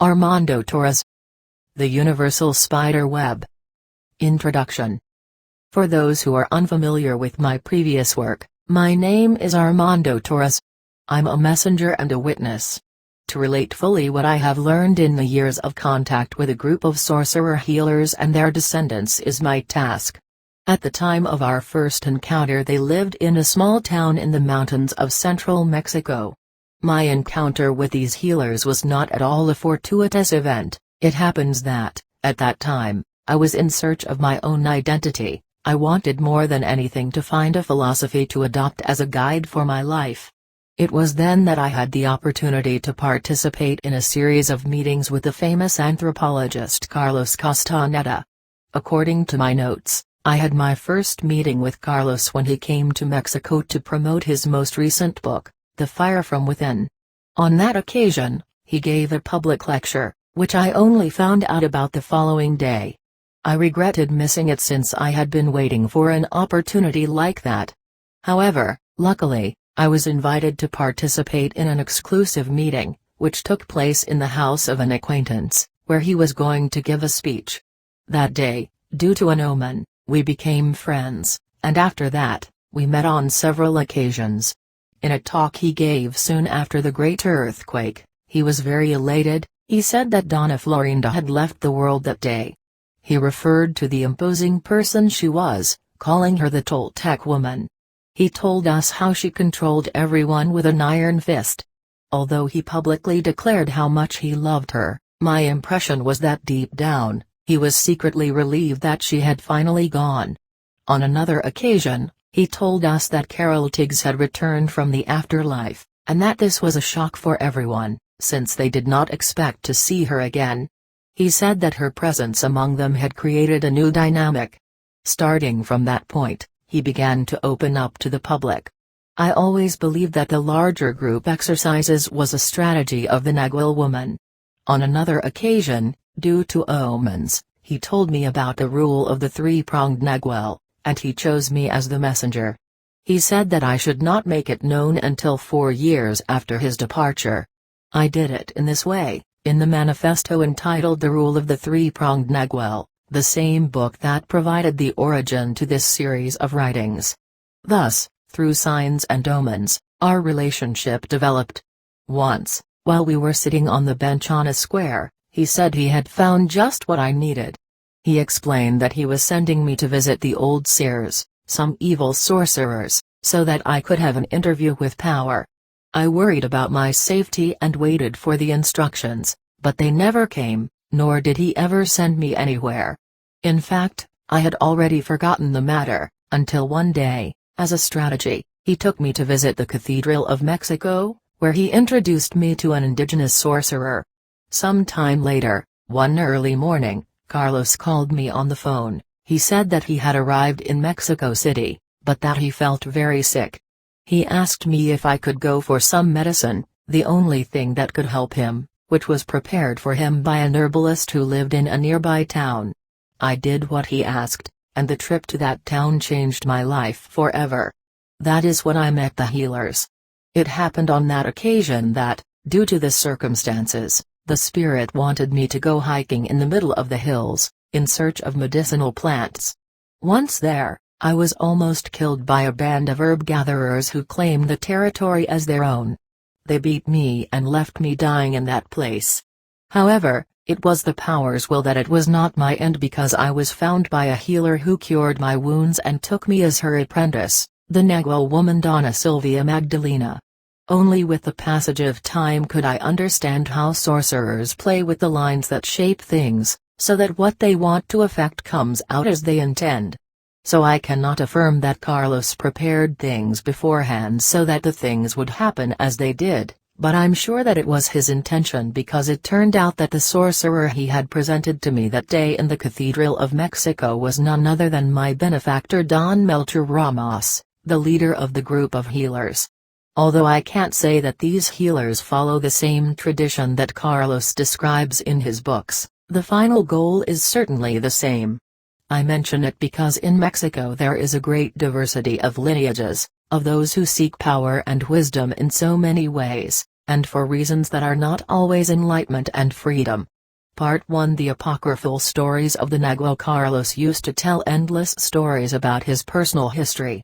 Armando Torres. The Universal SpiderWeb. Introduction. For those who are unfamiliar with my previous work, my name is Armando Torres. I'm a messenger and a witness. To relate fully what I have learned in the years of contact with a group of sorcerer healers and their descendants is my task. At the time of our first encounter, they lived in a small town in the mountains of central Mexico. My encounter with these healers was not at all a fortuitous event. It happens that, at that time, I was in search of my own identity. I wanted more than anything to find a philosophy to adopt as a guide for my life. It was then that I had the opportunity to participate in a series of meetings with the famous anthropologist Carlos Castaneda. According to my notes, I had my first meeting with Carlos when he came to Mexico to promote his most recent book, The Fire from Within. On that occasion, he gave a public lecture, which I only found out about the following day. I regretted missing it since I had been waiting for an opportunity like that. However, luckily, I was invited to participate in an exclusive meeting, which took place in the house of an acquaintance, where he was going to give a speech. That day, due to an omen, we became friends, and after that, we met on several occasions. In a talk he gave soon after the great earthquake, he was very elated. He said that Donna Florinda had left the world that day. He referred to the imposing person she was, calling her the Toltec woman. He told us how she controlled everyone with an iron fist. Although he publicly declared how much he loved her, my impression was that deep down, he was secretly relieved that she had finally gone. On another occasion, he told us that Carol Tiggs had returned from the afterlife, and that this was a shock for everyone, since they did not expect to see her again. He said that her presence among them had created a new dynamic. Starting from that point, he began to open up to the public. I always believed that the larger group exercises was a strategy of the Nagual woman. On another occasion, due to omens, he told me about the rule of the three-pronged Nagual, and he chose me as the messenger. He said that I should not make it known until 4 years after his departure. I did it in this way, in the manifesto entitled The Rule of the Three-Pronged Nagual, the same book that provided the origin to this series of writings. Thus, through signs and omens, our relationship developed. Once, while we were sitting on the bench on a square, he said he had found just what I needed. He explained that he was sending me to visit the old seers, some evil sorcerers, so that I could have an interview with power. I worried about my safety and waited for the instructions, but they never came, nor did he ever send me anywhere. In fact, I had already forgotten the matter, until one day, as a strategy, he took me to visit the Cathedral of Mexico, where he introduced me to an indigenous sorcerer. Some time later, one early morning, Carlos called me on the phone. He said that he had arrived in Mexico City, but that he felt very sick. He asked me if I could go for some medicine, the only thing that could help him, which was prepared for him by an herbalist who lived in a nearby town. I did what he asked, and the trip to that town changed my life forever. That is when I met the healers. It happened on that occasion that, due to the circumstances, the spirit wanted me to go hiking in the middle of the hills, in search of medicinal plants. Once there, I was almost killed by a band of herb gatherers who claimed the territory as their own. They beat me and left me dying in that place. However, it was the power's will that it was not my end, because I was found by a healer who cured my wounds and took me as her apprentice, the Nagual woman Donna Silvia Magdalena. Only with the passage of time could I understand how sorcerers play with the lines that shape things, so that what they want to effect comes out as they intend. So I cannot affirm that Carlos prepared things beforehand so that the things would happen as they did, but I'm sure that it was his intention, because it turned out that the sorcerer he had presented to me that day in the Cathedral of Mexico was none other than my benefactor Don Melchor Ramos, the leader of the group of healers. Although I can't say that these healers follow the same tradition that Carlos describes in his books, the final goal is certainly the same. I mention it because in Mexico there is a great diversity of lineages, of those who seek power and wisdom in so many ways, and for reasons that are not always enlightenment and freedom. Part 1. The apocryphal stories of the Nagual. Carlos used to tell endless stories about his personal history.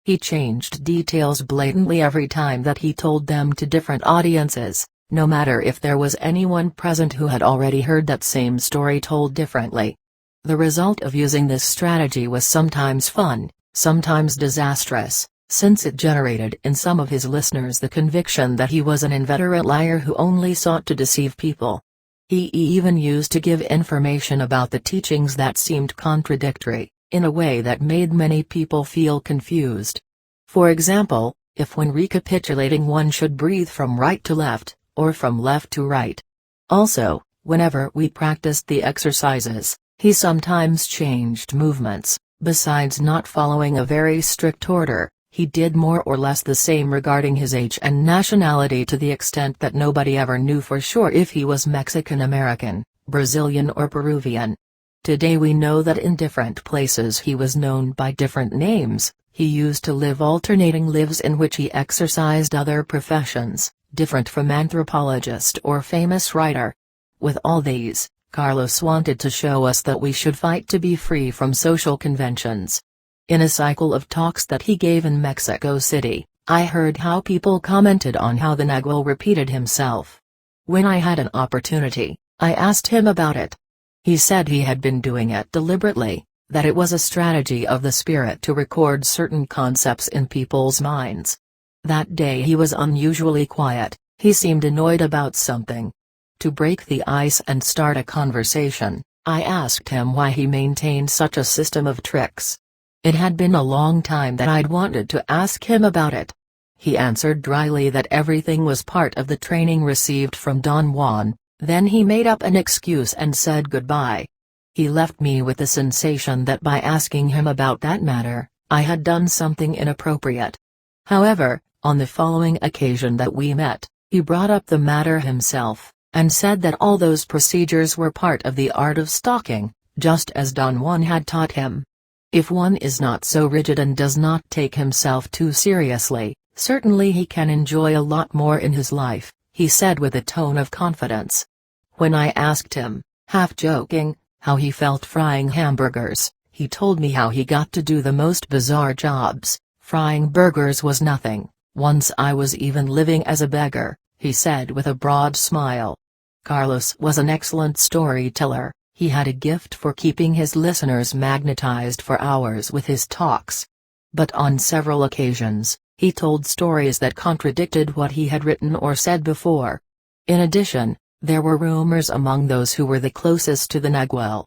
He changed details blatantly every time that he told them to different audiences, no matter if there was anyone present who had already heard that same story told differently. The result of using this strategy was sometimes fun, sometimes disastrous, since it generated in some of his listeners the conviction that he was an inveterate liar who only sought to deceive people. He even used to give information about the teachings that seemed contradictory, in a way that made many people feel confused. For example, if when recapitulating one should breathe from right to left, or from left to right. Also, whenever we practiced the exercises, he sometimes changed movements. Besides not following a very strict order, he did more or less the same regarding his age and nationality, to the extent that nobody ever knew for sure if he was Mexican American, Brazilian or Peruvian. Today we know that in different places he was known by different names. He used to live alternating lives in which he exercised other professions, different from anthropologist or famous writer. With all these, Carlos wanted to show us that we should fight to be free from social conventions. In a cycle of talks that he gave in Mexico City, I heard how people commented on how the Nagual repeated himself. When I had an opportunity, I asked him about it. He said he had been doing it deliberately, that it was a strategy of the spirit to record certain concepts in people's minds. That day he was unusually quiet. He seemed annoyed about something. To break the ice and start a conversation, I asked him why he maintained such a system of tricks. It had been a long time that I'd wanted to ask him about it. He answered dryly that everything was part of the training received from Don Juan. Then he made up an excuse and said goodbye. He left me with the sensation that by asking him about that matter, I had done something inappropriate. However, on the following occasion that we met, he brought up the matter himself, and said that all those procedures were part of the art of stalking, just as Don Juan had taught him. If one is not so rigid and does not take himself too seriously, certainly he can enjoy a lot more in his life, he said with a tone of confidence. When I asked him, half joking, how he felt frying hamburgers, he told me how he got to do the most bizarre jobs. Frying burgers was nothing. Once I was even living as a beggar, he said with a broad smile. Carlos was an excellent storyteller. He had a gift for keeping his listeners magnetized for hours with his talks. But on several occasions, he told stories that contradicted what he had written or said before. In addition, there were rumors among those who were the closest to the Nagual.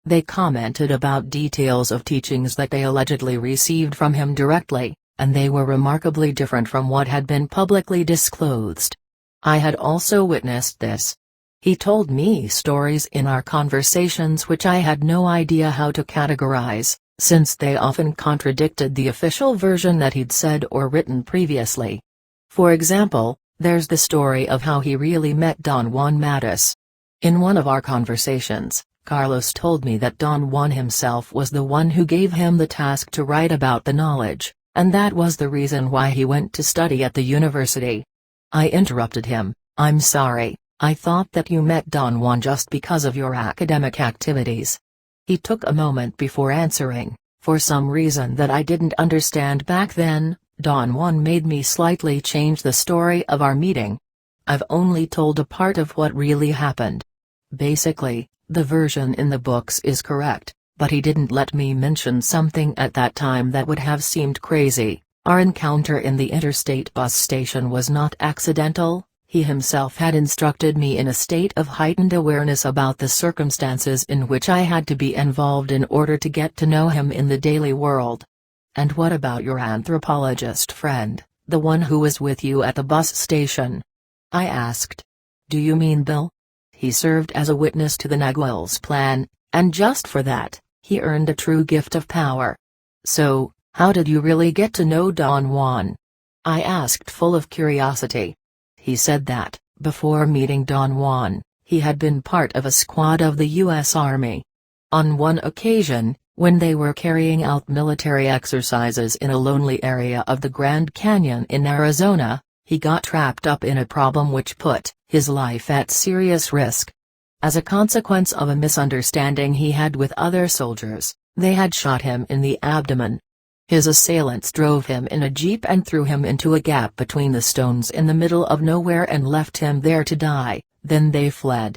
They commented about details of teachings that they allegedly received from him directly, and they were remarkably different from what had been publicly disclosed. I had also witnessed this. He told me stories in our conversations which I had no idea how to categorize, since they often contradicted the official version that he'd said or written previously. For example, there's the story of how he really met Don Juan Matus. In one of our conversations, Carlos told me that Don Juan himself was the one who gave him the task to write about the knowledge, and that was the reason why he went to study at the university. I interrupted him. I'm sorry, I thought that you met Don Juan just because of your academic activities. He took a moment before answering. For some reason that I didn't understand back then, Don Juan made me slightly change the story of our meeting. I've only told a part of what really happened. Basically, the version in the books is correct, but he didn't let me mention something at that time that would have seemed crazy. Our encounter in the interstate bus station was not accidental. He himself had instructed me in a state of heightened awareness about the circumstances in which I had to be involved in order to get to know him in the daily world. And what about your anthropologist friend, the one who was with you at the bus station? I asked. Do you mean Bill? He served as a witness to the Nagual's plan, and just for that, he earned a true gift of power. So, how did you really get to know Don Juan? I asked, full of curiosity. He said that, before meeting Don Juan, he had been part of a squad of the U.S. Army. On one occasion, when they were carrying out military exercises in a lonely area of the Grand Canyon in Arizona, He got trapped up in a problem which put his life at serious risk. As a consequence of a misunderstanding he had with other soldiers, they had shot him in the abdomen. His assailants drove him in a jeep and threw him into a gap between the stones in the middle of nowhere and left him there to die, then they fled.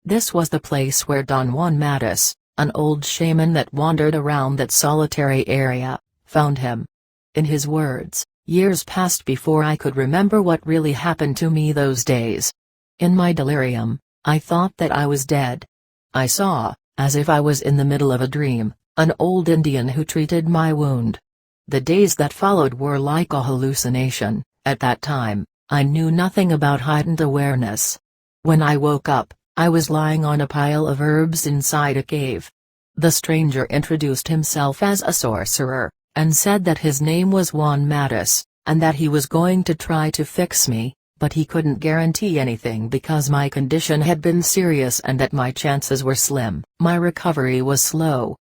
This was the place where Don Juan Matus, an old shaman that wandered around that solitary area, found him. In his words, years passed before I could remember what really happened to me those days. In my delirium, I thought that I was dead. I saw, as if I was in the middle of a dream, an old Indian who treated my wound. The days that followed were like a hallucination. At that time, I knew nothing about heightened awareness. When I woke up, I was lying on a pile of herbs inside a cave. The stranger introduced himself as a sorcerer, and said that his name was Juan Matus, and that he was going to try to fix me, but he couldn't guarantee anything because my condition had been serious and that my chances were slim. My recovery was slow.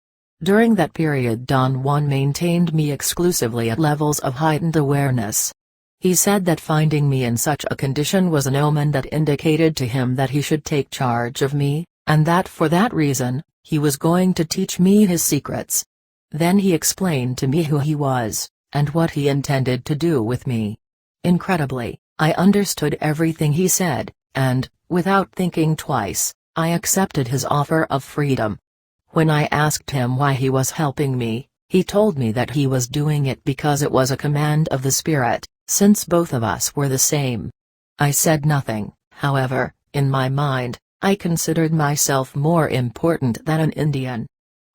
During that period Don Juan maintained me exclusively at levels of heightened awareness. He said that finding me in such a condition was an omen that indicated to him that he should take charge of me, and that for that reason, he was going to teach me his secrets. Then he explained to me who he was, and what he intended to do with me. Incredibly, I understood everything he said, and, without thinking twice, I accepted his offer of freedom. When I asked him why he was helping me, he told me that he was doing it because it was a command of the spirit, since both of us were the same. I said nothing, however. In my mind, I considered myself more important than an Indian.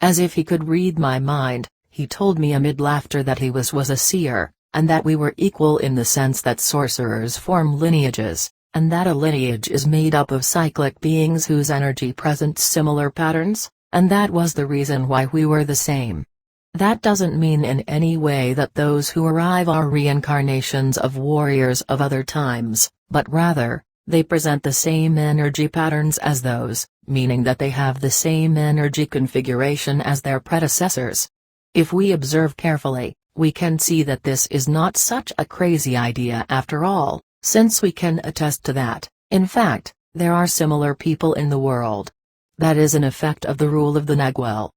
As if he could read my mind, he told me amid laughter that he was a seer, and that we were equal in the sense that sorcerers form lineages, and that a lineage is made up of cyclic beings whose energy presents similar patterns, and that was the reason why we were the same. That doesn't mean in any way that those who arrive are reincarnations of warriors of other times, but rather, they present the same energy patterns as those, meaning that they have the same energy configuration as their predecessors. If we observe carefully, we can see that this is not such a crazy idea after all, since we can attest to that. In fact, there are similar people in the world. That is an effect of the rule of the Nagual.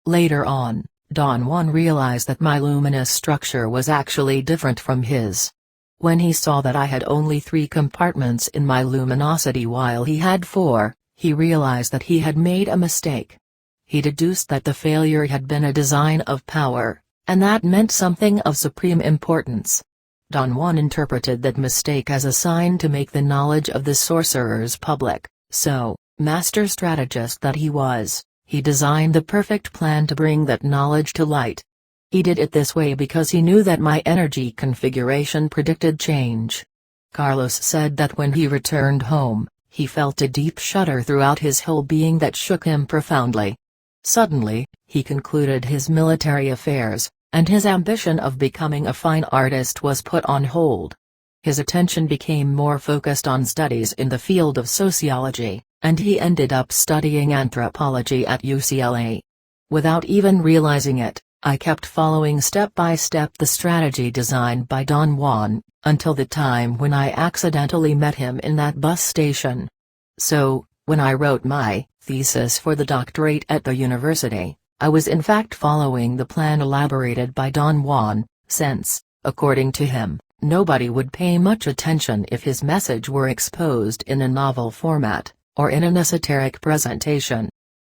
Later on, Don Juan realized that my luminous structure was actually different from his. When he saw that I had only 3 compartments in my luminosity while he had 4, he realized that he had made a mistake. He deduced that the failure had been a design of power, and that meant something of supreme importance. Don Juan interpreted that mistake as a sign to make the knowledge of the sorcerers public, so, master strategist that he was, he designed the perfect plan to bring that knowledge to light. He did it this way because he knew that my energy configuration predicted change. Carlos said that when he returned home, he felt a deep shudder throughout his whole being that shook him profoundly. Suddenly, he concluded his military affairs, and his ambition of becoming a fine artist was put on hold. His attention became more focused on studies in the field of sociology, and he ended up studying anthropology at UCLA. Without even realizing it, I kept following step by step the strategy designed by Don Juan, until the time when I accidentally met him in that bus station. So, when I wrote my thesis for the doctorate at the university, I was in fact following the plan elaborated by Don Juan, since, according to him, nobody would pay much attention if his message were exposed in a novel format, or in an esoteric presentation.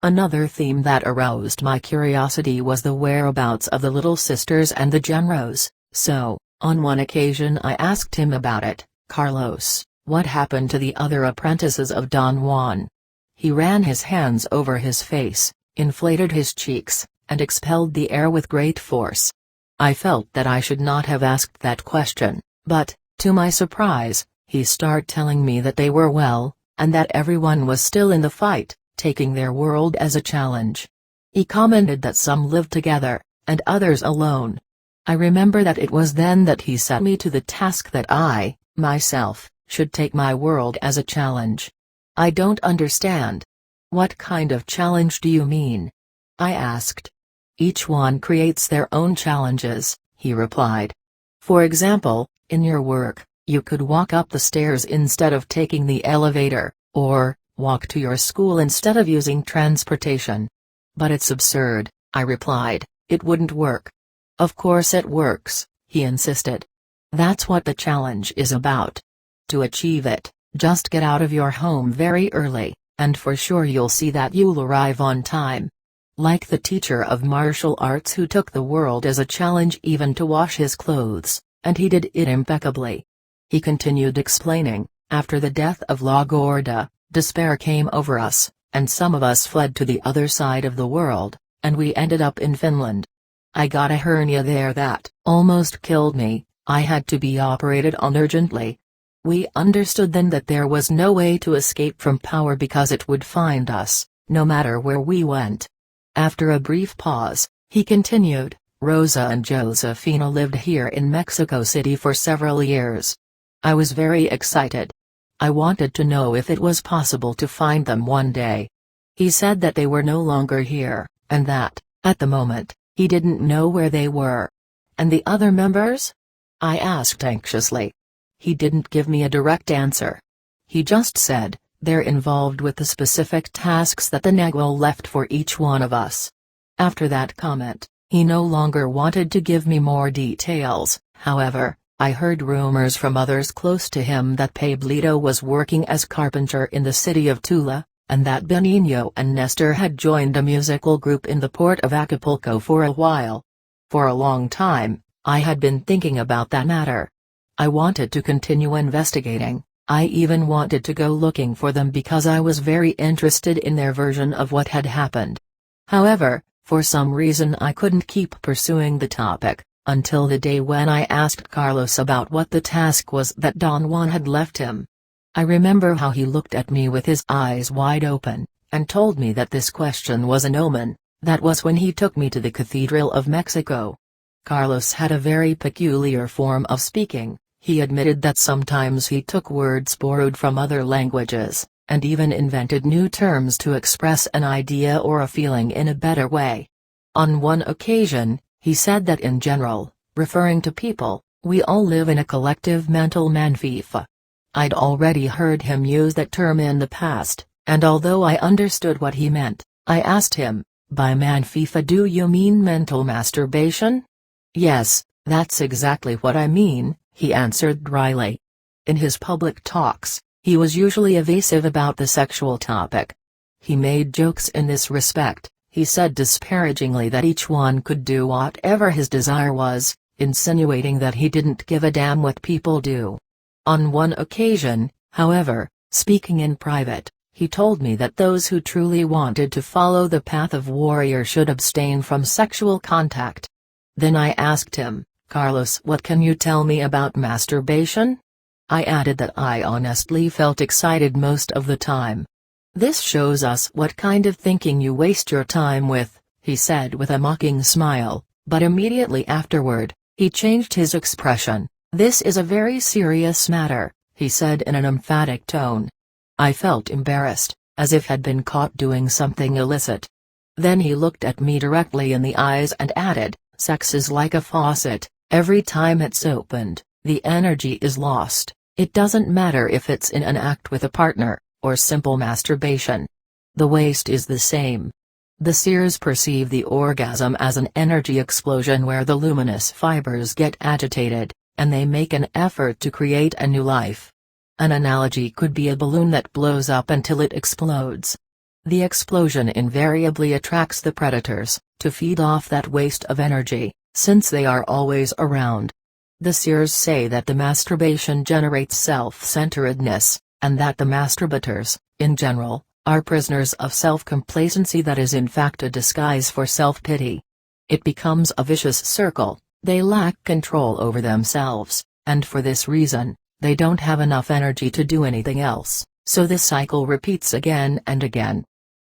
Another theme that aroused my curiosity was the whereabouts of the Little Sisters and the Genros, so, on one occasion I asked him about it. "Carlos, what happened to the other apprentices of Don Juan?" He ran his hands over his face, inflated his cheeks, and expelled the air with great force. I felt that I should not have asked that question, but, to my surprise, he started telling me that they were well, and that everyone was still in the fight, taking their world as a challenge. He commented that some lived together, and others alone. I remember that it was then that he set me to the task that I, myself, should take my world as a challenge. "I don't understand. What kind of challenge do you mean?" I asked. "Each one creates their own challenges," he replied. "For example, in your work, You could walk up the stairs instead of taking the elevator, or walk to your school instead of using transportation. But it's absurd, I replied. It wouldn't work. Of course it works, he insisted. That's what the challenge is about. To achieve it, just get out of your home very early, and for sure you'll see that you'll arrive on time. Like the teacher of martial arts who took the world as a challenge even to wash his clothes, and he did it impeccably. He continued explaining, after the death of La Gorda, despair came over us, and some of us fled to the other side of the world, and we ended up in Finland. I got a hernia there that almost killed me. I had to be operated on urgently. We understood then that there was no way to escape from power because it would find us, no matter where we went. After a brief pause, he continued, Rosa and Josefina lived here in Mexico City for several years. I was very excited. I wanted to know if it was possible to find them one day. He said that they were no longer here, and that, at the moment, he didn't know where they were. And the other members? I asked anxiously. He didn't give me a direct answer. He just said, they're involved with the specific tasks that the Nagual left for each one of us. After that comment, he no longer wanted to give me more details. However, I heard rumors from others close to him that Pablito was working as carpenter in the city of Tula, and that Benigno and Nestor had joined a musical group in the port of Acapulco for a while. For a long time, I had been thinking about that matter. I wanted to continue investigating. I even wanted to go looking for them because I was very interested in their version of what had happened. However, for some reason I couldn't keep pursuing the topic, until the day when I asked Carlos about what the task was that Don Juan had left him. I remember how he looked at me with his eyes wide open, and told me that this question was an omen. That was when he took me to the Cathedral of Mexico. Carlos had a very peculiar form of speaking. He admitted that sometimes he took words borrowed from other languages, and even invented new terms to express an idea or a feeling in a better way. On one occasion, he said that in general, referring to people, we all live in a collective mental manfifa. I'd already heard him use that term in the past, and although I understood what he meant, I asked him, by manfifa do you mean mental masturbation? Yes, that's exactly what I mean, he answered dryly. In his public talks, he was usually evasive about the sexual topic. He made jokes in this respect. He said disparagingly that each one could do whatever his desire was, insinuating that he didn't give a damn what people do. On one occasion, however, speaking in private, he told me that those who truly wanted to follow the path of warrior should abstain from sexual contact. Then I asked him, Carlos, what can you tell me about masturbation? I added that I honestly felt excited most of the time. This shows us what kind of thinking you waste your time with, he said with a mocking smile, but immediately afterward, he changed his expression. This is a very serious matter, he said in an emphatic tone. I felt embarrassed, as if had been caught doing something illicit. Then he looked at me directly in the eyes and added, sex is like a faucet. Every time it's opened, the energy is lost. It doesn't matter if it's in an act with a partner, or simple masturbation. The waste is the same. The seers perceive the orgasm as an energy explosion where the luminous fibers get agitated, and they make an effort to create a new life. An analogy could be a balloon that blows up until it explodes. The explosion invariably attracts the predators, to feed off that waste of energy, since they are always around. The seers say that the masturbation generates self-centeredness, and that the masturbators, in general, are prisoners of self-complacency that is in fact a disguise for self-pity. It becomes a vicious circle. They lack control over themselves, and for this reason, they don't have enough energy to do anything else, so this cycle repeats again and again.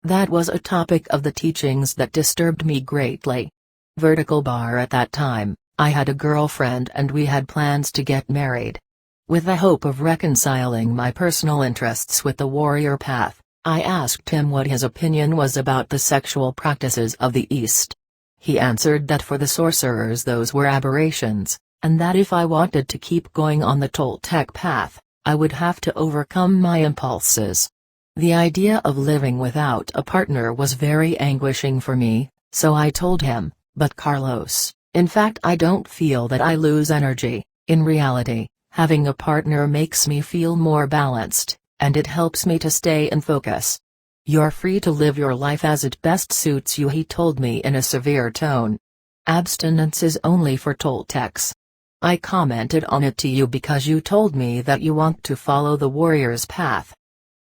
That was a topic of the teachings that disturbed me greatly. Vertical bar at that time, I had a girlfriend and we had plans to get married. With the hope of reconciling my personal interests with the warrior path, I asked him what his opinion was about the sexual practices of the East. He answered that for the sorcerers those were aberrations, and that if I wanted to keep going on the Toltec path, I would have to overcome my impulses. The idea of living without a partner was very anguishing for me, so I told him, "But Carlos, in fact I don't feel that I lose energy. In reality, having a partner makes me feel more balanced, and it helps me to stay in focus." "You're free to live your life as it best suits you," he told me in a severe tone. "Abstinence is only for Toltecs. I commented on it to you because you told me that you want to follow the warrior's path.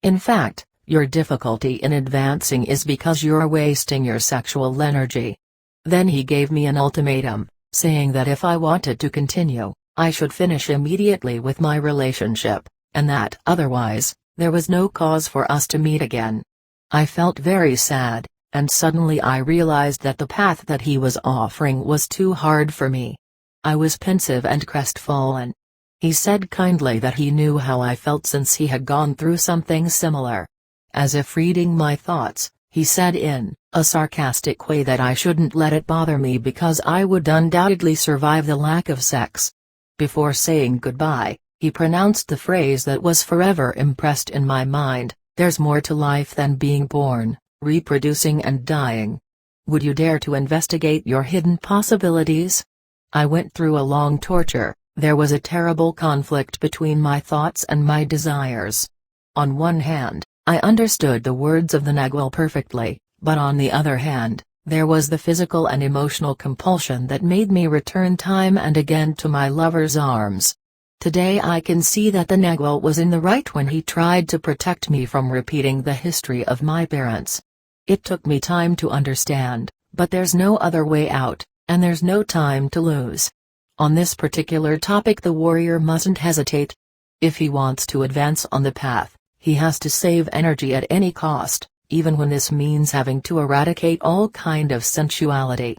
In fact, your difficulty in advancing is because you're wasting your sexual energy." Then he gave me an ultimatum, saying that if I wanted to continue, I should finish immediately with my relationship, and that otherwise, there was no cause for us to meet again. I felt very sad, and suddenly I realized that the path that he was offering was too hard for me. I was pensive and crestfallen. He said kindly that he knew how I felt since he had gone through something similar. As if reading my thoughts, he said in a sarcastic way that I shouldn't let it bother me because I would undoubtedly survive the lack of sex. Before saying goodbye, he pronounced the phrase that was forever impressed in my mind: "There's more to life than being born, reproducing and dying. Would you dare to investigate your hidden possibilities?" I went through a long torture. There was a terrible conflict between my thoughts and my desires. On one hand, I understood the words of the Nagual perfectly, but on the other hand, there was the physical and emotional compulsion that made me return time and again to my lover's arms. Today I can see that the Nagual was in the right when he tried to protect me from repeating the history of my parents. It took me time to understand, but there's no other way out, and there's no time to lose. On this particular topic the warrior mustn't hesitate. If he wants to advance on the path, he has to save energy at any cost, even when this means having to eradicate all kind of sensuality.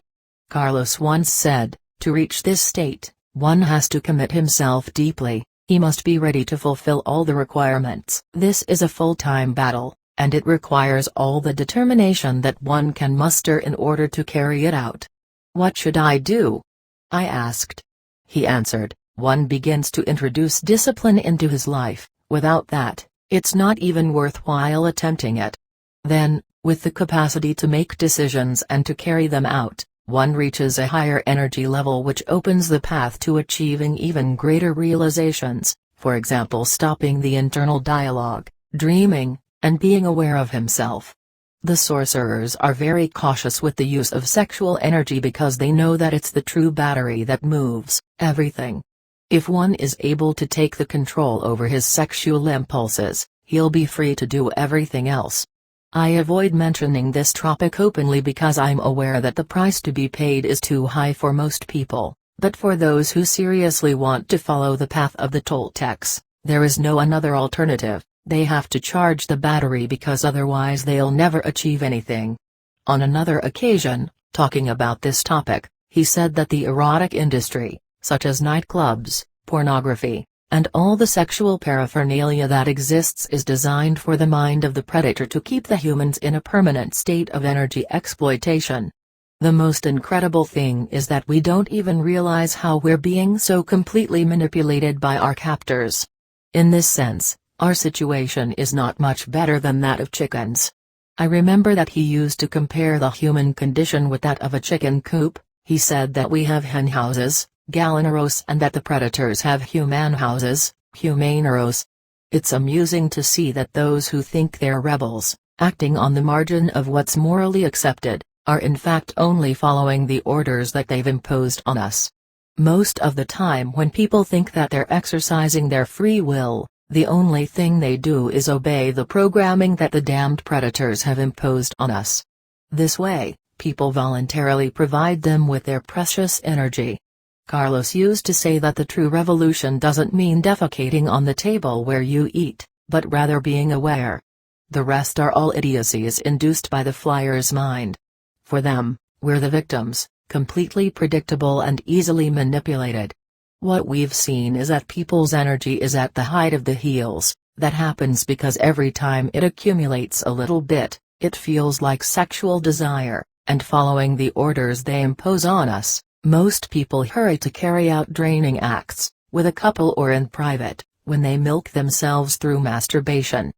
Carlos once said, "To reach this state, one has to commit himself deeply, he must be ready to fulfill all the requirements." This is a full-time battle, and it requires all the determination that one can muster in order to carry it out. "What should I do?" I asked. He answered, "One begins to introduce discipline into his life. Without that, it's not even worthwhile attempting it. Then, with the capacity to make decisions and to carry them out, one reaches a higher energy level which opens the path to achieving even greater realizations, for example stopping the internal dialogue, dreaming, and being aware of himself." The sorcerers are very cautious with the use of sexual energy because they know that it's the true battery that moves everything. If one is able to take the control over his sexual impulses, he'll be free to do everything else. I avoid mentioning this topic openly because I'm aware that the price to be paid is too high for most people, but for those who seriously want to follow the path of the Toltecs, there is no another alternative. They have to charge the battery because otherwise they'll never achieve anything. On another occasion, talking about this topic, he said that the erotic industry, such as nightclubs, pornography, and all the sexual paraphernalia that exists is designed for the mind of the predator to keep the humans in a permanent state of energy exploitation. The most incredible thing is that we don't even realize how we're being so completely manipulated by our captors. In this sense, our situation is not much better than that of chickens. I remember that he used to compare the human condition with that of a chicken coop. He said that we have hen houses, gallineros, and that the predators have human houses, humaneros. It's amusing to see that those who think they're rebels, acting on the margin of what's morally accepted, are in fact only following the orders that they've imposed on us. Most of the time when people think that they're exercising their free will, the only thing they do is obey the programming that the damned predators have imposed on us. This way, people voluntarily provide them with their precious energy. Carlos used to say that the true revolution doesn't mean defecating on the table where you eat, but rather being aware. The rest are all idiocies induced by the flyer's mind. For them, we're the victims, completely predictable and easily manipulated. What we've seen is that people's energy is at the height of the heels. That happens because every time it accumulates a little bit, it feels like sexual desire, and following the orders they impose on us, Most people hurry to carry out draining acts, with a couple or in private, when they milk themselves through masturbation.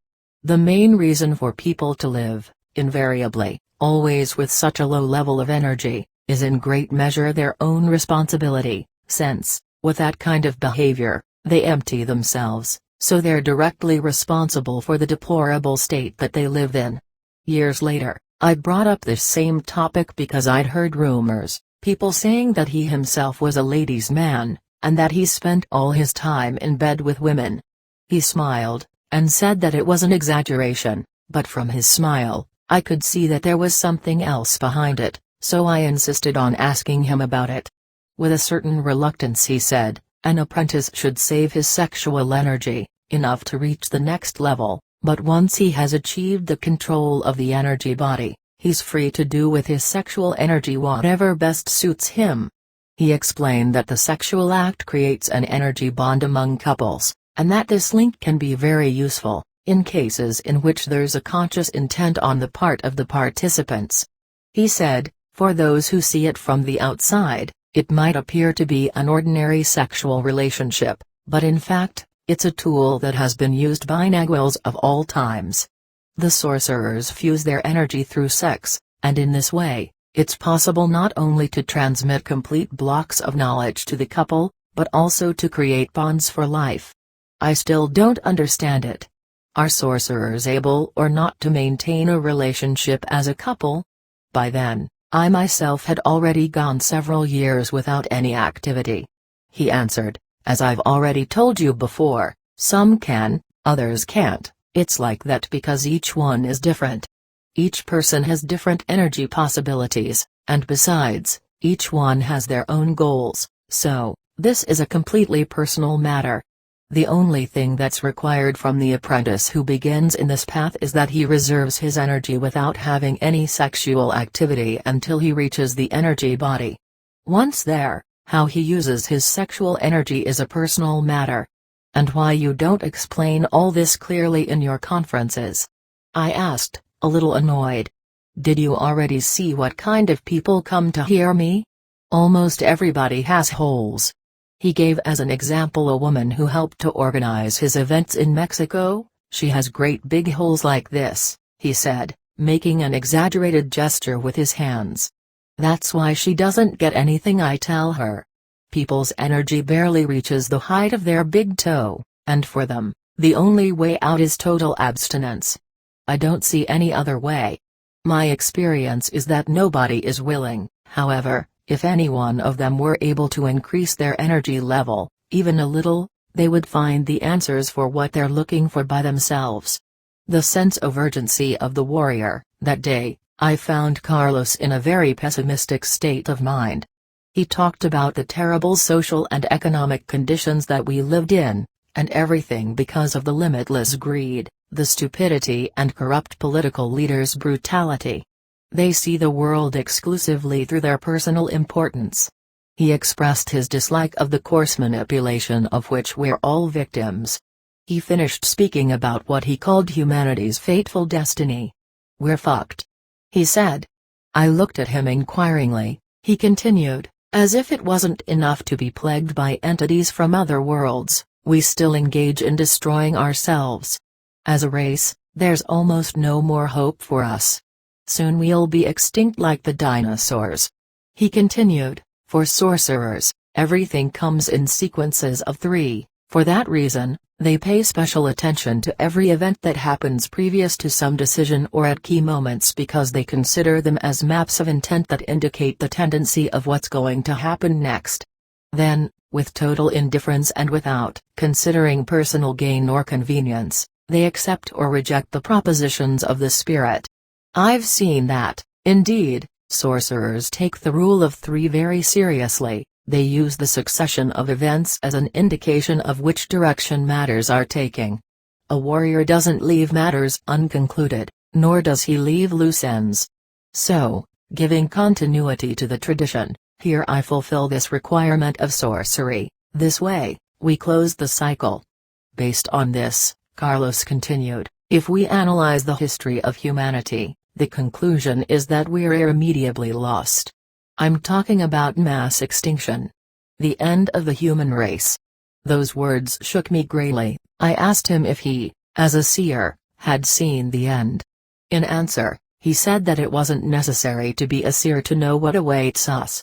The main reason for people to live, invariably, always with such a low level of energy, is in great measure their own responsibility, since, with that kind of behavior, they empty themselves, so they're directly responsible for the deplorable state that they live in. Years later, I brought up this same topic because I'd heard rumors, people saying that he himself was a ladies' man, and that he spent all his time in bed with women. He smiled, and said that it was an exaggeration, but from his smile, I could see that there was something else behind it, so I insisted on asking him about it. With a certain reluctance he said, an apprentice should save his sexual energy, enough to reach the next level, but once he has achieved the control of the energy body, he's free to do with his sexual energy whatever best suits him. He explained that the sexual act creates an energy bond among couples, and that this link can be very useful, in cases in which there's a conscious intent on the part of the participants. He said, for those who see it from the outside, it might appear to be an ordinary sexual relationship, but in fact, it's a tool that has been used by naguals of all times. The sorcerers fuse their energy through sex, and in this way, it's possible not only to transmit complete blocks of knowledge to the couple, but also to create bonds for life. I still don't understand it. Are sorcerers able or not to maintain a relationship as a couple? By then, I myself had already gone several years without any activity. He answered, as I've already told you before, some can, others can't, it's like that because each one is different. Each person has different energy possibilities, and besides, each one has their own goals, so, this is a completely personal matter. The only thing that's required from the apprentice who begins in this path is that he reserves his energy without having any sexual activity until he reaches the energy body. Once there, how he uses his sexual energy is a personal matter. And why you don't explain all this clearly in your conferences? I asked, a little annoyed. Did you already see what kind of people come to hear me? Almost everybody has holes. He gave as an example a woman who helped to organize his events in Mexico. She has great big holes like this, he said, making an exaggerated gesture with his hands. That's why she doesn't get anything I tell her. People's energy barely reaches the height of their big toe, and for them, the only way out is total abstinence. I don't see any other way. My experience is that nobody is willing, however. If any one of them were able to increase their energy level, even a little, they would find the answers for what they're looking for by themselves. The sense of urgency of the warrior. That day, I found Carlos in a very pessimistic state of mind. He talked about the terrible social and economic conditions that we lived in, and everything because of the limitless greed, the stupidity and corrupt political leaders' brutality. They see the world exclusively through their personal importance. He expressed his dislike of the coarse manipulation of which we're all victims. He finished speaking about what he called humanity's fateful destiny. We're fucked, he said. I looked at him inquiringly. He continued, as if it wasn't enough to be plagued by entities from other worlds, we still engage in destroying ourselves. As a race, there's almost no more hope for us. Soon we'll be extinct like the dinosaurs. He continued, for sorcerers, everything comes in sequences of 3, for that reason, they pay special attention to every event that happens previous to some decision or at key moments because they consider them as maps of intent that indicate the tendency of what's going to happen next. Then, with total indifference and without considering personal gain or convenience, they accept or reject the propositions of the spirit. I've seen that, indeed, sorcerers take the rule of 3 very seriously. They use the succession of events as an indication of which direction matters are taking. A warrior doesn't leave matters unconcluded, nor does he leave loose ends. So, giving continuity to the tradition, here I fulfill this requirement of sorcery. This way, we close the cycle. Based on this, Carlos continued, if we analyze the history of humanity, the conclusion is that we're irremediably lost. I'm talking about mass extinction. The end of the human race. Those words shook me greatly. I asked him if he, as a seer, had seen the end. In answer, he said that it wasn't necessary to be a seer to know what awaits us.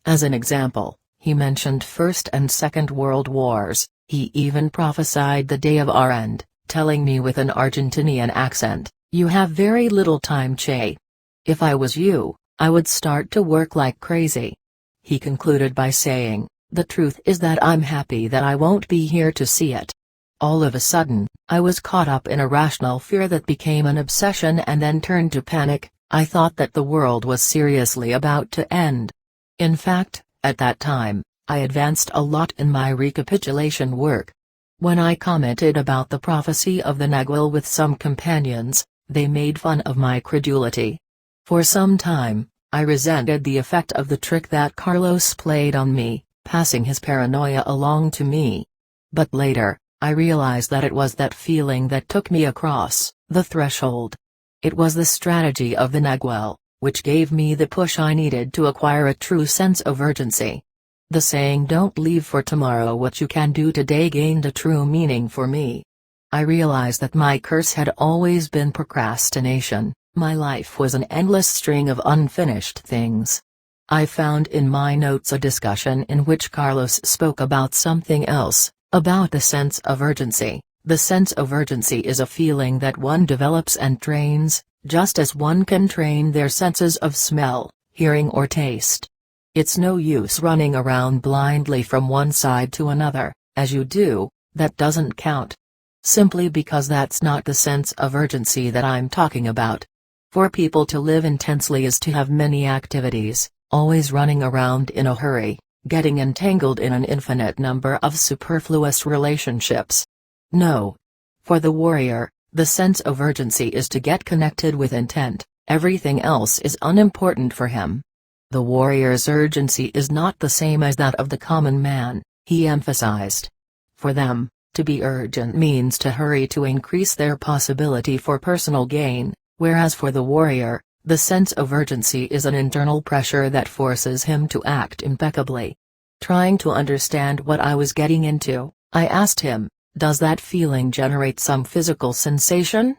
As an example, he mentioned First and Second World Wars. He even prophesied the day of our end, telling me with an Argentinian accent, "You have very little time, Che. If I was you, I would start to work like crazy." He concluded by saying, "The truth is that I'm happy that I won't be here to see it." All of a sudden, I was caught up in a rational fear that became an obsession and then turned to panic. I thought that the world was seriously about to end. In fact, at that time, I advanced a lot in my recapitulation work. When I commented about the prophecy of the Nagual with some companions, they made fun of my credulity. For some time, I resented the effect of the trick that Carlos played on me, passing his paranoia along to me. But later, I realized that it was that feeling that took me across the threshold. It was the strategy of the Nagual, which gave me the push I needed to acquire a true sense of urgency. The saying "don't leave for tomorrow what you can do today" gained a true meaning for me. I realized that my curse had always been procrastination. My life was an endless string of unfinished things. I found in my notes a discussion in which Carlos spoke about something else, about the sense of urgency. The sense of urgency is a feeling that one develops and trains, just as one can train their senses of smell, hearing or taste. It's no use running around blindly from one side to another. As you do, that doesn't count. Simply because that's not the sense of urgency that I'm talking about. For people to live intensely is to have many activities, always running around in a hurry, getting entangled in an infinite number of superfluous relationships. No. For the warrior, the sense of urgency is to get connected with intent. Everything else is unimportant for him. The warrior's urgency is not the same as that of the common man, he emphasized. For them, to be urgent means to hurry to increase their possibility for personal gain, whereas for the warrior, the sense of urgency is an internal pressure that forces him to act impeccably. Trying to understand what I was getting into, I asked him, "Does that feeling generate some physical sensation?"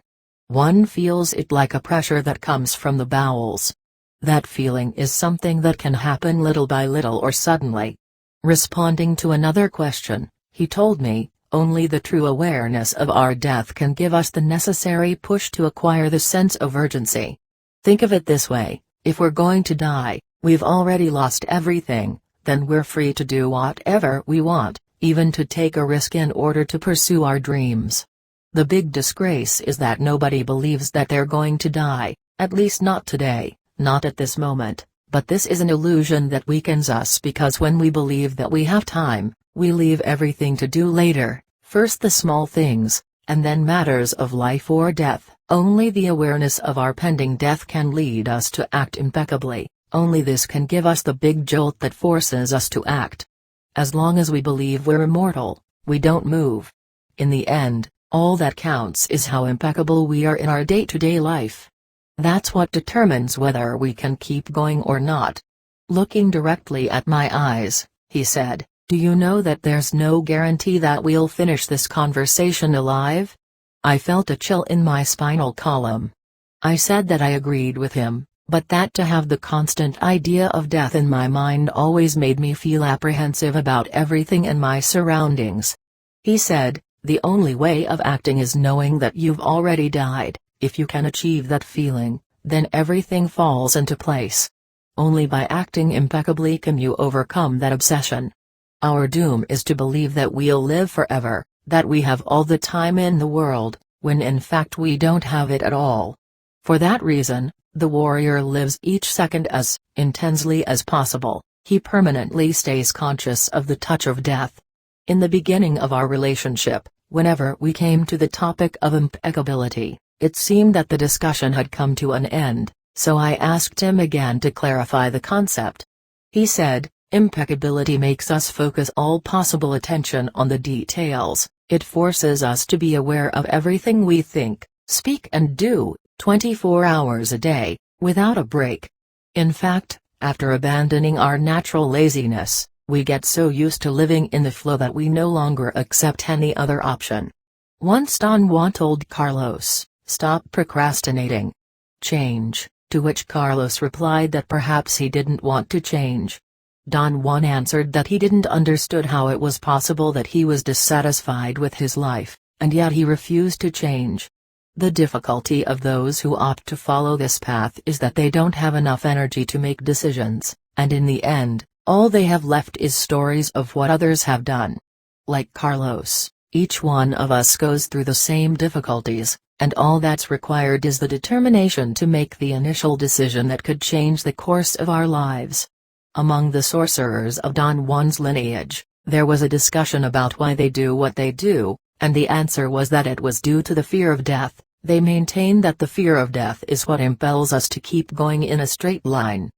"One feels it like a pressure that comes from the bowels. That feeling is something that can happen little by little or suddenly." Responding to another question, he told me, "Only the true awareness of our death can give us the necessary push to acquire the sense of urgency. Think of it this way, if we're going to die, we've already lost everything, then we're free to do whatever we want, even to take a risk in order to pursue our dreams. The big disgrace is that nobody believes that they're going to die, at least not today, not at this moment, but this is an illusion that weakens us because when we believe that we have time, we leave everything to do later, first the small things, and then matters of life or death. Only the awareness of our pending death can lead us to act impeccably, only this can give us the big jolt that forces us to act. As long as we believe we're immortal, we don't move. In the end, all that counts is how impeccable we are in our day-to-day life. That's what determines whether we can keep going or not." Looking directly at my eyes, he said, "Do you know that there's no guarantee that we'll finish this conversation alive?" I felt a chill in my spinal column. I said that I agreed with him, but that to have the constant idea of death in my mind always made me feel apprehensive about everything in my surroundings. He said, "The only way of acting is knowing that you've already died. If you can achieve that feeling, then everything falls into place. Only by acting impeccably can you overcome that obsession. Our doom is to believe that we'll live forever, that we have all the time in the world, when in fact we don't have it at all. For that reason, the warrior lives each second as intensely as possible. He permanently stays conscious of the touch of death." In the beginning of our relationship, whenever we came to the topic of impeccability, it seemed that the discussion had come to an end, so I asked him again to clarify the concept. He said, "Impeccability makes us focus all possible attention on the details. It forces us to be aware of everything we think, speak and do, 24 hours a day, without a break. In fact, After abandoning our natural laziness, we get so used to living in the flow that we no longer accept any other option. Once Don Juan told Carlos, "Stop procrastinating. Change," to which Carlos replied that perhaps he didn't want to change. Don Juan answered that he didn't understood how it was possible that he was dissatisfied with his life, and yet he refused to change. The difficulty of those who opt to follow this path is that they don't have enough energy to make decisions, and in the end, all they have left is stories of what others have done. Like Carlos, each one of us goes through the same difficulties, and all that's required is the determination to make the initial decision that could change the course of our lives. Among the sorcerers of Don Juan's lineage, there was a discussion about why they do what they do, and the answer was that it was due to the fear of death. They maintain that the fear of death is what impels us to keep going in a straight line.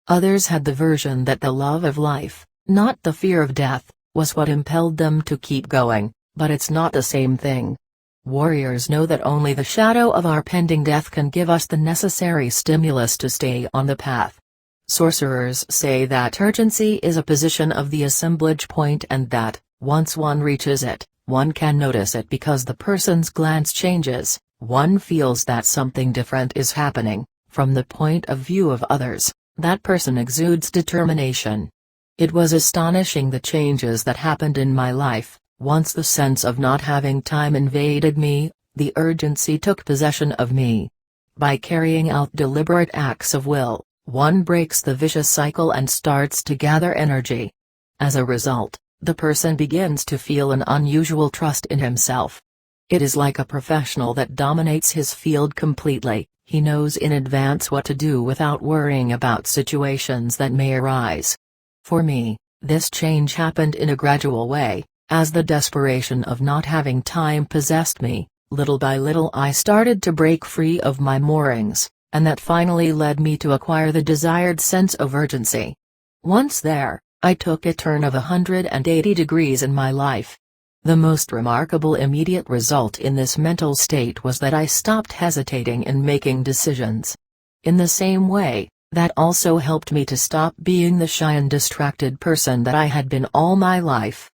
Others had the version that the love of life, not the fear of death, was what impelled them to keep going, but it's not the same thing. Warriors know that only the shadow of our pending death can give us the necessary stimulus to stay on the path. Sorcerers say that urgency is a position of the assemblage point and that, once one reaches it, one can notice it because the person's glance changes, one feels that something different is happening. From the point of view of others, that person exudes determination. It was astonishing the changes that happened in my life. Once the sense of not having time invaded me, the urgency took possession of me. By carrying out deliberate acts of will, one breaks the vicious cycle and starts to gather energy. As a result, the person begins to feel an unusual trust in himself. It is like a professional that dominates his field completely. He knows in advance what to do without worrying about situations that may arise. For me, this change happened in a gradual way. As the desperation of not having time possessed me, little by little I started to break free of my moorings, and that finally led me to acquire the desired sense of urgency. Once there, I took a turn of 180 degrees in my life. The most remarkable immediate result in this mental state was that I stopped hesitating in making decisions. In the same way, that also helped me to stop being the shy and distracted person that I had been all my life.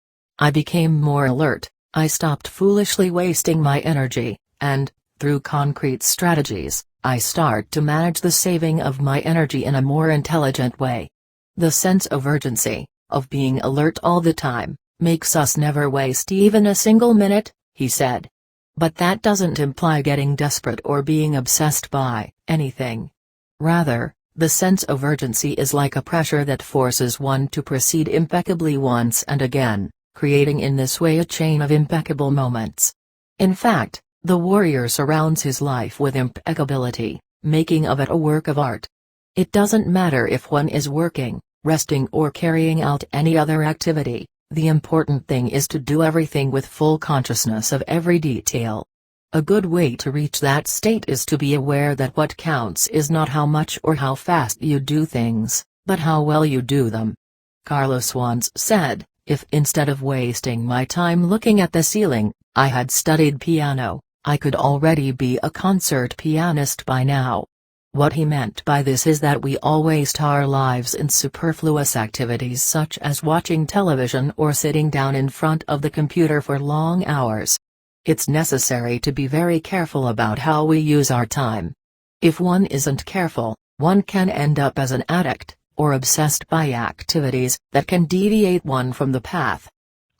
I became more alert, I stopped foolishly wasting my energy, and, through concrete strategies, I start to manage the saving of my energy in a more intelligent way. The sense of urgency, of being alert all the time, makes us never waste even a single minute, he said. But that doesn't imply getting desperate or being obsessed by anything. Rather, the sense of urgency is like a pressure that forces one to proceed impeccably once and again, creating in this way a chain of impeccable moments. In fact, the warrior surrounds his life with impeccability, making of it a work of art. It doesn't matter if one is working, resting or carrying out any other activity, the important thing is to do everything with full consciousness of every detail. A good way to reach that state is to be aware that what counts is not how much or how fast you do things, but how well you do them. Carlos once said, "If instead of wasting my time looking at the ceiling, I had studied piano, I could already be a concert pianist by now." What he meant by this is that we all waste our lives in superfluous activities such as watching television or sitting down in front of the computer for long hours. It's necessary to be very careful about how we use our time. If one isn't careful, one can end up as an addict, or obsessed by activities that can deviate one from the path.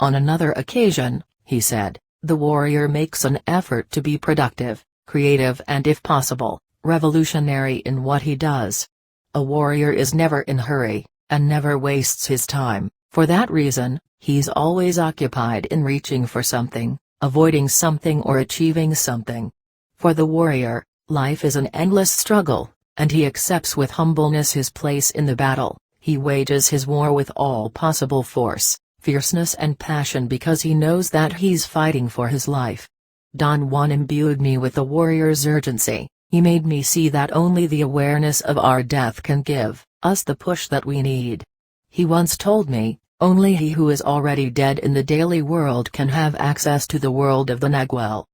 On another occasion, he said, the warrior makes an effort to be productive, creative and if possible, revolutionary in what he does. A warrior is never in a hurry, and never wastes his time. For that reason, he's always occupied in reaching for something, avoiding something or achieving something. For the warrior, life is an endless struggle, and he accepts with humbleness his place in the battle. He wages his war with all possible force, fierceness and passion because he knows that he's fighting for his life. Don Juan imbued me with the warrior's urgency. He made me see that only the awareness of our death can give us the push that we need. He once told me, only he who is already dead in the daily world can have access to the world of the Nagual.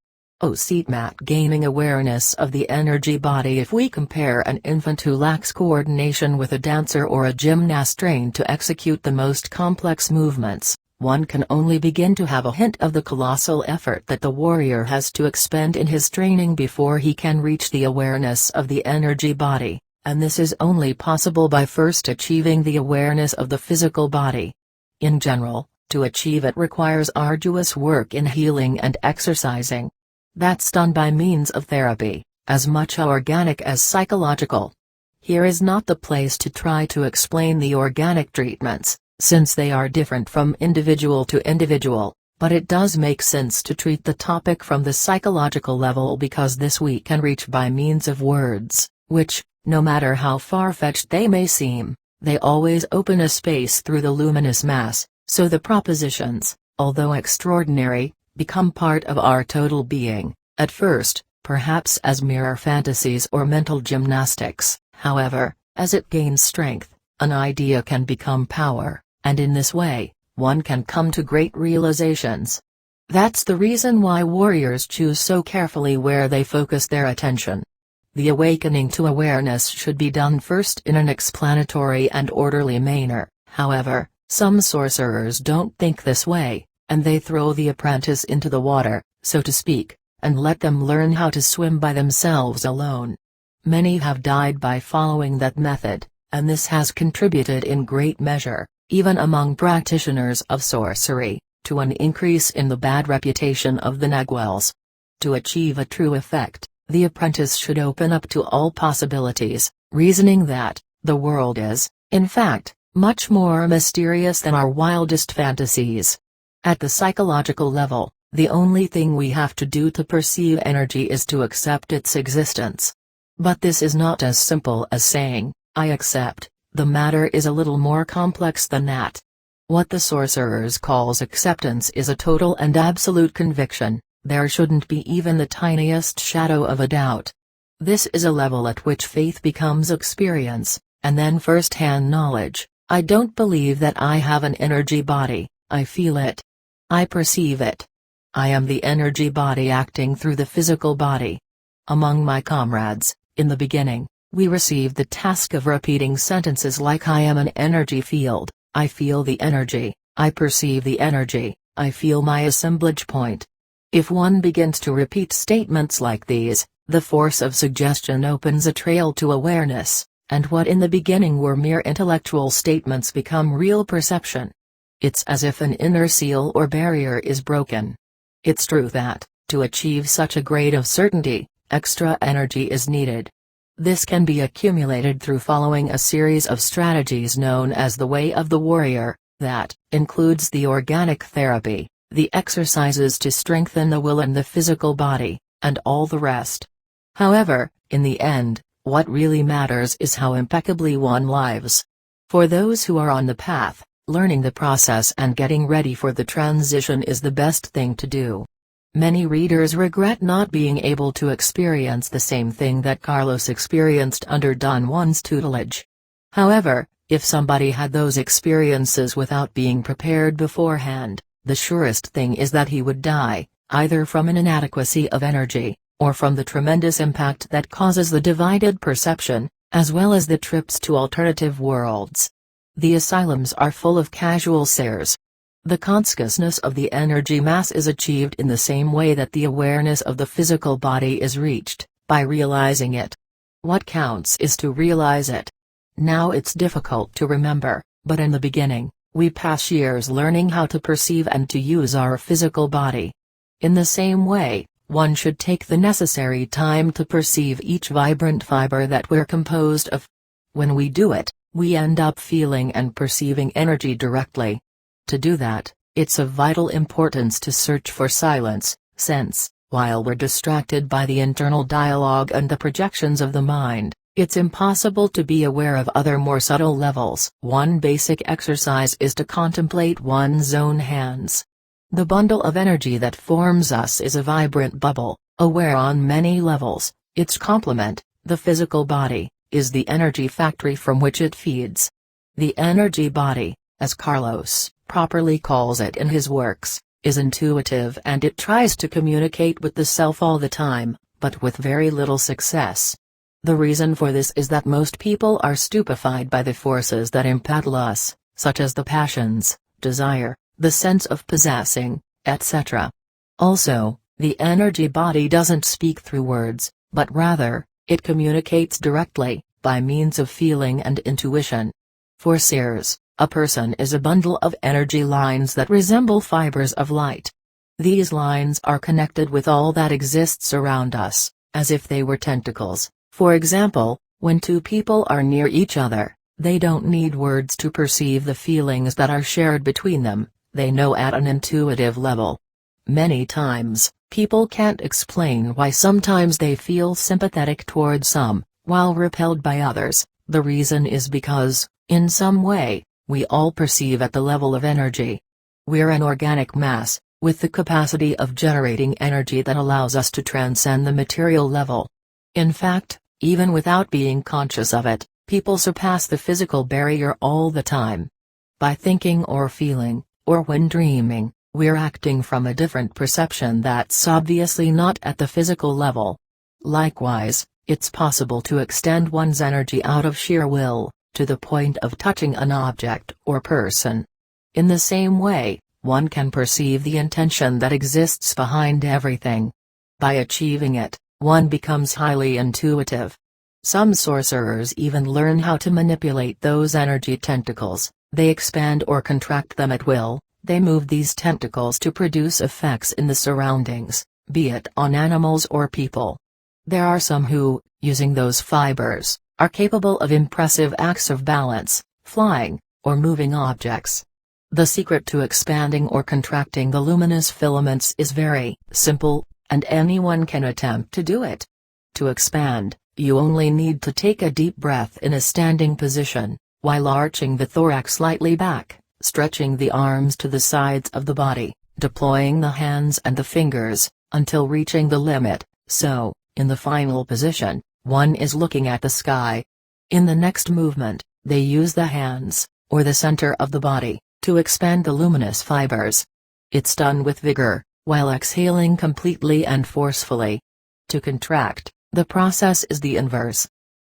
OCTMAT gaining awareness of the energy body. If we compare an infant who lacks coordination with a dancer or a gymnast trained to execute the most complex movements, one can only begin to have a hint of the colossal effort that the warrior has to expend in his training before he can reach the awareness of the energy body, and this is only possible by first achieving the awareness of the physical body. In general, to achieve it requires arduous work in healing and exercising. That's done by means of therapy, as much organic as psychological. Here is not the place to try to explain the organic treatments, since they are different from individual to individual, but it does make sense to treat the topic from the psychological level because this we can reach by means of words, which, no matter how far-fetched they may seem, they always open a space through the luminous mass, so the propositions, although extraordinary, become part of our total being, at first, perhaps as mere fantasies or mental gymnastics. However, as it gains strength, an idea can become power, and in this way, one can come to great realizations. That's the reason why warriors choose so carefully where they focus their attention. The awakening to awareness should be done first in an explanatory and orderly manner. However, some sorcerers don't think this way, and they throw the apprentice into the water, so to speak, and let them learn how to swim by themselves alone. Many have died by following that method, and this has contributed in great measure, even among practitioners of sorcery, to an increase in the bad reputation of the Naguals. To achieve a true effect, the apprentice should open up to all possibilities, reasoning that the world is, in fact, much more mysterious than our wildest fantasies. At the psychological level, the only thing we have to do to perceive energy is to accept its existence. But this is not as simple as saying, "I accept." The matter is a little more complex than that. What the sorcerers calls acceptance is a total and absolute conviction. There shouldn't be even the tiniest shadow of a doubt. This is a level at which faith becomes experience, and then first-hand knowledge. I don't believe that I have an energy body, I feel it. I perceive it. I am the energy body acting through the physical body. Among my comrades, in the beginning, we received the task of repeating sentences like I am an energy field, I feel the energy, I perceive the energy, I feel my assemblage point. If one begins to repeat statements like these, the force of suggestion opens a trail to awareness, and what in the beginning were mere intellectual statements become real perception. It's as if an inner seal or barrier is broken. It's true that, to achieve such a grade of certainty, extra energy is needed. This can be accumulated through following a series of strategies known as the Way of the Warrior, that includes the organic therapy, the exercises to strengthen the will and the physical body, and all the rest. However, in the end, what really matters is how impeccably one lives. For those who are on the path, learning the process and getting ready for the transition is the best thing to do. Many readers regret not being able to experience the same thing that Carlos experienced under Don Juan's tutelage. However, if somebody had those experiences without being prepared beforehand, the surest thing is that he would die, either from an inadequacy of energy, or from the tremendous impact that causes the divided perception, as well as the trips to alternative worlds. The asylums are full of casual seres. The consciousness of the energy mass is achieved in the same way that the awareness of the physical body is reached, by realizing it. What counts is to realize it. Now it's difficult to remember, but in the beginning, we pass years learning how to perceive and to use our physical body. In the same way, one should take the necessary time to perceive each vibrant fiber that we're composed of. When we do it, we end up feeling and perceiving energy directly. To do that, it's of vital importance to search for silence, since, while we're distracted by the internal dialogue and the projections of the mind, it's impossible to be aware of other more subtle levels. One basic exercise is to contemplate one's own hands. The bundle of energy that forms us is a vibrant bubble, aware on many levels. Its complement, the physical body, is the energy factory from which it feeds. The energy body, as Carlos properly calls it in his works, is intuitive and it tries to communicate with the self all the time, but with very little success. The reason for this is that most people are stupefied by the forces that impel us, such as the passions, desire, the sense of possessing, etc. Also, the energy body doesn't speak through words, but rather, it communicates directly, by means of feeling and intuition. For seers, a person is a bundle of energy lines that resemble fibers of light. These lines are connected with all that exists around us, as if they were tentacles. For example, when two people are near each other, they don't need words to perceive the feelings that are shared between them, they know at an intuitive level. Many times, people can't explain why sometimes they feel sympathetic towards some, while repelled by others. The reason is because, in some way, we all perceive at the level of energy. We're an organic mass, with the capacity of generating energy that allows us to transcend the material level. In fact, even without being conscious of it, people surpass the physical barrier all the time. By thinking or feeling, or when dreaming, we're acting from a different perception that's obviously not at the physical level. Likewise, it's possible to extend one's energy out of sheer will, to the point of touching an object or person. In the same way, one can perceive the intention that exists behind everything. By achieving it, one becomes highly intuitive. Some sorcerers even learn how to manipulate those energy tentacles. They expand or contract them at will. They move these tentacles to produce effects in the surroundings, be it on animals or people. There are some who, using those fibers, are capable of impressive acts of balance, flying, or moving objects. The secret to expanding or contracting the luminous filaments is very simple, and anyone can attempt to do it. To expand, you only need to take a deep breath in a standing position, while arching the thorax slightly back, stretching the arms to the sides of the body, deploying the hands and the fingers, until reaching the limit. So, in the final position, one is looking at the sky. In the next movement, they use the hands, or the center of the body, to expand the luminous fibers. It's done with vigor, while exhaling completely and forcefully. To contract, the process is the inverse.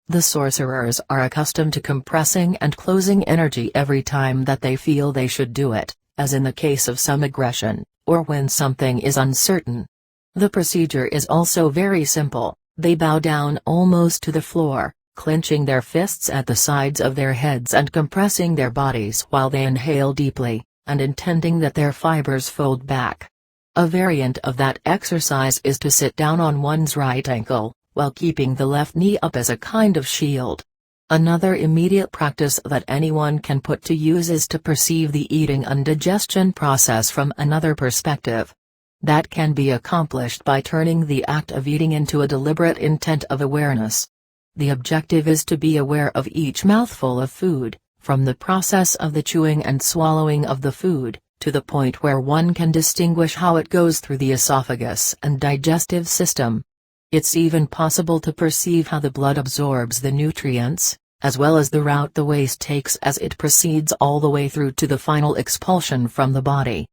The sorcerers are accustomed to compressing and closing energy every time that they feel they should do it, as in the case of some aggression, or when something is uncertain. The procedure is also very simple. They bow down almost to the floor, clenching their fists at the sides of their heads and compressing their bodies while they inhale deeply, and intending that their fibers fold back. A variant of that exercise is to sit down on one's right ankle, while keeping the left knee up as a kind of shield. Another immediate practice that anyone can put to use is to perceive the eating and digestion process from another perspective. That can be accomplished by turning the act of eating into a deliberate intent of awareness. The objective is to be aware of each mouthful of food, from the process of the chewing and swallowing of the food, to the point where one can distinguish how it goes through the esophagus and digestive system. It's even possible to perceive how the blood absorbs the nutrients, as well as the route the waste takes as it proceeds all the way through to the final expulsion from the body.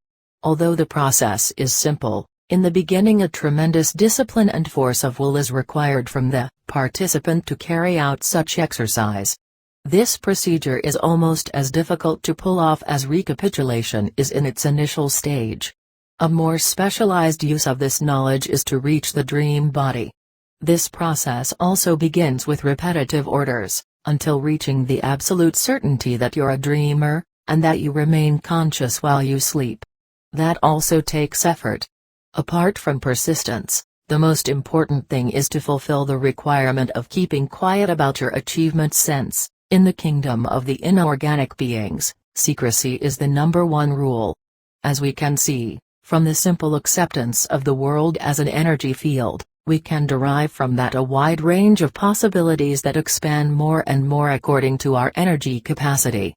Although the process is simple, in the beginning a tremendous discipline and force of will is required from the participant to carry out such exercise. This procedure is almost as difficult to pull off as recapitulation is in its initial stage. A more specialized use of this knowledge is to reach the dream body. This process also begins with repetitive orders, until reaching the absolute certainty that you're a dreamer, and that you remain conscious while you sleep. That also takes effort. Apart from persistence, the most important thing is to fulfill the requirement of keeping quiet about your achievement since, in the kingdom of the inorganic beings, secrecy is the #1 rule. As we can see, from the simple acceptance of the world as an energy field, we can derive from that a wide range of possibilities that expand more and more according to our energy capacity.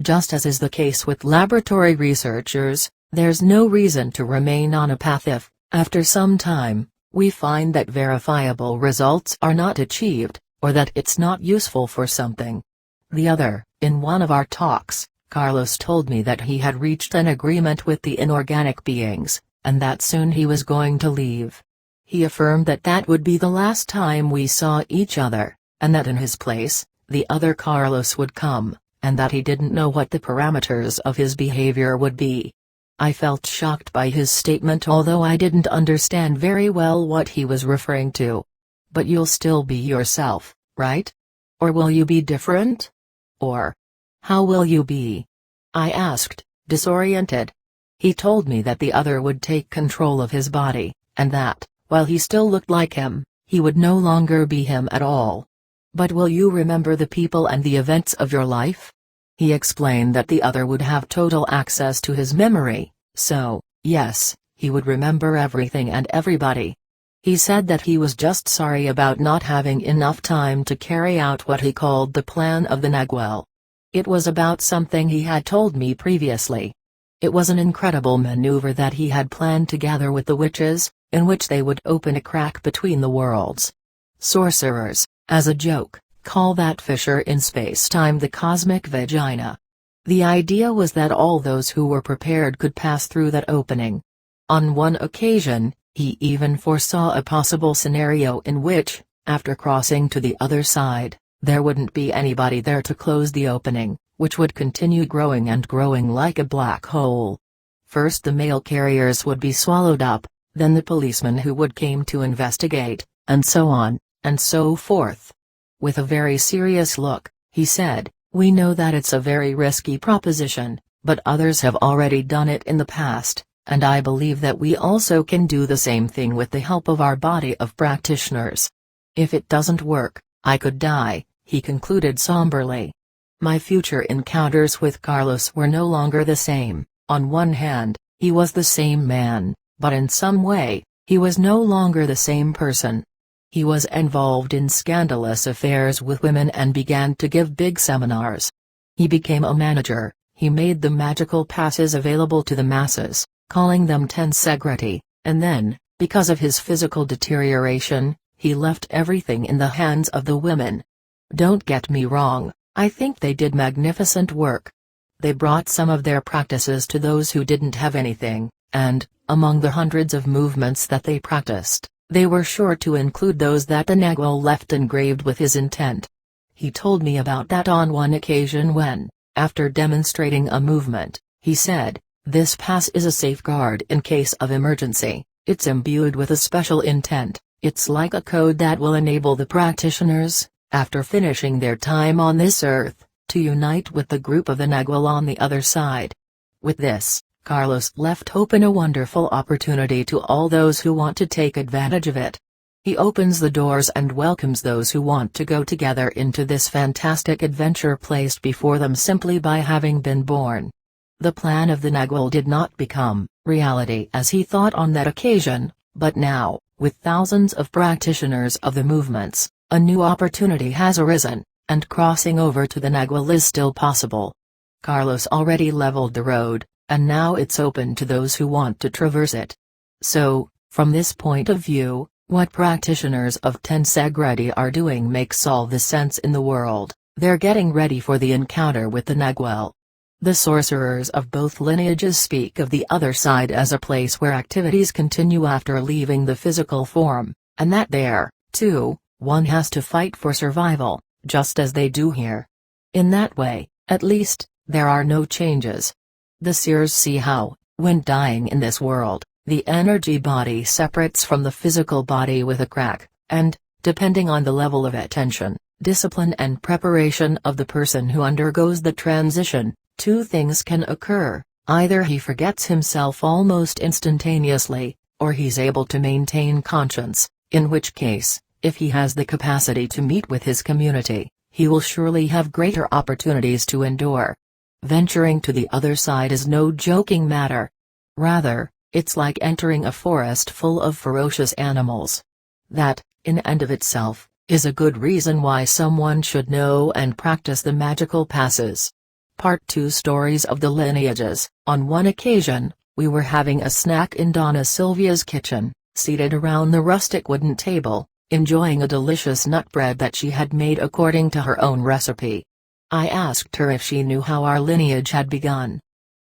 Just as is the case with laboratory researchers, there's no reason to remain on a path if, after some time, we find that verifiable results are not achieved, or that it's not useful for something. In one of our talks, Carlos told me that he had reached an agreement with the inorganic beings, and that soon he was going to leave. He affirmed that that would be the last time we saw each other, and that in his place, the other Carlos would come, and that he didn't know what the parameters of his behavior would be. I felt shocked by his statement, although I didn't understand very well what he was referring to. But you'll still be yourself, right? Or will you be different? Or how will you be? I asked, disoriented. He told me that the other would take control of his body, and that, while he still looked like him, he would no longer be him at all. But will you remember the people and the events of your life? He explained that the other would have total access to his memory, so, yes, he would remember everything and everybody. He said that he was just sorry about not having enough time to carry out what he called the plan of the Nagual. It was about something he had told me previously. It was an incredible maneuver that he had planned together with the witches, in which they would open a crack between the worlds. Sorcerers, as a joke, call that fissure in space-time the cosmic vagina. The idea was that all those who were prepared could pass through that opening. On one occasion, he even foresaw a possible scenario in which, after crossing to the other side, there wouldn't be anybody there to close the opening, which would continue growing and growing like a black hole. First the mail carriers would be swallowed up, then the policemen who would came to investigate, and so on, and so forth. With a very serious look, he said, "We know that it's a very risky proposition, but others have already done it in the past. And I believe that we also can do the same thing with the help of our body of practitioners. If it doesn't work, I could die," he concluded somberly. My future encounters with Carlos were no longer the same. On one hand, he was the same man, but in some way, he was no longer the same person. He was involved in scandalous affairs with women and began to give big seminars. He became a manager, he made the magical passes available to the masses, calling them tensegrity, and then, because of his physical deterioration, he left everything in the hands of the women. Don't get me wrong, I think they did magnificent work. They brought some of their practices to those who didn't have anything, and, among the hundreds of movements that they practiced, they were sure to include those that the Nagual left engraved with his intent. He told me about that on one occasion when, after demonstrating a movement, he said, "This pass is a safeguard in case of emergency, it's imbued with a special intent, it's like a code that will enable the practitioners, after finishing their time on this earth, to unite with the group of the Nagual on the other side." With this, Carlos left open a wonderful opportunity to all those who want to take advantage of it. He opens the doors and welcomes those who want to go together into this fantastic adventure placed before them simply by having been born. The plan of the Nagual did not become reality as he thought on that occasion, but now, with thousands of practitioners of the movements, a new opportunity has arisen, and crossing over to the Nagual is still possible. Carlos already leveled the road, and now it's open to those who want to traverse it. So, from this point of view, what practitioners of tensegrity are doing makes all the sense in the world. They're getting ready for the encounter with the Nagual. The sorcerers of both lineages speak of the other side as a place where activities continue after leaving the physical form, and that there, too, one has to fight for survival, just as they do here. In that way, at least, there are no changes. The seers see how, when dying in this world, the energy body separates from the physical body with a crack, and, depending on the level of attention, discipline and preparation of the person who undergoes the transition, two things can occur: either he forgets himself almost instantaneously, or he's able to maintain conscience, in which case, if he has the capacity to meet with his community, he will surely have greater opportunities to endure. Venturing to the other side is no joking matter. Rather, it's like entering a forest full of ferocious animals. That, in and of itself, is a good reason why someone should know and practice the magical passes. Part 2 Stories of the Lineages. On one occasion, we were having a snack in Donna Sylvia's kitchen, seated around the rustic wooden table, enjoying a delicious nut bread that she had made according to her own recipe. I asked her if she knew how our lineage had begun.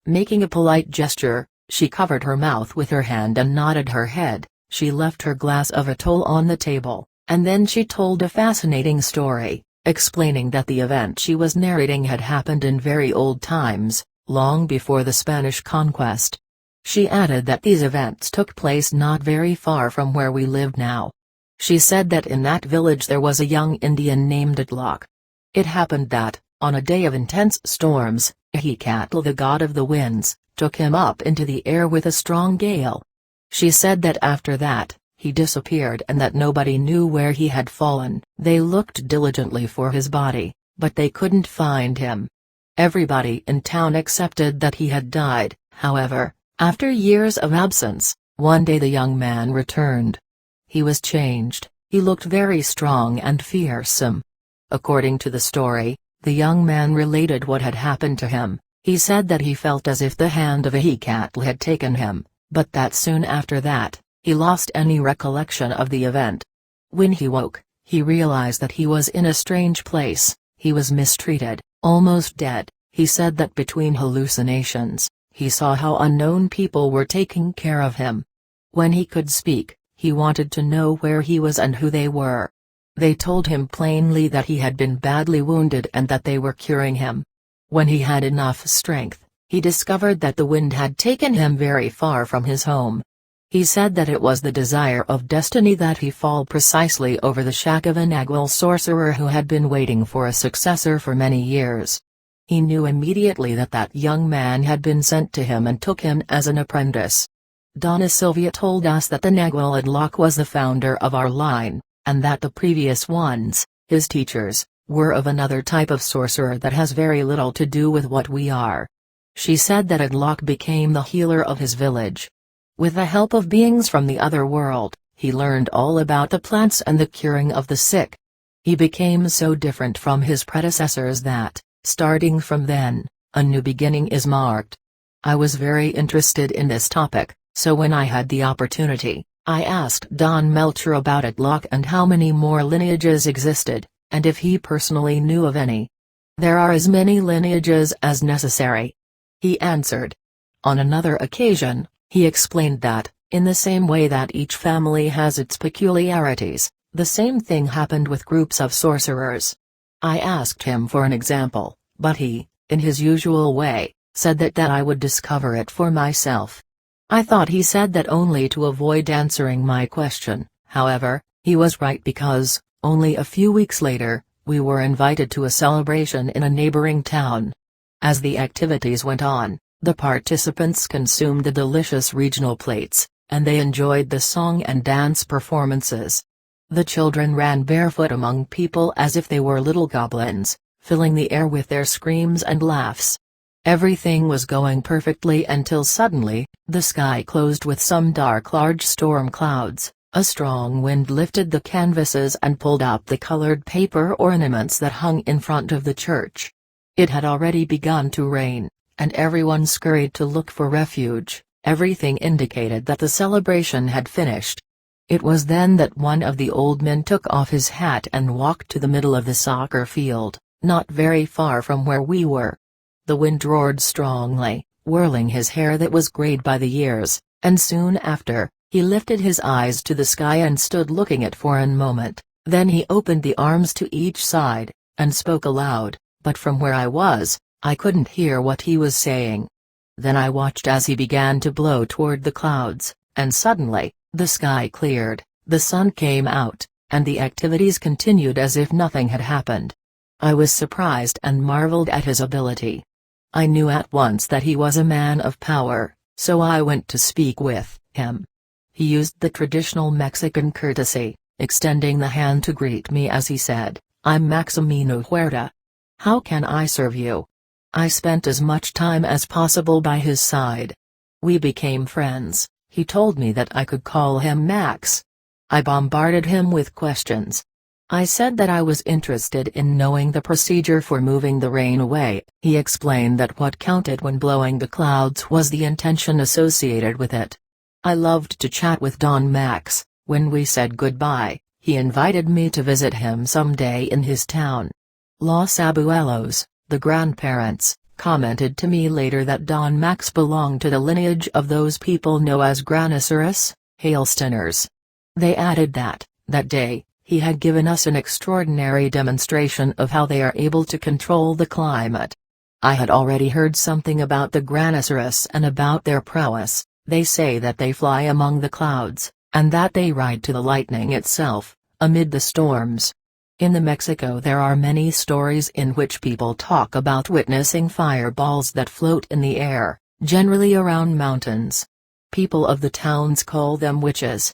Making a polite gesture, she covered her mouth with her hand and nodded her head. She left her glass of atoll on the table, and then she told a fascinating story, explaining that the event she was narrating had happened in very old times, long before the Spanish conquest. She added that these events took place not very far from where we live now. She said that in that village there was a young Indian named Atlock. It happened that, on a day of intense storms, Ahikatl, the god of the winds, took him up into the air with a strong gale. She said that after that, he disappeared and that nobody knew where he had fallen. They looked diligently for his body, but they couldn't find him. Everybody in town accepted that he had died. However, after years of absence, one day the young man returned. He was changed. He looked very strong and fearsome. According to the story, the young man related what had happened to him. He said that he felt as if the hand of Ahikatl had taken him, but that soon after that, he lost any recollection of the event. When he woke, he realized that he was in a strange place. He was mistreated, almost dead. He said that between hallucinations, he saw how unknown people were taking care of him. When he could speak, he wanted to know where he was and who they were. They told him plainly that he had been badly wounded and that they were curing him. When he had enough strength, he discovered that the wind had taken him very far from his home. He said that it was the desire of destiny that he fall precisely over the shack of a Nagual sorcerer who had been waiting for a successor for many years. He knew immediately that that young man had been sent to him and took him as an apprentice. Donna Sylvia told us that the Nagual Adlock was the founder of our line, and that the previous ones, his teachers, were of another type of sorcerer that has very little to do with what we are. She said that Adlock became the healer of his village. With the help of beings from the other world, he learned all about the plants and the curing of the sick. He became so different from his predecessors that, starting from then, a new beginning is marked. I was very interested in this topic, so when I had the opportunity, I asked Don Melcher about Adlock and how many more lineages existed, and if he personally knew of any. There are as many lineages as necessary, he answered. On another occasion, he explained that, in the same way that each family has its peculiarities, the same thing happened with groups of sorcerers. I asked him for an example, but he, in his usual way, said that I would discover it for myself. I thought he said that only to avoid answering my question. However, he was right because, only a few weeks later, we were invited to a celebration in a neighboring town. As the activities went on, the participants consumed the delicious regional plates, and they enjoyed the song and dance performances. The children ran barefoot among people as if they were little goblins, filling the air with their screams and laughs. Everything was going perfectly until suddenly, the sky closed with some dark large storm clouds. A strong wind lifted the canvases and pulled up the colored paper ornaments that hung in front of the church. It had already begun to rain, and everyone scurried to look for refuge. Everything indicated that the celebration had finished. It was then that one of the old men took off his hat and walked to the middle of the soccer field, not very far from where we were. The wind roared strongly, whirling his hair that was grayed by the years, and soon after, he lifted his eyes to the sky and stood looking at for a moment. Then he opened the arms to each side, and spoke aloud, but from where I was, I couldn't hear what he was saying. Then I watched as he began to blow toward the clouds, and suddenly, the sky cleared, the sun came out, and the activities continued as if nothing had happened. I was surprised and marveled at his ability. I knew at once that he was a man of power, so I went to speak with him. He used the traditional Mexican courtesy, extending the hand to greet me as he said, "I'm Maximino Huerta. How can I serve you?" I spent as much time as possible by his side. We became friends. He told me that I could call him Max. I bombarded him with questions. I said that I was interested in knowing the procedure for moving the rain away. He explained that what counted when blowing the clouds was the intention associated with it. I loved to chat with Don Max. When we said goodbye, he invited me to visit him someday in his town. Los Abuelos, The grandparents commented to me later that Don Max belonged to the lineage of those people known as Granosaurus, hailstoners. They added that day, he had given us an extraordinary demonstration of how they are able to control the climate. I had already heard something about the Granosaurus and about their prowess. They say that they fly among the clouds, and that they ride to the lightning itself, amid the storms. In the Mexico there are many stories in which people talk about witnessing fireballs that float in the air, generally around mountains. People of the towns call them witches.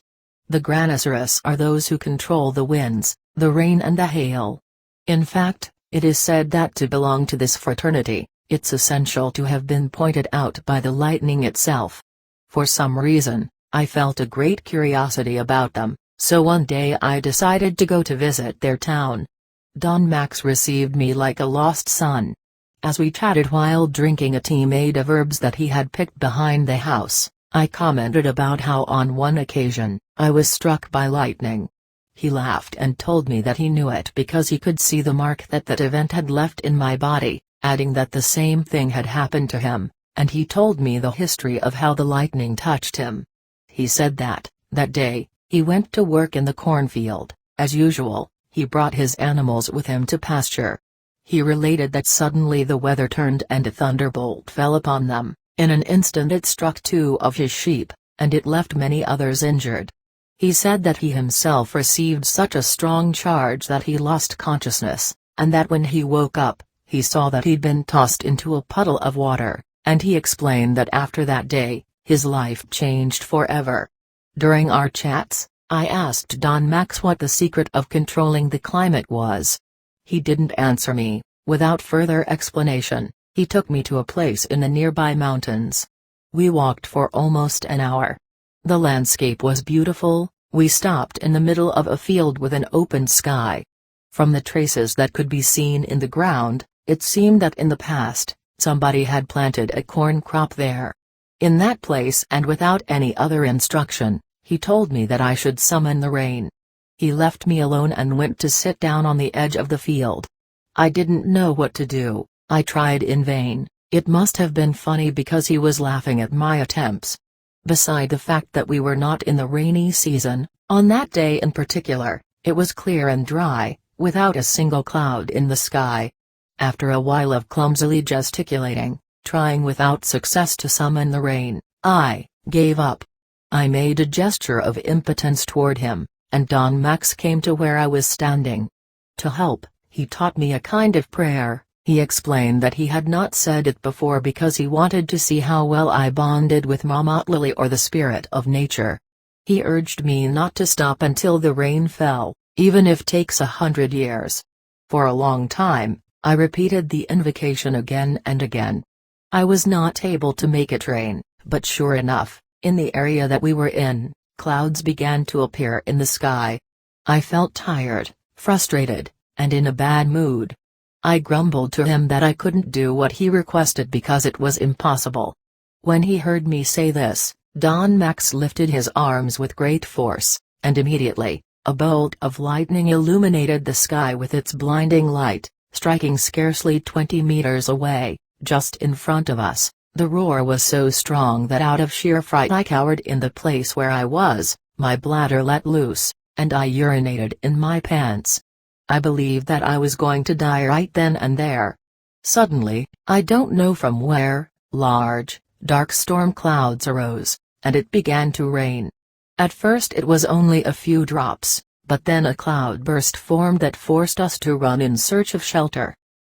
The Granosaurus are those who control the winds, the rain and the hail. In fact, it is said that to belong to this fraternity, it's essential to have been pointed out by the lightning itself. For some reason, I felt a great curiosity about them, so one day I decided to go to visit their town. Don Max received me like a lost son. As we chatted while drinking a tea made of herbs that he had picked behind the house, I commented about how on one occasion, I was struck by lightning. He laughed and told me that he knew it because he could see the mark that event had left in my body, adding that the same thing had happened to him, and he told me the history of how the lightning touched him. He said that day, he went to work in the cornfield. As usual, he brought his animals with him to pasture. He related that suddenly the weather turned and a thunderbolt fell upon them. In an instant it struck 2 of his sheep, and it left many others injured. He said that he himself received such a strong charge that he lost consciousness, and that when he woke up, he saw that he'd been tossed into a puddle of water, and he explained that after that day, his life changed forever. During our chats, I asked Don Max what the secret of controlling the climate was. He didn't answer me. Without further explanation, he took me to a place in the nearby mountains. We walked for almost an hour. The landscape was beautiful. We stopped in the middle of a field with an open sky. From the traces that could be seen in the ground, it seemed that in the past, somebody had planted a corn crop there. In that place and without any other instruction, he told me that I should summon the rain. He left me alone and went to sit down on the edge of the field. I didn't know what to do. I tried in vain. It must have been funny because he was laughing at my attempts. Beside the fact that we were not in the rainy season, on that day in particular, it was clear and dry, without a single cloud in the sky. After a while of clumsily gesticulating, trying without success to summon the rain, I gave up. I made a gesture of impotence toward him, and Don Max came to where I was standing. To help, he taught me a kind of prayer. He explained that he had not said it before because he wanted to see how well I bonded with Mama Lily or the spirit of nature. He urged me not to stop until the rain fell, even if it takes 100 years. For a long time, I repeated the invocation again and again. I was not able to make it rain, but sure enough, in the area that we were in, clouds began to appear in the sky. I felt tired, frustrated, and in a bad mood. I grumbled to him that I couldn't do what he requested because it was impossible. When he heard me say this, Don Max lifted his arms with great force, and immediately, a bolt of lightning illuminated the sky with its blinding light, striking scarcely 20 meters away, just in front of us. The roar was so strong that out of sheer fright I cowered in the place where I was, my bladder let loose, and I urinated in my pants. I believed that I was going to die right then and there. Suddenly, I don't know from where, large, dark storm clouds arose, and it began to rain. At first it was only a few drops, but then a cloudburst formed that forced us to run in search of shelter.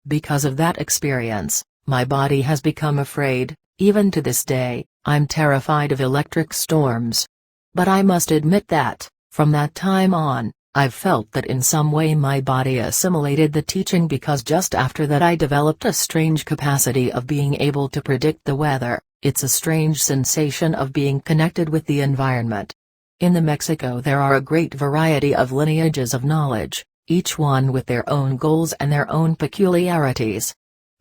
Because of that experience, my body has become afraid. Even to this day, I'm terrified of electric storms. But I must admit that, from that time on, I've felt that in some way my body assimilated the teaching because just after that I developed a strange capacity of being able to predict the weather. It's a strange sensation of being connected with the environment. In the Mexico there are a great variety of lineages of knowledge, each one with their own goals and their own peculiarities.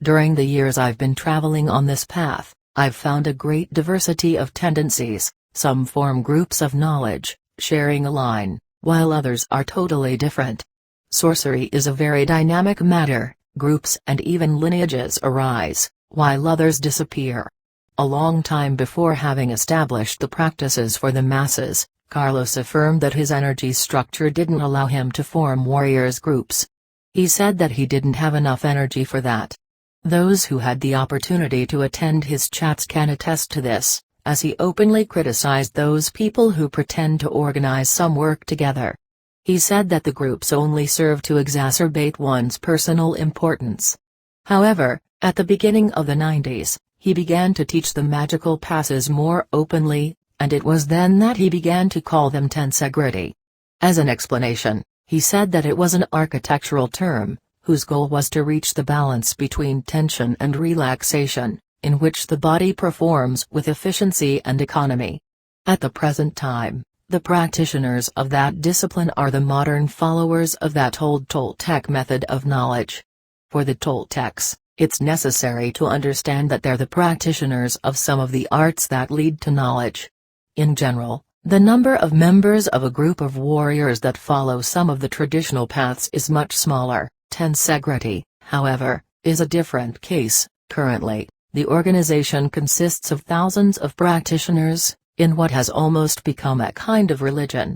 During the years I've been traveling on this path, I've found a great diversity of tendencies. Some form groups of knowledge, sharing a line, while others are totally different. Sorcery is a very dynamic matter, groups and even lineages arise, while others disappear. A long time before having established the practices for the masses, Carlos affirmed that his energy structure didn't allow him to form warriors groups. He said that he didn't have enough energy for that. Those who had the opportunity to attend his chats can attest to this, as he openly criticized those people who pretend to organize some work together. He said that the groups only serve to exacerbate one's personal importance. However, at the beginning of the 90s, he began to teach the magical passes more openly, and it was then that he began to call them tensegrity. As an explanation, he said that it was an architectural term, whose goal was to reach the balance between tension and relaxation, in which the body performs with efficiency and economy. At the present time, the practitioners of that discipline are the modern followers of that old Toltec method of knowledge. For the Toltecs, it's necessary to understand that they're the practitioners of some of the arts that lead to knowledge. In general, the number of members of a group of warriors that follow some of the traditional paths is much smaller. Tensegrity, however, is a different case. Currently, the organization consists of thousands of practitioners, in what has almost become a kind of religion.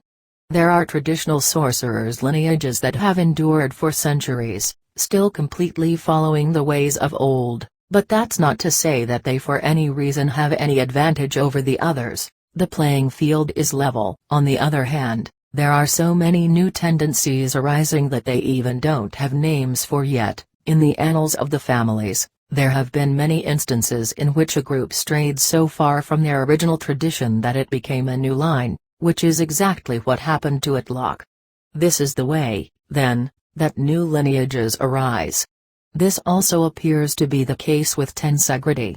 There are traditional sorcerers' lineages that have endured for centuries, still completely following the ways of old, but that's not to say that they for any reason have any advantage over the others. The playing field is level. On the other hand, there are so many new tendencies arising that they even don't have names for yet. In the annals of the families, there have been many instances in which a group strayed so far from their original tradition that it became a new line, which is exactly what happened to Itlock. This is the way, then, that new lineages arise. This also appears to be the case with tensegrity.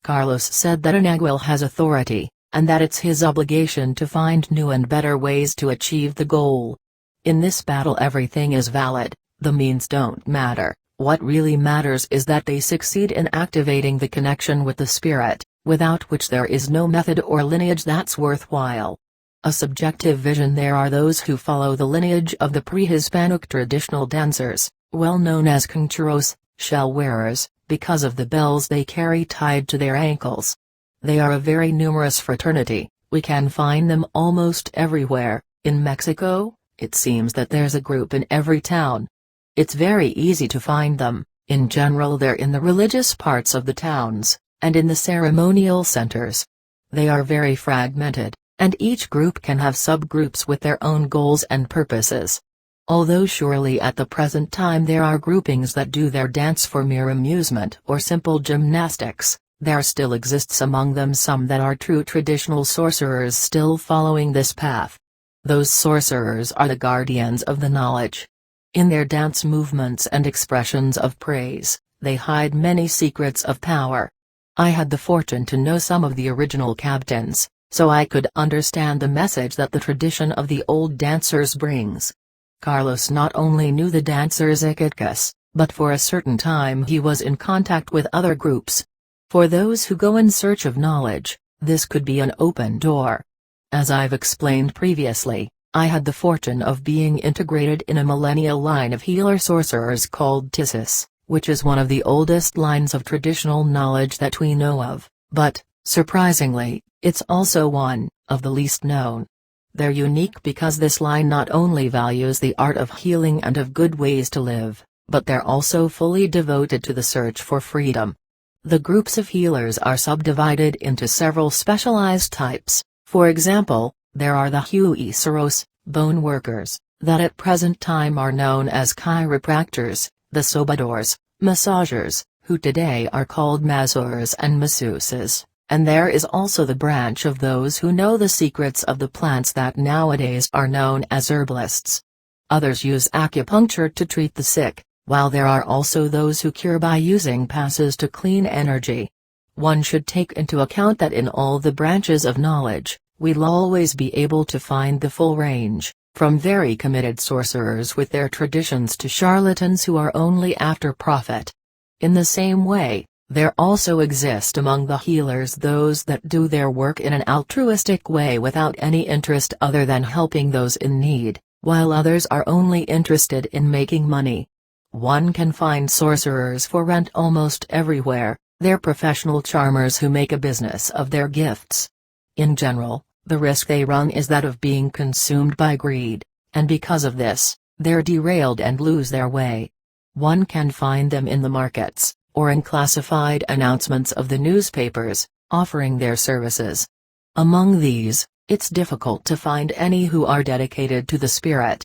Carlos said that an Aguil has authority, and that it's his obligation to find new and better ways to achieve the goal. In this battle everything is valid, the means don't matter, what really matters is that they succeed in activating the connection with the spirit, without which there is no method or lineage that's worthwhile. A subjective vision. There are those who follow the lineage of the pre-Hispanic traditional dancers, well known as conchuros, shell wearers, because of the bells they carry tied to their ankles. They are a very numerous fraternity, we can find them almost everywhere. In Mexico, it seems that there's a group in every town. It's very easy to find them. In general they're in the religious parts of the towns, and in the ceremonial centers. They are very fragmented, and each group can have subgroups with their own goals and purposes. Although surely at the present time there are groupings that do their dance for mere amusement or simple gymnastics, there still exists among them some that are true traditional sorcerers still following this path. Those sorcerers are the guardians of the knowledge. In their dance movements and expressions of praise, they hide many secrets of power. I had the fortune to know some of the original captains, so I could understand the message that the tradition of the old dancers brings. Carlos not only knew the dancers Iquitos, but for a certain time he was in contact with other groups. For those who go in search of knowledge, this could be an open door. As I've explained previously, I had the fortune of being integrated in a millennial line of healer sorcerers called Tissus, which is one of the oldest lines of traditional knowledge that we know of, but, surprisingly, it's also one of the least known. They're unique because this line not only values the art of healing and of good ways to live, but they're also fully devoted to the search for freedom. The groups of healers are subdivided into several specialized types. For example, there are the hueseros, bone workers, that at present time are known as chiropractors, the sobadores, massagers, who today are called masseurs and masseuses, and there is also the branch of those who know the secrets of the plants that nowadays are known as herbalists. Others use acupuncture to treat the sick, while there are also those who cure by using passes to clean energy. One should take into account that in all the branches of knowledge, we'll always be able to find the full range, from very committed sorcerers with their traditions to charlatans who are only after profit. In the same way, there also exist among the healers those that do their work in an altruistic way without any interest other than helping those in need, while others are only interested in making money. One can find sorcerers for rent almost everywhere. They're professional charmers who make a business of their gifts. In general, the risk they run is that of being consumed by greed, and because of this, they're derailed and lose their way. One can find them in the markets, or in classified announcements of the newspapers, offering their services. Among these, it's difficult to find any who are dedicated to the spirit.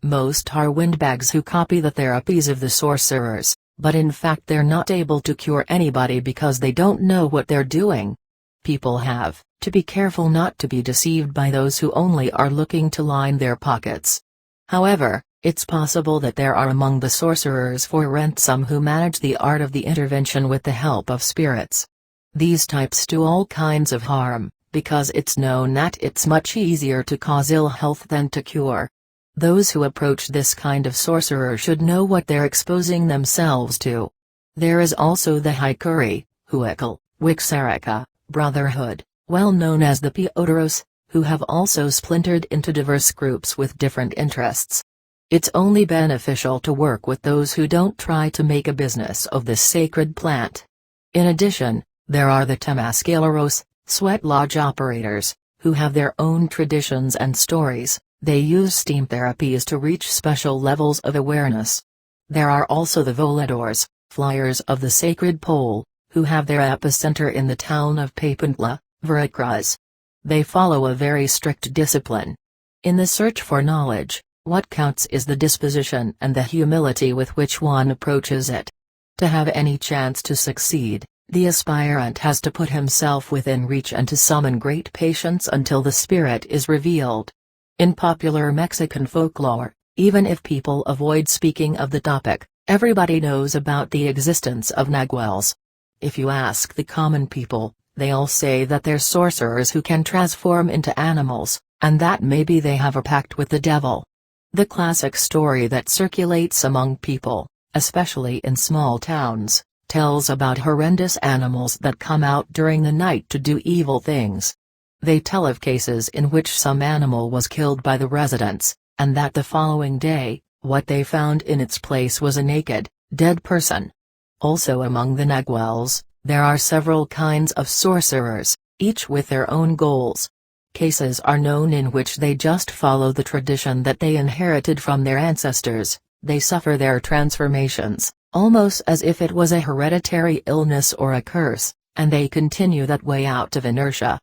Most are windbags who copy the therapies of the sorcerers, but in fact they're not able to cure anybody because they don't know what they're doing. People have to be careful not to be deceived by those who only are looking to line their pockets. However, it's possible that there are among the sorcerers for rent some who manage the art of the intervention with the help of spirits. These types do all kinds of harm, because it's known that it's much easier to cause ill health than to cure. Those who approach this kind of sorcerer should know what they're exposing themselves to. There is also the Haikuri, Huikal, Wixarika, Brotherhood, well known as the Piodoros, who have also splintered into diverse groups with different interests. It's only beneficial to work with those who don't try to make a business of this sacred plant. In addition, there are the Temascaleros, sweat lodge operators, who have their own traditions and stories. They use steam therapies to reach special levels of awareness. There are also the voladores, flyers of the sacred pole, who have their epicenter in the town of Papantla, Veracruz. They follow a very strict discipline. In the search for knowledge, what counts is the disposition and the humility with which one approaches it. To have any chance to succeed, the aspirant has to put himself within reach and to summon great patience until the spirit is revealed. In popular Mexican folklore, even if people avoid speaking of the topic, everybody knows about the existence of naguals. If you ask the common people, they all say that they're sorcerers who can transform into animals, and that maybe they have a pact with the devil. The classic story that circulates among people, especially in small towns, tells about horrendous animals that come out during the night to do evil things. They tell of cases in which some animal was killed by the residents, and that the following day, what they found in its place was a naked, dead person. Also among the naguals, there are several kinds of sorcerers, each with their own goals. Cases are known in which they just follow the tradition that they inherited from their ancestors. They suffer their transformations, almost as if it was a hereditary illness or a curse, and they continue that way out of inertia.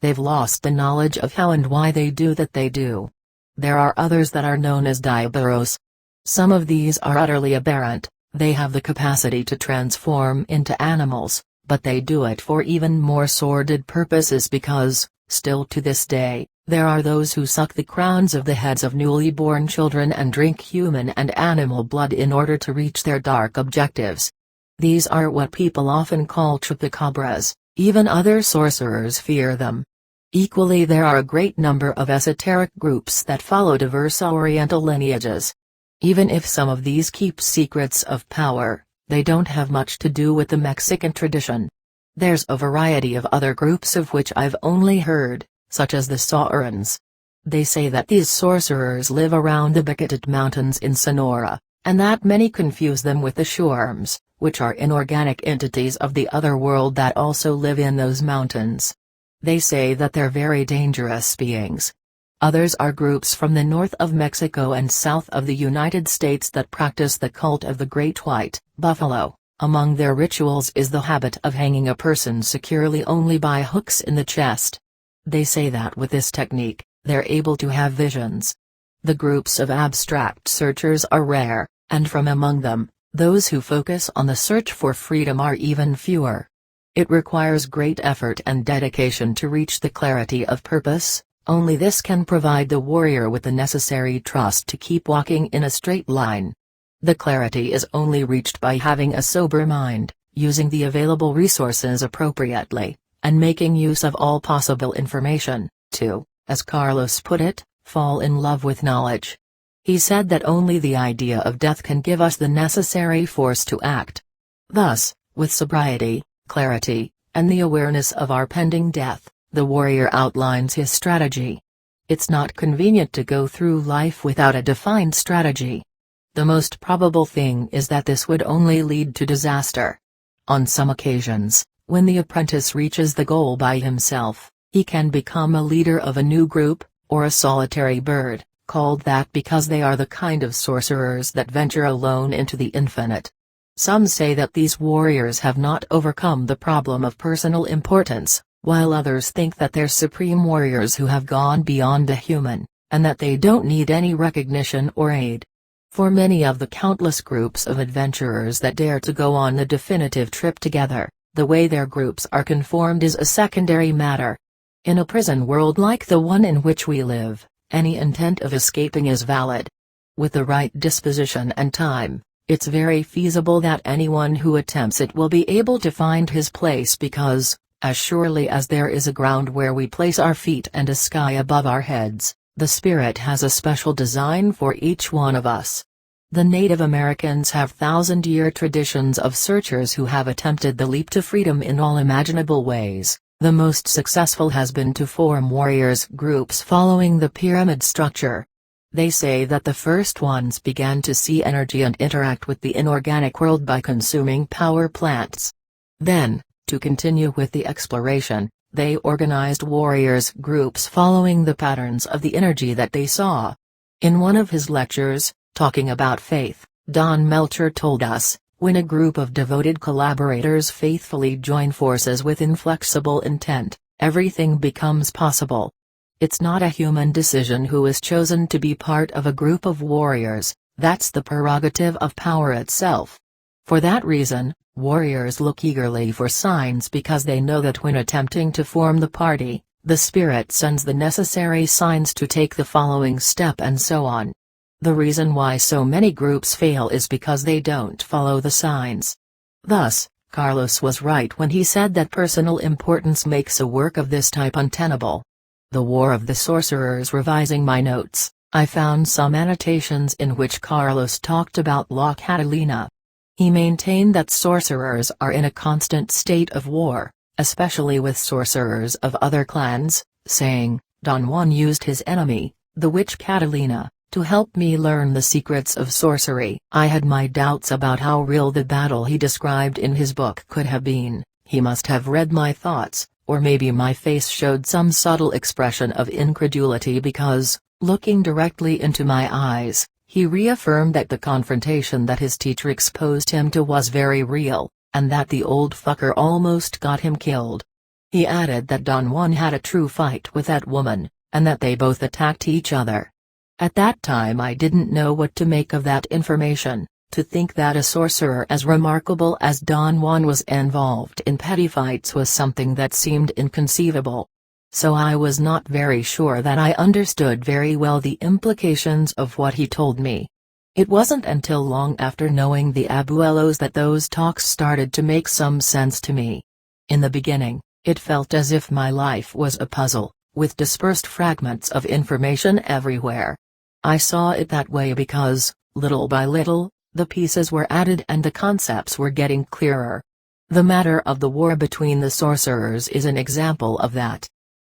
They've lost the knowledge of how and why they do that they do. There are others that are known as diaboros. Some of these are utterly aberrant. They have the capacity to transform into animals, but they do it for even more sordid purposes because, still to this day, there are those who suck the crowns of the heads of newly born children and drink human and animal blood in order to reach their dark objectives. These are what people often call chupacabras. Even other sorcerers fear them. Equally, there are a great number of esoteric groups that follow diverse Oriental lineages. Even if some of these keep secrets of power, they don't have much to do with the Mexican tradition. There's a variety of other groups of which I've only heard, such as the Saurans. They say that these sorcerers live around the Bicatat Mountains in Sonora, and that many confuse them with the Shurms, which are inorganic entities of the other world that also live in those mountains. They say that they're very dangerous beings. Others are groups from the north of Mexico and south of the United States that practice the cult of the Great White Buffalo. Among their rituals is the habit of hanging a person securely only by hooks in the chest. They say that with this technique, they're able to have visions. The groups of abstract searchers are rare, and from among them, those who focus on the search for freedom are even fewer. It requires great effort and dedication to reach the clarity of purpose. Only this can provide the warrior with the necessary trust to keep walking in a straight line. The clarity is only reached by having a sober mind, using the available resources appropriately, and making use of all possible information, to, as Carlos put it, fall in love with knowledge. He said that only the idea of death can give us the necessary force to act. Thus, with sobriety, clarity, and the awareness of our pending death, the warrior outlines his strategy. It's not convenient to go through life without a defined strategy. The most probable thing is that this would only lead to disaster. On some occasions, when the apprentice reaches the goal by himself, he can become a leader of a new group, or a solitary bird, called that because they are the kind of sorcerers that venture alone into the infinite. Some say that these warriors have not overcome the problem of personal importance, while others think that they're supreme warriors who have gone beyond a human, and that they don't need any recognition or aid. For many of the countless groups of adventurers that dare to go on the definitive trip together, the way their groups are conformed is a secondary matter. In a prison world like the one in which we live, any intent of escaping is valid. With the right disposition and time, it's very feasible that anyone who attempts it will be able to find his place because, as surely as there is a ground where we place our feet and a sky above our heads, the Spirit has a special design for each one of us. The Native Americans have thousand-year traditions of searchers who have attempted the leap to freedom in all imaginable ways. The most successful has been to form warriors groups following the pyramid structure. They say that the first ones began to see energy and interact with the inorganic world by consuming power plants. Then, to continue with the exploration, they organized warriors groups following the patterns of the energy that they saw. In one of his lectures, talking about faith, Don Melcher told us, when a group of devoted collaborators faithfully join forces with inflexible intent, everything becomes possible. It's not a human decision who is chosen to be part of a group of warriors, that's the prerogative of power itself. For that reason, warriors look eagerly for signs because they know that when attempting to form the party, the Spirit sends the necessary signs to take the following step and so on. The reason why so many groups fail is because they don't follow the signs. Thus, Carlos was right when he said that personal importance makes a work of this type untenable. The War of the Sorcerers. Revising my notes, I found some annotations in which Carlos talked about La Catalina. He maintained that sorcerers are in a constant state of war, especially with sorcerers of other clans, saying, Don Juan used his enemy, the witch Catalina, to help me learn the secrets of sorcery. I had my doubts about how real the battle he described in his book could have been. He must have read my thoughts, or maybe my face showed some subtle expression of incredulity because, looking directly into my eyes, he reaffirmed that the confrontation that his teacher exposed him to was very real, and that the old fucker almost got him killed. He added that Don Juan had a true fight with that woman, and that they both attacked each other. At that time I didn't know what to make of that information. To think that a sorcerer as remarkable as Don Juan was involved in petty fights was something that seemed inconceivable. So I was not very sure that I understood very well the implications of what he told me. It wasn't until long after knowing the abuelos that those talks started to make some sense to me. In the beginning, it felt as if my life was a puzzle, with dispersed fragments of information everywhere. I saw it that way because, little by little, the pieces were added and the concepts were getting clearer. The matter of the war between the sorcerers is an example of that.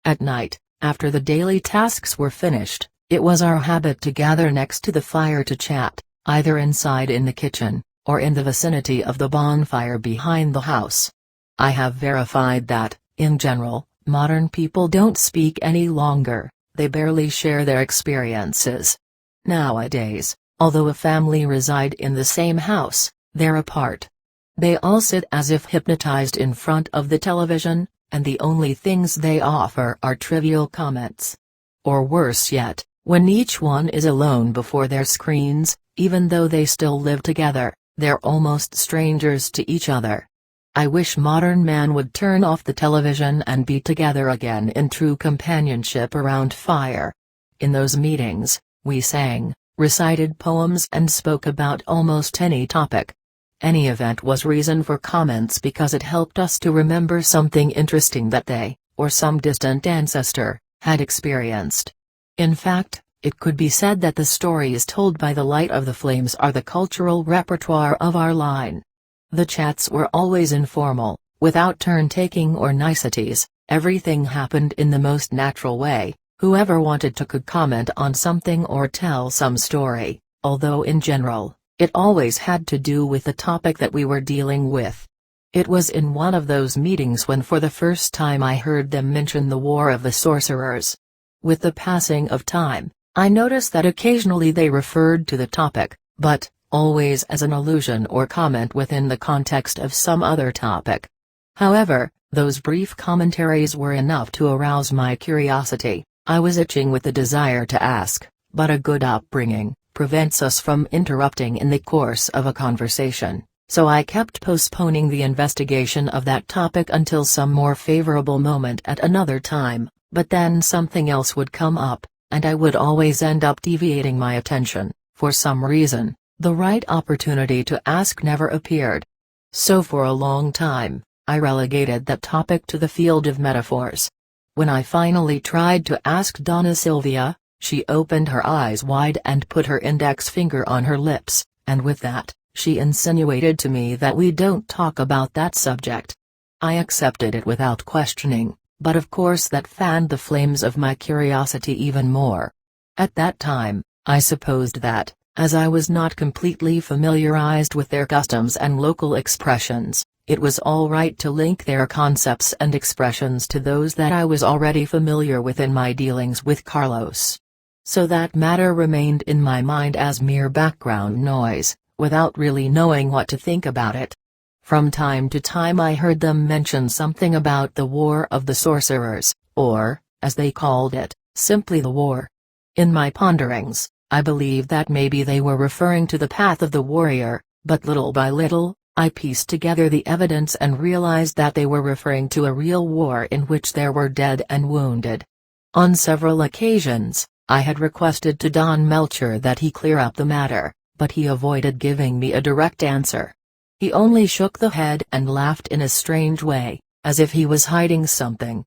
At night, after the daily tasks were finished, it was our habit to gather next to the fire to chat, either inside in the kitchen, or in the vicinity of the bonfire behind the house. I have verified that, in general, modern people don't speak any longer, they barely share their experiences. Nowadays, although a family reside in the same house, they're apart. They all sit as if hypnotized in front of the television, and the only things they offer are trivial comments. Or worse yet, when each one is alone before their screens, even though they still live together, they're almost strangers to each other. I wish modern man would turn off the television and be together again in true companionship around fire. In those meetings, we sang, recited poems and spoke about almost any topic. Any event was reason for comments because it helped us to remember something interesting that they, or some distant ancestor, had experienced. In fact, it could be said that the stories told by the light of the flames are the cultural repertoire of our line. The chats were always informal, without turn-taking or niceties, everything happened in the most natural way. Whoever wanted to could comment on something or tell some story, although in general, it always had to do with the topic that we were dealing with. It was in one of those meetings when for the first time I heard them mention the War of the Sorcerers. With the passing of time, I noticed that occasionally they referred to the topic, but always as an allusion or comment within the context of some other topic. However, those brief commentaries were enough to arouse my curiosity. I was itching with the desire to ask, but a good upbringing prevents us from interrupting in the course of a conversation, so I kept postponing the investigation of that topic until some more favorable moment at another time, but then something else would come up, and I would always end up deviating my attention. For some reason, the right opportunity to ask never appeared. So for a long time, I relegated that topic to the field of metaphors. When I finally tried to ask Donna Sylvia, she opened her eyes wide and put her index finger on her lips, and with that, she insinuated to me that we don't talk about that subject. I accepted it without questioning, but of course that fanned the flames of my curiosity even more. At that time, I supposed that, as I was not completely familiarized with their customs and local expressions, it was all right to link their concepts and expressions to those that I was already familiar with in my dealings with Carlos. So that matter remained in my mind as mere background noise, without really knowing what to think about it. From time to time I heard them mention something about the War of the Sorcerers, or, as they called it, simply the war. In my ponderings, I believed that maybe they were referring to the path of the warrior, but little by little, I pieced together the evidence and realized that they were referring to a real war in which there were dead and wounded. On several occasions, I had requested to Don Melcher that he clear up the matter, but he avoided giving me a direct answer. He only shook the head and laughed in a strange way, as if he was hiding something.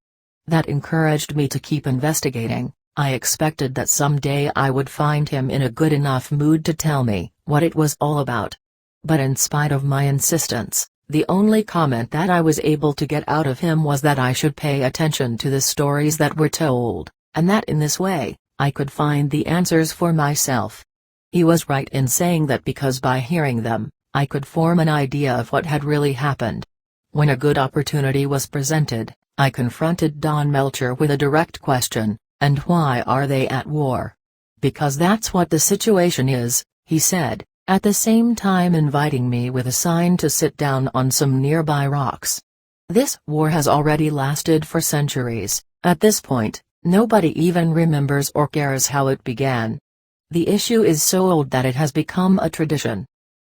That encouraged me to keep investigating. I expected that someday I would find him in a good enough mood to tell me what it was all about. But in spite of my insistence, the only comment that I was able to get out of him was that I should pay attention to the stories that were told, and that in this way, I could find the answers for myself. He was right in saying that because by hearing them, I could form an idea of what had really happened. When a good opportunity was presented, I confronted Don Melcher with a direct question, "And why are they at war?" "Because that's what the situation is," he said, at the same time inviting me with a sign to sit down on some nearby rocks. "This war has already lasted for centuries. At this point, nobody even remembers or cares how it began. The issue is so old that it has become a tradition."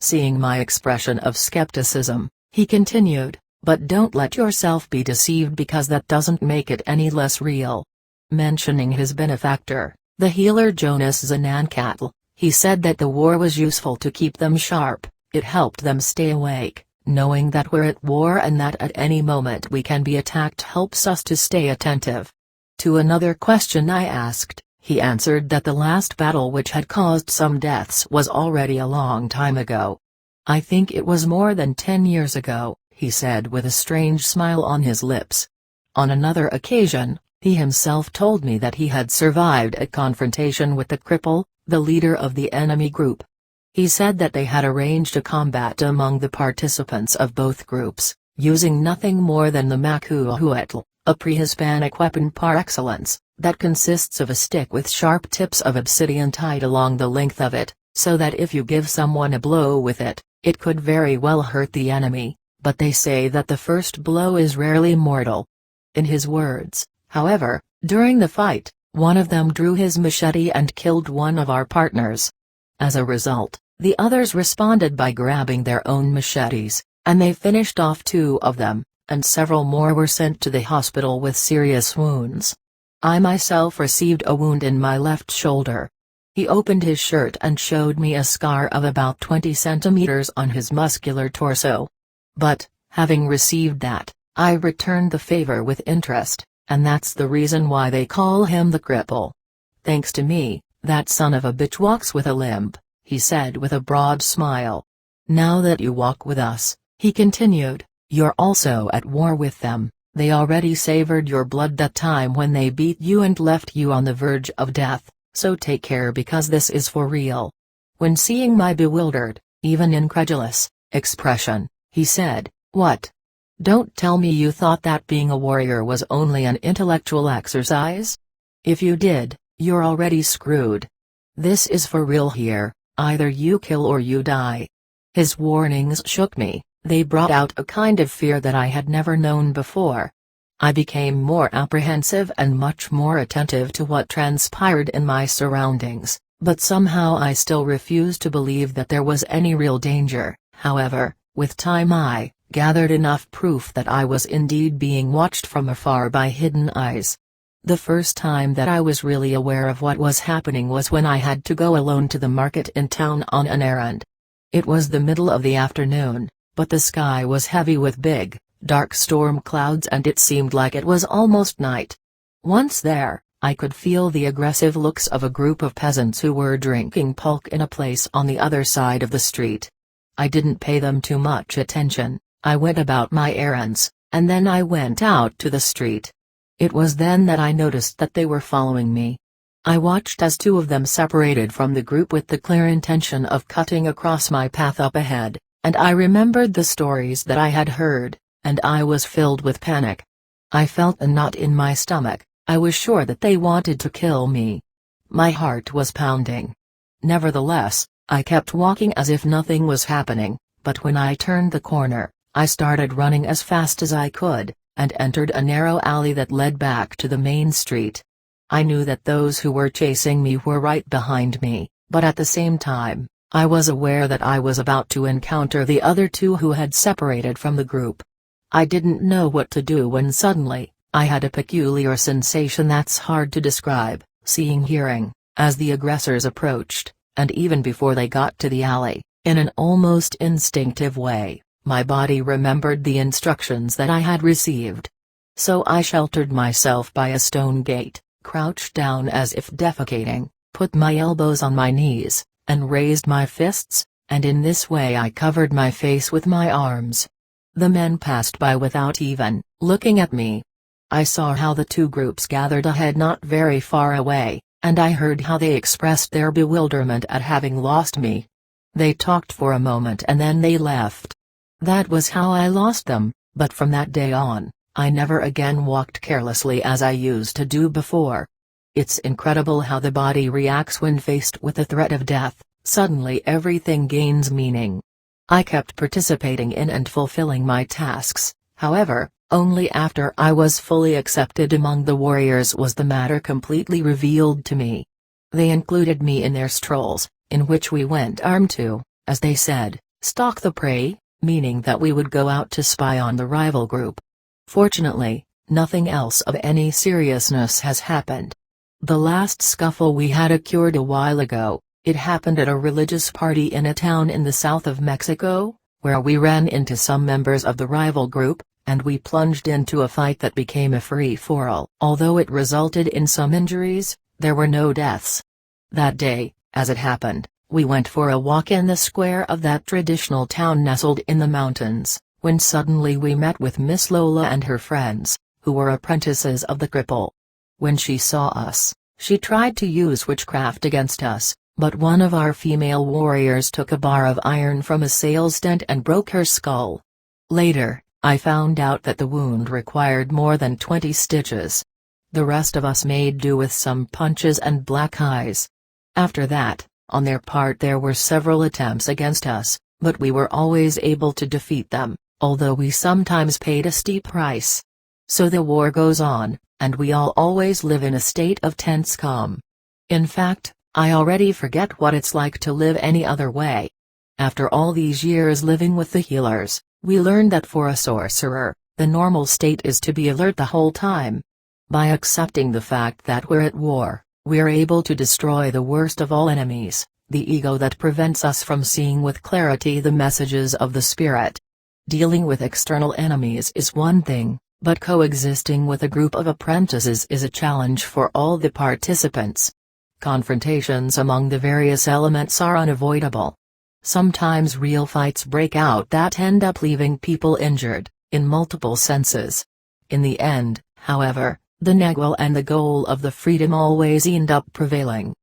Seeing my expression of skepticism, he continued, "But don't let yourself be deceived because that doesn't make it any less real." Mentioning his benefactor, the healer Jonas Zanankatl, he said that the war was useful to keep them sharp. It helped them stay awake, knowing that we're at war and that at any moment we can be attacked helps us to stay attentive. To another question I asked, he answered that the last battle which had caused some deaths was already a long time ago. "I think it was more than 10 years ago," he said with a strange smile on his lips. On another occasion, he himself told me that he had survived a confrontation with the cripple, the leader of the enemy group. He said that they had arranged a combat among the participants of both groups, using nothing more than the macuhuetl, a pre-Hispanic weapon par excellence, that consists of a stick with sharp tips of obsidian tied along the length of it, so that if you give someone a blow with it, it could very well hurt the enemy, but they say that the first blow is rarely mortal. In his words, however, during the fight, one of them drew his machete and killed one of our partners. As a result, the others responded by grabbing their own machetes, and they finished off 2 of them, and several more were sent to the hospital with serious wounds. I myself received a wound in my left shoulder. He opened his shirt and showed me a scar of about 20 centimeters on his muscular torso. But, having received that, I returned the favor with interest, and that's the reason why they call him the cripple. "Thanks to me, that son of a bitch walks with a limp," he said with a broad smile. "Now that you walk with us," he continued, "you're also at war with them. They already savored your blood that time when they beat you and left you on the verge of death, so take care because this is for real." When seeing my bewildered, even incredulous, expression, he said, "What? Don't tell me you thought that being a warrior was only an intellectual exercise? If you did, you're already screwed. This is for real here, either you kill or you die." His warnings shook me, they brought out a kind of fear that I had never known before. I became more apprehensive and much more attentive to what transpired in my surroundings, but somehow I still refused to believe that there was any real danger. However, with time I gathered enough proof that I was indeed being watched from afar by hidden eyes. The first time that I was really aware of what was happening was when I had to go alone to the market in town on an errand. It was the middle of the afternoon, but the sky was heavy with big, dark storm clouds and it seemed like it was almost night. Once there, I could feel the aggressive looks of a group of peasants who were drinking pulque in a place on the other side of the street. I didn't pay them too much attention. I went about my errands, and then I went out to the street. It was then that I noticed that they were following me. I watched as two of them separated from the group with the clear intention of cutting across my path up ahead, and I remembered the stories that I had heard, and I was filled with panic. I felt a knot in my stomach. I was sure that they wanted to kill me. My heart was pounding. Nevertheless, I kept walking as if nothing was happening, but when I turned the corner, I started running as fast as I could, and entered a narrow alley that led back to the main street. I knew that those who were chasing me were right behind me, but at the same time, I was aware that I was about to encounter the other two who had separated from the group. I didn't know what to do when suddenly, I had a peculiar sensation that's hard to describe, hearing, as the aggressors approached, and even before they got to the alley, in an almost instinctive way, my body remembered the instructions that I had received. So I sheltered myself by a stone gate, crouched down as if defecating, put my elbows on my knees, and raised my fists, and in this way I covered my face with my arms. The men passed by without even looking at me. I saw how the two groups gathered ahead not very far away, and I heard how they expressed their bewilderment at having lost me. They talked for a moment and then they left. That was how I lost them, but from that day on, I never again walked carelessly as I used to do before. It's incredible how the body reacts when faced with the threat of death. Suddenly everything gains meaning. I kept participating in and fulfilling my tasks, however, only after I was fully accepted among the warriors was the matter completely revealed to me. They included me in their strolls, in which we went armed to, as they said, stalk the prey, meaning that we would go out to spy on the rival group. Fortunately, nothing else of any seriousness has happened. The last scuffle we had occurred a while ago. It happened at a religious party in a town in the south of Mexico, where we ran into some members of the rival group, and we plunged into a fight that became a free-for-all. Although it resulted in some injuries, there were no deaths. That day, as it happened, we went for a walk in the square of that traditional town nestled in the mountains, when suddenly we met with Miss Lola and her friends, who were apprentices of the cripple. When she saw us, she tried to use witchcraft against us. But one of our female warriors took a bar of iron from a sales tent and broke her skull. Later, I found out that the wound required more than 20 stitches. The rest of us made do with some punches and black eyes. After that, on their part there were several attempts against us, but we were always able to defeat them, although we sometimes paid a steep price. So the war goes on, and we all always live in a state of tense calm. In fact, I already forget what it's like to live any other way. After all these years living with the healers, we learned that for a sorcerer, the normal state is to be alert the whole time. By accepting the fact that we're at war, we're able to destroy the worst of all enemies, the ego that prevents us from seeing with clarity the messages of the spirit. Dealing with external enemies is one thing, but coexisting with a group of apprentices is a challenge for all the participants. Confrontations among the various elements are unavoidable. Sometimes real fights break out that end up leaving people injured, in multiple senses. In the end, however, the Negual and the goal of the freedom always end up prevailing.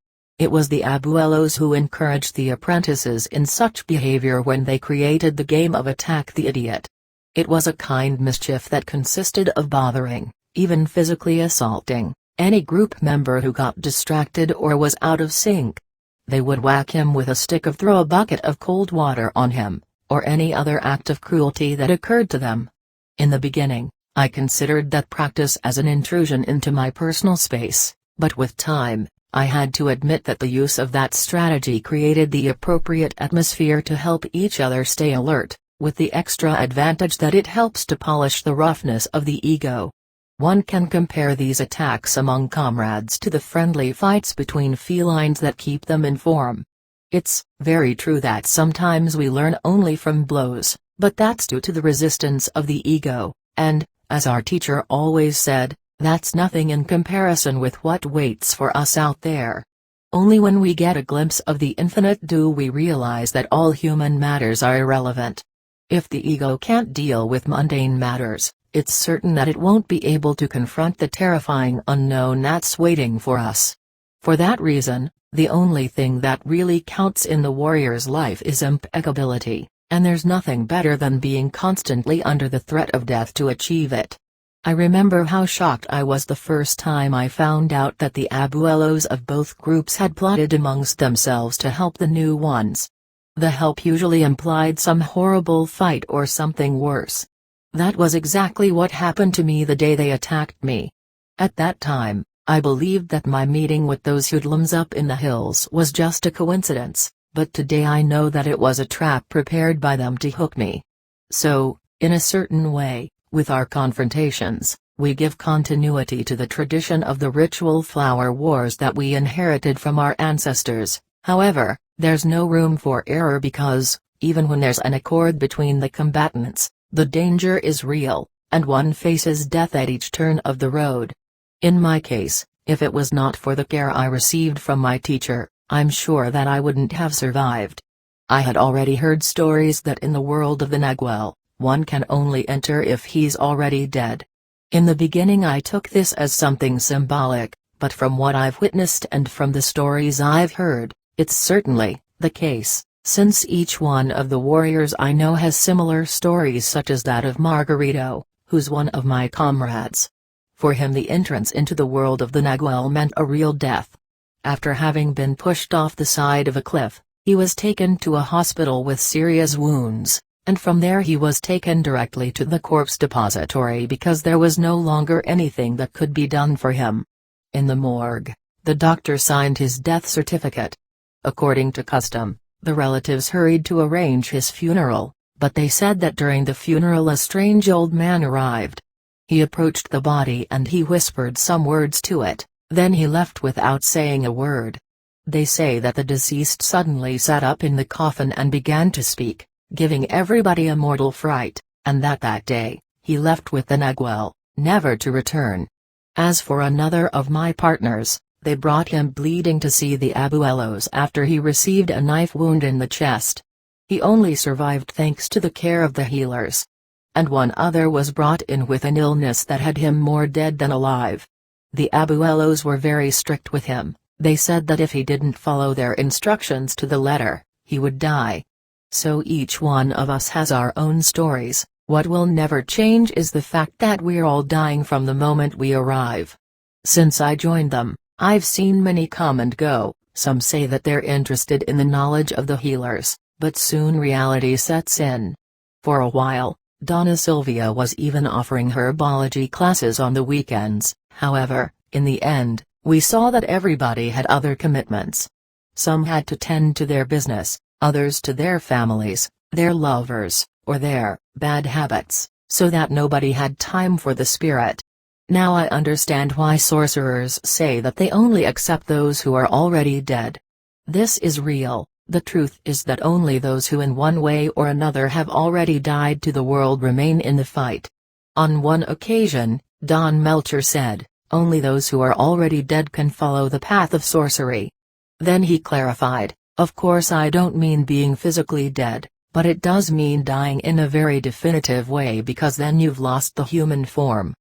It was the abuelos who encouraged the apprentices in such behavior when they created the game of Attack the Idiot. It was a kind mischief that consisted of bothering, even physically assaulting, any group member who got distracted or was out of sync. They would whack him with a stick or throw a bucket of cold water on him, or any other act of cruelty that occurred to them. In the beginning, I considered that practice as an intrusion into my personal space, but with time, I had to admit that the use of that strategy created the appropriate atmosphere to help each other stay alert, with the extra advantage that it helps to polish the roughness of the ego. One can compare these attacks among comrades to the friendly fights between felines that keep them in form. It's very true that sometimes we learn only from blows, but that's due to the resistance of the ego, and, as our teacher always said, that's nothing in comparison with what waits for us out there. Only when we get a glimpse of the infinite do we realize that all human matters are irrelevant. If the ego can't deal with mundane matters, it's certain that it won't be able to confront the terrifying unknown that's waiting for us. For that reason, the only thing that really counts in the warrior's life is impeccability, and there's nothing better than being constantly under the threat of death to achieve it. I remember how shocked I was the first time I found out that the abuelos of both groups had plotted amongst themselves to help the new ones. The help usually implied some horrible fight or something worse. That was exactly what happened to me the day they attacked me. At that time, I believed that my meeting with those hoodlums up in the hills was just a coincidence, but today I know that it was a trap prepared by them to hook me. So, in a certain way, with our confrontations, we give continuity to the tradition of the ritual flower wars that we inherited from our ancestors. However, there's no room for error because, even when there's an accord between the combatants, the danger is real, and one faces death at each turn of the road. In my case, if it was not for the care I received from my teacher, I'm sure that I wouldn't have survived. I had already heard stories that in the world of the Nagual, one can only enter if he's already dead. In the beginning I took this as something symbolic, but from what I've witnessed and from the stories I've heard, it's certainly the case, since each one of the warriors I know has similar stories such as that of Margarito, who's one of my comrades. For him the entrance into the world of the Nagual meant a real death. After having been pushed off the side of a cliff, he was taken to a hospital with serious wounds, and from there he was taken directly to the corpse depository because there was no longer anything that could be done for him. In the morgue, the doctor signed his death certificate. According to custom, the relatives hurried to arrange his funeral, but they said that during the funeral a strange old man arrived. He approached the body and he whispered some words to it, then he left without saying a word. They say that the deceased suddenly sat up in the coffin and began to speak, giving everybody a mortal fright, and that day, he left with the Nagual, never to return. As for another of my partners, they brought him bleeding to see the abuelos after he received a knife wound in the chest. He only survived thanks to the care of the healers. And one other was brought in with an illness that had him more dead than alive. The abuelos were very strict with him. They said that if he didn't follow their instructions to the letter, he would die. So each one of us has our own stories. What will never change is the fact that we're all dying from the moment we arrive. Since I joined them, I've seen many come and go. Some say that they're interested in the knowledge of the healers, but soon reality sets in. For a while, Donna Sylvia was even offering herbology classes on the weekends. However, in the end, we saw that everybody had other commitments. Some had to tend to their business, others to their families, their lovers, or their bad habits, so that nobody had time for the spirit. Now I understand why sorcerers say that they only accept those who are already dead. This is real. The truth is that only those who in one way or another have already died to the world remain in the fight. On one occasion, Don Melcher said, "Only those who are already dead can follow the path of sorcery." Then he clarified, "Of course I don't mean being physically dead, but it does mean dying in a very definitive way because then you've lost the human form."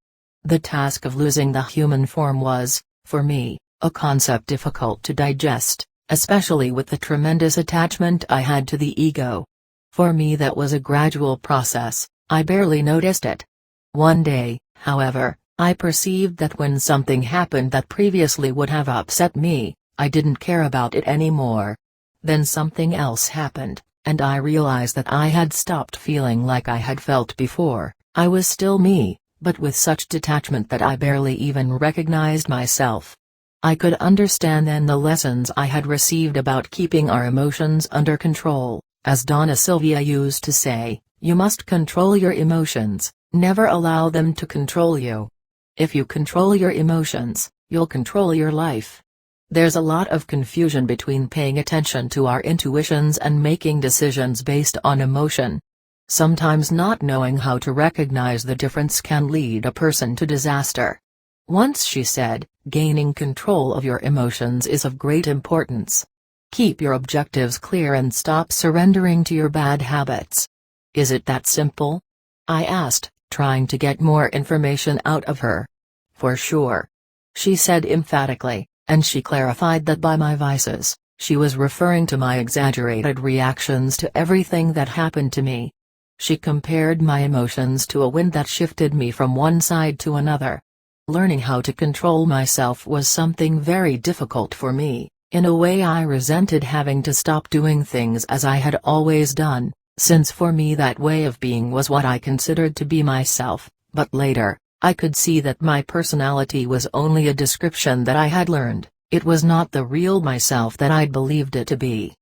The task of losing the human form was, for me, a concept difficult to digest, especially with the tremendous attachment I had to the ego. For me that was a gradual process, I barely noticed it. One day, however, I perceived that when something happened that previously would have upset me, I didn't care about it anymore. Then something else happened, and I realized that I had stopped feeling like I had felt before. I was still me, but with such detachment that I barely even recognized myself. I could understand then the lessons I had received about keeping our emotions under control. As Donna Sylvia used to say, you must control your emotions, never allow them to control you. If you control your emotions, you'll control your life. There's a lot of confusion between paying attention to our intuitions and making decisions based on emotion. Sometimes not knowing how to recognize the difference can lead a person to disaster. Once she said, gaining control of your emotions is of great importance. Keep your objectives clear and stop surrendering to your bad habits. Is it that simple? I asked, trying to get more information out of her. For sure. She said emphatically, and she clarified that by my vices, she was referring to my exaggerated reactions to everything that happened to me. She compared my emotions to a wind that shifted me from one side to another. Learning how to control myself was something very difficult for me. In a way I resented having to stop doing things as I had always done, since for me that way of being was what I considered to be myself, but later, I could see that my personality was only a description that I had learned, it was not the real myself that I'd believed it to be.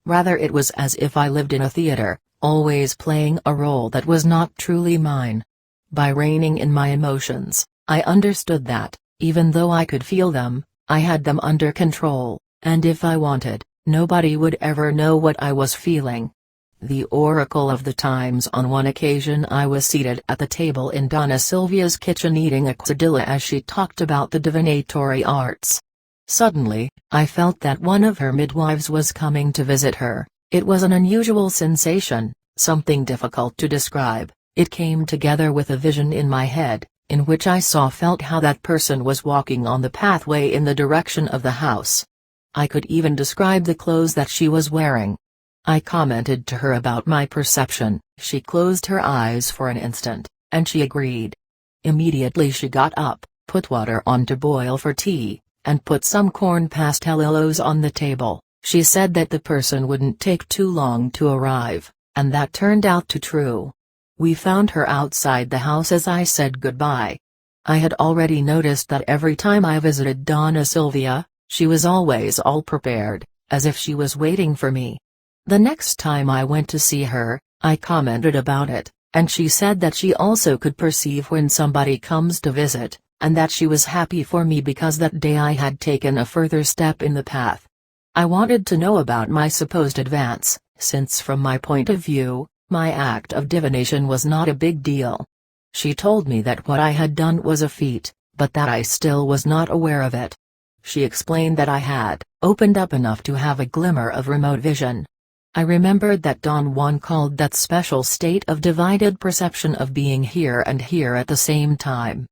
Rather it was as if I lived in a theater, always playing a role that was not truly mine. By reining in my emotions, I understood that, even though I could feel them, I had them under control. And if I wanted, nobody would ever know what I was feeling. The oracle of the times. On one occasion I was seated at the table in Donna Sylvia's kitchen eating a quesadilla as she talked about the divinatory arts. Suddenly, I felt that one of her midwives was coming to visit her. It was an unusual sensation, something difficult to describe. It came together with a vision in my head, in which I felt how that person was walking on the pathway in the direction of the house. I could even describe the clothes that she was wearing. I commented to her about my perception. She closed her eyes for an instant, and she agreed. Immediately she got up, put water on to boil for tea, and put some corn pastelillos on the table. She said that the person wouldn't take too long to arrive, and that turned out to true. We found her outside the house as I said goodbye. I had already noticed that every time I visited Donna Sylvia, she was always all prepared, as if she was waiting for me. The next time I went to see her, I commented about it, and she said that she also could perceive when somebody comes to visit, and that she was happy for me because that day I had taken a further step in the path. I wanted to know about my supposed advance, since from my point of view, my act of divination was not a big deal. She told me that what I had done was a feat, but that I still was not aware of it. She explained that I had opened up enough to have a glimmer of remote vision. I remembered that Don Juan called that special state of divided perception of being here and here at the same time.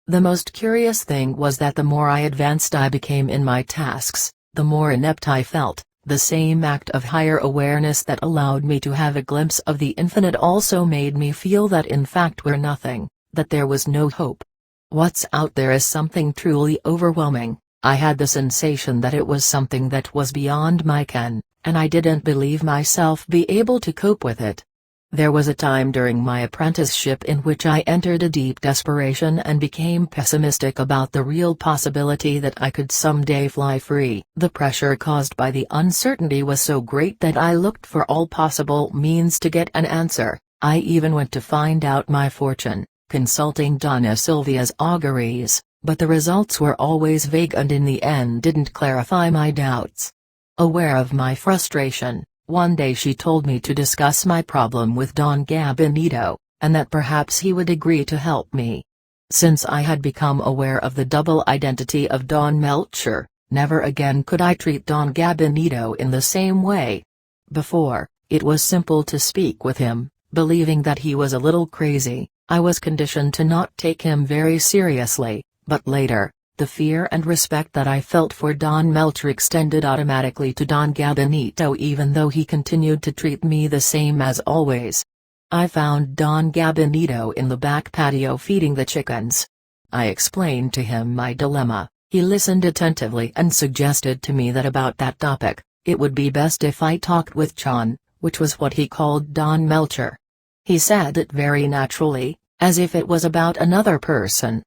The most curious thing was that the more I advanced I became in my tasks, the more inept I felt. The same act of higher awareness that allowed me to have a glimpse of the infinite also made me feel that in fact we're nothing, that there was no hope. What's out there is something truly overwhelming. I had the sensation that it was something that was beyond my ken, and I didn't believe myself be able to cope with it. There was a time during my apprenticeship in which I entered a deep desperation and became pessimistic about the real possibility that I could someday fly free. The pressure caused by the uncertainty was so great that I looked for all possible means to get an answer. I even went to find out my fortune, consulting Donna Sylvia's auguries, but the results were always vague and in the end didn't clarify my doubts. Aware of my frustration, one day she told me to discuss my problem with Don Gabinetto, and that perhaps he would agree to help me. Since I had become aware of the double identity of Don Melcher, never again could I treat Don Gabinetto in the same way. Before, it was simple to speak with him, believing that he was a little crazy. I was conditioned to not take him very seriously, but later, The fear and respect that I felt for Don Melcher extended automatically to Don Gabinito, even though he continued to treat me the same as always. I found Don Gabinito in the back patio feeding the chickens. I explained to him my dilemma. He listened attentively and suggested to me that about that topic, it would be best if I talked with John, which was what he called Don Melcher. He said it very naturally, as if it was about another person.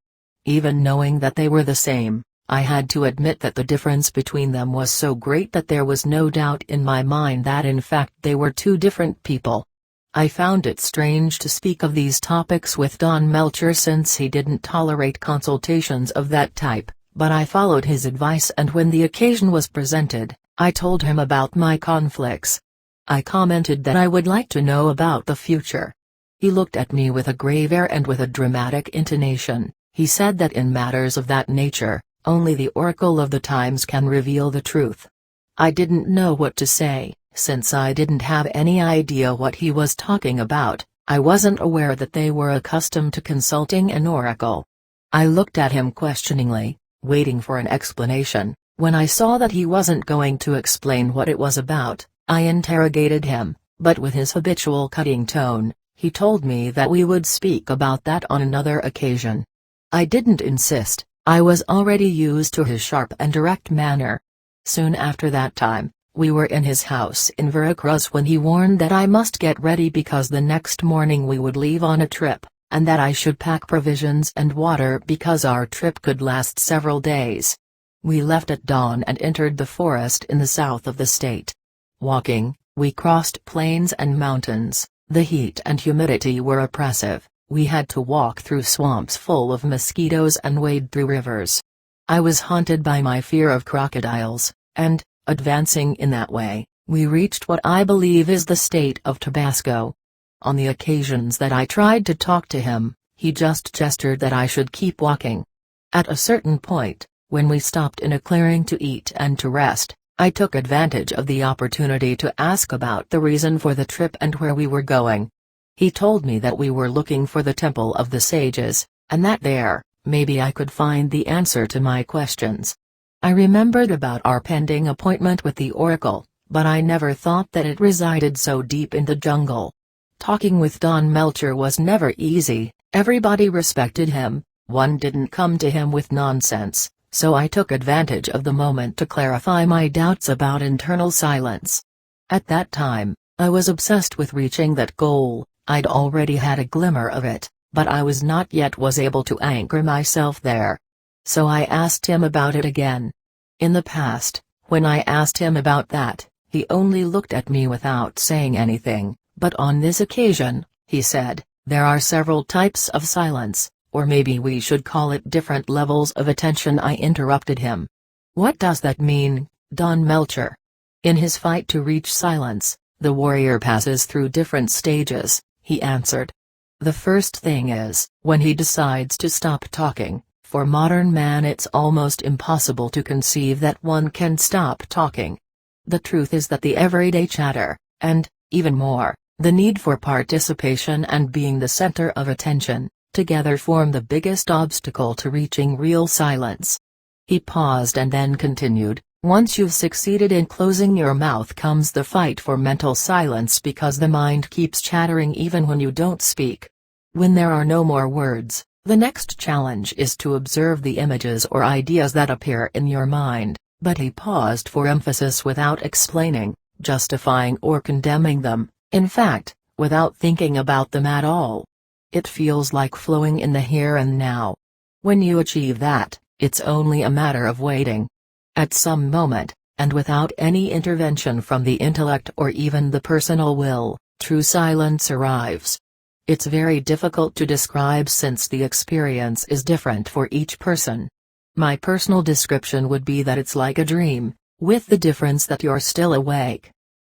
Even knowing that they were the same, I had to admit that the difference between them was so great that there was no doubt in my mind that in fact they were two different people. I found it strange to speak of these topics with Don Melcher since he didn't tolerate consultations of that type, but I followed his advice, and when the occasion was presented, I told him about my conflicts. I commented that I would like to know about the future. He looked at me with a grave air and with a dramatic intonation. He said that in matters of that nature, only the oracle of the times can reveal the truth. I didn't know what to say, since I didn't have any idea what he was talking about. I wasn't aware that they were accustomed to consulting an oracle. I looked at him questioningly, waiting for an explanation. When I saw that he wasn't going to explain what it was about, I interrogated him, but with his habitual cutting tone, he told me that we would speak about that on another occasion. I didn't insist. I was already used to his sharp and direct manner. Soon after that time, we were in his house in Veracruz when he warned that I must get ready because the next morning we would leave on a trip, and that I should pack provisions and water because our trip could last several days. We left at dawn and entered the forest in the south of the state. Walking, we crossed plains and mountains. The heat and humidity were oppressive. We had to walk through swamps full of mosquitoes and wade through rivers. I was haunted by my fear of crocodiles, and, advancing in that way, we reached what I believe is the state of Tabasco. On the occasions that I tried to talk to him, he just gestured that I should keep walking. At a certain point, when we stopped in a clearing to eat and to rest, I took advantage of the opportunity to ask about the reason for the trip and where we were going. He told me that we were looking for the Temple of the Sages, and that there, maybe I could find the answer to my questions. I remembered about our pending appointment with the Oracle, but I never thought that it resided so deep in the jungle. Talking with Don Melcher was never easy. Everybody respected him, one didn't come to him with nonsense, so I took advantage of the moment to clarify my doubts about internal silence. At that time, I was obsessed with reaching that goal. I'd already had a glimmer of it, but I was not yet able to anchor myself there. So I asked him about it again. In the past, when I asked him about that, he only looked at me without saying anything, but on this occasion, he said, "There are several types of silence, or maybe we should call it different levels of attention." I interrupted him. "What does that mean, Don Melcher?" "In his fight to reach silence, the warrior passes through different stages," he answered. "The first thing is, when he decides to stop talking. For modern man it's almost impossible to conceive that one can stop talking. The truth is that the everyday chatter, and, even more, the need for participation and being the center of attention, together form the biggest obstacle to reaching real silence." He paused and then continued, "Once you've succeeded in closing your mouth comes the fight for mental silence, because the mind keeps chattering even when you don't speak. When there are no more words, the next challenge is to observe the images or ideas that appear in your mind." But he paused for emphasis without explaining, justifying or condemning them, in fact, without thinking about them at all. It feels like flowing in the here and now. When you achieve that, it's only a matter of waiting. At some moment, and without any intervention from the intellect or even the personal will, true silence arrives. It's very difficult to describe since the experience is different for each person. My personal description would be that it's like a dream, with the difference that you're still awake.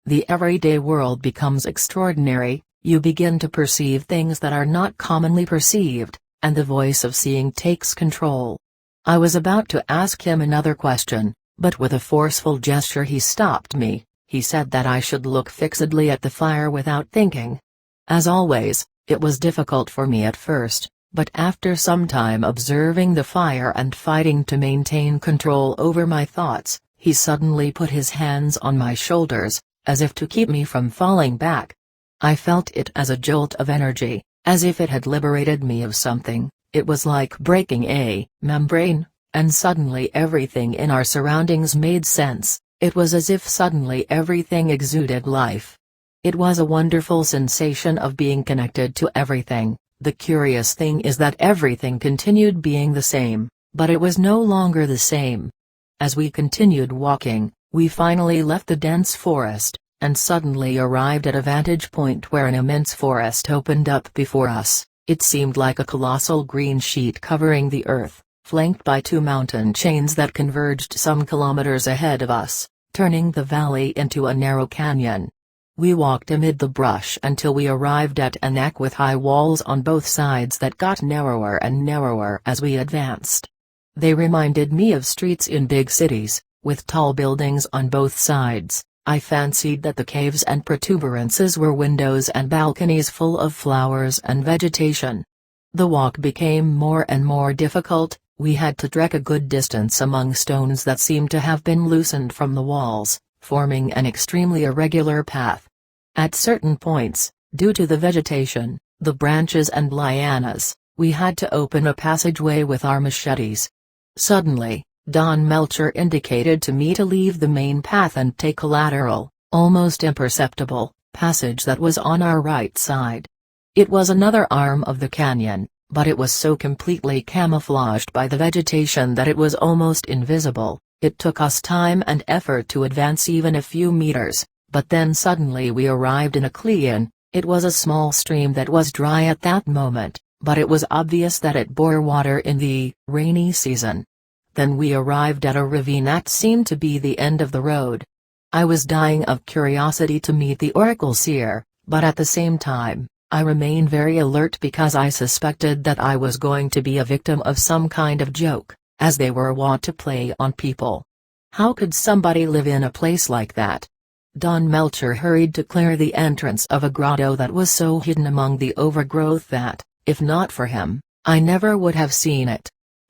The everyday world becomes extraordinary, you begin to perceive things that are not commonly perceived, and the voice of seeing takes control. I was about to ask him another question, but with a forceful gesture he stopped me. He said that I should look fixedly at the fire without thinking. As always, it was difficult for me at first, But after some time observing the fire and fighting to maintain control over my thoughts, he suddenly put his hands on my shoulders, as if to keep me from falling back. I felt it as a jolt of energy, as if it had liberated me of something. It was like breaking a membrane, and suddenly everything in our surroundings made sense. It was as if suddenly everything exuded life. It was a wonderful sensation of being connected to everything. The curious thing is that everything continued being the same, but it was no longer the same. As we continued walking, we finally left the dense forest, and suddenly arrived at a vantage point where an immense forest opened up before us. It seemed like a colossal green sheet covering the earth, flanked by two mountain chains that converged some kilometers ahead of us, turning the valley into a narrow canyon. We walked amid the brush until we arrived at a neck with high walls on both sides that got narrower and narrower as we advanced. They reminded me of streets in big cities, with tall buildings on both sides. I fancied that the caves and protuberances were windows and balconies full of flowers and vegetation. The walk became more and more difficult. We had to trek a good distance among stones that seemed to have been loosened from the walls, forming an extremely irregular path. At certain points, due to the vegetation, the branches and lianas, we had to open a passageway with our machetes. Suddenly, Don Melcher indicated to me to leave the main path and take a lateral, almost imperceptible, passage that was on our right side. It was another arm of the canyon, but it was so completely camouflaged by the vegetation that it was almost invisible. It took us time and effort to advance even a few meters, but then suddenly we arrived in a clean. It was a small stream that was dry at that moment, but it was obvious that it bore water in the rainy season. Then we arrived at a ravine that seemed to be the end of the road. I was dying of curiosity to meet the oracle seer, but at the same time, I remained very alert because I suspected that I was going to be a victim of some kind of joke, as they were wont to play on people. How could somebody live in a place like that? Don Melcher hurried to clear the entrance of a grotto that was so hidden among the overgrowth that, if not for him, I never would have seen it.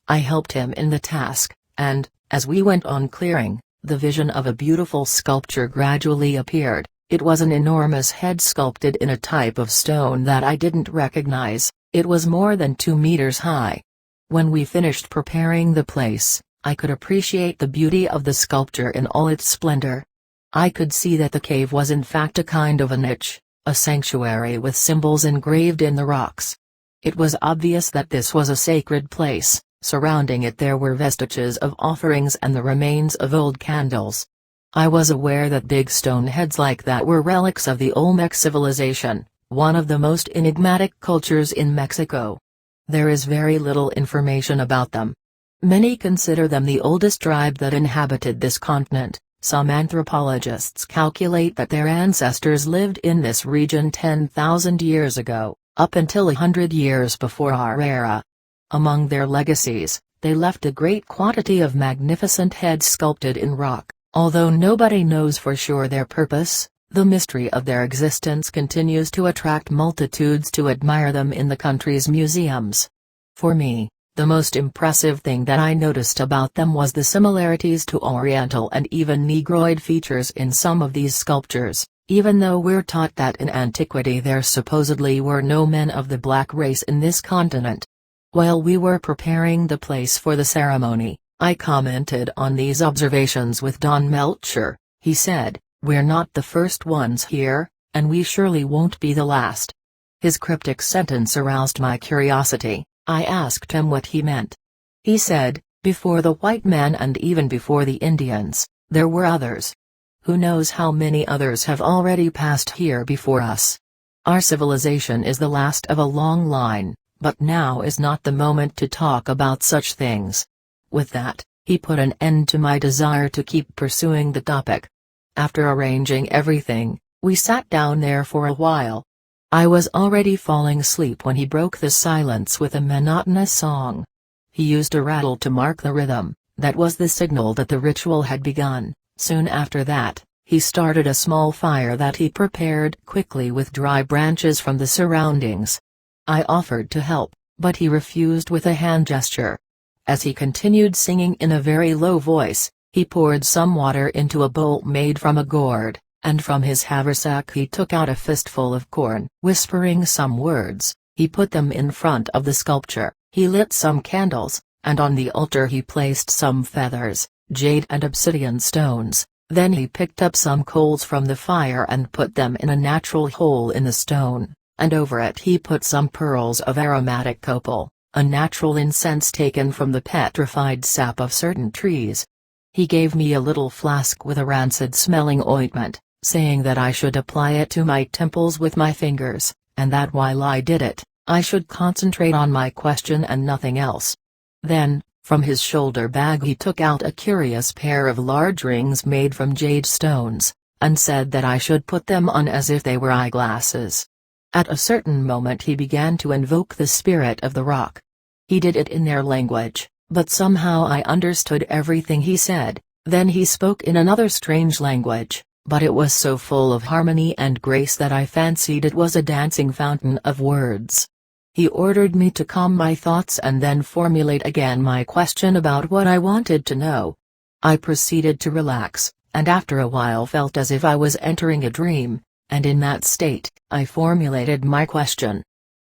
I helped him in the task, and, as we went on clearing, the vision of a beautiful sculpture gradually appeared. It was an enormous head sculpted in a type of stone that I didn't recognize. It was more than 2 meters high. When we finished preparing the place, I could appreciate the beauty of the sculpture in all its splendor. I could see that the cave was in fact a kind of a niche, a sanctuary with symbols engraved in the rocks. It was obvious that this was a sacred place. Surrounding it there were vestiges of offerings and the remains of old candles. I was aware that big stone heads like that were relics of the Olmec civilization, one of the most enigmatic cultures in Mexico. There is very little information about them. Many consider them the oldest tribe that inhabited this continent. Some anthropologists calculate that their ancestors lived in this region 10,000 years ago, up until 100 years before our era. Among their legacies, they left a great quantity of magnificent heads sculpted in rock. Although nobody knows for sure their purpose, the mystery of their existence continues to attract multitudes to admire them in the country's museums. For me, the most impressive thing that I noticed about them was the similarities to Oriental and even Negroid features in some of these sculptures, even though we're taught that in antiquity there supposedly were no men of the black race in this continent. While we were preparing the place for the ceremony, I commented on these observations with Don Melcher. He said, "We're not the first ones here, and we surely won't be the last." His cryptic sentence aroused my curiosity. I asked him what he meant. He said, "Before the white man and even before the Indians, there were others. Who knows how many others have already passed here before us? Our civilization is the last of a long line. But now is not the moment to talk about such things." With that, he put an end to my desire to keep pursuing the topic. After arranging everything, we sat down there for a while. I was already falling asleep when he broke the silence with a monotonous song. He used a rattle to mark the rhythm. That was the signal that the ritual had begun. Soon after that, he started a small fire that he prepared quickly with dry branches from the surroundings. I offered to help, but he refused with a hand gesture. As he continued singing in a very low voice, he poured some water into a bowl made from a gourd, and from his haversack he took out a fistful of corn. Whispering some words, he put them in front of the sculpture. He lit some candles, and on the altar he placed some feathers, jade and obsidian stones. Then he picked up some coals from the fire and put them in a natural hole in the stone, and over it he put some pearls of aromatic copal, a natural incense taken from the petrified sap of certain trees. He gave me a little flask with a rancid-smelling ointment, saying that I should apply it to my temples with my fingers, and that while I did it, I should concentrate on my question and nothing else. Then, from his shoulder bag he took out a curious pair of large rings made from jade stones, and said that I should put them on as if they were eyeglasses. At a certain moment he began to invoke the spirit of the rock. He did it in their language, but somehow I understood everything he said. Then he spoke in another strange language, but it was so full of harmony and grace that I fancied it was a dancing fountain of words. He ordered me to calm my thoughts and then formulate again my question about what I wanted to know. I proceeded to relax, and after a while felt as if I was entering a dream, and in that state, I formulated my question.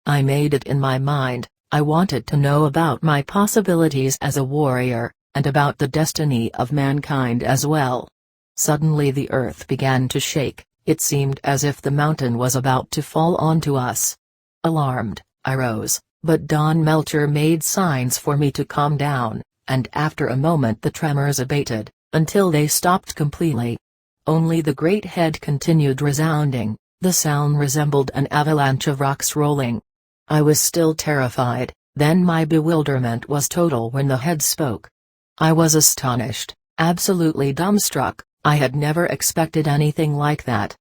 I made it in my mind. I wanted to know about my possibilities as a warrior, and about the destiny of mankind as well. Suddenly the earth began to shake. It seemed as if the mountain was about to fall onto us. Alarmed, I rose, but Don Melcher made signs for me to calm down, and after a moment the tremors abated, until they stopped completely. Only the great head continued resounding. The sound resembled an avalanche of rocks rolling. I was still terrified, then my bewilderment was total when the head spoke. I was astonished, absolutely dumbstruck. I had never expected anything like that.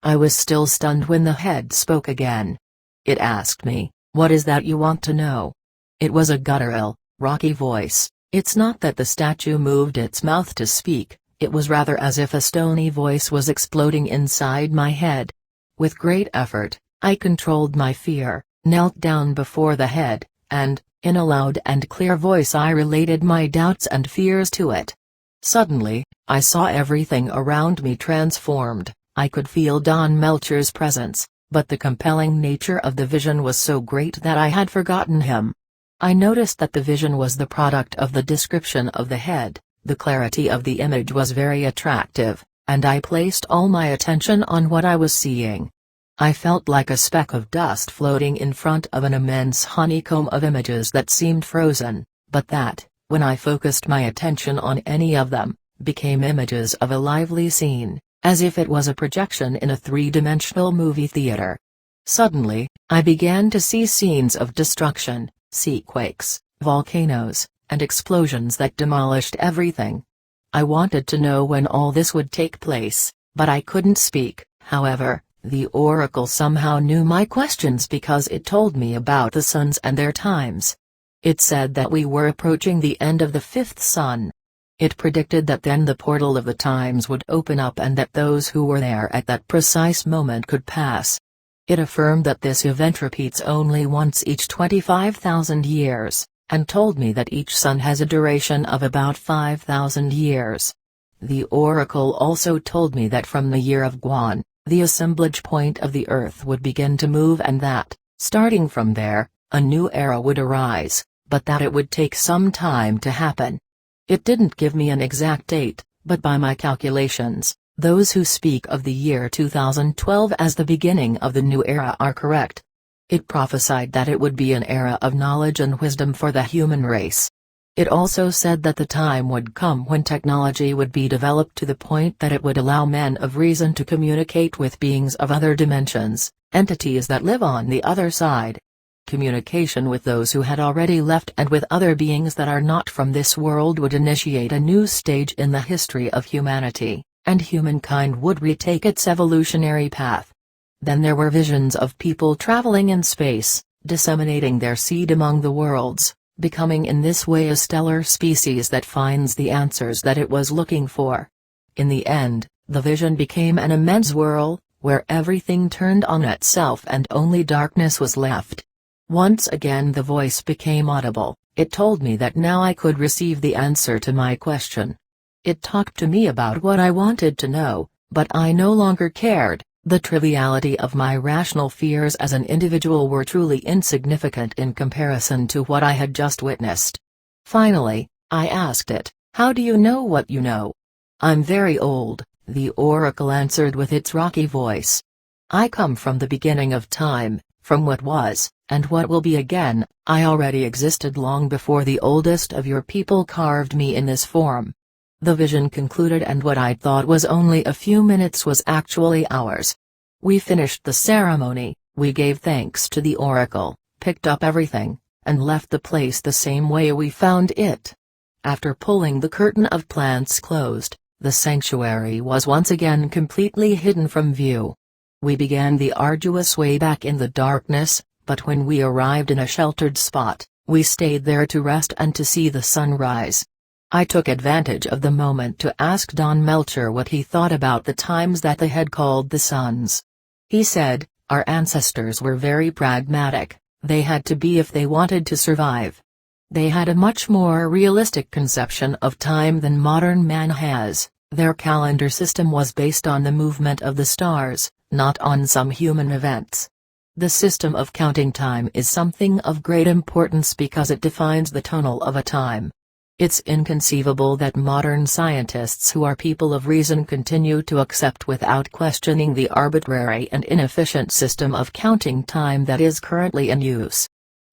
I was still stunned when the head spoke again. It asked me, "What is that you want to know?" It was a guttural, rocky voice. It's not that the statue moved its mouth to speak, it was rather as if a stony voice was exploding inside my head. With great effort, I controlled my fear, knelt down before the head, and, in a loud and clear voice I related my doubts and fears to it. Suddenly, I saw everything around me transformed. I could feel Don Melcher's presence, but the compelling nature of the vision was so great that I had forgotten him. I noticed that the vision was the product of the description of the head. The clarity of the image was very attractive, and I placed all my attention on what I was seeing. I felt like a speck of dust floating in front of an immense honeycomb of images that seemed frozen, but that, when I focused my attention on any of them, became images of a lively scene, as if it was a projection in a three-dimensional movie theater. Suddenly, I began to see scenes of destruction, seaquakes, volcanoes, and explosions that demolished everything. I wanted to know when all this would take place, but I couldn't speak. However, the oracle somehow knew my questions because it told me about the suns and their times. It said that we were approaching the end of the fifth sun. It predicted that then the portal of the times would open up and that those who were there at that precise moment could pass. It affirmed that this event repeats only once each 25,000 years, and told me that each sun has a duration of about 5,000 years. The oracle also told me that from the year of Guan, the assemblage point of the earth would begin to move and that, starting from there, a new era would arise, but that it would take some time to happen. It didn't give me an exact date, but by my calculations, those who speak of the year 2012 as the beginning of the new era are correct. It prophesied that it would be an era of knowledge and wisdom for the human race. It also said that the time would come when technology would be developed to the point that it would allow men of reason to communicate with beings of other dimensions, entities that live on the other side. Communication with those who had already left and with other beings that are not from this world would initiate a new stage in the history of humanity, and humankind would retake its evolutionary path. Then there were visions of people traveling in space, disseminating their seed among the worlds, becoming in this way a stellar species that finds the answers that it was looking for. In the end, the vision became an immense whirl, where everything turned on itself and only darkness was left. Once again the voice became audible. It told me that now I could receive the answer to my question. It talked to me about what I wanted to know, but I no longer cared. The triviality of my rational fears as an individual were truly insignificant in comparison to what I had just witnessed. Finally, I asked it, "How do you know what you know?" "I'm very old," the oracle answered with its rocky voice. "I come from the beginning of time, from what was, and what will be again. I already existed long before the oldest of your people carved me in this form." The vision concluded, and what I thought was only a few minutes was actually hours. We finished the ceremony, we gave thanks to the oracle, picked up everything, and left the place the same way we found it. After pulling the curtain of plants closed, the sanctuary was once again completely hidden from view. We began the arduous way back in the darkness, but when we arrived in a sheltered spot, we stayed there to rest and to see the sun rise. I took advantage of the moment to ask Don Melcher what he thought about the times that they had called the suns. He said, "Our ancestors were very pragmatic, they had to be if they wanted to survive. They had a much more realistic conception of time than modern man has. Their calendar system was based on the movement of the stars, not on some human events. The system of counting time is something of great importance because it defines the tonal of a time. It's inconceivable that modern scientists who are people of reason continue to accept without questioning the arbitrary and inefficient system of counting time that is currently in use.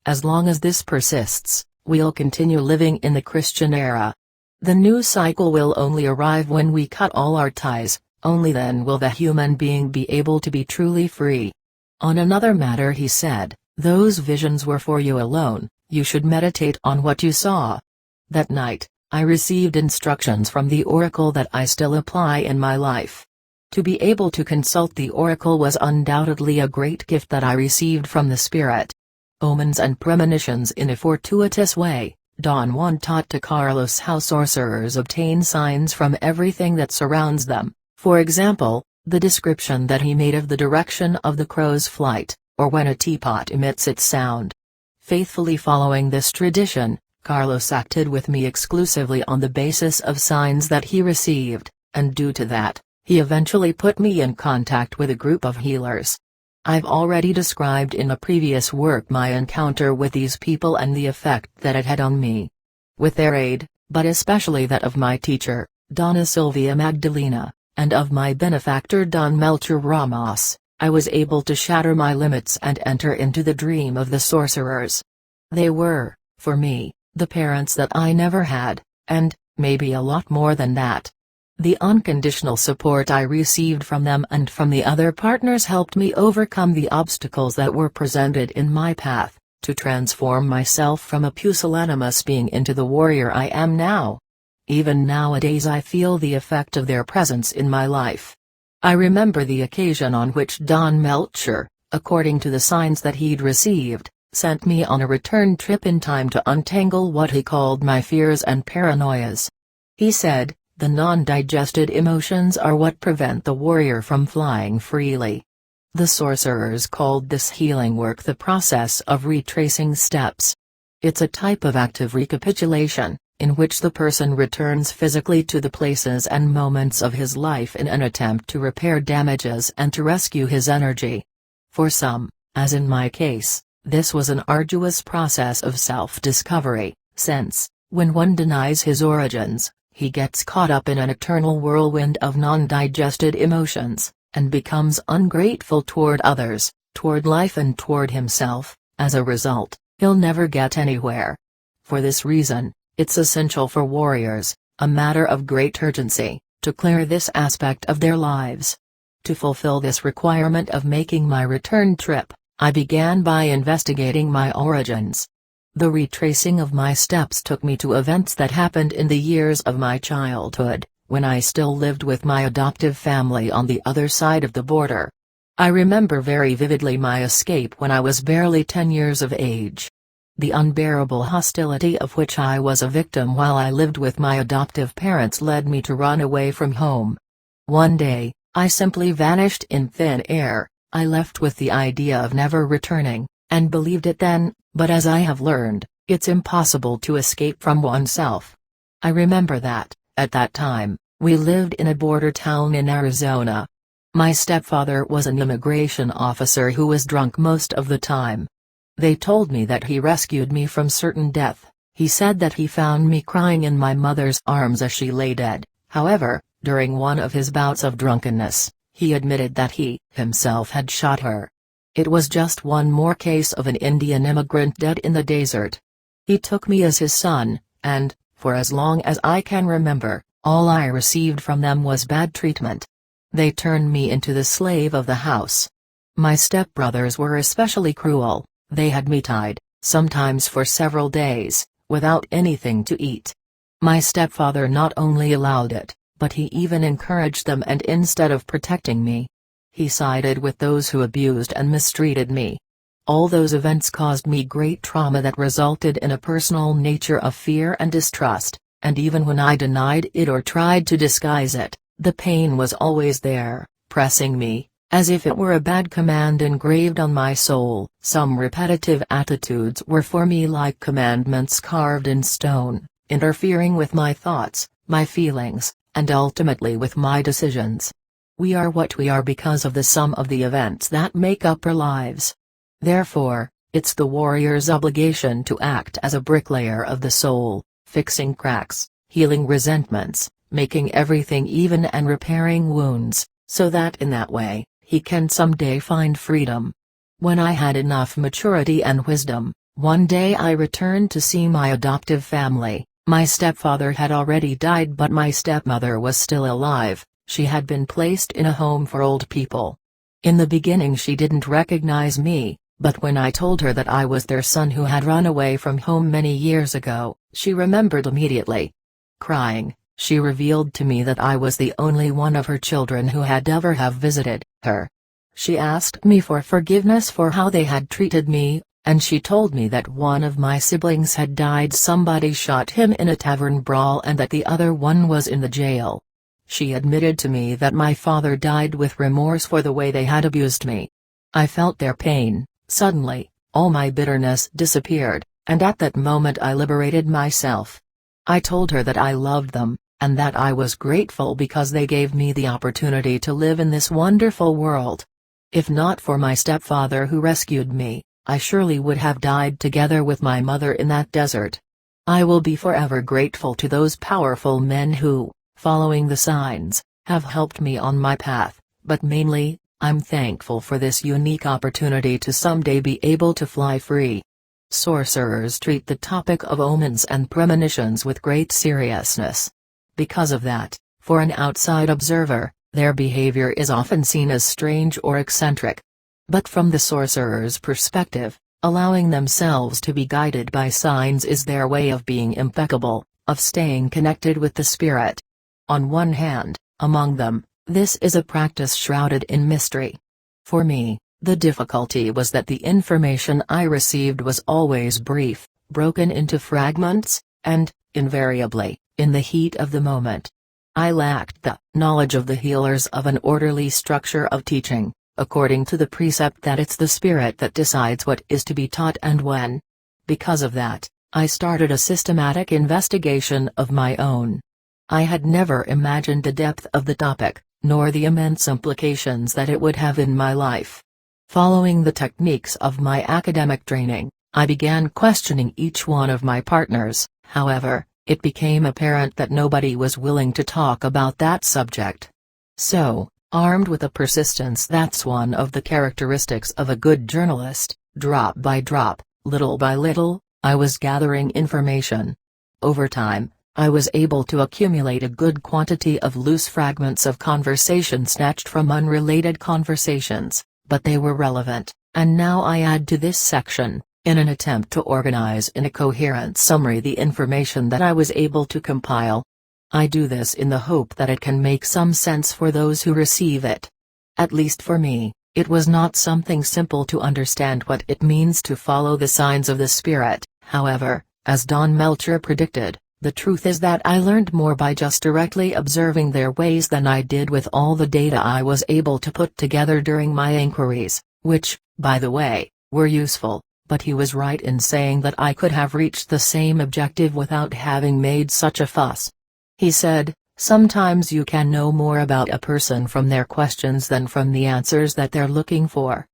As long as this persists, we'll continue living in the Christian era. The new cycle will only arrive when we cut all our ties, only then will the human being be able to be truly free." On another matter he said, "Those visions were for you alone, you should meditate on what you saw." That night, I received instructions from the oracle that I still apply in my life. To be able to consult the oracle was undoubtedly a great gift that I received from the spirit. Omens and premonitions in a fortuitous way. Don Juan taught to Carlos how sorcerers obtain signs from everything that surrounds them, for example, the description that he made of the direction of the crow's flight, or when a teapot emits its sound. Faithfully following this tradition, Carlos acted with me exclusively on the basis of signs that he received, and due to that, he eventually put me in contact with a group of healers. I've already described in a previous work my encounter with these people and the effect that it had on me. With their aid, but especially that of my teacher, Donna Silvia Magdalena, and of my benefactor Don Melcher Ramos, I was able to shatter my limits and enter into the dream of the sorcerers. They were, for me, the parents that I never had, and, maybe a lot more than that. The unconditional support I received from them and from the other partners helped me overcome the obstacles that were presented in my path, to transform myself from a pusillanimous being into the warrior I am now. Even nowadays I feel the effect of their presence in my life. I remember the occasion on which Don Melcher, according to the signs that he'd received, sent me on a return trip in time to untangle what he called my fears and paranoias. He said, "The non-digested emotions are what prevent the warrior from flying freely." The sorcerers called this healing work the process of retracing steps. It's a type of active recapitulation, in which the person returns physically to the places and moments of his life in an attempt to repair damages and to rescue his energy. For some, as in my case, this was an arduous process of self-discovery, since, when one denies his origins, he gets caught up in an eternal whirlwind of non-digested emotions, and becomes ungrateful toward others, toward life and toward himself. As a result, he'll never get anywhere. For this reason, it's essential for warriors, a matter of great urgency, to clear this aspect of their lives. To fulfill this requirement of making my return trip, I began by investigating my origins. The retracing of my steps took me to events that happened in the years of my childhood, when I still lived with my adoptive family on the other side of the border. I remember very vividly my escape when I was barely 10 years of age. The unbearable hostility of which I was a victim while I lived with my adoptive parents led me to run away from home. One day, I simply vanished in thin air. I left with the idea of never returning, and believed it then, but as I have learned, it's impossible to escape from oneself. I remember that, at that time, we lived in a border town in Arizona. My stepfather was an immigration officer who was drunk most of the time. They told me that he rescued me from certain death. He said that he found me crying in my mother's arms as she lay dead. However, during one of his bouts of drunkenness, he admitted that he, himself, had shot her. It was just one more case of an Indian immigrant dead in the desert. He took me as his son, and, for as long as I can remember, all I received from them was bad treatment. They turned me into the slave of the house. My stepbrothers were especially cruel. They had me tied, sometimes for several days, without anything to eat. My stepfather not only allowed it, but he even encouraged them, and instead of protecting me, he sided with those who abused and mistreated me. All those events caused me great trauma that resulted in a personal nature of fear and distrust, and even when I denied it or tried to disguise it, the pain was always there, pressing me, as if it were a bad command engraved on my soul. Some repetitive attitudes were for me like commandments carved in stone, interfering with my thoughts, my feelings, and ultimately with my decisions. We are what we are because of the sum of the events that make up our lives. Therefore, it's the warrior's obligation to act as a bricklayer of the soul, fixing cracks, healing resentments, making everything even and repairing wounds, so that in that way, he can someday find freedom. When I had enough maturity and wisdom, one day I returned to see my adoptive family. My stepfather had already died, but my stepmother was still alive. She had been placed in a home for old people. In the beginning she didn't recognize me, but when I told her that I was their son who had run away from home many years ago, she remembered immediately. Crying, she revealed to me that I was the only one of her children who had ever have visited her. She asked me for forgiveness for how they had treated me, and she told me that one of my siblings had died. Somebody shot him in a tavern brawl and that the other one was in the jail. She admitted to me that my father died with remorse for the way they had abused me. I felt their pain. Suddenly, all my bitterness disappeared, and at that moment I liberated myself. I told her that I loved them, and that I was grateful because they gave me the opportunity to live in this wonderful world. If not for my stepfather who rescued me, I surely would have died together with my mother in that desert. I will be forever grateful to those powerful men who, following the signs, have helped me on my path, but mainly, I'm thankful for this unique opportunity to someday be able to fly free. Sorcerers treat the topic of omens and premonitions with great seriousness. Because of that, for an outside observer, their behavior is often seen as strange or eccentric. But from the sorcerer's perspective, allowing themselves to be guided by signs is their way of being impeccable, of staying connected with the spirit. On one hand, among them, this is a practice shrouded in mystery. For me, the difficulty was that the information I received was always brief, broken into fragments, and, invariably, in the heat of the moment. I lacked the knowledge of the healers of an orderly structure of teaching, according to the precept that it's the spirit that decides what is to be taught and when. Because of that, I started a systematic investigation of my own. I had never imagined the depth of the topic, nor the immense implications that it would have in my life. Following the techniques of my academic training, I began questioning each one of my partners. However, it became apparent that nobody was willing to talk about that subject. So, armed with a persistence that's one of the characteristics of a good journalist, drop by drop, little by little, I was gathering information. Over time, I was able to accumulate a good quantity of loose fragments of conversation snatched from unrelated conversations, but they were relevant, and now I add to this section, in an attempt to organize in a coherent summary the information that I was able to compile. I do this in the hope that it can make some sense for those who receive it. At least for me, it was not something simple to understand what it means to follow the signs of the spirit. However, as Don Melcher predicted, the truth is that I learned more by just directly observing their ways than I did with all the data I was able to put together during my inquiries, which, by the way, were useful, but he was right in saying that I could have reached the same objective without having made such a fuss. He said, "Sometimes you can know more about a person from their questions than from the answers that they're looking for.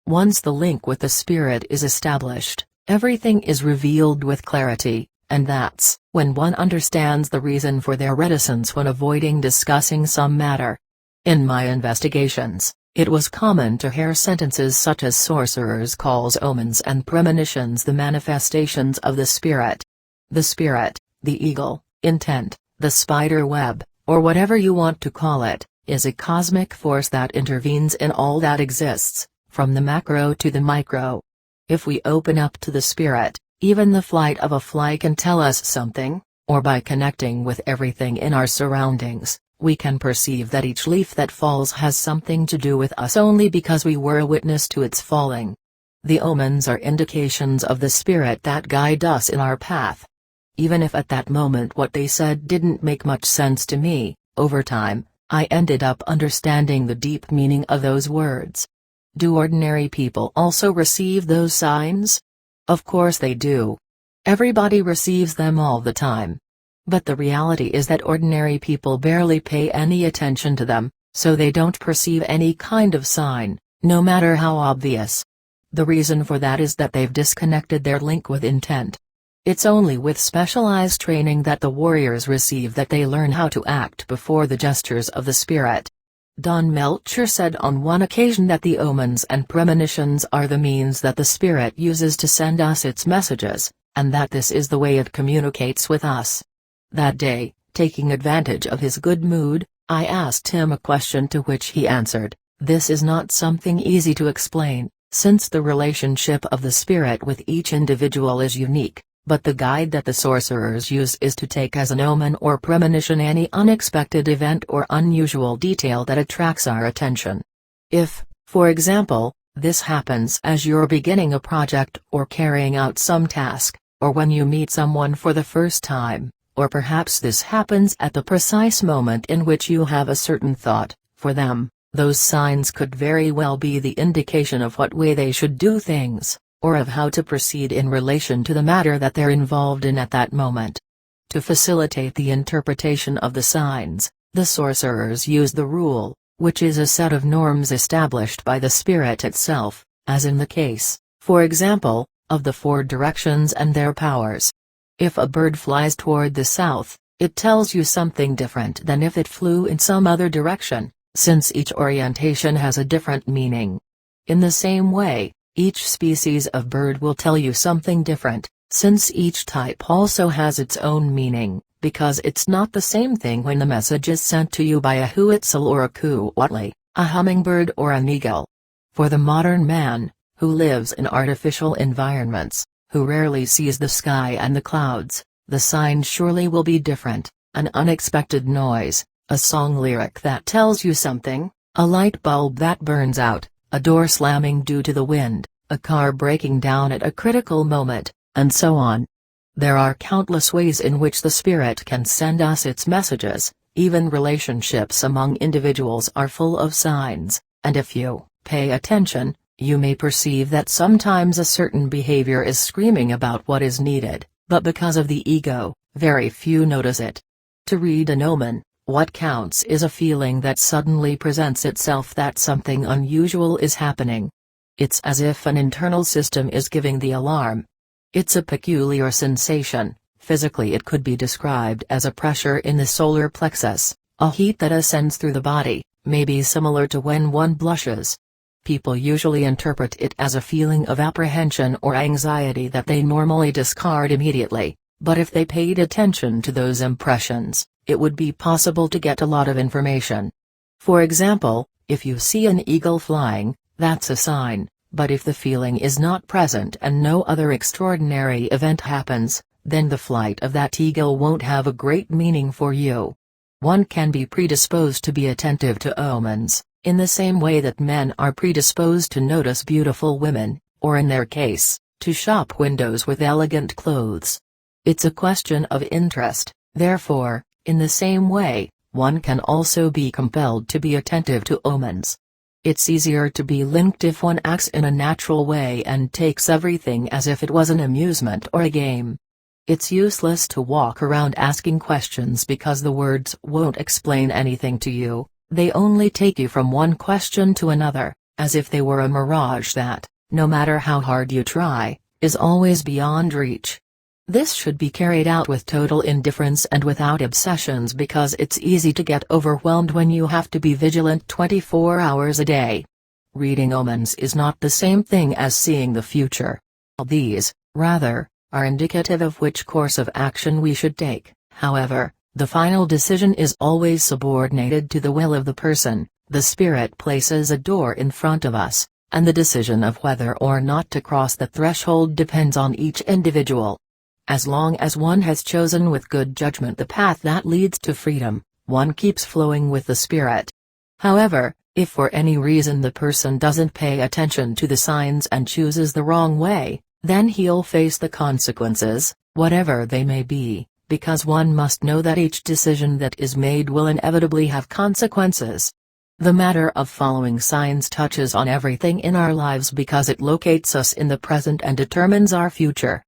Once the link with the spirit is established, everything is revealed with clarity, and that's when one understands the reason for their reticence when avoiding discussing some matter." In my investigations, it was common to hear sentences such as sorcerers calls omens and premonitions the manifestations of the spirit. The spirit, the eagle, intent, the spider web, or whatever you want to call it, is a cosmic force that intervenes in all that exists, from the macro to the micro. If we open up to the spirit, even the flight of a fly can tell us something, or by connecting with everything in our surroundings, we can perceive that each leaf that falls has something to do with us only because we were a witness to its falling. The omens are indications of the spirit that guide us in our path. Even if at that moment what they said didn't make much sense to me, over time, I ended up understanding the deep meaning of those words. Do ordinary people also receive those signs? Of course they do. Everybody receives them all the time. But the reality is that ordinary people barely pay any attention to them, so they don't perceive any kind of sign, no matter how obvious. The reason for that is that they've disconnected their link with intent. It's only with specialized training that the warriors receive that they learn how to act before the gestures of the spirit. Don Melcher said on one occasion that the omens and premonitions are the means that the spirit uses to send us its messages, and that this is the way it communicates with us. That day, taking advantage of his good mood, I asked him a question to which he answered, "This is not something easy to explain, since the relationship of the spirit with each individual is unique. But the guide that the sorcerers use is to take as an omen or premonition any unexpected event or unusual detail that attracts our attention. If, for example, this happens as you're beginning a project or carrying out some task, or when you meet someone for the first time, or perhaps this happens at the precise moment in which you have a certain thought, for them, those signs could very well be the indication of what way they should do things, or of how to proceed in relation to the matter that they're involved in at that moment. To facilitate the interpretation of the signs, the sorcerers use the rule, which is a set of norms established by the spirit itself, as in the case, for example, of the 4 directions and their powers. If a bird flies toward the south, it tells you something different than if it flew in some other direction, since each orientation has a different meaning. In the same way, each species of bird will tell you something different, since each type also has its own meaning, because it's not the same thing when the message is sent to you by a huitzil or a coatly, a hummingbird or an eagle. For the modern man, who lives in artificial environments, who rarely sees the sky and the clouds, the sign surely will be different: an unexpected noise, a song lyric that tells you something, a light bulb that burns out, a door slamming due to the wind, a car breaking down at a critical moment, and so on. There are countless ways in which the spirit can send us its messages. Even relationships among individuals are full of signs, and if you pay attention, you may perceive that sometimes a certain behavior is screaming about what is needed, but because of the ego, very few notice it. To read an omen, what counts is a feeling that suddenly presents itself that something unusual is happening. It's as if an internal system is giving the alarm. It's a peculiar sensation. Physically it could be described as a pressure in the solar plexus, a heat that ascends through the body, maybe similar to when one blushes. People usually interpret it as a feeling of apprehension or anxiety that they normally discard immediately, but if they paid attention to those impressions, it would be possible to get a lot of information. For example, if you see an eagle flying, that's a sign, but if the feeling is not present and no other extraordinary event happens, then the flight of that eagle won't have a great meaning for you. One can be predisposed to be attentive to omens, in the same way that men are predisposed to notice beautiful women, or in their case, to shop windows with elegant clothes. It's a question of interest, therefore, in the same way, one can also be compelled to be attentive to omens. It's easier to be linked if one acts in a natural way and takes everything as if it was an amusement or a game. It's useless to walk around asking questions because the words won't explain anything to you, they only take you from one question to another, as if they were a mirage that, no matter how hard you try, is always beyond reach. This should be carried out with total indifference and without obsessions because it's easy to get overwhelmed when you have to be vigilant 24 hours a day. Reading omens is not the same thing as seeing the future. These, rather, are indicative of which course of action we should take. However, the final decision is always subordinated to the will of the person. The spirit places a door in front of us, and the decision of whether or not to cross the threshold depends on each individual. As long as one has chosen with good judgment the path that leads to freedom, one keeps flowing with the spirit. However, if for any reason the person doesn't pay attention to the signs and chooses the wrong way, then he'll face the consequences, whatever they may be, because one must know that each decision that is made will inevitably have consequences. The matter of following signs touches on everything in our lives because it locates us in the present and determines our future.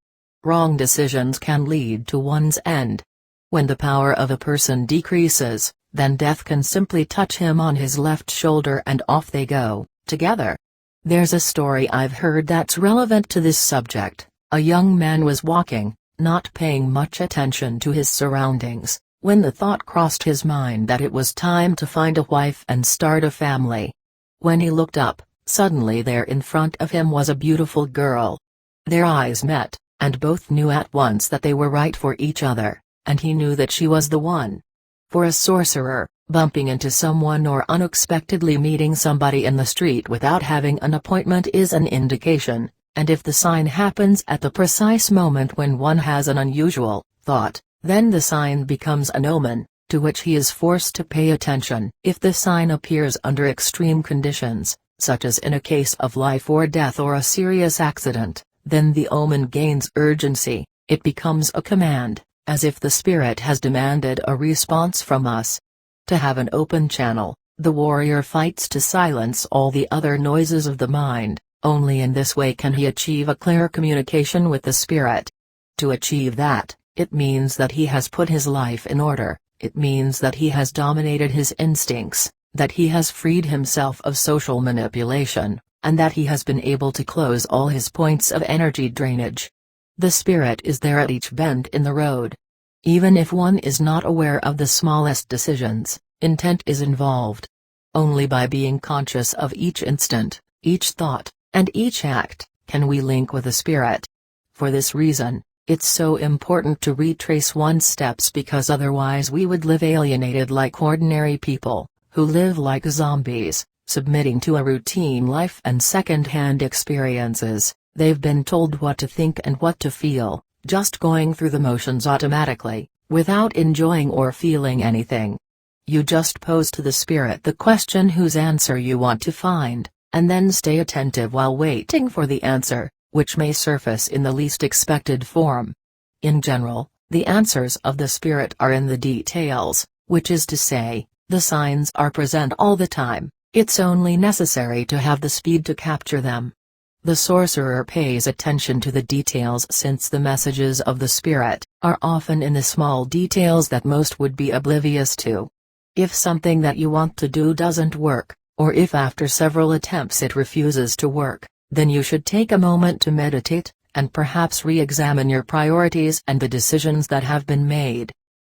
Wrong decisions can lead to one's end. When the power of a person decreases, then death can simply touch him on his left shoulder and off they go, together. There's a story I've heard that's relevant to this subject. A young man was walking, not paying much attention to his surroundings, when the thought crossed his mind that it was time to find a wife and start a family. When he looked up, suddenly there in front of him was a beautiful girl. Their eyes met, and both knew at once that they were right for each other, and he knew that she was the one. For a sorcerer, bumping into someone or unexpectedly meeting somebody in the street without having an appointment is an indication, and if the sign happens at the precise moment when one has an unusual thought, then the sign becomes an omen, to which he is forced to pay attention. If the sign appears under extreme conditions, such as in a case of life or death or a serious accident, then the omen gains urgency, it becomes a command, as if the spirit has demanded a response from us. To have an open channel, the warrior fights to silence all the other noises of the mind, only in this way can he achieve a clear communication with the spirit. To achieve that, it means that he has put his life in order, it means that he has dominated his instincts, that he has freed himself of social manipulation, and that he has been able to close all his points of energy drainage. The spirit is there at each bend in the road. Even if one is not aware of the smallest decisions, intent is involved. Only by being conscious of each instant, each thought, and each act, can we link with the spirit. For this reason, it's so important to retrace one's steps because otherwise we would live alienated like ordinary people, who live like zombies, submitting to a routine life and second-hand experiences. They've been told what to think and what to feel, just going through the motions automatically, without enjoying or feeling anything. You just pose to the spirit the question whose answer you want to find, and then stay attentive while waiting for the answer, which may surface in the least expected form. In general, the answers of the spirit are in the details, which is to say, the signs are present all the time. It's only necessary to have the speed to capture them. The sorcerer pays attention to the details since the messages of the spirit are often in the small details that most would be oblivious to. If something that you want to do doesn't work, or if after several attempts it refuses to work, then you should take a moment to meditate, and perhaps re-examine your priorities and the decisions that have been made.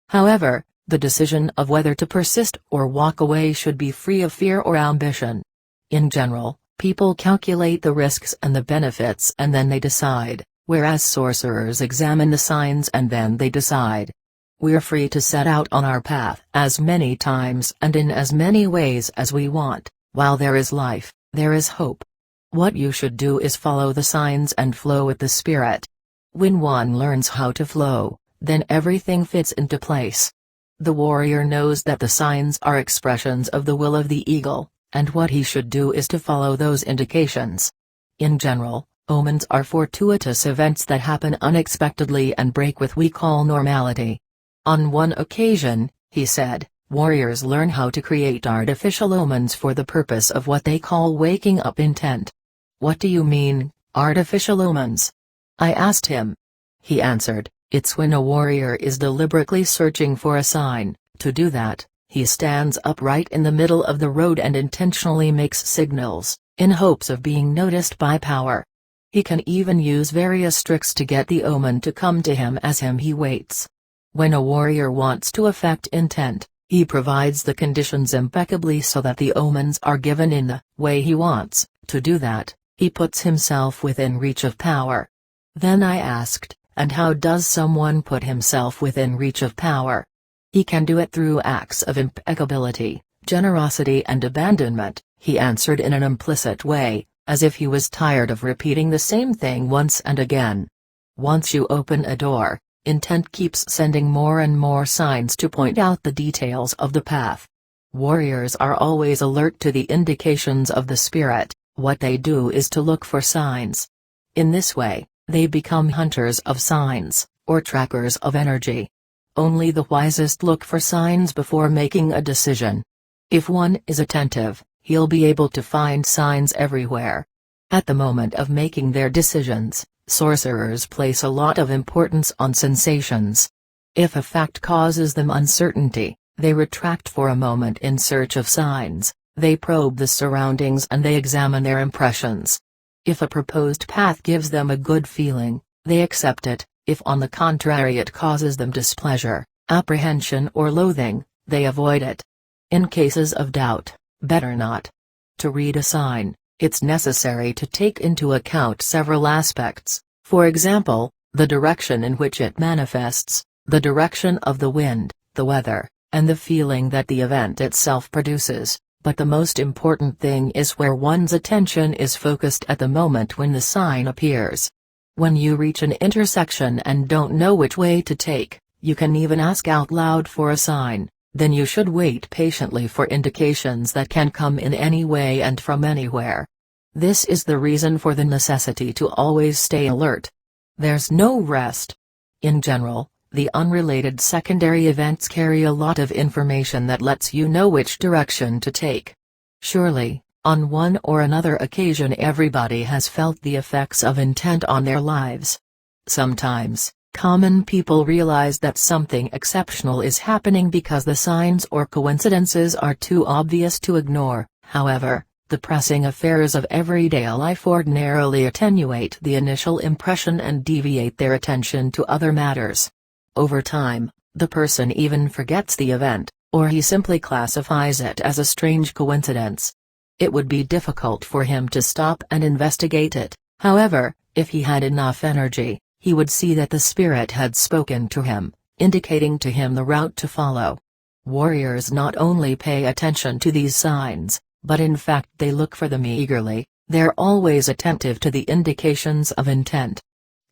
However, the decision of whether to persist or walk away should be free of fear or ambition. In general, people calculate the risks and the benefits and then they decide, whereas sorcerers examine the signs and then they decide. We're free to set out on our path as many times and in as many ways as we want. While there is life, there is hope. What you should do is follow the signs and flow with the spirit. When one learns how to flow, then everything fits into place. The warrior knows that the signs are expressions of the will of the eagle, and what he should do is to follow those indications. In general, omens are fortuitous events that happen unexpectedly and break with we call normality. On one occasion, he said, Warriors learn how to create artificial omens for the purpose of what they call waking up intent. "What do you mean, artificial omens?" I asked him. He answered, "It's when a warrior is deliberately searching for a sign. To do that, he stands up right in the middle of the road and intentionally makes signals, in hopes of being noticed by power. He can even use various tricks to get the omen to come to him as he waits. When a warrior wants to effect intent, he provides the conditions impeccably so that the omens are given in the way he wants. To do that, he puts himself within reach of power." Then I asked, "And how does someone put himself within reach of power?" "He can do it through acts of impeccability, generosity and abandonment," he answered in an implicit way, as if he was tired of repeating the same thing once and again. Once you open a door, intent keeps sending more and more signs to point out the details of the path. Warriors are always alert to the indications of the spirit. What they do is to look for signs. In this way, they become hunters of signs, or trackers of energy. Only the wisest look for signs before making a decision. If one is attentive, he'll be able to find signs everywhere. At the moment of making their decisions, sorcerers place a lot of importance on sensations. If a fact causes them uncertainty, they retract for a moment in search of signs, they probe the surroundings and they examine their impressions. If a proposed path gives them a good feeling, they accept it. If on the contrary it causes them displeasure, apprehension or loathing, they avoid it. In cases of doubt, better not. To read a sign, it's necessary to take into account several aspects, for example, the direction in which it manifests, the direction of the wind, the weather, and the feeling that the event itself produces, but the most important thing is where one's attention is focused at the moment when the sign appears. When you reach an intersection and don't know which way to take, you can even ask out loud for a sign, then you should wait patiently for indications that can come in any way and from anywhere. This is the reason for the necessity to always stay alert. There's no rest. In general, the unrelated secondary events carry a lot of information that lets you know which direction to take. Surely, on one or another occasion everybody has felt the effects of intent on their lives. Sometimes, common people realize that something exceptional is happening because the signs or coincidences are too obvious to ignore. However, the pressing affairs of everyday life ordinarily attenuate the initial impression and deviate their attention to other matters. Over time, the person even forgets the event, or he simply classifies it as a strange coincidence. It would be difficult for him to stop and investigate it. However, if he had enough energy, he would see that the spirit had spoken to him, indicating to him the route to follow. Warriors not only pay attention to these signs, but in fact they look for them eagerly. They're always attentive to the indications of intent.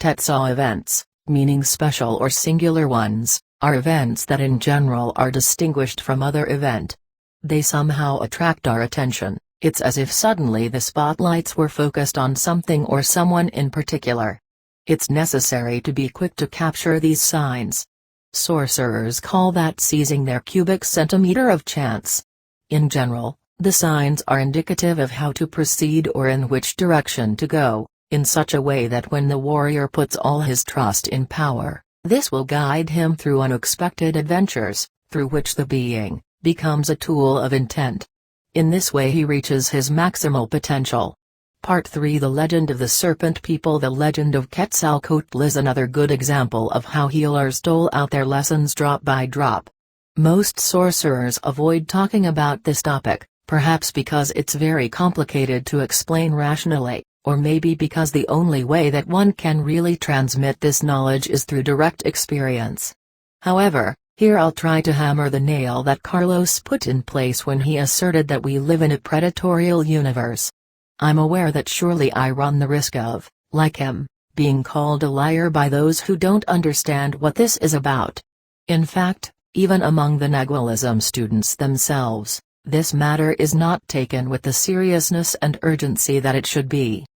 Tetsaw events, meaning special or singular ones, are events that in general are distinguished from other event. They somehow attract our attention. It's as if suddenly the spotlights were focused on something or someone in particular. It's necessary to be quick to capture these signs. Sorcerers call that seizing their cubic centimeter of chance. In general, the signs are indicative of how to proceed or in which direction to go, in such a way that when the warrior puts all his trust in power, this will guide him through unexpected adventures, through which the being becomes a tool of intent. In this way he reaches his maximal potential. Part 3 The Legend of the Serpent People. The legend of Quetzalcoatl is another good example of how healers dole out their lessons drop by drop. Most sorcerers avoid talking about this topic, perhaps because it's very complicated to explain rationally, or maybe because the only way that one can really transmit this knowledge is through direct experience. However, here I'll try to hammer the nail that Carlos put in place when he asserted that we live in a predatorial universe. I'm aware that surely I run the risk of, like him, being called a liar by those who don't understand what this is about. In fact, even among the Nagualism students themselves, this matter is not taken with the seriousness and urgency that it should be.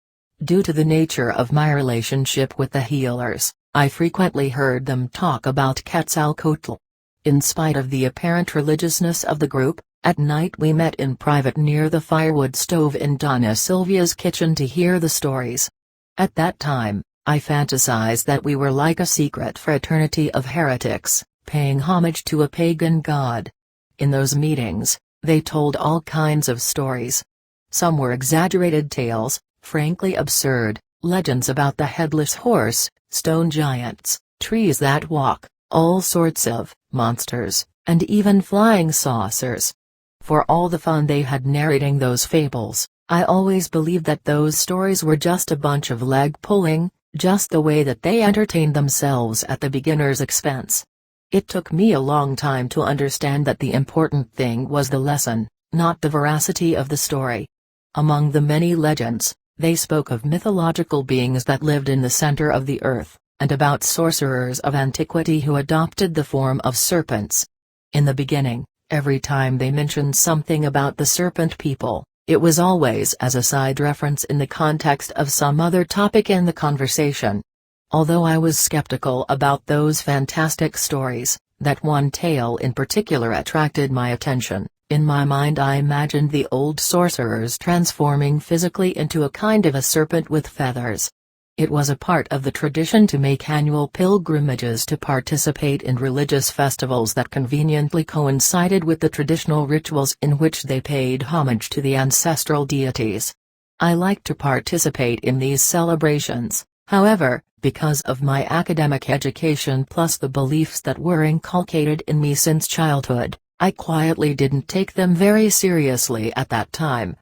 Due to the nature of my relationship with the healers, I frequently heard them talk about Quetzalcoatl. In spite of the apparent religiousness of the group, at night we met in private near the firewood stove in Donna Sylvia's kitchen to hear the stories. At that time, I fantasized that we were like a secret fraternity of heretics, paying homage to a pagan god. In those meetings, they told all kinds of stories. Some were exaggerated tales, frankly absurd, legends about the headless horse, stone giants, trees that walk, all sorts of monsters, and even flying saucers. For all the fun they had narrating those fables, I always believed that those stories were just a bunch of leg pulling, just the way that they entertained themselves at the beginner's expense. It took me a long time to understand that the important thing was the lesson, not the veracity of the story. Among the many legends, they spoke of mythological beings that lived in the center of the earth, and about sorcerers of antiquity who adopted the form of serpents. In the beginning, every time they mentioned something about the serpent people, it was always as a side reference in the context of some other topic in the conversation. Although I was skeptical about those fantastic stories, that one tale in particular attracted my attention. In my mind I imagined the old sorcerers transforming physically into a kind of a serpent with feathers. It was a part of the tradition to make annual pilgrimages to participate in religious festivals that conveniently coincided with the traditional rituals in which they paid homage to the ancestral deities. I liked to participate in these celebrations, however, because of my academic education plus the beliefs that were inculcated in me since childhood, I quietly didn't take them very seriously at that time.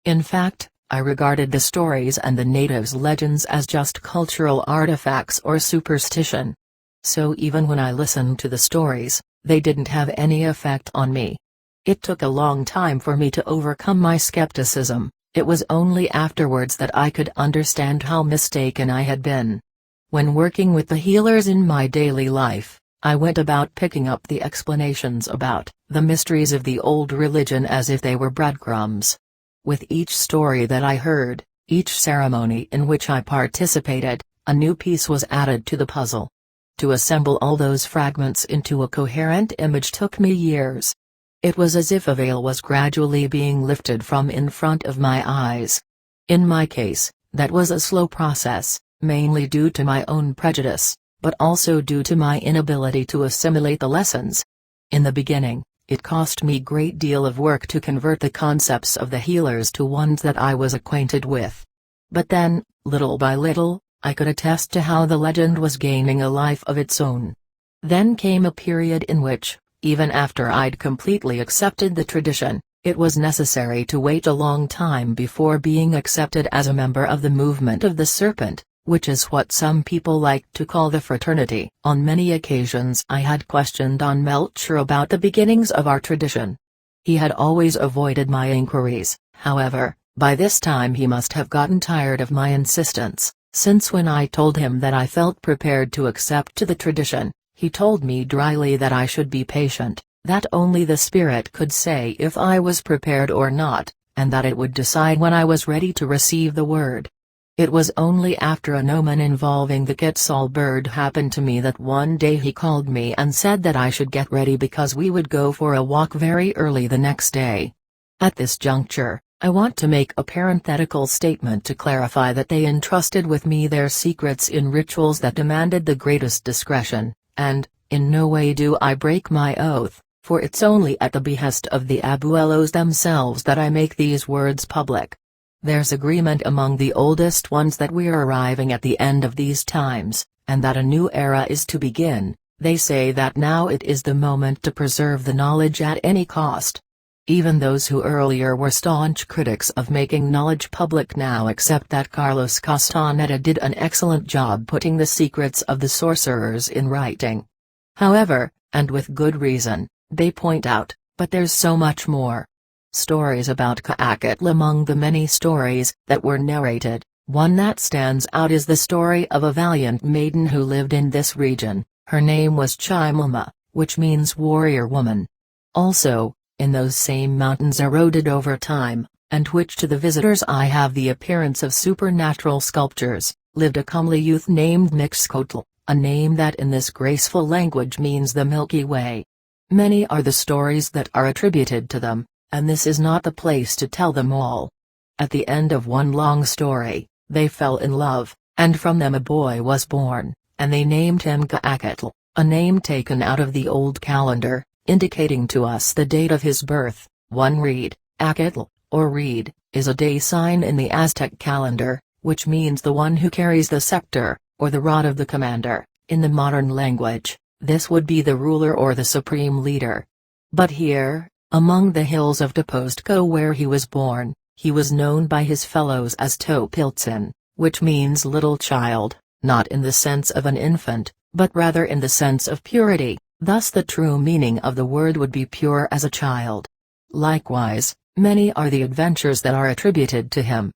In fact, I regarded the stories and the natives' legends as just cultural artifacts or superstition. So even when I listened to the stories, they didn't have any effect on me. It took a long time for me to overcome my skepticism. It was only afterwards that I could understand how mistaken I had been. When working with the healers in my daily life, I went about picking up the explanations about the mysteries of the old religion as if they were breadcrumbs. With each story that I heard, each ceremony in which I participated, a new piece was added to the puzzle. To assemble all those fragments into a coherent image took me years. It was as if a veil was gradually being lifted from in front of my eyes. In my case, that was a slow process, mainly due to my own prejudice, but also due to my inability to assimilate the lessons. In the beginning, it cost me a great deal of work to convert the concepts of the healers to ones that I was acquainted with. But then, little by little, I could attest to how the legend was gaining a life of its own. Then came a period in which, even after I'd completely accepted the tradition, it was necessary to wait a long time before being accepted as a member of the movement of the serpent, which is what some people like to call the fraternity. On many occasions I had questioned Don Melcher about the beginnings of our tradition. He had always avoided my inquiries, however, by this time he must have gotten tired of my insistence, since when I told him that I felt prepared to accept to the tradition, he told me dryly that I should be patient, that only the spirit could say if I was prepared or not, and that it would decide when I was ready to receive the word. It was only after an omen involving the Quetzal bird happened to me that one day he called me and said that I should get ready because we would go for a walk very early the next day. At this juncture, I want to make a parenthetical statement to clarify that they entrusted with me their secrets in rituals that demanded the greatest discretion, and, in no way do I break my oath, for it's only at the behest of the abuelos themselves that I make these words public. There's agreement among the oldest ones that we're arriving at the end of these times, and that a new era is to begin. They say that now it is the moment to preserve the knowledge at any cost. Even those who earlier were staunch critics of making knowledge public now accept that Carlos Castaneda did an excellent job putting the secrets of the sorcerers in writing. However, and with good reason, they point out, but there's so much more. Stories about Caacatl. Among the many stories that were narrated, one that stands out is the story of a valiant maiden who lived in this region. Her name was Chimilma, which means warrior woman. Also, in those same mountains eroded over time, and which to the visitor's eye have the appearance of supernatural sculptures, lived a comely youth named Mixcoatl, a name that in this graceful language means the Milky Way. Many are the stories that are attributed to them, and this is not the place to tell them all. At the end of one long story, they fell in love, and from them a boy was born, and they named him Gaakatl, a name taken out of the old calendar, indicating to us the date of his birth. One reed, Acatl, or reed, is a day sign in the Aztec calendar, which means the one who carries the scepter, or the rod of the commander. In the modern language, this would be the ruler or the supreme leader. But here, among the hills of Tepoztli where he was born, he was known by his fellows as Topiltzin, which means little child, not in the sense of an infant, but rather in the sense of purity, thus the true meaning of the word would be pure as a child. Likewise, many are the adventures that are attributed to him.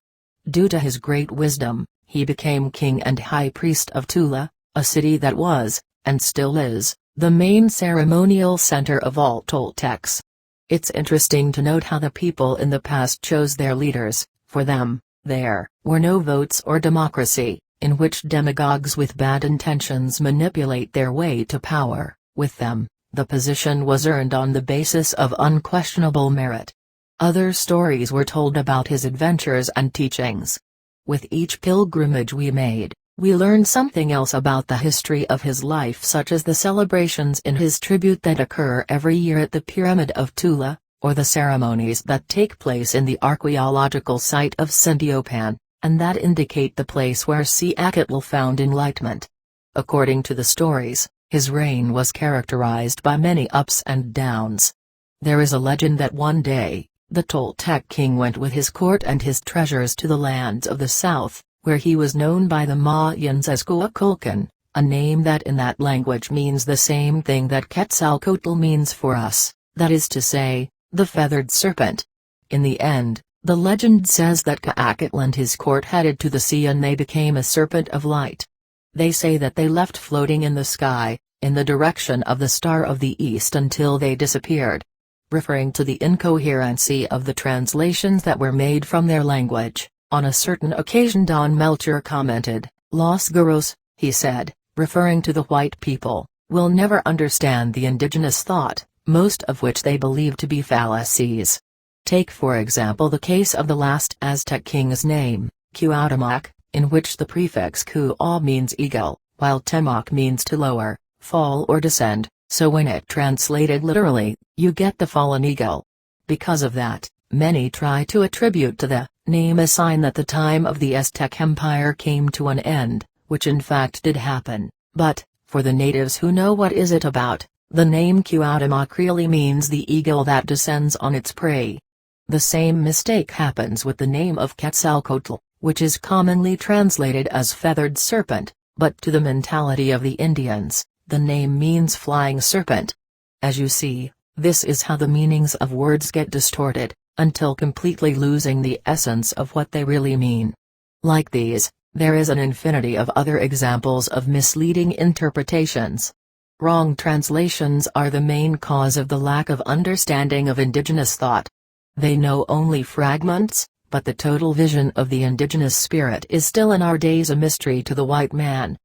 Due to his great wisdom, he became king and high priest of Tula, a city that was, and still is, the main ceremonial center of all Toltecs. It's interesting to note how the people in the past chose their leaders. For them, there were no votes or democracy, in which demagogues with bad intentions manipulate their way to power. With them, the position was earned on the basis of unquestionable merit. Other stories were told about his adventures and teachings. With each pilgrimage we made, we learned something else about the history of his life, such as the celebrations in his tribute that occur every year at the Pyramid of Tula, or the ceremonies that take place in the archaeological site of Sindiopan, and that indicate the place where Seacatl found enlightenment. According to the stories, his reign was characterized by many ups and downs. There is a legend that one day, the Toltec king went with his court and his treasures to the lands of the south, where he was known by the Mayans as Kukulkan, a name that in that language means the same thing that Quetzalcoatl means for us, that is to say, the feathered serpent. In the end, the legend says that Gaakatl and his court headed to the sea and they became a serpent of light. They say that they left floating in the sky, in the direction of the Star of the East until they disappeared. Referring to the incoherency of the translations that were made from their language, on a certain occasion Don Melcher commented, "Los Guros," he said, referring to the white people, "will never understand the indigenous thought, most of which they believe to be fallacies." Take for example the case of the last Aztec king's name, Cuauhtémoc, in which the prefix Cuau means eagle, while Temoc means to lower, fall or descend, so when it translated literally, you get the fallen eagle. Because of that, many try to attribute to the name a sign that the time of the Aztec Empire came to an end, which in fact did happen, but, for the natives who know what is it about, the name Cuauhtémoc really means the eagle that descends on its prey. The same mistake happens with the name of Quetzalcoatl, which is commonly translated as feathered serpent, but to the mentality of the Indians, the name means flying serpent. As you see, this is how the meanings of words get distorted, until completely losing the essence of what they really mean. Like these, there is an infinity of other examples of misleading interpretations. Wrong translations are the main cause of the lack of understanding of indigenous thought. They know only fragments, but the total vision of the indigenous spirit is still in our days a mystery to the white man.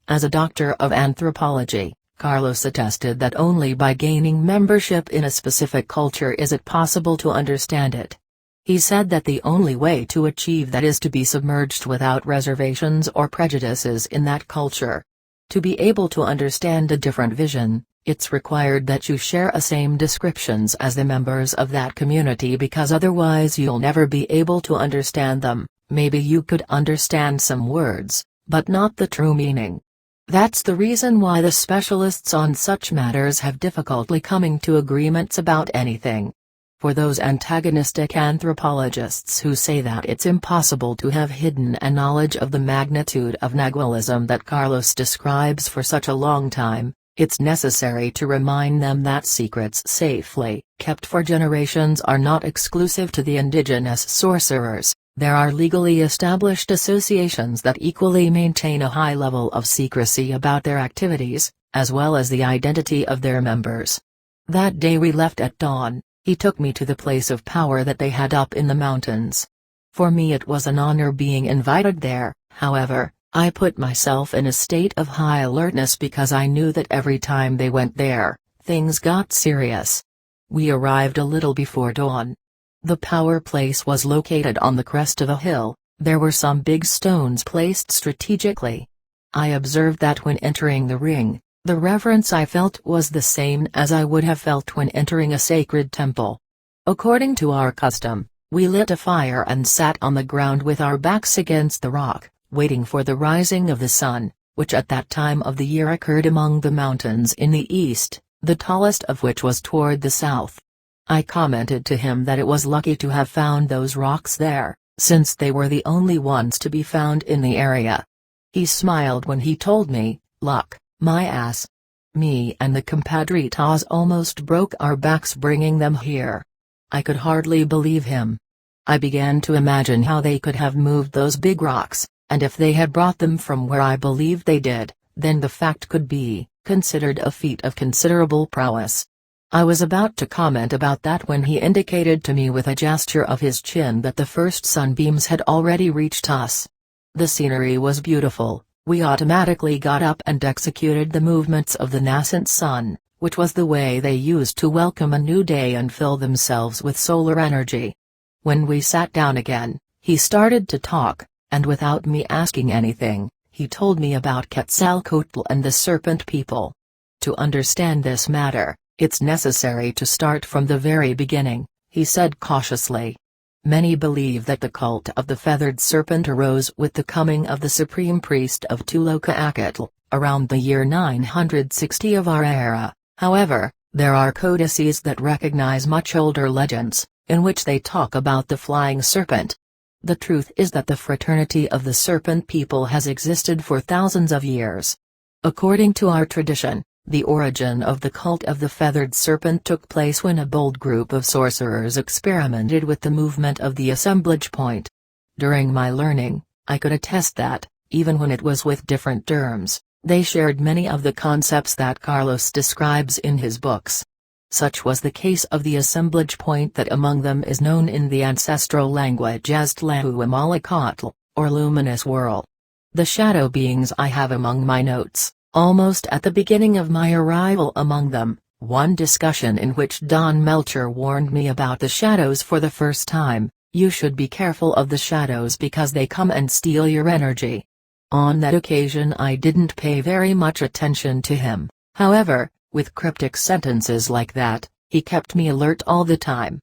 As a doctor of anthropology, Carlos attested that only by gaining membership in a specific culture is it possible to understand it. He said that the only way to achieve that is to be submerged without reservations or prejudices in that culture. To be able to understand a different vision, it's required that you share a same descriptions as the members of that community, because otherwise you'll never be able to understand them. Maybe you could understand some words, but not the true meaning. That's the reason why the specialists on such matters have difficulty coming to agreements about anything. For those antagonistic anthropologists who say that it's impossible to have hidden a knowledge of the magnitude of Nagualism that Carlos describes for such a long time, it's necessary to remind them that secrets safely kept for generations are not exclusive to the indigenous sorcerers. There are legally established associations that equally maintain a high level of secrecy about their activities, as well as the identity of their members. That day we left at dawn, he took me to the place of power that they had up in the mountains. For me it was an honor being invited there. However, I put myself in a state of high alertness because I knew that every time they went there, things got serious. We arrived a little before dawn. The power place was located on the crest of a hill. There were some big stones placed strategically. I observed that when entering the ring, the reverence I felt was the same as I would have felt when entering a sacred temple. According to our custom, we lit a fire and sat on the ground with our backs against the rock, waiting for the rising of the sun, which at that time of the year occurred among the mountains in the east, the tallest of which was toward the south. I commented to him that it was lucky to have found those rocks there, since they were the only ones to be found in the area. He smiled when he told me, "Luck, my ass." Me and the compadritas almost broke our backs bringing them here. I could hardly believe him. I began to imagine how they could have moved those big rocks, and if they had brought them from where I believed they did, then the fact could be considered a feat of considerable prowess. I was about to comment about that when he indicated to me with a gesture of his chin that the first sunbeams had already reached us. The scenery was beautiful. We automatically got up and executed the movements of the nascent sun, which was the way they used to welcome a new day and fill themselves with solar energy. When we sat down again, he started to talk, and without me asking anything, he told me about Quetzalcoatl and the Serpent People. To understand this matter, it's necessary to start from the very beginning, he said cautiously. Many believe that the cult of the feathered serpent arose with the coming of the supreme priest of Tulacaacatl, around the year 960 of our era. However, there are codices that recognize much older legends, in which they talk about the flying serpent. The truth is that the fraternity of the serpent people has existed for thousands of years. According to our tradition, the origin of the cult of the feathered serpent took place when a bold group of sorcerers experimented with the movement of the assemblage point. During my learning, I could attest that, even when it was with different terms, they shared many of the concepts that Carlos describes in his books. Such was the case of the assemblage point that among them is known in the ancestral language as Tlahuamalacatl, or luminous whirl. The shadow beings I have among my notes, almost at the beginning of my arrival among them, one discussion in which Don Melcher warned me about the shadows for the first time. You should be careful of the shadows because they come and steal your energy. On that occasion I didn't pay very much attention to him, however, with cryptic sentences like that, he kept me alert all the time.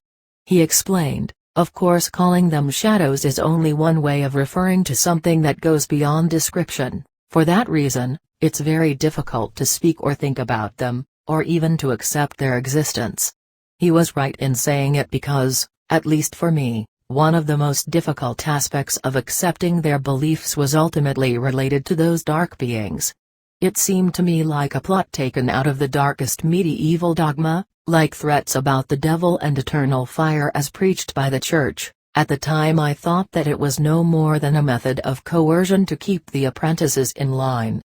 He explained, of course calling them shadows is only one way of referring to something that goes beyond description. For that reason, it's very difficult to speak or think about them, or even to accept their existence. He was right in saying it because, at least for me, one of the most difficult aspects of accepting their beliefs was ultimately related to those dark beings. It seemed to me like a plot taken out of the darkest medieval dogma, like threats about the devil and eternal fire as preached by the church. At the time I thought that it was no more than a method of coercion to keep the apprentices in line.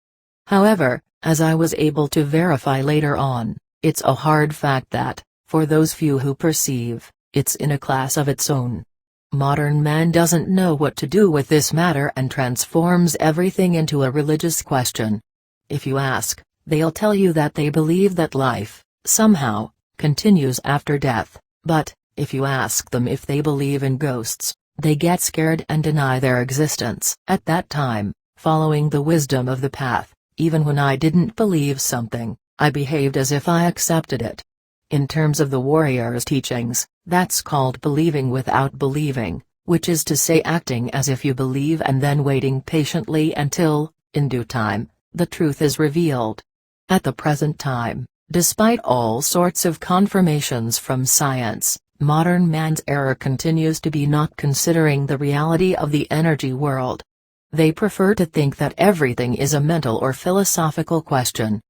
However, as I was able to verify later on, it's a hard fact that, for those few who perceive, it's in a class of its own. Modern man doesn't know what to do with this matter and transforms everything into a religious question. If you ask, they'll tell you that they believe that life, somehow, continues after death, but, if you ask them if they believe in ghosts, they get scared and deny their existence. At that time, following the wisdom of the path, even when I didn't believe something, I behaved as if I accepted it. In terms of the warrior's teachings, that's called believing without believing, which is to say acting as if you believe and then waiting patiently until, in due time, the truth is revealed. At the present time, despite all sorts of confirmations from science, modern man's error continues to be not considering the reality of the energy world. They prefer to think that everything is a mental or philosophical question.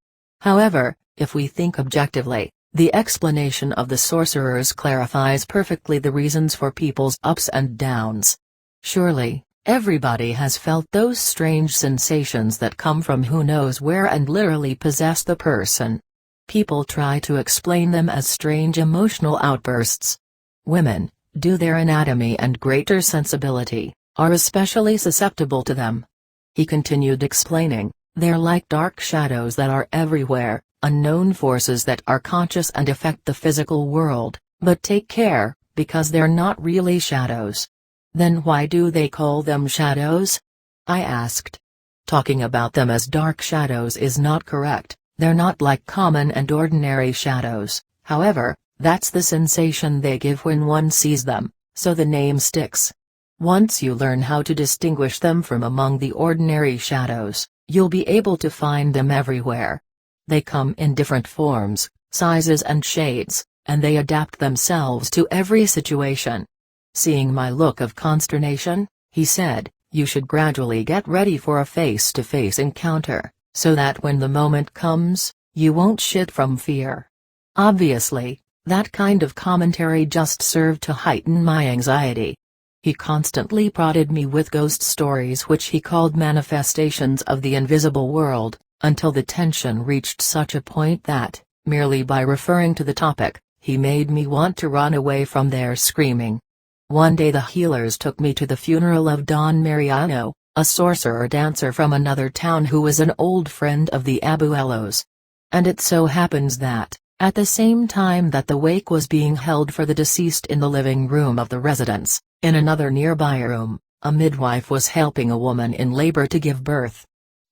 However, if we think objectively, the explanation of the sorcerers clarifies perfectly the reasons for people's ups and downs. Surely, everybody has felt those strange sensations that come from who knows where and literally possess the person. People try to explain them as strange emotional outbursts. Women, due their anatomy and greater sensibility, are especially susceptible to them. He continued explaining, They're like dark shadows that are everywhere, unknown forces that are conscious and affect the physical world, but take care, because they're not really shadows. Then why do they call them shadows? I asked. Talking about them as dark shadows is not correct. They're not like common and ordinary shadows, however, that's the sensation they give when one sees them, so the name sticks. Once you learn how to distinguish them from among the ordinary shadows, you'll be able to find them everywhere. They come in different forms, sizes and shades, and they adapt themselves to every situation. Seeing my look of consternation, he said, "You should gradually get ready for a face-to-face encounter, so that when the moment comes, you won't shit from fear." Obviously, that kind of commentary just served to heighten my anxiety. He constantly prodded me with ghost stories which he called manifestations of the invisible world, until the tension reached such a point that, merely by referring to the topic, he made me want to run away from there screaming. One day the healers took me to the funeral of Don Mariano, a sorcerer-dancer from another town who was an old friend of the Abuelos. And it so happens that, at the same time that the wake was being held for the deceased in the living room of the residence, in another nearby room, a midwife was helping a woman in labor to give birth.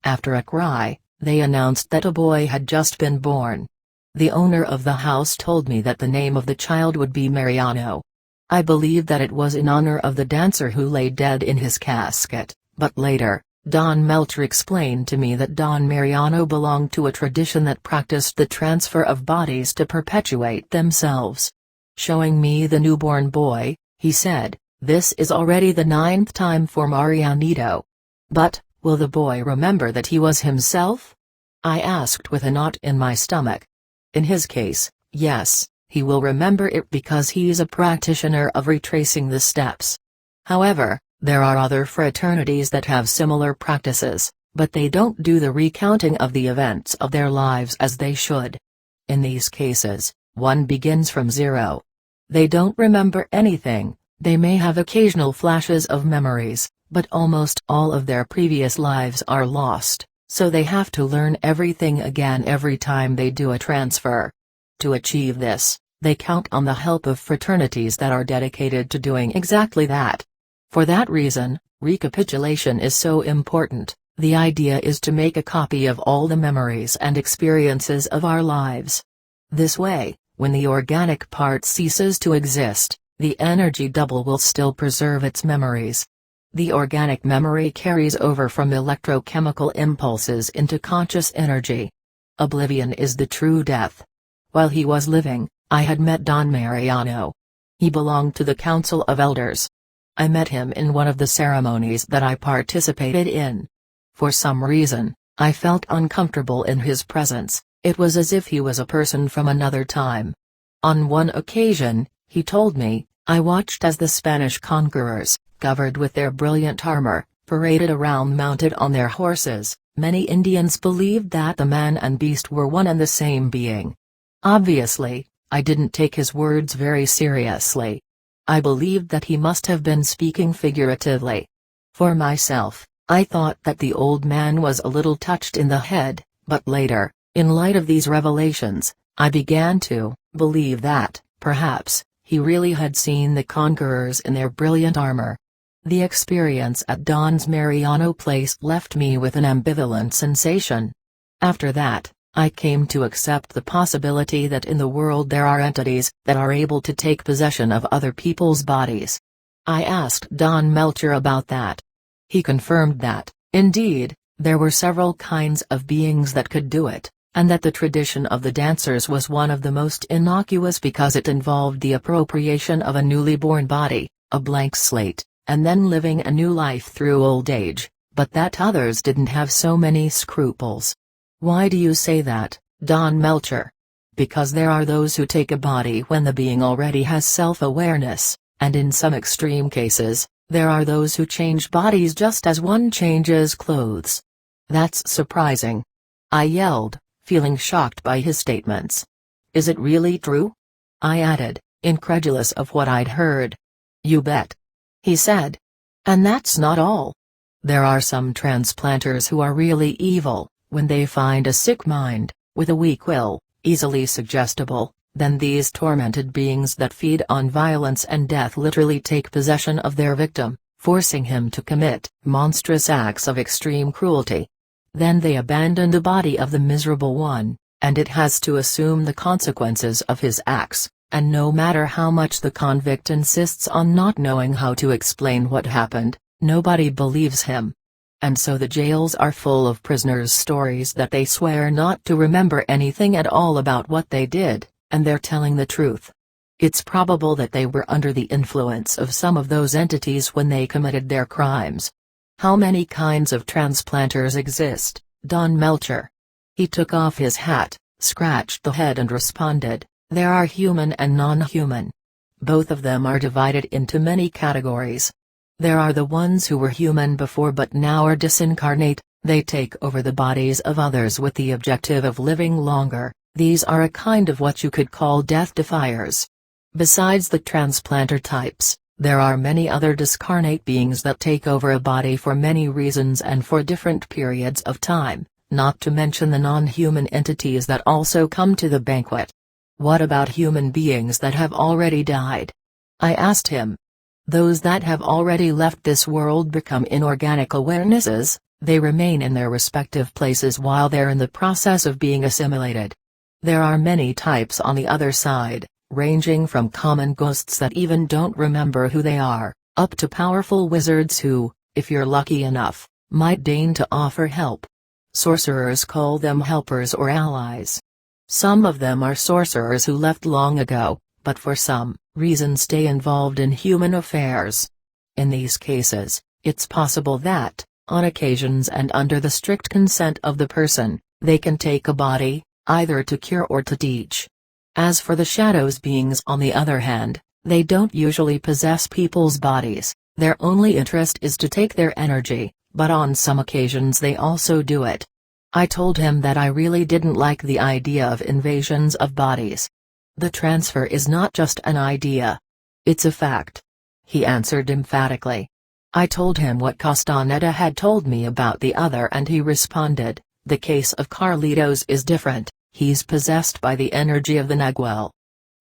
After a cry, they announced that a boy had just been born. The owner of the house told me that the name of the child would be Mariano. I believed that it was in honor of the dancer who lay dead in his casket, but later, Don Melcher explained to me that Don Mariano belonged to a tradition that practiced the transfer of bodies to perpetuate themselves. Showing me the newborn boy, he said, "This is already the 9th time for Marianito. But, will the boy remember that he was himself?" I asked with a knot in my stomach. In his case, yes, he will remember it because he's a practitioner of retracing the steps. However, there are other fraternities that have similar practices, but they don't do the recounting of the events of their lives as they should. In these cases, one begins from zero. They don't remember anything, they may have occasional flashes of memories, but almost all of their previous lives are lost, so they have to learn everything again every time they do a transfer. To achieve this, they count on the help of fraternities that are dedicated to doing exactly that. For that reason, recapitulation is so important. The idea is to make a copy of all the memories and experiences of our lives. This way, when the organic part ceases to exist, the energy double will still preserve its memories. The organic memory carries over from electrochemical impulses into conscious energy. Oblivion is the true death. While he was living, I had met Don Mariano. He belonged to the Council of Elders. I met him in one of the ceremonies that I participated in. For some reason, I felt uncomfortable in his presence. It was as if he was a person from another time. On one occasion, he told me, I watched as the Spanish conquerors, covered with their brilliant armor, paraded around mounted on their horses. Many Indians believed that the man and beast were one and the same being. Obviously, I didn't take his words very seriously. I believed that he must have been speaking figuratively. For myself, I thought that the old man was a little touched in the head, but later, in light of these revelations, I began to believe that, perhaps, he really had seen the conquerors in their brilliant armor. The experience at Don's Mariano place left me with an ambivalent sensation. After that, I came to accept the possibility that in the world there are entities that are able to take possession of other people's bodies. I asked Don Melcher about that. He confirmed that, indeed, there were several kinds of beings that could do it, and that the tradition of the dancers was one of the most innocuous because it involved the appropriation of a newly born body, a blank slate, and then living a new life through old age, but that others didn't have so many scruples. Why do you say that, Don Melcher? Because there are those who take a body when the being already has self-awareness, and in some extreme cases, there are those who change bodies just as one changes clothes. That's surprising. I yelled, feeling shocked by his statements. Is it really true? I added, incredulous of what I'd heard. You bet. He said. And that's not all. There are some transplanters who are really evil, When they find a sick mind, with a weak will, easily suggestible, then these tormented beings that feed on violence and death literally take possession of their victim, forcing him to commit monstrous acts of extreme cruelty. Then they abandon the body of the miserable one, and it has to assume the consequences of his acts, and no matter how much the convict insists on not knowing how to explain what happened, nobody believes him. And so the jails are full of prisoners' stories that they swear not to remember anything at all about what they did, and they're telling the truth. It's probable that they were under the influence of some of those entities when they committed their crimes. How many kinds of transplanters exist, Don Melcher? He took off his hat, scratched the head and responded, there are human and non-human. Both of them are divided into many categories. There are the ones who were human before but now are disincarnate, they take over the bodies of others with the objective of living longer. These are a kind of what you could call death defiers. Besides the transplanter types, there are many other discarnate beings that take over a body for many reasons and for different periods of time, not to mention the non-human entities that also come to the banquet. What about human beings that have already died? I asked him. Those that have already left this world become inorganic awarenesses, they remain in their respective places while they're in the process of being assimilated. There are many types on the other side, ranging from common ghosts that even don't remember who they are, up to powerful wizards who, if you're lucky enough, might deign to offer help. Sorcerers call them helpers or allies. Some of them are sorcerers who left long ago, but for some reason stay involved in human affairs. In these cases, it's possible that, on occasions and under the strict consent of the person, they can take a body, either to cure or to teach. As for the shadows beings on the other hand, they don't usually possess people's bodies, their only interest is to take their energy, but on some occasions they also do it. I told him that I really didn't like the idea of invasions of bodies. The transfer is not just an idea. It's a fact. He answered emphatically. I told him what Castaneda had told me about the other and he responded, the case of Carlitos is different, he's possessed by the energy of the Nagual.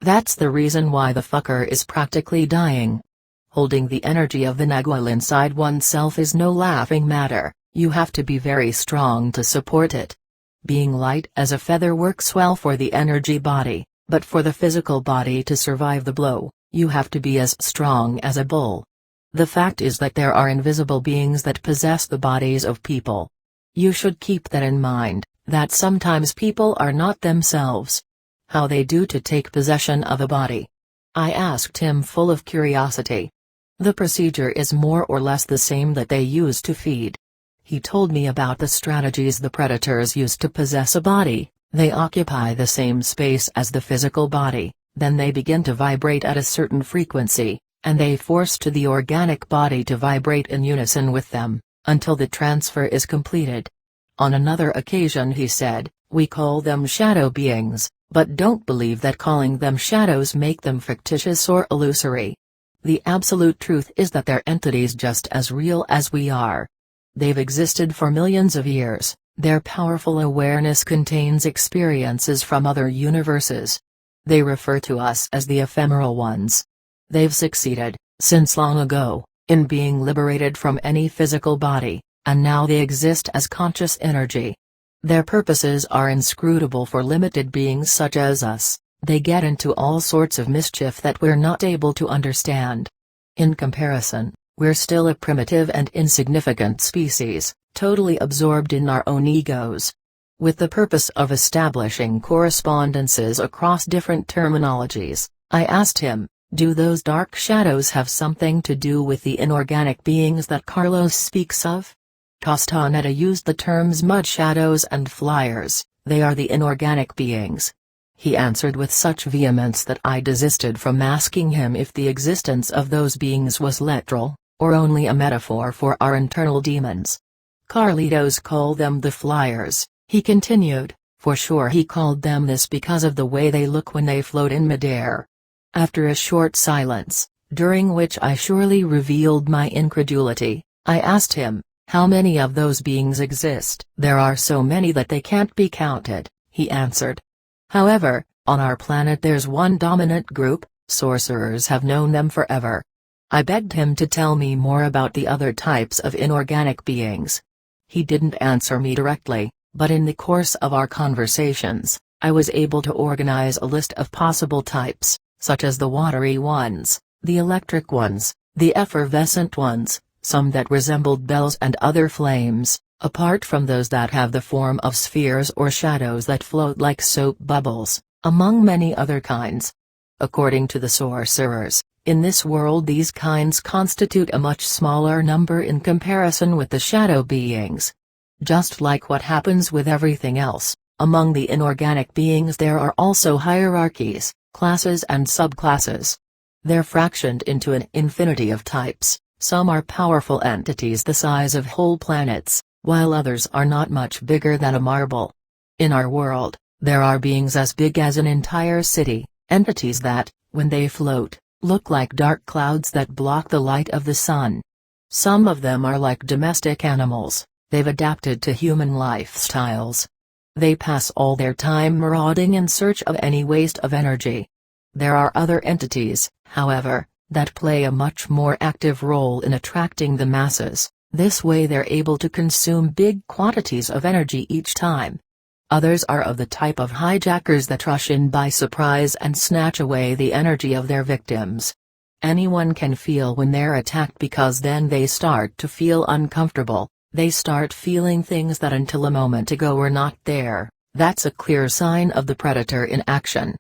That's the reason why the fucker is practically dying. Holding the energy of the Nagual inside oneself is no laughing matter, you have to be very strong to support it. Being light as a feather works well for the energy body. But for the physical body to survive the blow, you have to be as strong as a bull. The fact is that there are invisible beings that possess the bodies of people. You should keep that in mind, that sometimes people are not themselves. How they do to take possession of a body? I asked him full of curiosity. The procedure is more or less the same that they use to feed. He told me about the strategies the predators use to possess a body. They occupy the same space as the physical body, then they begin to vibrate at a certain frequency, and they force the organic body to vibrate in unison with them, until the transfer is completed. On another occasion he said, we call them shadow beings, but don't believe that calling them shadows make them fictitious or illusory. The absolute truth is that they're entities just as real as we are. They've existed for millions of years. Their powerful awareness contains experiences from other universes. They refer to us as the ephemeral ones. They've succeeded, since long ago, in being liberated from any physical body, and now they exist as conscious energy. Their purposes are inscrutable for limited beings such as us, they get into all sorts of mischief that we're not able to understand. In comparison, we're still a primitive and insignificant species, totally absorbed in our own egos. With the purpose of establishing correspondences across different terminologies, I asked him, do those dark shadows have something to do with the inorganic beings that Carlos speaks of? Castaneda used the terms mud shadows and flyers, they are the inorganic beings. He answered with such vehemence that I desisted from asking him if the existence of those beings was literal, or only a metaphor for our internal demons. Carlitos called them the flyers, he continued, for sure he called them this because of the way they look when they float in midair. After a short silence, during which I surely revealed my incredulity, I asked him, How many of those beings exist? There are so many that they can't be counted, he answered. However, on our planet there's one dominant group. Sorcerers have known them forever. I begged him to tell me more about the other types of inorganic beings. He didn't answer me directly, but in the course of our conversations, I was able to organize a list of possible types, such as the watery ones, the electric ones, the effervescent ones, some that resembled bells and other flames, apart from those that have the form of spheres or shadows that float like soap bubbles, among many other kinds. According to the sorcerers, in this world these kinds constitute a much smaller number in comparison with the shadow beings. Just like what happens with everything else, among the inorganic beings there are also hierarchies, classes and subclasses. They're fractioned into an infinity of types. Some are powerful entities the size of whole planets, while others are not much bigger than a marble. In our world, there are beings as big as an entire city, entities that, when they float, look like dark clouds that block the light of the sun. Some of them are like domestic animals, they've adapted to human lifestyles. They pass all their time marauding in search of any waste of energy. There are other entities, however, that play a much more active role in attracting the masses. This way they're able to consume big quantities of energy each time. Others are of the type of hijackers that rush in by surprise and snatch away the energy of their victims. Anyone can feel when they're attacked because then they start to feel uncomfortable, they start feeling things that until a moment ago were not there. That's a clear sign of the predator in action.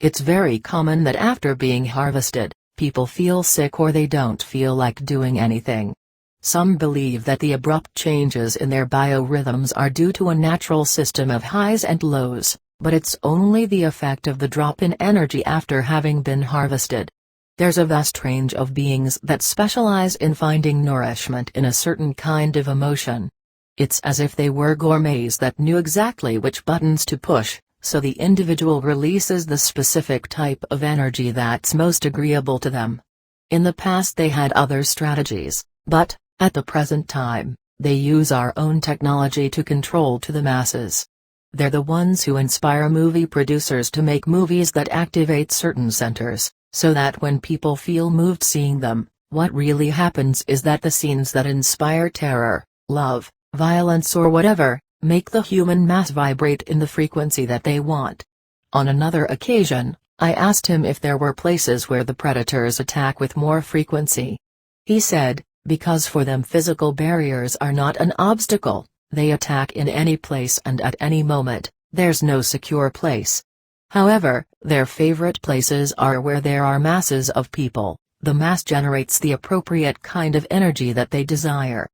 It's very common that after being harvested, people feel sick or they don't feel like doing anything. Some believe that the abrupt changes in their biorhythms are due to a natural system of highs and lows, but it's only the effect of the drop in energy after having been harvested. There's a vast range of beings that specialize in finding nourishment in a certain kind of emotion. It's as if they were gourmets that knew exactly which buttons to push, so the individual releases the specific type of energy that's most agreeable to them. In the past they had other strategies, but, at the present time, they use our own technology to control to the masses. They're the ones who inspire movie producers to make movies that activate certain centers, so that when people feel moved seeing them, what really happens is that the scenes that inspire terror, love, violence or whatever, make the human mass vibrate in the frequency that they want. On another occasion, I asked him if there were places where the predators attack with more frequency. He said, because for them physical barriers are not an obstacle, they attack in any place and at any moment, there's no secure place. However, their favorite places are where there are masses of people, the mass generates the appropriate kind of energy that they desire.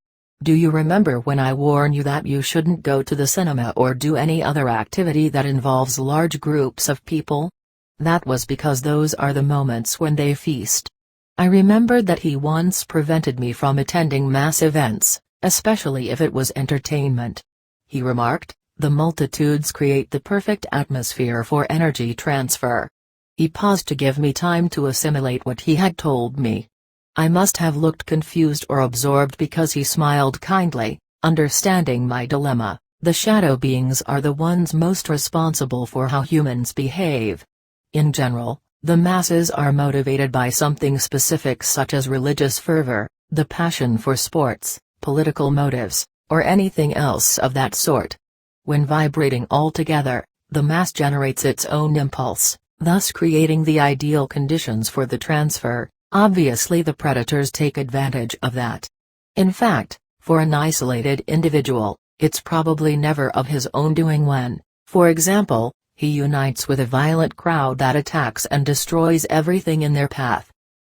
Do you remember when I warned you that you shouldn't go to the cinema or do any other activity that involves large groups of people? That was because those are the moments when they feast. I remembered that he once prevented me from attending mass events, especially if it was entertainment. He remarked, the multitudes create the perfect atmosphere for energy transfer. He paused to give me time to assimilate what he had told me. I must have looked confused or absorbed because he smiled kindly, understanding my dilemma. The shadow beings are the ones most responsible for how humans behave. In general, the masses are motivated by something specific such as religious fervor, the passion for sports, political motives, or anything else of that sort. When vibrating all together, the mass generates its own impulse, thus creating the ideal conditions for the transfer. Obviously the predators take advantage of that. In fact, for an isolated individual, it's probably never of his own doing when, for example, he unites with a violent crowd that attacks and destroys everything in their path.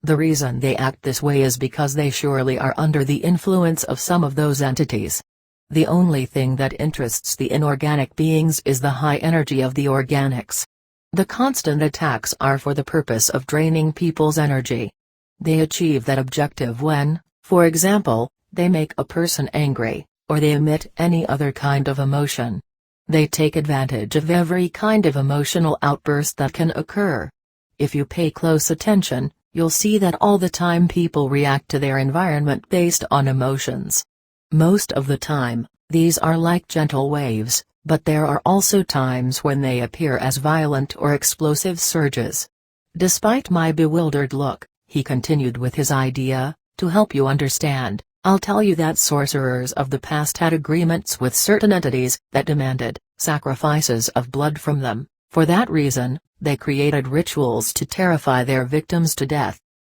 The reason they act this way is because they surely are under the influence of some of those entities. The only thing that interests the inorganic beings is the high energy of the organics. The constant attacks are for the purpose of draining people's energy. They achieve that objective when, for example, they make a person angry, or they emit any other kind of emotion. They take advantage of every kind of emotional outburst that can occur. If you pay close attention, you'll see that all the time people react to their environment based on emotions. Most of the time, these are like gentle waves, but there are also times when they appear as violent or explosive surges. Despite my bewildered look, he continued with his idea. To help you understand, I'll tell you that sorcerers of the past had agreements with certain entities that demanded sacrifices of blood from them. For that reason, they created rituals to terrify their victims to death.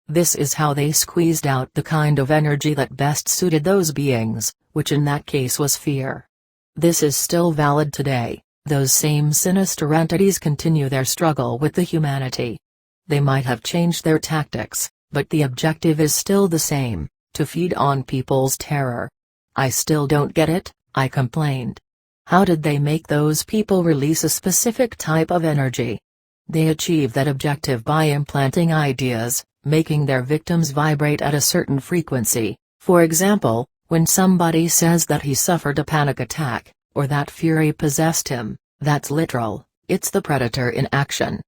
This is how they squeezed out the kind of energy that best suited those beings, which in that case was fear. This is still valid today. Those same sinister entities continue their struggle with the humanity. They might have changed their tactics, but the objective is still the same: to feed on people's terror. I still don't get it, I complained. How did they make those people release a specific type of energy? They achieve that objective by implanting ideas, making their victims vibrate at a certain frequency. For example, when somebody says that he suffered a panic attack, or that fury possessed him, that's literal, it's the predator in action.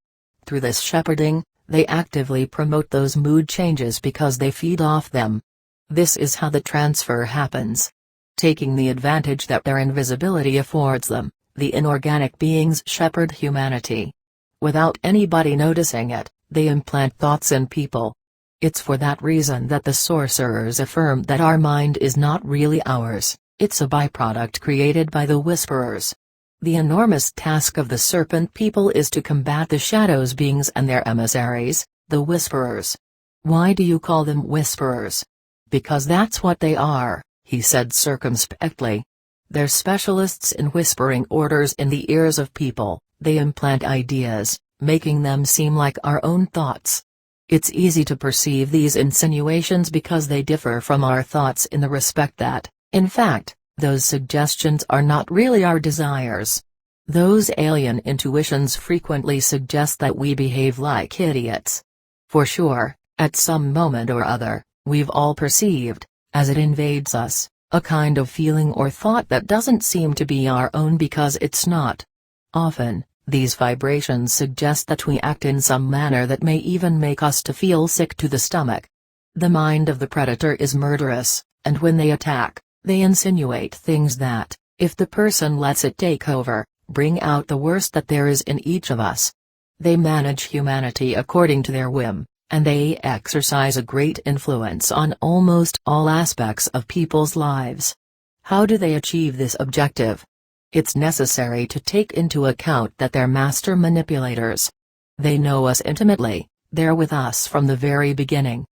Through this shepherding, they actively promote those mood changes because they feed off them. This is how the transfer happens. Taking the advantage that their invisibility affords them, the inorganic beings shepherd humanity. Without anybody noticing it, they implant thoughts in people. It's for that reason that the sorcerers affirm that our mind is not really ours, it's a byproduct created by the whisperers. The enormous task of the serpent people is to combat the shadows beings and their emissaries, the whisperers. Why do you call them whisperers? Because that's what they are, he said circumspectly. They're specialists in whispering orders in the ears of people. They implant ideas, making them seem like our own thoughts. It's easy to perceive these insinuations because they differ from our thoughts in the respect that, in fact, those suggestions are not really our desires. Those alien intuitions frequently suggest that we behave like idiots. For sure, at some moment or other, we've all perceived, as it invades us, a kind of feeling or thought that doesn't seem to be our own because it's not. Often, these vibrations suggest that we act in some manner that may even make us to feel sick to the stomach. The mind of the predator is murderous, and when they attack, they insinuate things that, if the person lets it take over, bring out the worst that there is in each of us. They manage humanity according to their whim, and they exercise a great influence on almost all aspects of people's lives. How do they achieve this objective? It's necessary to take into account that they're master manipulators. They know us intimately, they're with us from the very beginning.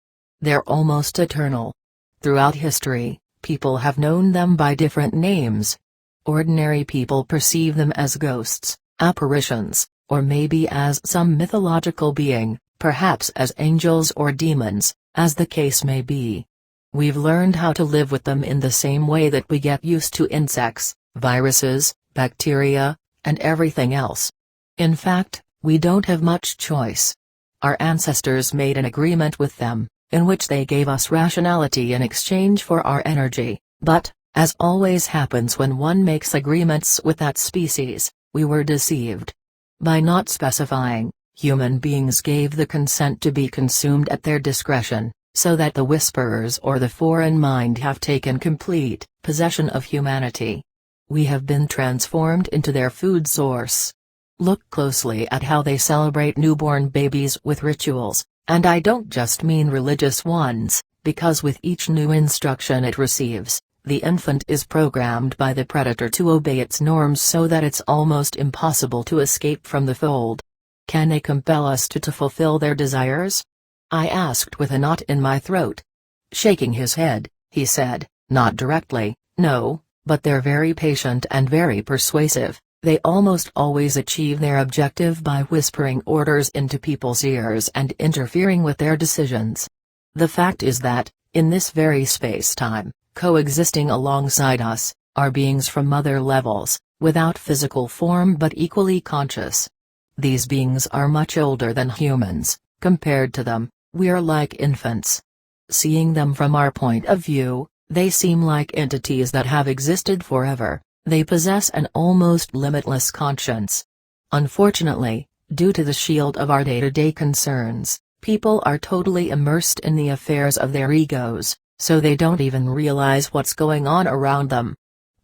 They're almost eternal. Throughout history, people have known them by different names. Ordinary people perceive them as ghosts, apparitions, or maybe as some mythological being, perhaps as angels or demons, as the case may be. We've learned how to live with them in the same way that we get used to insects, viruses, bacteria, and everything else. In fact, we don't have much choice. Our ancestors made an agreement with them, in which they gave us rationality in exchange for our energy, but, as always happens when one makes agreements with that species, we were deceived. By not specifying, human beings gave the consent to be consumed at their discretion, so that the whisperers or the foreign mind have taken complete possession of humanity. We have been transformed into their food source. Look closely at how they celebrate newborn babies with rituals, and I don't just mean religious ones, because with each new instruction it receives, the infant is programmed by the predator to obey its norms so that it's almost impossible to escape from the fold. Can they compel us to fulfill their desires? I asked with a knot in my throat. Shaking his head, he said, not directly, no, but they're very patient and very persuasive. They almost always achieve their objective by whispering orders into people's ears and interfering with their decisions. The fact is that, in this very space-time, coexisting alongside us, are beings from other levels, without physical form but equally conscious. These beings are much older than humans. Compared to them, we're like infants. Seeing them from our point of view, they seem like entities that have existed forever. They possess an almost limitless conscience. Unfortunately, due to the shield of our day-to-day concerns, people are totally immersed in the affairs of their egos, so they don't even realize what's going on around them.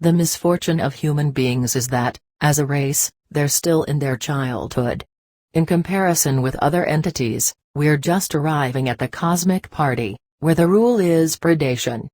The misfortune of human beings is that, as a race, they're still in their childhood. In comparison with other entities, we're just arriving at the cosmic party, where the rule is predation.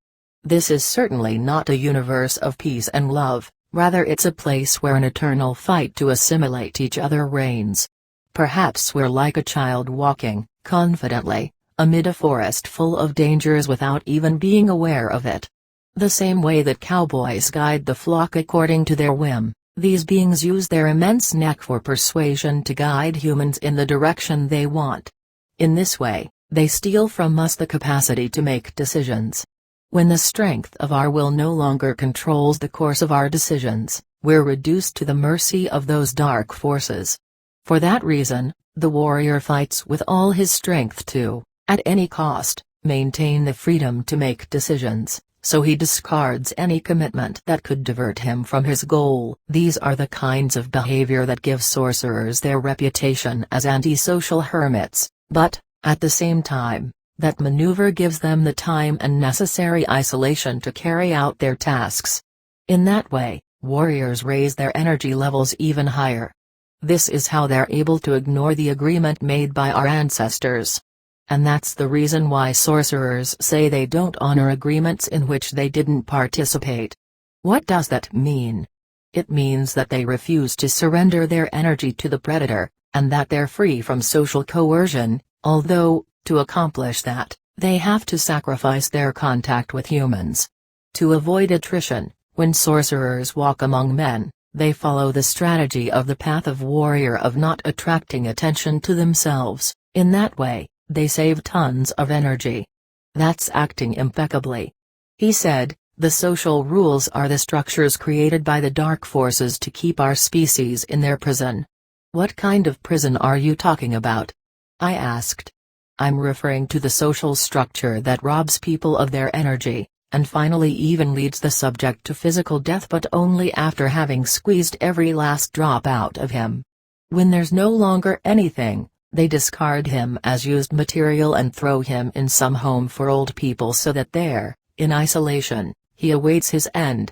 This is certainly not a universe of peace and love, rather it's a place where an eternal fight to assimilate each other reigns. Perhaps we're like a child walking, confidently, amid a forest full of dangers without even being aware of it. The same way that cowboys guide the flock according to their whim, these beings use their immense knack for persuasion to guide humans in the direction they want. In this way, they steal from us the capacity to make decisions. When the strength of our will no longer controls the course of our decisions, we're reduced to the mercy of those dark forces. For that reason, the warrior fights with all his strength to, at any cost, maintain the freedom to make decisions, so he discards any commitment that could divert him from his goal. These are the kinds of behavior that give sorcerers their reputation as antisocial hermits, but, at the same time, that maneuver gives them the time and necessary isolation to carry out their tasks. In that way, warriors raise their energy levels even higher. This is how they're able to ignore the agreement made by our ancestors. And that's the reason why sorcerers say they don't honor agreements in which they didn't participate. What does that mean? It means that they refuse to surrender their energy to the predator, and that they're free from social coercion, although, to accomplish that, they have to sacrifice their contact with humans. To avoid attrition, when sorcerers walk among men, they follow the strategy of the path of warrior of not attracting attention to themselves. In that way, they save tons of energy. That's acting impeccably. He said, the social rules are the structures created by the dark forces to keep our species in their prison. What kind of prison are you talking about? I asked. I'm referring to the social structure that robs people of their energy, and finally even leads the subject to physical death, but only after having squeezed every last drop out of him. When there's no longer anything, they discard him as used material and throw him in some home for old people so that there, in isolation, he awaits his end.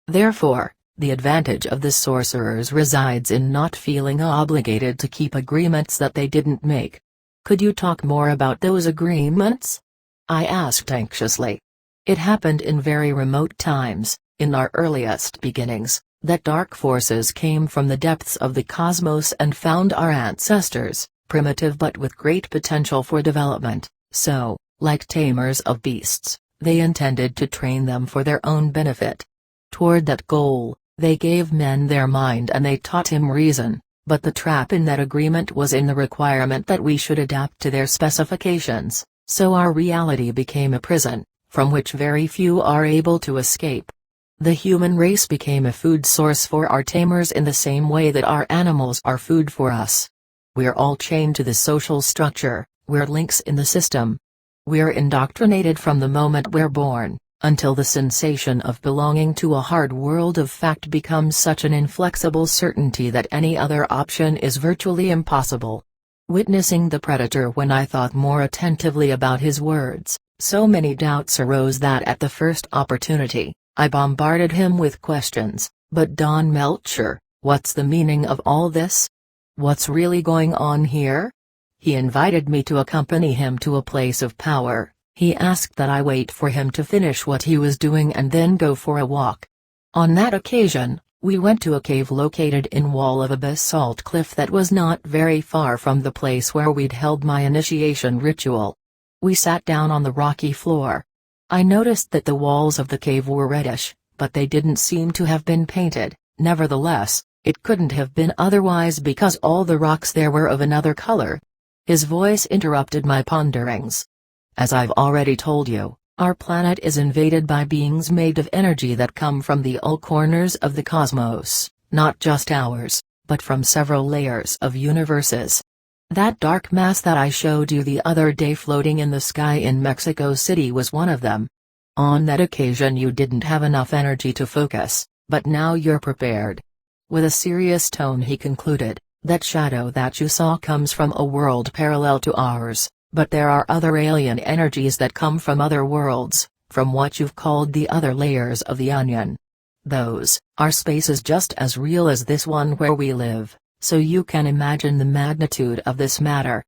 Therefore, the advantage of the sorcerers resides in not feeling obligated to keep agreements that they didn't make. Could you talk more about those agreements? I asked anxiously. It happened in very remote times, in our earliest beginnings, that dark forces came from the depths of the cosmos and found our ancestors, primitive but with great potential for development, so, like tamers of beasts, they intended to train them for their own benefit. Toward that goal, they gave men their mind and they taught him reason, but the trap in that agreement was in the requirement that we should adapt to their specifications, so our reality became a prison, from which very few are able to escape. The human race became a food source for our tamers in the same way that our animals are food for us. We're all chained to the social structure, we're links in the system. We're indoctrinated from the moment we're born, until the sensation of belonging to a hard world of fact becomes such an inflexible certainty that any other option is virtually impossible. Witnessing the predator when I thought more attentively about his words, so many doubts arose that at the first opportunity, I bombarded him with questions. But Don Melcher, what's the meaning of all this? What's really going on here? He invited me to accompany him to a place of power. He asked that I wait for him to finish what he was doing and then go for a walk. On that occasion, we went to a cave located in wall of a basalt cliff that was not very far from the place where we'd held my initiation ritual. We sat down on the rocky floor. I noticed that the walls of the cave were reddish, but they didn't seem to have been painted. Nevertheless, it couldn't have been otherwise because all the rocks there were of another color. His voice interrupted my ponderings. As I've already told you, our planet is invaded by beings made of energy that come from the all corners of the cosmos, not just ours, but from several layers of universes. That dark mass that I showed you the other day floating in the sky in Mexico City was one of them. On that occasion you didn't have enough energy to focus, but now you're prepared. With a serious tone he concluded, that shadow that you saw comes from a world parallel to ours, but there are other alien energies that come from other worlds, from what you've called the other layers of the onion. Those are spaces just as real as this one where we live, so you can imagine the magnitude of this matter.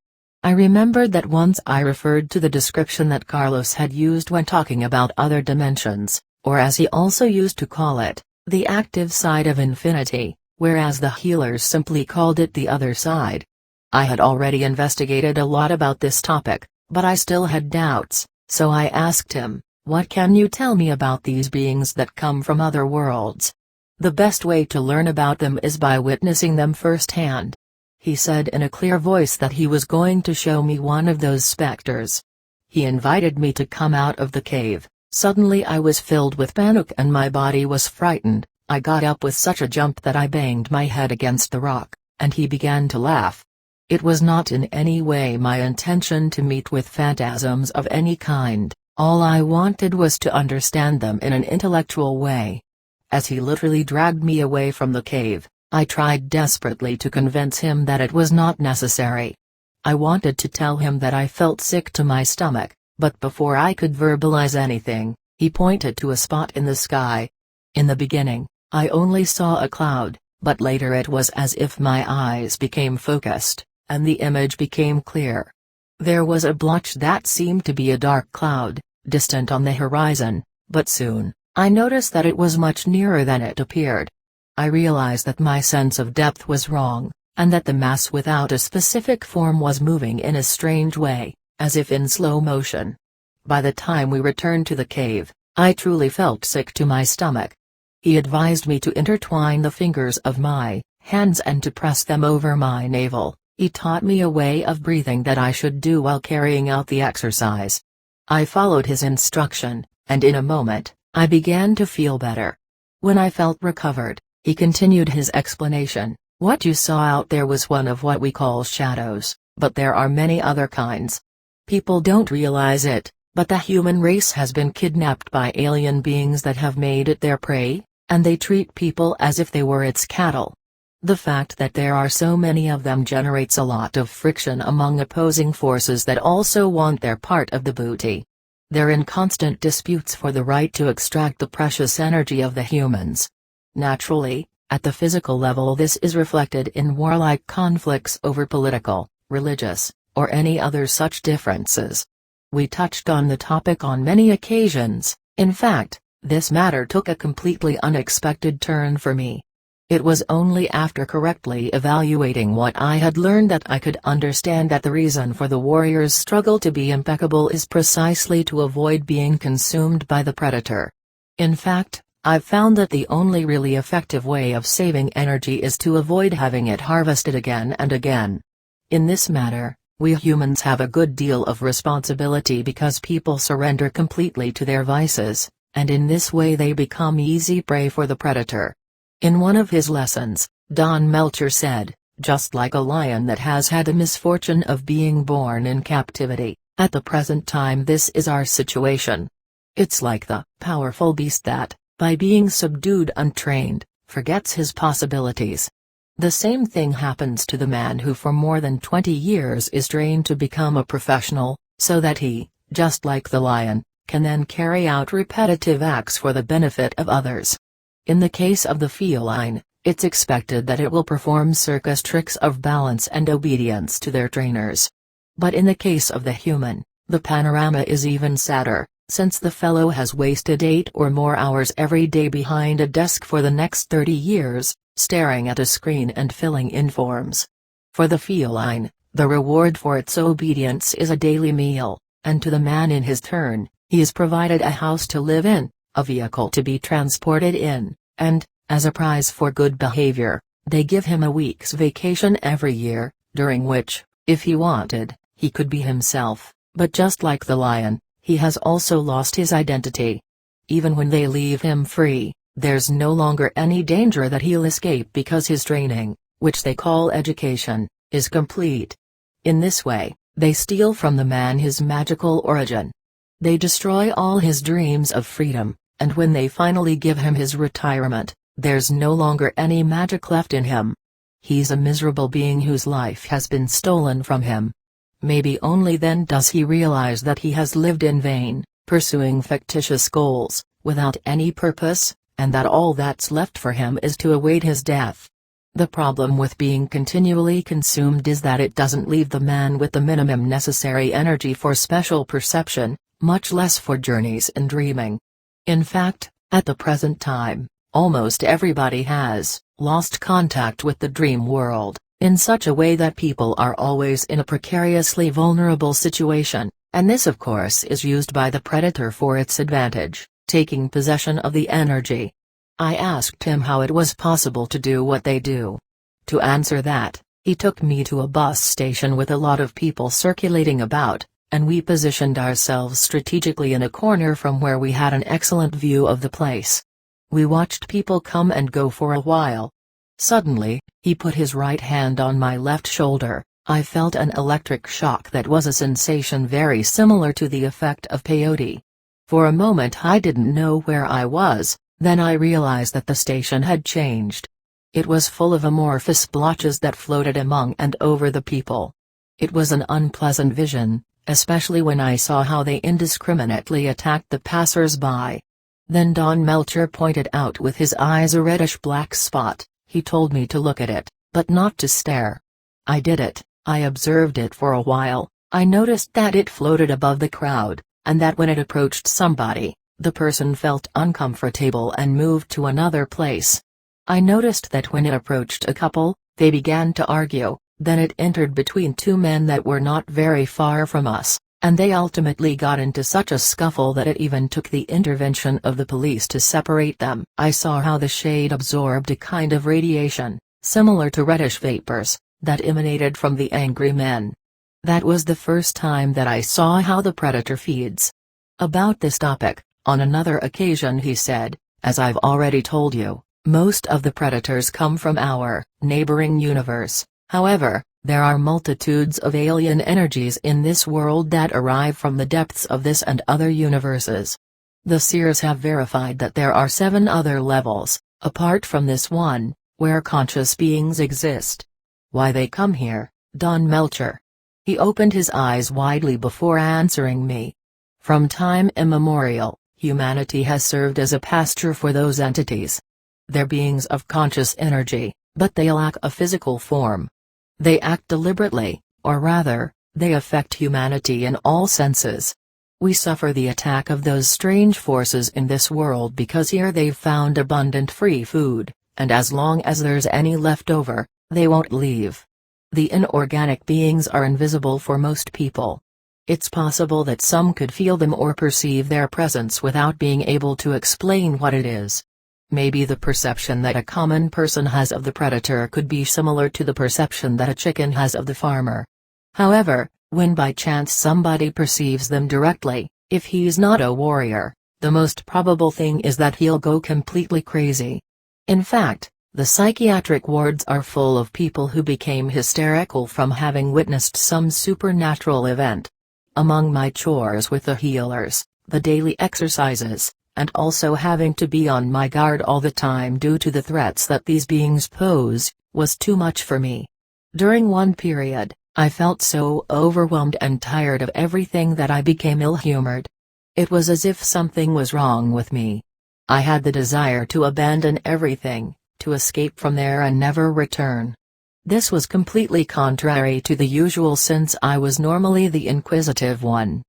I remembered that once I referred to the description that Carlos had used when talking about other dimensions, or as he also used to call it, the active side of infinity, whereas the healers simply called it the other side. I had already investigated a lot about this topic, but I still had doubts, so I asked him, "What can you tell me about these beings that come from other worlds? The best way to learn about them is by witnessing them firsthand." He said in a clear voice that he was going to show me one of those specters. He invited me to come out of the cave. Suddenly I was filled with panic and my body was frightened. I got up with such a jump that I banged my head against the rock, and he began to laugh. It was not in any way my intention to meet with phantasms of any kind, all I wanted was to understand them in an intellectual way. As he literally dragged me away from the cave, I tried desperately to convince him that it was not necessary. I wanted to tell him that I felt sick to my stomach, but before I could verbalize anything, he pointed to a spot in the sky. In the beginning, I only saw a cloud, but later it was as if my eyes became focused, and the image became clear. There was a blotch that seemed to be a dark cloud, distant on the horizon, but soon, I noticed that it was much nearer than it appeared. I realized that my sense of depth was wrong, and that the mass without a specific form was moving in a strange way, as if in slow motion. By the time we returned to the cave, I truly felt sick to my stomach. He advised me to intertwine the fingers of my hands and to press them over my navel. He taught me a way of breathing that I should do while carrying out the exercise. I followed his instruction, and in a moment, I began to feel better. When I felt recovered, he continued his explanation. "What you saw out there was one of what we call shadows, but there are many other kinds. People don't realize it, but the human race has been kidnapped by alien beings that have made it their prey, and they treat people as if they were its cattle. The fact that there are so many of them generates a lot of friction among opposing forces that also want their part of the booty. They're in constant disputes for the right to extract the precious energy of the humans. Naturally, at the physical level this is reflected in warlike conflicts over political, religious, or any other such differences. We touched on the topic on many occasions. In fact, this matter took a completely unexpected turn for me. It was only after correctly evaluating what I had learned that I could understand that the reason for the warrior's struggle to be impeccable is precisely to avoid being consumed by the predator. In fact, I've found that the only really effective way of saving energy is to avoid having it harvested again and again. In this matter, we humans have a good deal of responsibility because people surrender completely to their vices, and in this way they become easy prey for the predator. In one of his lessons, Don Melcher said, "Just like a lion that has had the misfortune of being born in captivity, at the present time this is our situation. It's like the powerful beast that, by being subdued untrained, forgets his possibilities. The same thing happens to the man who for more than 20 years is trained to become a professional, so that he, just like the lion, can then carry out repetitive acts for the benefit of others. In the case of the feline, it's expected that it will perform circus tricks of balance and obedience to their trainers. But in the case of the human, the panorama is even sadder, since the fellow has wasted 8 or more hours every day behind a desk for the next 30 years, staring at a screen and filling in forms. For the feline, the reward for its obedience is a daily meal, and to the man in his turn, he is provided a house to live in, a vehicle to be transported in, and, as a prize for good behavior, they give him a week's vacation every year, during which, if he wanted, he could be himself, but just like the lion, he has also lost his identity. Even when they leave him free, there's no longer any danger that he'll escape because his training, which they call education, is complete. In this way, they steal from the man his magical origin. They destroy all his dreams of freedom, and when they finally give him his retirement, there's no longer any magic left in him. He's a miserable being whose life has been stolen from him. Maybe only then does he realize that he has lived in vain, pursuing fictitious goals, without any purpose, and that all that's left for him is to await his death. The problem with being continually consumed is that it doesn't leave the man with the minimum necessary energy for special perception, much less for journeys and dreaming. In fact, at the present time, almost everybody has lost contact with the dream world, in such a way that people are always in a precariously vulnerable situation, and this of course is used by the predator for its advantage, taking possession of the energy. I asked him how it was possible to do what they do. To answer that, he took me to a bus station with a lot of people circulating about, and we positioned ourselves strategically in a corner from where we had an excellent view of the place. We watched people come and go for a while. Suddenly, he put his right hand on my left shoulder. I felt an electric shock that was a sensation very similar to the effect of peyote. For a moment I didn't know where I was, then I realized that the station had changed. It was full of amorphous blotches that floated among and over the people. It was an unpleasant vision, especially when I saw how they indiscriminately attacked the passers-by. Then Don Melcher pointed out with his eyes a reddish-black spot. He told me to look at it, but not to stare. I did it. I observed it for a while. I noticed that it floated above the crowd, and that when it approached somebody, the person felt uncomfortable and moved to another place. I noticed that when it approached a couple, they began to argue. Then it entered between two men that were not very far from us, and they ultimately got into such a scuffle that it even took the intervention of the police to separate them. I saw how the shade absorbed a kind of radiation, similar to reddish vapors, that emanated from the angry men. That was the first time that I saw how the predator feeds. About this topic, on another occasion he said, as I've already told you, most of the predators come from our neighboring universe. However, there are multitudes of alien energies in this world that arrive from the depths of this and other universes. The seers have verified that there are 7 other levels, apart from this one, where conscious beings exist. Why they come here, Don Melcher? He opened his eyes widely before answering me. From time immemorial, humanity has served as a pasture for those entities. They're beings of conscious energy, but they lack a physical form. They act deliberately, or rather, they affect humanity in all senses. We suffer the attack of those strange forces in this world because here they've found abundant free food, and as long as there's any left over, they won't leave. The inorganic beings are invisible for most people. It's possible that some could feel them or perceive their presence without being able to explain what it is. Maybe the perception that a common person has of the predator could be similar to the perception that a chicken has of the farmer. However, when by chance somebody perceives them directly, if he's not a warrior, the most probable thing is that he'll go completely crazy. In fact, the psychiatric wards are full of people who became hysterical from having witnessed some supernatural event. Among my chores with the healers, the daily exercises, and also having to be on my guard all the time due to the threats that these beings pose, was too much for me. During one period, I felt so overwhelmed and tired of everything that I became ill-humored. It was as if something was wrong with me. I had the desire to abandon everything, to escape from there and never return. This was completely contrary to the usual since I was normally the inquisitive one.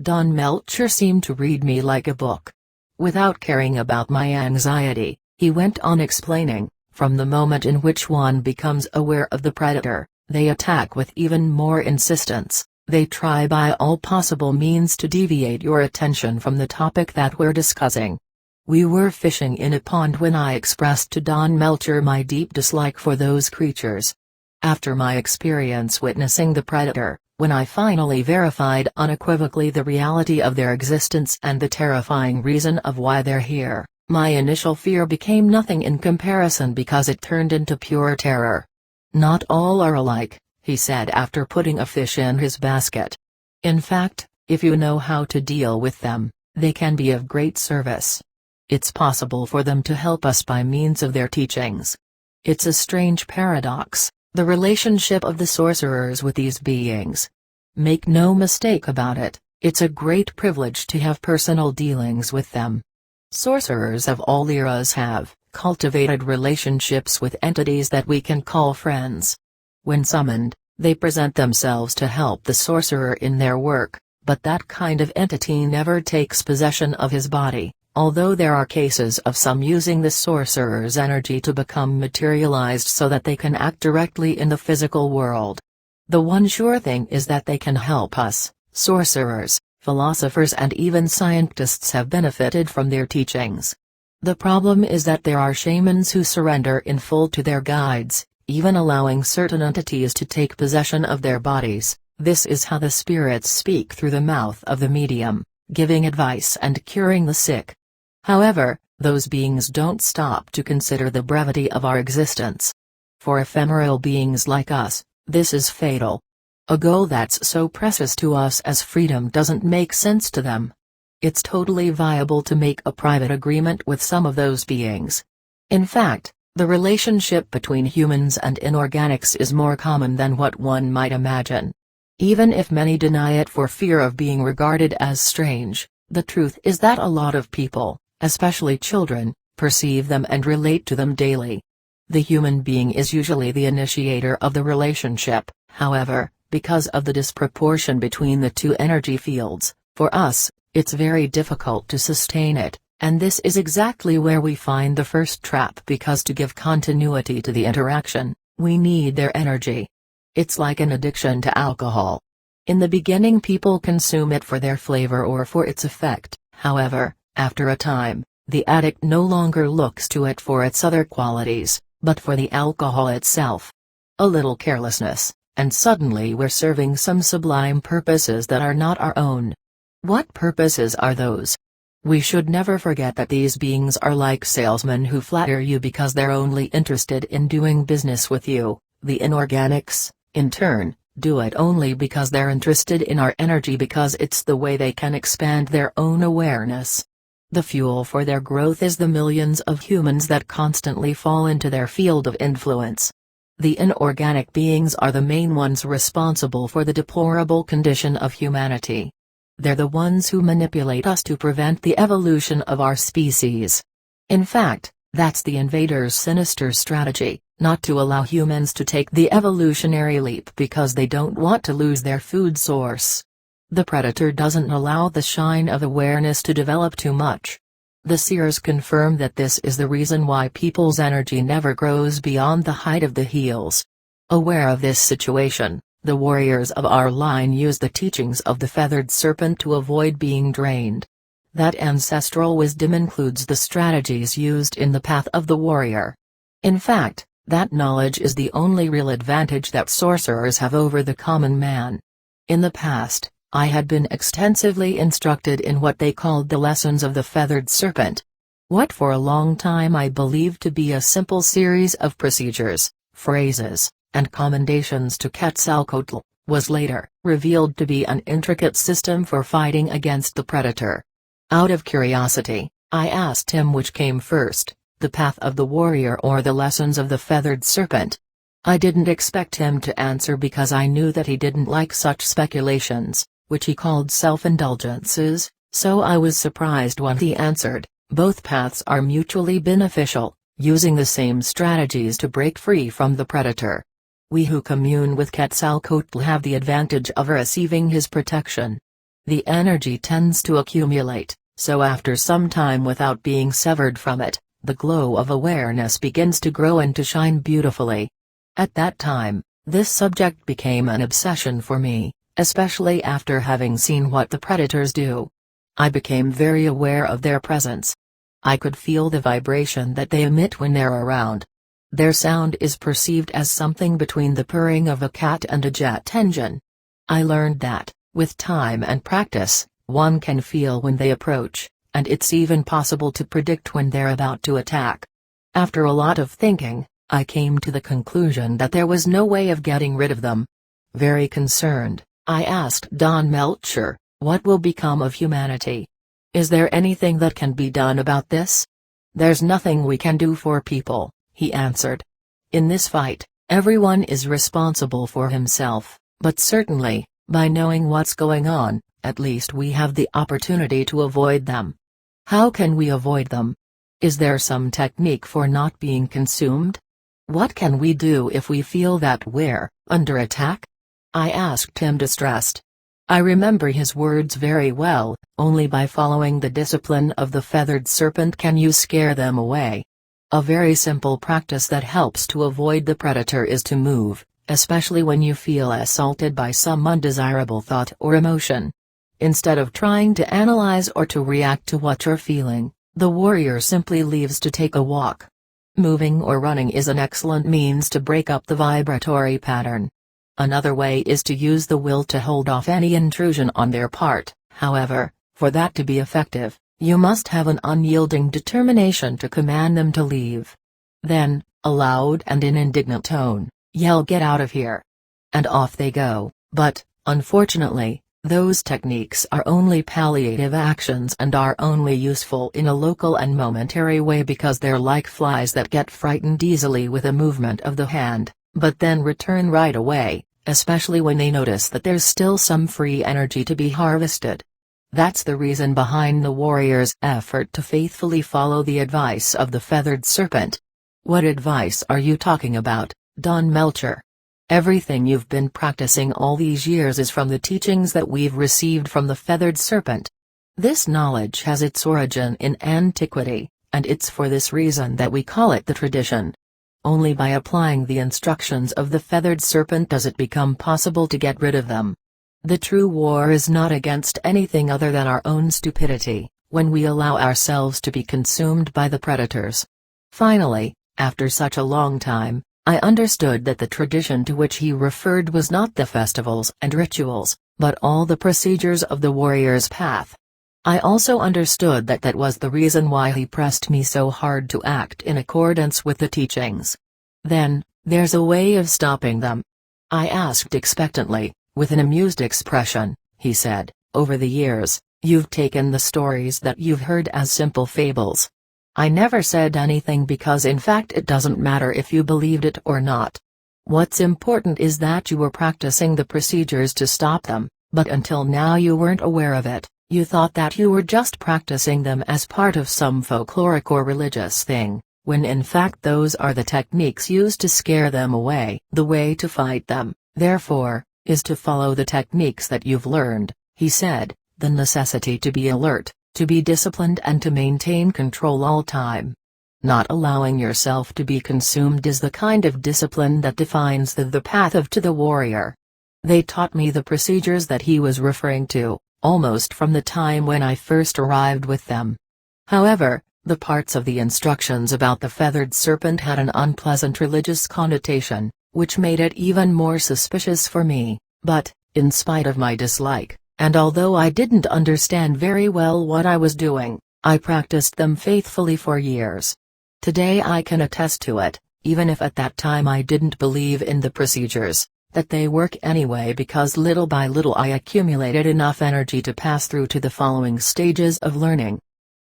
Don Melcher seemed to read me like a book. Without caring about my anxiety, he went on explaining, from the moment in which one becomes aware of the predator, they attack with even more insistence. They try by all possible means to deviate your attention from the topic that we're discussing. We were fishing in a pond when I expressed to Don Melcher my deep dislike for those creatures. After my experience witnessing the predator, when I finally verified unequivocally the reality of their existence and the terrifying reason of why they're here, my initial fear became nothing in comparison because it turned into pure terror. Not all are alike, he said after putting a fish in his basket. In fact, if you know how to deal with them, they can be of great service. It's possible for them to help us by means of their teachings. It's a strange paradox, the relationship of the sorcerers with these beings. Make no mistake about it, It's a great privilege to have personal dealings with them. Sorcerers of all eras have cultivated relationships with entities that we can call friends. When summoned, they present themselves to help the sorcerer in their work, but that kind of entity never takes possession of his body, although there are cases of some using the sorcerer's energy to become materialized so that they can act directly in the physical world. The one sure thing is that they can help us. Sorcerers, philosophers and even scientists have benefited from their teachings. The problem is that there are shamans who surrender in full to their guides, even allowing certain entities to take possession of their bodies. This is how the spirits speak through the mouth of the medium, giving advice and curing the sick. However, those beings don't stop to consider the brevity of our existence. For ephemeral beings like us, this is fatal. A goal that's so precious to us as freedom doesn't make sense to them. It's totally viable to make a private agreement with some of those beings. In fact, the relationship between humans and inorganics is more common than what one might imagine. Even if many deny it for fear of being regarded as strange, the truth is that a lot of people, especially children, perceive them and relate to them daily. The human being is usually the initiator of the relationship, however, because of the disproportion between the two energy fields, for us, it's very difficult to sustain it, and this is exactly where we find the first trap because to give continuity to the interaction, we need their energy. It's like an addiction to alcohol. In the beginning people consume it for their flavor or for its effect, however, after a time, the addict no longer looks to it for its other qualities, but for the alcohol itself. A little carelessness, and suddenly we're serving some sublime purposes that are not our own. What purposes are those? We should never forget that these beings are like salesmen who flatter you because they're only interested in doing business with you. The inorganics, in turn, do it only because they're interested in our energy because it's the way they can expand their own awareness. The fuel for their growth is the millions of humans that constantly fall into their field of influence. The inorganic beings are the main ones responsible for the deplorable condition of humanity. They're the ones who manipulate us to prevent the evolution of our species. In fact, that's the invaders' sinister strategy, not to allow humans to take the evolutionary leap because they don't want to lose their food source. The predator doesn't allow the shine of awareness to develop too much. The seers confirm that this is the reason why people's energy never grows beyond the height of the heels. Aware of this situation, the warriors of our line use the teachings of the feathered serpent to avoid being drained. That ancestral wisdom includes the strategies used in the path of the warrior. In fact, that knowledge is the only real advantage that sorcerers have over the common man. In the past, I had been extensively instructed in what they called the lessons of the feathered serpent. What for a long time I believed to be a simple series of procedures, phrases, and commendations to Quetzalcoatl, was later revealed to be an intricate system for fighting against the predator. Out of curiosity, I asked him which came first, the path of the warrior or the lessons of the feathered serpent. I didn't expect him to answer because I knew that he didn't like such speculations, which he called self-indulgences, so I was surprised when he answered, both paths are mutually beneficial, using the same strategies to break free from the predator. We who commune with Quetzalcoatl have the advantage of receiving his protection. The energy tends to accumulate, so after some time without being severed from it, the glow of awareness begins to grow and to shine beautifully. At that time, this subject became an obsession for me, especially after having seen what the predators do. I became very aware of their presence. I could feel the vibration that they emit when they're around. Their sound is perceived as something between the purring of a cat and a jet engine. I learned that, with time and practice, one can feel when they approach, and it's even possible to predict when they're about to attack. After a lot of thinking, I came to the conclusion that there was no way of getting rid of them. Very concerned, I asked Don Melcher, what will become of humanity? Is there anything that can be done about this? There's nothing we can do for people, he answered. In this fight, everyone is responsible for himself, but certainly, by knowing what's going on, at least we have the opportunity to avoid them. How can we avoid them? Is there some technique for not being consumed? What can we do if we feel that we're under attack? I asked him distressed. I remember his words very well, only by following the discipline of the feathered serpent can you scare them away. A very simple practice that helps to avoid the predator is to move, especially when you feel assaulted by some undesirable thought or emotion. Instead of trying to analyze or to react to what you're feeling, the warrior simply leaves to take a walk. Moving or running is an excellent means to break up the vibratory pattern. Another way is to use the will to hold off any intrusion on their part. However, for that to be effective, you must have an unyielding determination to command them to leave. Then, aloud and in indignant tone, yell "Get out of here!" And off they go. But, unfortunately, those techniques are only palliative actions and are only useful in a local and momentary way because they're like flies that get frightened easily with a movement of the hand, but then return right away, especially when they notice that there's still some free energy to be harvested. That's the reason behind the warrior's effort to faithfully follow the advice of the feathered serpent. What advice are you talking about, Don Melcher? Everything you've been practicing all these years is from the teachings that we've received from the feathered serpent. This knowledge has its origin in antiquity, and it's for this reason that we call it the tradition. Only by applying the instructions of the feathered serpent does it become possible to get rid of them. The true war is not against anything other than our own stupidity, when we allow ourselves to be consumed by the predators. Finally, after such a long time, I understood that the tradition to which he referred was not the festivals and rituals, but all the procedures of the warrior's path. I also understood that that was the reason why he pressed me so hard to act in accordance with the teachings. Then, there's a way of stopping them? I asked expectantly. With an amused expression, he said, "Over the years, you've taken the stories that you've heard as simple fables. I never said anything because in fact it doesn't matter if you believed it or not. What's important is that you were practicing the procedures to stop them, but until now you weren't aware of it, you thought that you were just practicing them as part of some folkloric or religious thing, when in fact those are the techniques used to scare them away. The way to fight them, therefore, is to follow the techniques that you've learned," he said, "the necessity to be alert, to be disciplined and to maintain control all time. Not allowing yourself to be consumed is the kind of discipline that defines the path of to the warrior." They taught me the procedures that he was referring to, almost from the time when I first arrived with them. However, the parts of the instructions about the feathered serpent had an unpleasant religious connotation, which made it even more suspicious for me, but, in spite of my dislike, and although I didn't understand very well what I was doing, I practiced them faithfully for years. Today I can attest to it, even if at that time I didn't believe in the procedures, that they work anyway because little by little I accumulated enough energy to pass through to the following stages of learning.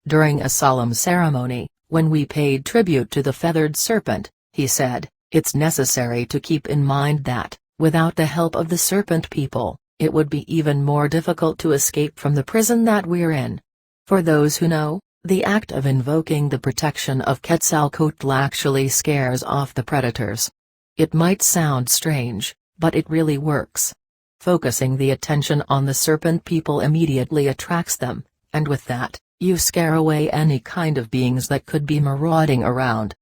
During a solemn ceremony, when we paid tribute to the feathered serpent, he said, "It's necessary to keep in mind that, without the help of the serpent people, it would be even more difficult to escape from the prison that we're in. For those who know, the act of invoking the protection of Quetzalcoatl actually scares off the predators. It might sound strange, but it really works. Focusing the attention on the serpent people immediately attracts them, and with that, you scare away any kind of beings that could be marauding around.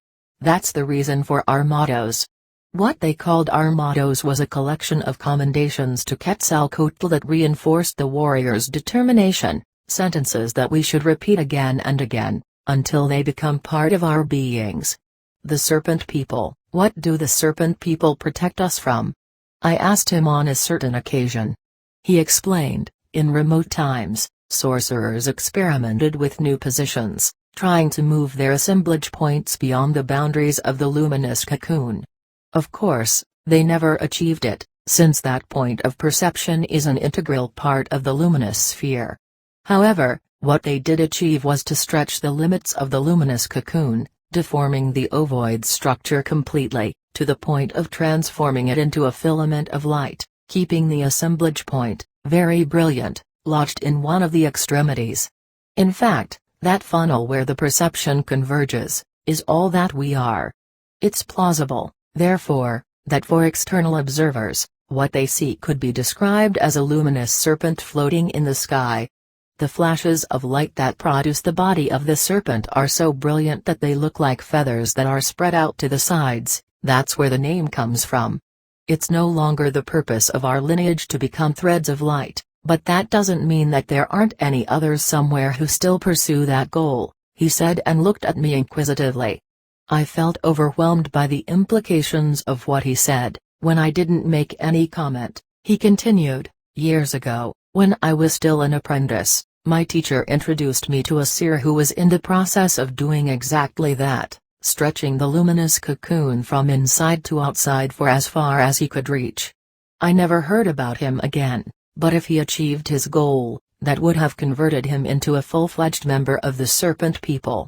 That's the reason for our mottos." What they called our mottos was a collection of commendations to Quetzalcoatl that reinforced the warrior's determination, sentences that we should repeat again and again, until they become part of our beings. The serpent people, what do the serpent people protect us from? I asked him on a certain occasion. He explained, in remote times, sorcerers experimented with new positions, trying to move their assemblage points beyond the boundaries of the luminous cocoon. Of course, they never achieved it, since that point of perception is an integral part of the luminous sphere. However, what they did achieve was to stretch the limits of the luminous cocoon, deforming the ovoid structure completely, to the point of transforming it into a filament of light, keeping the assemblage point, very brilliant, lodged in one of the extremities. In fact, that funnel where the perception converges, is all that we are. It's plausible, therefore, that for external observers, what they see could be described as a luminous serpent floating in the sky. The flashes of light that produce the body of the serpent are so brilliant that they look like feathers that are spread out to the sides. That's where the name comes from. It's no longer the purpose of our lineage to become threads of light, but that doesn't mean that there aren't any others somewhere who still pursue that goal, he said and looked at me inquisitively. I felt overwhelmed by the implications of what he said. When I didn't make any comment, he continued, years ago, when I was still an apprentice, my teacher introduced me to a seer who was in the process of doing exactly that, stretching the luminous cocoon from inside to outside for as far as he could reach. I never heard about him again, but if he achieved his goal, that would have converted him into a full-fledged member of the serpent people.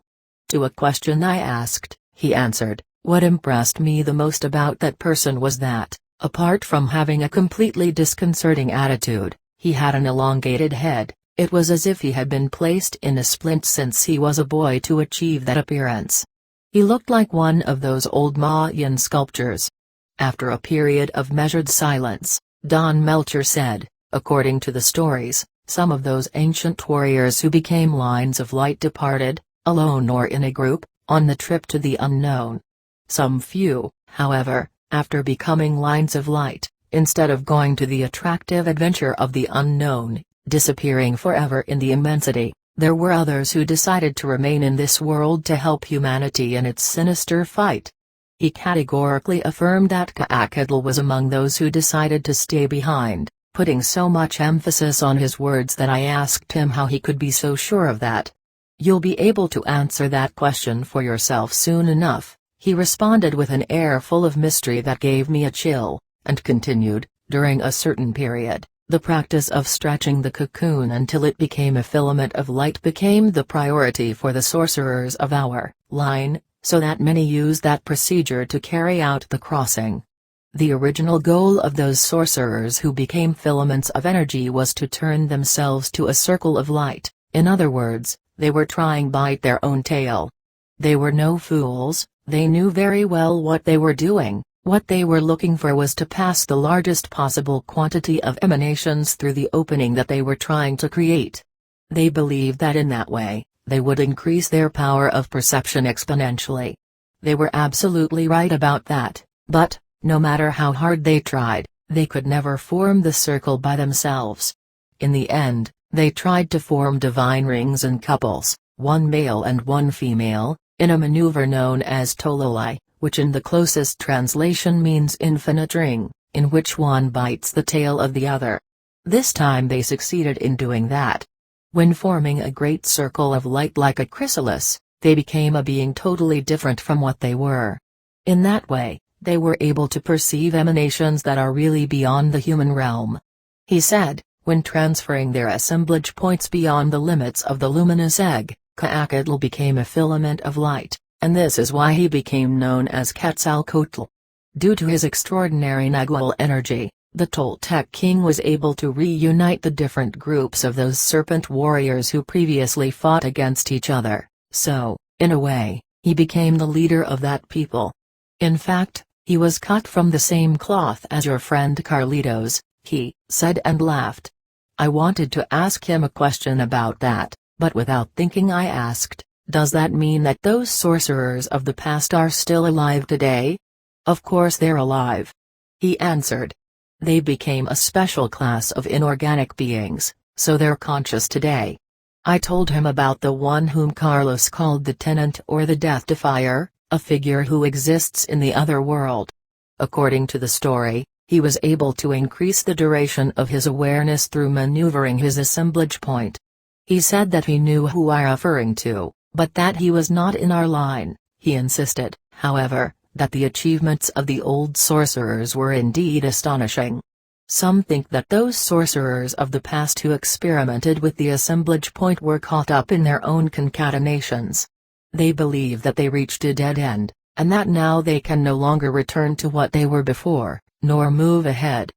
To a question I asked, he answered, what impressed me the most about that person was that, apart from having a completely disconcerting attitude, he had an elongated head. It was as if he had been placed in a splint since he was a boy to achieve that appearance. He looked like one of those old Mayan sculptures. After a period of measured silence, Don Melcher said, according to the stories, some of those ancient warriors who became lines of light departed, alone or in a group, on the trip to the unknown. Some few, however, after becoming lines of light, instead of going to the attractive adventure of the unknown, disappearing forever in the immensity, there were others who decided to remain in this world to help humanity in its sinister fight. He categorically affirmed that Ka'akatl was among those who decided to stay behind, putting so much emphasis on his words that I asked him how he could be so sure of that. You'll be able to answer that question for yourself soon enough, he responded with an air full of mystery that gave me a chill, and continued, during a certain period, the practice of stretching the cocoon until it became a filament of light became the priority for the sorcerers of our line, so that many used that procedure to carry out the crossing. The original goal of those sorcerers who became filaments of energy was to turn themselves to a circle of light. In other words, they were trying to bite their own tail. They were no fools, they knew very well what they were doing. What they were looking for was to pass the largest possible quantity of emanations through the opening that they were trying to create. They believed that in that way, they would increase their power of perception exponentially. They were absolutely right about that, but, no matter how hard they tried, they could never form the circle by themselves. In the end, they tried to form divine rings in couples, one male and one female, in a maneuver known as Tololai, which in the closest translation means infinite ring, in which one bites the tail of the other. This time they succeeded in doing that. When forming a great circle of light like a chrysalis, they became a being totally different from what they were. In that way, they were able to perceive emanations that are really beyond the human realm. He said, when transferring their assemblage points beyond the limits of the luminous egg, Ka'akatl became a filament of light. And this is why he became known as Quetzalcoatl. Due to his extraordinary Nagual energy, the Toltec king was able to reunite the different groups of those serpent warriors who previously fought against each other, so, in a way, he became the leader of that people. In fact, he was cut from the same cloth as your friend Carlitos, he said and laughed. I wanted to ask him a question about that, but without thinking I asked, does that mean that those sorcerers of the past are still alive today? Of course they're alive. He answered. They became a special class of inorganic beings, so they're conscious today. I told him about the one whom Carlos called the Tenant or the Death Defier, a figure who exists in the other world. According to the story, he was able to increase the duration of his awareness through maneuvering his assemblage point. He said that he knew who I am referring to, but that he was not in our line. He insisted, however, that the achievements of the old sorcerers were indeed astonishing. Some think that those sorcerers of the past who experimented with the assemblage point were caught up in their own concatenations. They believe that they reached a dead end, and that now they can no longer return to what they were before, nor move ahead.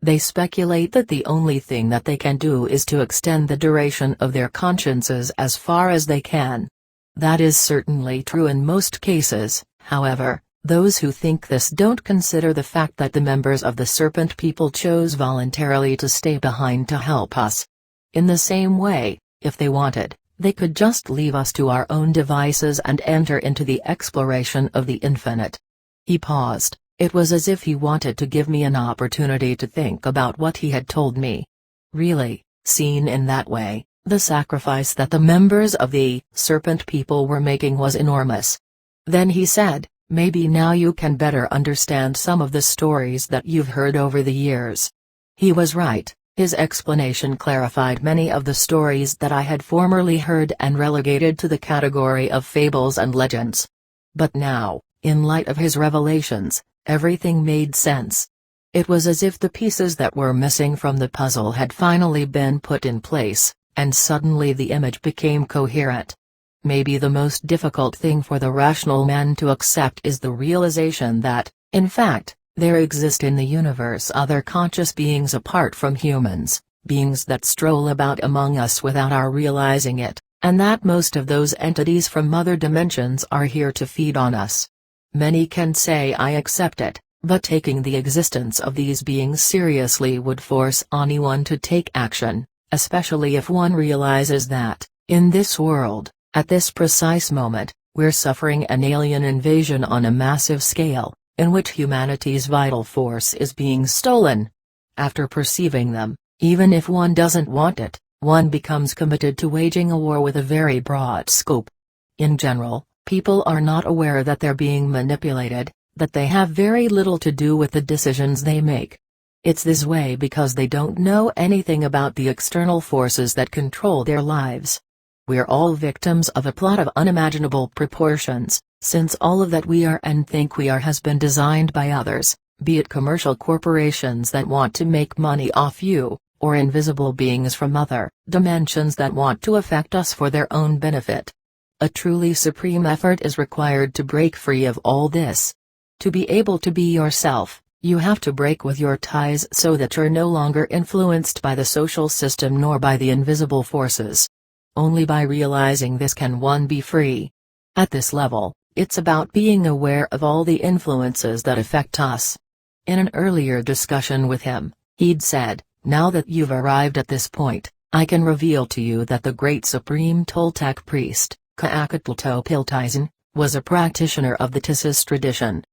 They speculate that the only thing that they can do is to extend the duration of their consciences as far as they can. That is certainly true in most cases, however. Those who think this don't consider the fact that the members of the serpent people chose voluntarily to stay behind to help us. In the same way, if they wanted, they could just leave us to our own devices and enter into the exploration of the infinite. He paused. It was as if he wanted to give me an opportunity to think about what he had told me. Really, seen in that way, the sacrifice that the members of the serpent people were making was enormous. Then he said, "Maybe now you can better understand some of the stories that you've heard over the years." He was right. His explanation clarified many of the stories that I had formerly heard and relegated to the category of fables and legends. But now, in light of his revelations, everything made sense. It was as if the pieces that were missing from the puzzle had finally been put in place, and suddenly the image became coherent. Maybe the most difficult thing for the rational man to accept is the realization that, in fact, there exist in the universe other conscious beings apart from humans, beings that stroll about among us without our realizing it, and that most of those entities from other dimensions are here to feed on us. Many can say I accept it, but taking the existence of these beings seriously would force anyone to take action, especially if one realizes that, in this world, at this precise moment, we're suffering an alien invasion on a massive scale, in which humanity's vital force is being stolen. After perceiving them, even if one doesn't want it, one becomes committed to waging a war with a very broad scope. In general, people are not aware that they're being manipulated, that they have very little to do with the decisions they make. It's this way because they don't know anything about the external forces that control their lives. We're all victims of a plot of unimaginable proportions, since all of that we are and think we are has been designed by others, be it commercial corporations that want to make money off you, or invisible beings from other dimensions that want to affect us for their own benefit. A truly supreme effort is required to break free of all this. To be able to be yourself, you have to break with your ties so that you're no longer influenced by the social system nor by the invisible forces. Only by realizing this can one be free. At this level, it's about being aware of all the influences that affect us. In an earlier discussion with him, he'd said, "Now that you've arrived at this point, I can reveal to you that the great supreme Toltec priest, Ka'akatltopiltizen, was a practitioner of the Tisis tradition.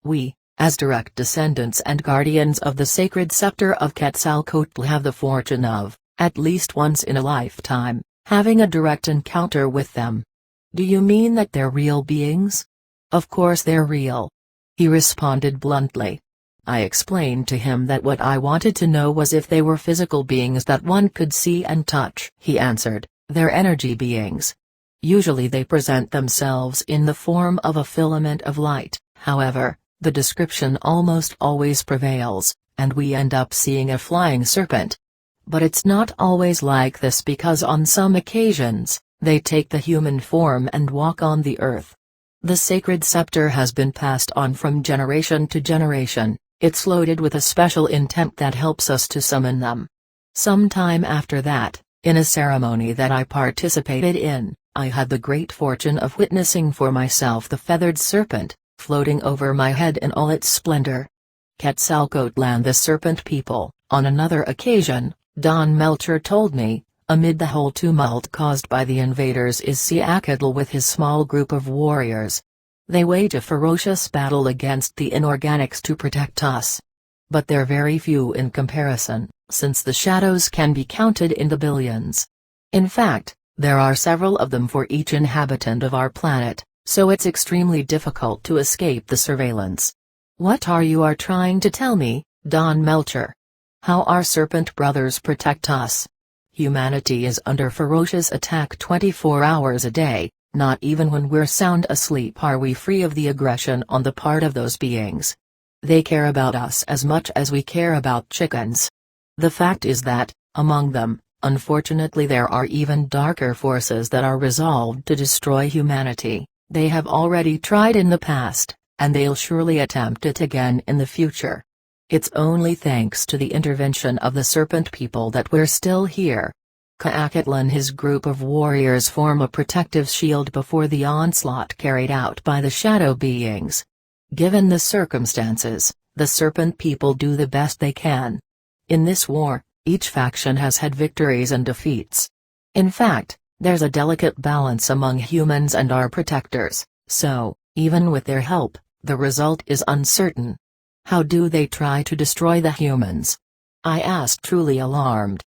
We, as direct descendants and guardians of the sacred scepter of Quetzalcoatl have the fortune of, at least once in a lifetime, having a direct encounter with them." "Do you mean that they're real beings?" "Of course they're real," he responded bluntly. I explained to him that what I wanted to know was if they were physical beings that one could see and touch. He answered, "They're energy beings. Usually they present themselves in the form of a filament of light, however, the description almost always prevails, and we end up seeing a flying serpent. But it's not always like this because on some occasions, they take the human form and walk on the earth. The sacred scepter has been passed on from generation to generation, it's loaded with a special intent that helps us to summon them. Some time after that, in a ceremony that I participated in, I had the great fortune of witnessing for myself the feathered serpent, floating over my head in all its splendor. Quetzalcoatl and the serpent people, on another occasion, Don Melcher told me, amid the whole tumult caused by the invaders is Seacatl with his small group of warriors. They wage a ferocious battle against the inorganics to protect us. But they're very few in comparison, since the shadows can be counted in the billions. In fact, there are several of them for each inhabitant of our planet, so it's extremely difficult to escape the surveillance. What are you trying to tell me, Don Melcher? How our serpent brothers protect us? Humanity is under ferocious attack 24 hours a day, not even when we're sound asleep are we free of the aggression on the part of those beings. They care about us as much as we care about chickens. The fact is that, among them, unfortunately there are even darker forces that are resolved to destroy humanity. They have already tried in the past, and they'll surely attempt it again in the future. It's only thanks to the intervention of the serpent people that we're still here. Ka'akatl and his group of warriors form a protective shield before the onslaught carried out by the shadow beings. Given the circumstances, the serpent people do the best they can. In this war, each faction has had victories and defeats. In fact, there's a delicate balance among humans and our protectors, so, even with their help, the result is uncertain. How do they try to destroy the humans? I asked, truly alarmed.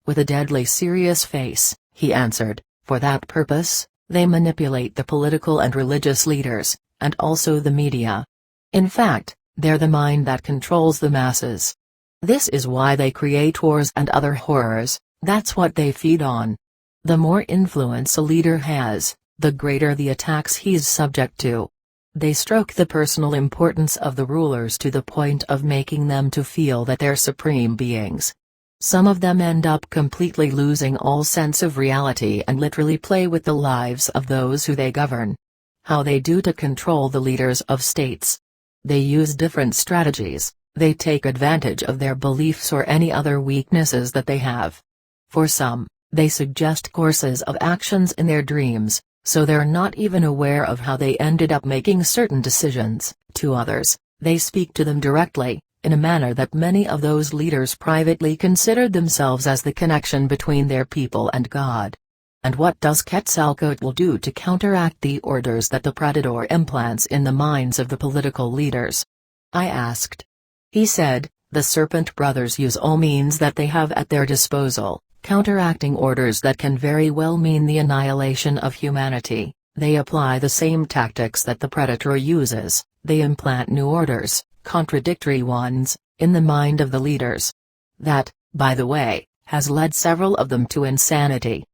With a deadly serious face, he answered, for that purpose, they manipulate the political and religious leaders, and also the media. In fact, they're the mind that controls the masses. This is why they create wars and other horrors, that's what they feed on. The more influence a leader has, the greater the attacks he's subject to. They stroke the personal importance of the rulers to the point of making them to feel that they're supreme beings. Some of them end up completely losing all sense of reality and literally play with the lives of those who they govern. How they do to control the leaders of states. They use different strategies. They take advantage of their beliefs or any other weaknesses that they have. For some, they suggest courses of actions in their dreams, so they're not even aware of how they ended up making certain decisions. To others, they speak to them directly, in a manner that many of those leaders privately considered themselves as the connection between their people and God. And what does Quetzalcoatl do to counteract the orders that the Predator implants in the minds of the political leaders? I asked. He said, the Serpent Brothers use all means that they have at their disposal, counteracting orders that can very well mean the annihilation of humanity. They apply the same tactics that the Predator uses, they implant new orders, contradictory ones, in the mind of the leaders. That, by the way, has led several of them to insanity.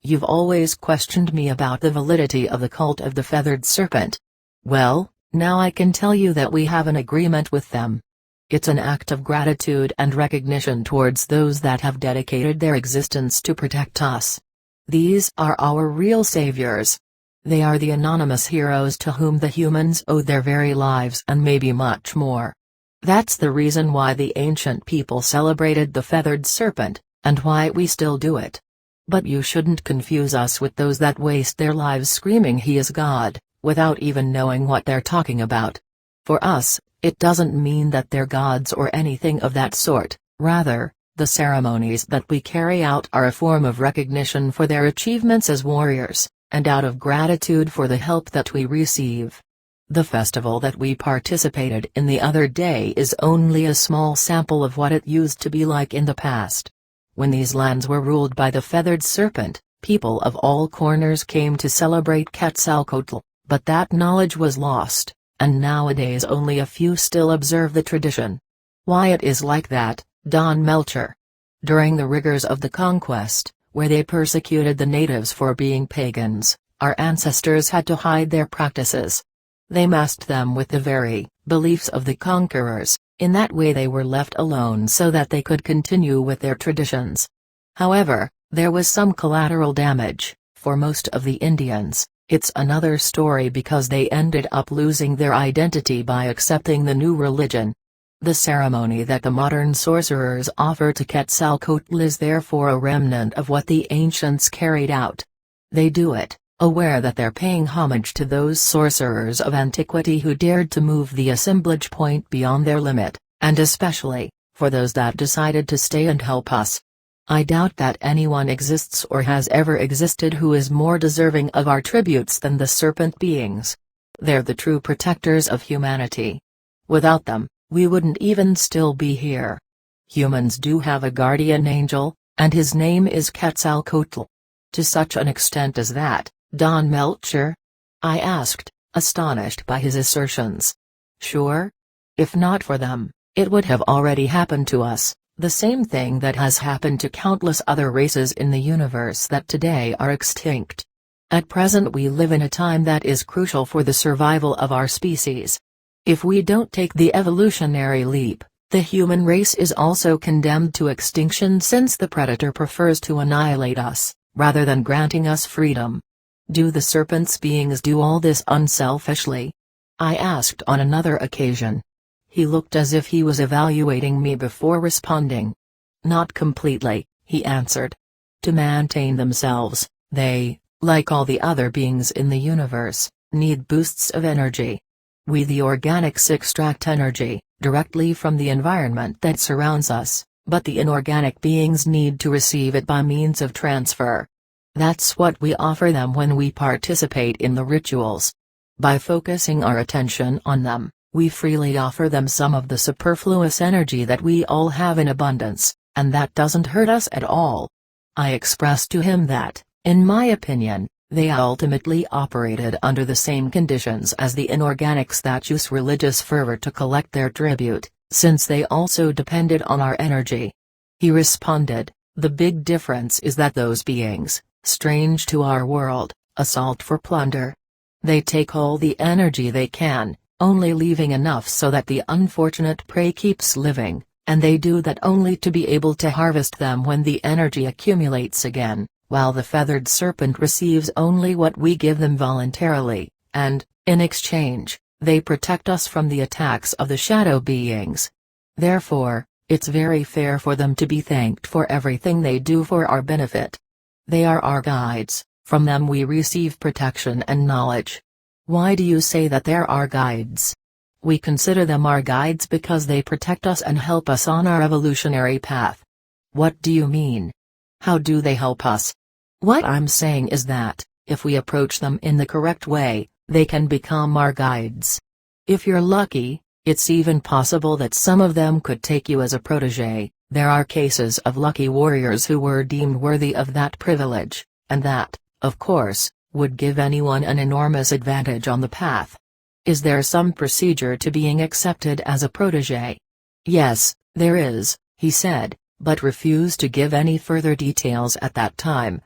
You've always questioned me about the validity of the cult of the feathered serpent. Well, now I can tell you that we have an agreement with them. It's an act of gratitude and recognition towards those that have dedicated their existence to protect us. These are our real saviors. They are the anonymous heroes to whom the humans owe their very lives and maybe much more. That's the reason why the ancient people celebrated the feathered serpent, and why we still do it. But you shouldn't confuse us with those that waste their lives screaming he is God, without even knowing what they're talking about. For us, it doesn't mean that they're gods or anything of that sort, rather, the ceremonies that we carry out are a form of recognition for their achievements as warriors, and out of gratitude for the help that we receive. The festival that we participated in the other day is only a small sample of what it used to be like in the past. When these lands were ruled by the feathered serpent, people of all corners came to celebrate Quetzalcoatl, but that knowledge was lost, and nowadays only a few still observe the tradition. Why it is like that, Don Melcher? During the rigors of the conquest, where they persecuted the natives for being pagans, our ancestors had to hide their practices. They masked them with the very beliefs of the conquerors. In that way they were left alone so that they could continue with their traditions. However, there was some collateral damage. For most of the Indians, it's another story because they ended up losing their identity by accepting the new religion. The ceremony that the modern sorcerers offer to Quetzalcoatl is therefore a remnant of what the ancients carried out. They do it, aware that they're paying homage to those sorcerers of antiquity who dared to move the assemblage point beyond their limit, and especially, for those that decided to stay and help us. I doubt that anyone exists or has ever existed who is more deserving of our tributes than the serpent beings. They're the true protectors of humanity. Without them, we wouldn't even still be here. Humans do have a guardian angel, and his name is Quetzalcoatl. To such an extent as that, Don Melcher? I asked, astonished by his assertions. Sure? If not for them, it would have already happened to us, the same thing that has happened to countless other races in the universe that today are extinct. At present we live in a time that is crucial for the survival of our species. If we don't take the evolutionary leap, the human race is also condemned to extinction since the predator prefers to annihilate us, rather than granting us freedom. Do the serpent's beings do all this unselfishly? I asked on another occasion. He looked as if he was evaluating me before responding. "Not completely," he answered. "To maintain themselves, they, like all the other beings in the universe, need boosts of energy. We the organics extract energy directly from the environment that surrounds us, but the inorganic beings need to receive it by means of transfer. That's what we offer them when we participate in the rituals. By focusing our attention on them, we freely offer them some of the superfluous energy that we all have in abundance, and that doesn't hurt us at all." I expressed to him that, in my opinion, they ultimately operated under the same conditions as the inorganics that use religious fervor to collect their tribute, since they also depended on our energy. He responded, "The big difference is that those beings, strange to our world, assault for plunder. They take all the energy they can, only leaving enough so that the unfortunate prey keeps living, and they do that only to be able to harvest them when the energy accumulates again, while the feathered serpent receives only what we give them voluntarily, and, in exchange, they protect us from the attacks of the shadow beings. Therefore, it's very fair for them to be thanked for everything they do for our benefit. They are our guides, from them we receive protection and knowledge." "Why do you say that they're our guides?" "We consider them our guides because they protect us and help us on our evolutionary path." "What do you mean? How do they help us?" "What I'm saying is that, if we approach them in the correct way, they can become our guides. If you're lucky, it's even possible that some of them could take you as a protege. There are cases of lucky warriors who were deemed worthy of that privilege, and that, of course, would give anyone an enormous advantage on the path." "Is there some procedure to being accepted as a protege?" "Yes, there is," he said, but refused to give any further details at that time.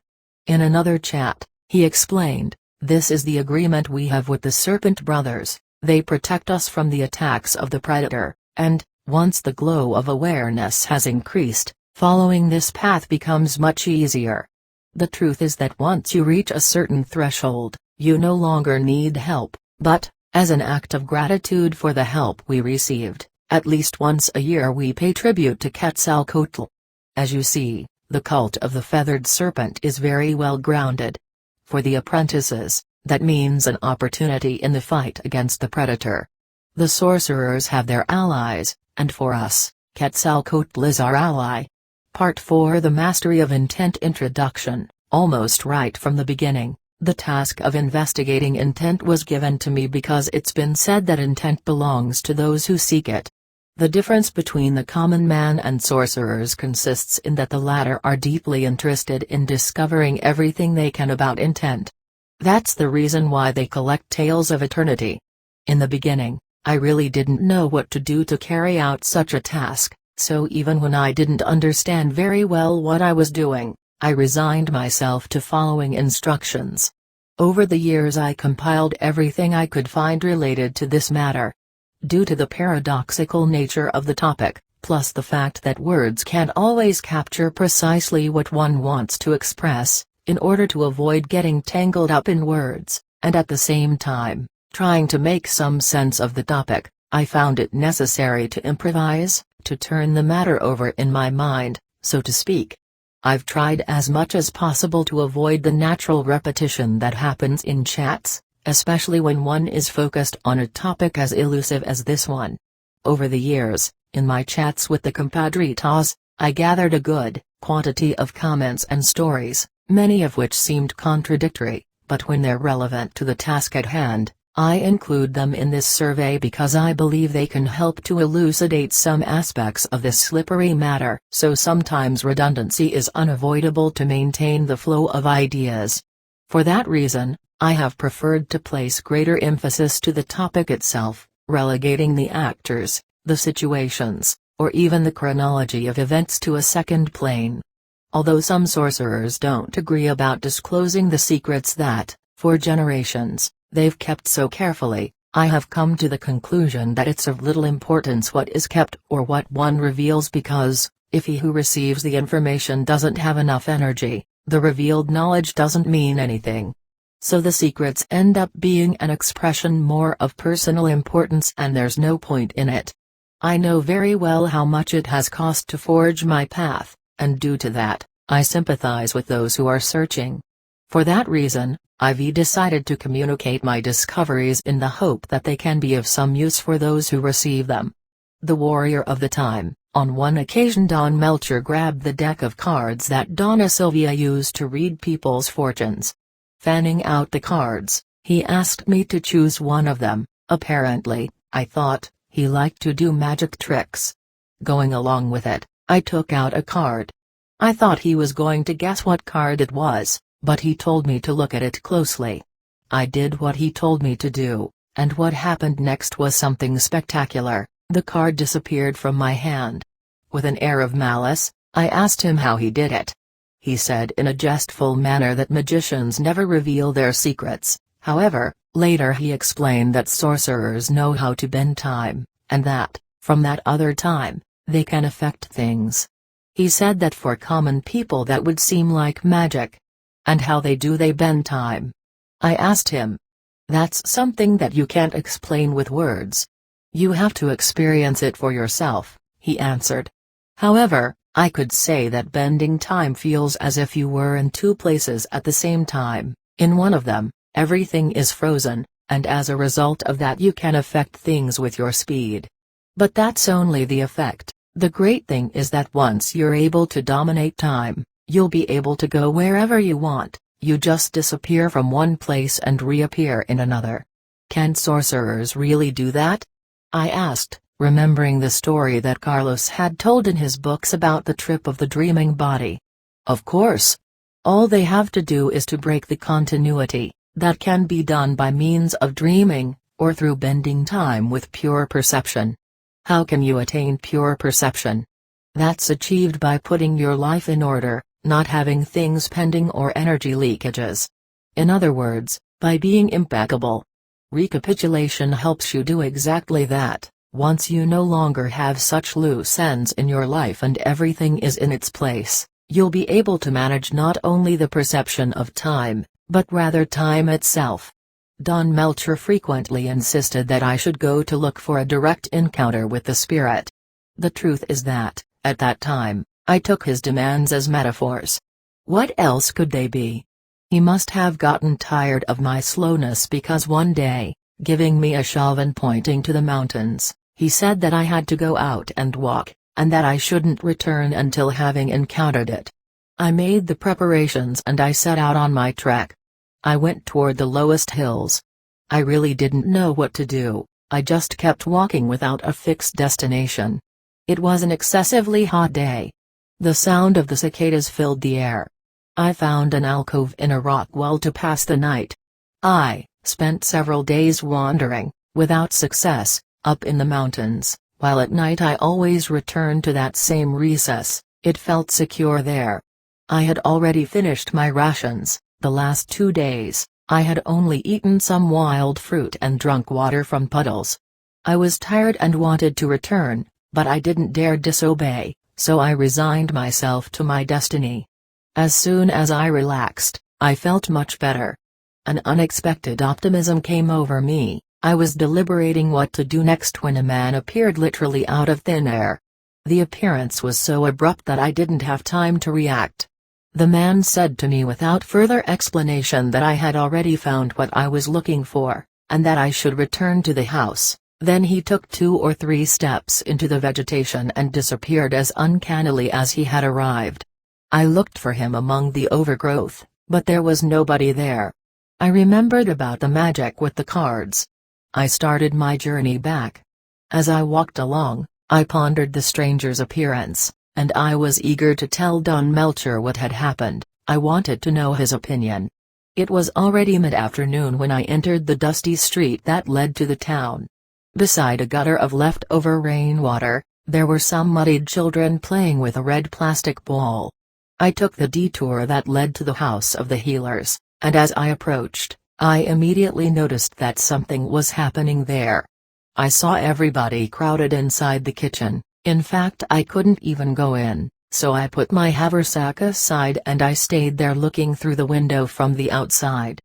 In another chat, he explained, "This is the agreement we have with the Serpent Brothers. They protect us from the attacks of the Predator, and, once the glow of awareness has increased, following this path becomes much easier. The truth is that once you reach a certain threshold, you no longer need help, but, as an act of gratitude for the help we received, at least once a year we pay tribute to Quetzalcoatl. As you see, the cult of the feathered serpent is very well grounded. For the apprentices, that means an opportunity in the fight against the predator. The sorcerers have their allies, and for us, Quetzalcoatl is our ally." Part 4 The Mastery of Intent Introduction. Almost right from the beginning, the task of investigating intent was given to me because it's been said that intent belongs to those who seek it. The difference between the common man and sorcerers consists in that the latter are deeply interested in discovering everything they can about intent. That's the reason why they collect tales of eternity. In the beginning, I really didn't know what to do to carry out such a task. So even when I didn't understand very well what I was doing, I resigned myself to following instructions. Over the years I compiled everything I could find related to this matter. Due to the paradoxical nature of the topic, plus the fact that words can't always capture precisely what one wants to express, in order to avoid getting tangled up in words, and at the same time, trying to make some sense of the topic, I found it necessary to improvise, to turn the matter over in my mind, so to speak. I've tried as much as possible to avoid the natural repetition that happens in chats, especially when one is focused on a topic as elusive as this one. Over the years, in my chats with the compadritas, I gathered a good quantity of comments and stories, many of which seemed contradictory, but when they're relevant to the task at hand, I include them in this survey because I believe they can help to elucidate some aspects of this slippery matter. So sometimes redundancy is unavoidable to maintain the flow of ideas. For that reason, I have preferred to place greater emphasis to the topic itself, relegating the actors, the situations, or even the chronology of events to a second plane. Although some sorcerers don't agree about disclosing the secrets that, for generations, they've kept so carefully, I have come to the conclusion that it's of little importance what is kept or what one reveals because, if he who receives the information doesn't have enough energy, the revealed knowledge doesn't mean anything. So the secrets end up being an expression more of personal importance and there's no point in it. I know very well how much it has cost to forge my path, and due to that, I sympathize with those who are searching. For that reason, I've decided to communicate my discoveries in the hope that they can be of some use for those who receive them. The warrior of the time. On one occasion Don Melcher grabbed the deck of cards that Donna Sylvia used to read people's fortunes. Fanning out the cards, he asked me to choose one of them. Apparently, I thought, he liked to do magic tricks. Going along with it, I took out a card. I thought he was going to guess what card it was, but he told me to look at it closely. I did what he told me to do, and what happened next was something spectacular. The card disappeared from my hand. With an air of malice, I asked him how he did it. He said in a jestful manner that magicians never reveal their secrets. However, later he explained that sorcerers know how to bend time, and that, from that other time, they can affect things. He said that for common people that would seem like magic. And how they bend time? I asked him. That's something that you can't explain with words. You have to experience it for yourself, he answered. However, I could say that bending time feels as if you were in two places at the same time. In one of them, everything is frozen, and as a result of that you can affect things with your speed. But that's only the effect. The great thing is that once you're able to dominate time, you'll be able to go wherever you want. You just disappear from one place and reappear in another. Can sorcerers really do that? I asked, remembering the story that Carlos had told in his books about the trip of the dreaming body. Of course. All they have to do is to break the continuity. That can be done by means of dreaming, or through bending time with pure perception. How can you attain pure perception? That's achieved by putting your life in order, not having things pending or energy leakages. In other words, by being impeccable. Recapitulation helps you do exactly that. Once you no longer have such loose ends in your life and everything is in its place, you'll be able to manage not only the perception of time, but rather time itself. Don Melcher frequently insisted that I should go to look for a direct encounter with the spirit. The truth is that, at that time, I took his demands as metaphors. What else could they be? He must have gotten tired of my slowness because one day, giving me a shove and pointing to the mountains, he said that I had to go out and walk, and that I shouldn't return until having encountered it. I made the preparations and I set out on my trek. I went toward the lowest hills. I really didn't know what to do, I just kept walking without a fixed destination. It was an excessively hot day. The sound of the cicadas filled the air. I found an alcove in a rock wall to pass the night. I spent several days wandering, without success, up in the mountains, while at night I always returned to that same recess. It felt secure there. I had already finished my rations. The last 2 days, I had only eaten some wild fruit and drunk water from puddles. I was tired and wanted to return, but I didn't dare disobey, so I resigned myself to my destiny. As soon as I relaxed, I felt much better. An unexpected optimism came over me. I was deliberating what to do next when a man appeared literally out of thin air. The appearance was so abrupt that I didn't have time to react. The man said to me without further explanation that I had already found what I was looking for, and that I should return to the house. Then he took 2 or 3 steps into the vegetation and disappeared as uncannily as he had arrived. I looked for him among the overgrowth, but there was nobody there. I remembered about the magic with the cards. I started my journey back. As I walked along, I pondered the stranger's appearance, and I was eager to tell Don Melcher what had happened. I wanted to know his opinion. It was already mid-afternoon when I entered the dusty street that led to the town. Beside a gutter of leftover rainwater, there were some muddied children playing with a red plastic ball. I took the detour that led to the house of the healers, and as I approached, I immediately noticed that something was happening there. I saw everybody crowded inside the kitchen. In fact, I couldn't even go in, so I put my haversack aside and I stayed there looking through the window from the outside.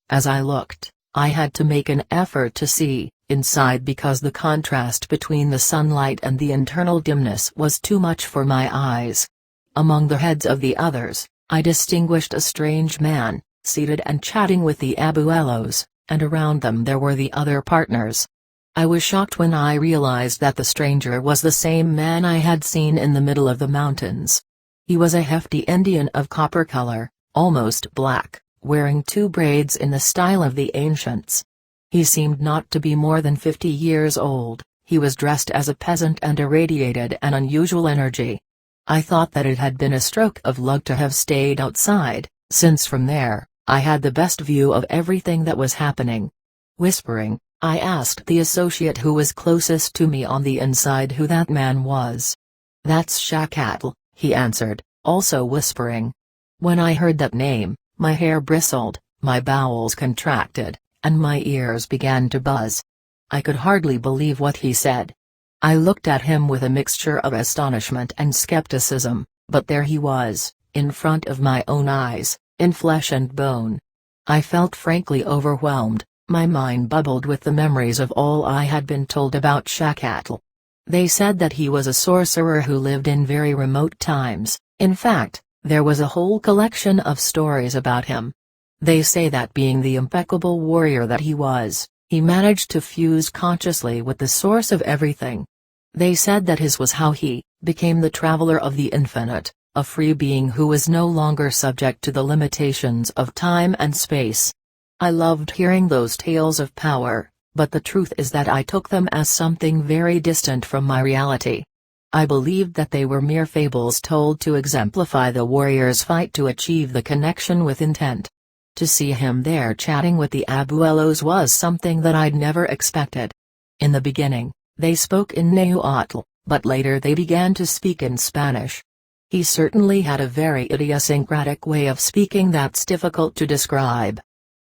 As I looked, I had to make an effort to see, inside because the contrast between the sunlight and the internal dimness was too much for my eyes. Among the heads of the others, I distinguished a strange man, seated and chatting with the abuelos, and around them there were the other partners. I was shocked when I realized that the stranger was the same man I had seen in the middle of the mountains. He was a hefty Indian of copper color, almost black, wearing 2 braids in the style of the ancients. He seemed not to be more than 50 years old. He was dressed as a peasant and irradiated an unusual energy. I thought that it had been a stroke of luck to have stayed outside, since from there, I had the best view of everything that was happening. Whispering, I asked the associate who was closest to me on the inside who that man was. "That's Shakatl," he answered, also whispering. When I heard that name, my hair bristled, my bowels contracted, and my ears began to buzz. I could hardly believe what he said. I looked at him with a mixture of astonishment and skepticism, but there he was, in front of my own eyes, in flesh and bone. I felt frankly overwhelmed, my mind bubbled with the memories of all I had been told about Shakatl. They said that he was a sorcerer who lived in very remote times. In fact, there was a whole collection of stories about him. They say that being the impeccable warrior that he was, he managed to fuse consciously with the source of everything. They said that his was how he became the traveler of the infinite, a free being who was no longer subject to the limitations of time and space. I loved hearing those tales of power, but the truth is that I took them as something very distant from my reality. I believed that they were mere fables told to exemplify the warrior's fight to achieve the connection with intent. To see him there chatting with the abuelos was something that I'd never expected. In the beginning, they spoke in Nahuatl, but later they began to speak in Spanish. He certainly had a very idiosyncratic way of speaking that's difficult to describe.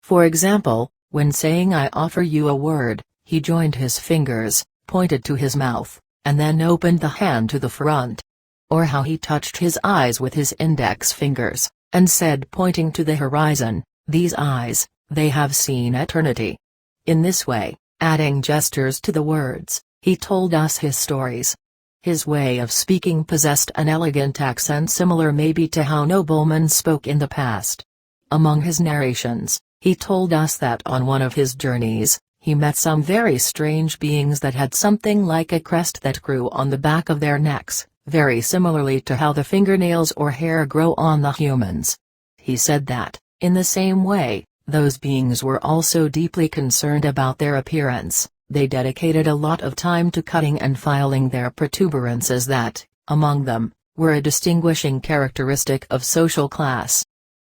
For example, when saying "I offer you a word," he joined his fingers, pointed to his mouth, and then opened the hand to the front. Or how he touched his eyes with his index fingers, and said pointing to the horizon, "These eyes, they have seen eternity." In this way, adding gestures to the words, he told us his stories. His way of speaking possessed an elegant accent similar maybe to how noblemen spoke in the past. Among his narrations, he told us that on one of his journeys, he met some very strange beings that had something like a crest that grew on the back of their necks, very similarly to how the fingernails or hair grow on the humans. He said that, in the same way, those beings were also deeply concerned about their appearance. They dedicated a lot of time to cutting and filing their protuberances that, among them, were a distinguishing characteristic of social class.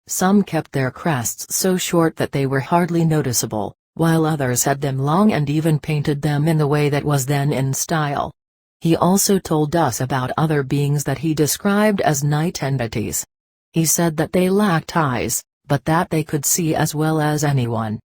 Some kept their crests so short that they were hardly noticeable, while others had them long and even painted them in the way that was then in style. He also told us about other beings that he described as night entities. He said that they lacked eyes, but that they could see as well as anyone.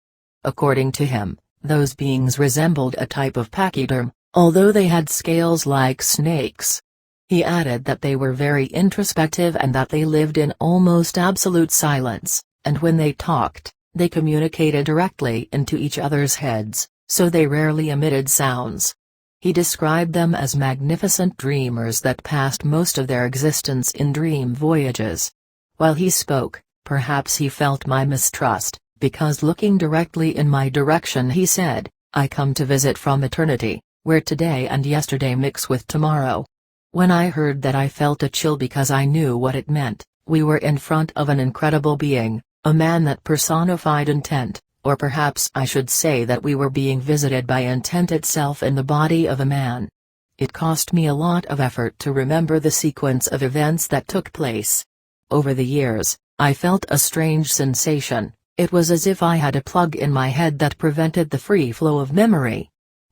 According to him, those beings resembled a type of pachyderm, although they had scales like snakes. He added that they were very introspective and that they lived in almost absolute silence, and when they talked, they communicated directly into each other's heads, so they rarely emitted sounds. He described them as magnificent dreamers that passed most of their existence in dream voyages. While he spoke, perhaps he felt my mistrust, because looking directly in my direction he said, "I come to visit from eternity, where today and yesterday mix with tomorrow." When I heard that I felt a chill because I knew what it meant. We were in front of an incredible being, a man that personified intent, or perhaps I should say that we were being visited by intent itself in the body of a man. It cost me a lot of effort to remember the sequence of events that took place. Over the years, I felt a strange sensation. It was as if I had a plug in my head that prevented the free flow of memory.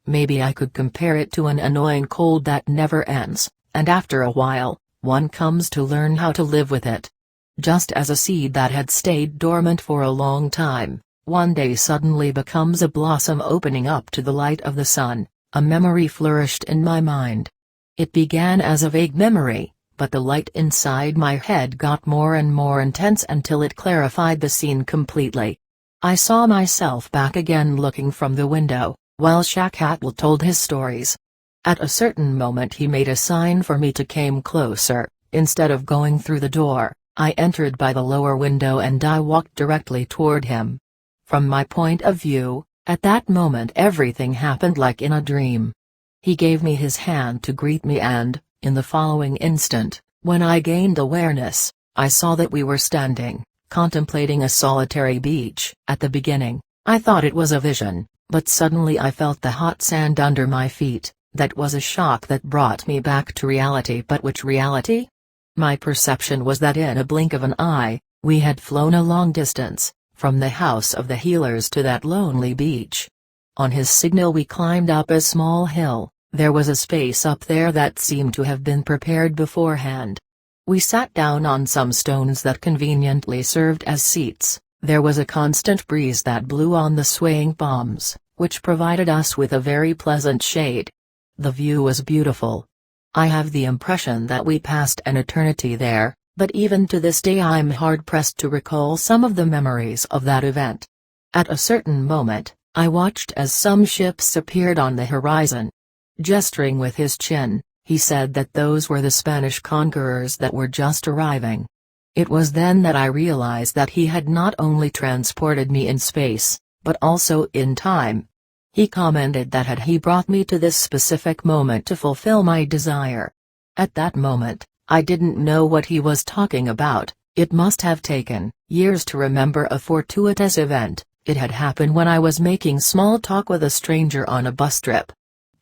Maybe I could compare it to an annoying cold that never ends, and after a while, one comes to learn how to live with it. Just as a seed that had stayed dormant for a long time, one day suddenly becomes a blossom opening up to the light of the sun, a memory flourished in my mind. It began as a vague memory, but the light inside my head got more and more intense until it clarified the scene completely. I saw myself back again looking from the window, while Shackatl told his stories. At a certain moment he made a sign for me to come closer. Instead of going through the door, I entered by the lower window and I walked directly toward him. From my point of view, at that moment everything happened like in a dream. He gave me his hand to greet me and, in the following instant, when I gained awareness, I saw that we were standing, contemplating a solitary beach. At the beginning, I thought it was a vision, but suddenly I felt the hot sand under my feet. That was a shock that brought me back to reality. But which reality? My perception was that in a blink of an eye, we had flown a long distance, from the house of the healers to that lonely beach. On his signal we climbed up a small hill. There was a space up there that seemed to have been prepared beforehand. We sat down on some stones that conveniently served as seats. There was a constant breeze that blew on the swaying palms, which provided us with a very pleasant shade. The view was beautiful. I have the impression that we passed an eternity there, but even to this day I'm hard-pressed to recall some of the memories of that event. At a certain moment, I watched as some ships appeared on the horizon. Gesturing with his chin, he said that those were the Spanish conquerors that were just arriving. It was then that I realized that he had not only transported me in space, but also in time. He commented that had he brought me to this specific moment to fulfill my desire. At that moment, I didn't know what he was talking about. It must have taken years to remember a fortuitous event. It had happened when I was making small talk with a stranger on a bus trip.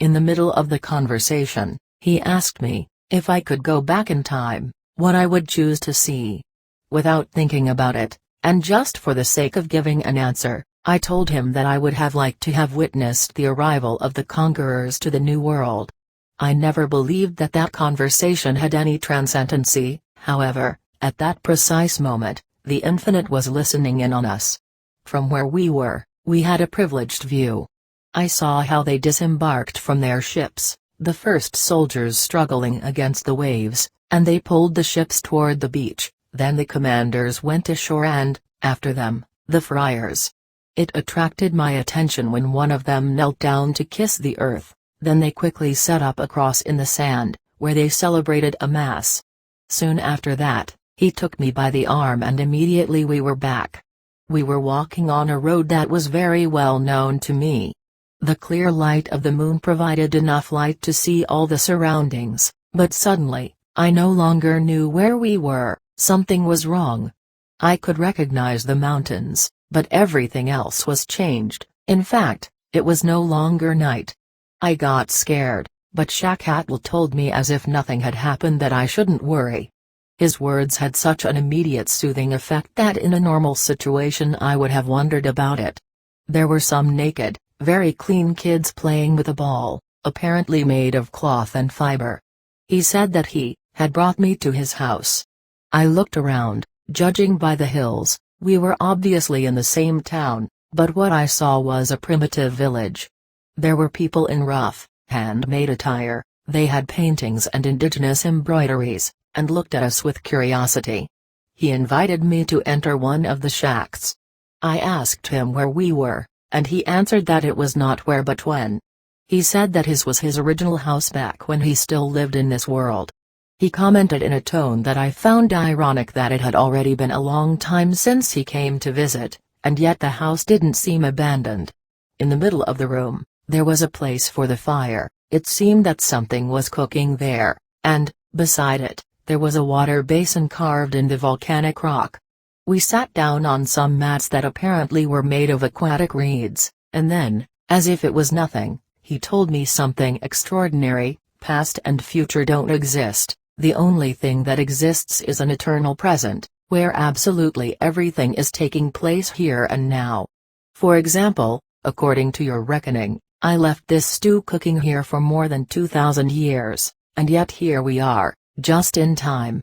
In the middle of the conversation, he asked me, if I could go back in time, what I would choose to see. Without thinking about it, and just for the sake of giving an answer, I told him that I would have liked to have witnessed the arrival of the conquerors to the New World. I never believed that that conversation had any transcendency. However, at that precise moment, the infinite was listening in on us. From where we were, we had a privileged view. I saw how they disembarked from their ships, the first soldiers struggling against the waves, and they pulled the ships toward the beach. Then the commanders went ashore and, after them, the friars. It attracted my attention when one of them knelt down to kiss the earth. Then they quickly set up a cross in the sand, where they celebrated a mass. Soon after that, he took me by the arm and immediately we were back. We were walking on a road that was very well known to me. The clear light of the moon provided enough light to see all the surroundings, but suddenly, I no longer knew where we were. Something was wrong. I could recognize the mountains, but everything else was changed. In fact, it was no longer night. I got scared, but Shackatl told me as if nothing had happened that I shouldn't worry. His words had such an immediate soothing effect that in a normal situation I would have wondered about it. There were some naked, very clean kids playing with a ball, apparently made of cloth and fiber. He said that he had brought me to his house. I looked around. Judging by the hills, we were obviously in the same town, but what I saw was a primitive village. There were people in rough, handmade attire, they had paintings and indigenous embroideries, and looked at us with curiosity. He invited me to enter one of the shacks. I asked him where we were, and he answered that it was not where but when. He said that his was his original house back when he still lived in this world. He commented in a tone that I found ironic that it had already been a long time since he came to visit, and yet the house didn't seem abandoned. In the middle of the room, there was a place for the fire. It seemed that something was cooking there, and, beside it, there was a water basin carved in the volcanic rock. We sat down on some mats that apparently were made of aquatic reeds, and then, as if it was nothing, he told me something extraordinary. Past and future don't exist. The only thing that exists is an eternal present, where absolutely everything is taking place here and now. For example, according to your reckoning, I left this stew cooking here for more than 2,000 years, and yet here we are, just in time.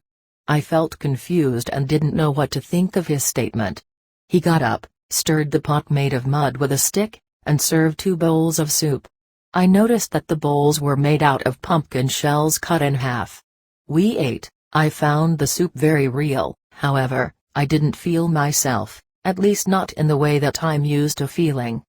I felt confused and didn't know what to think of his statement. He got up, stirred the pot made of mud with a stick, and served 2 bowls of soup. I noticed that the bowls were made out of pumpkin shells cut in half. We ate. I found the soup very real. However, I didn't feel myself, at least not in the way that I'm used to feeling.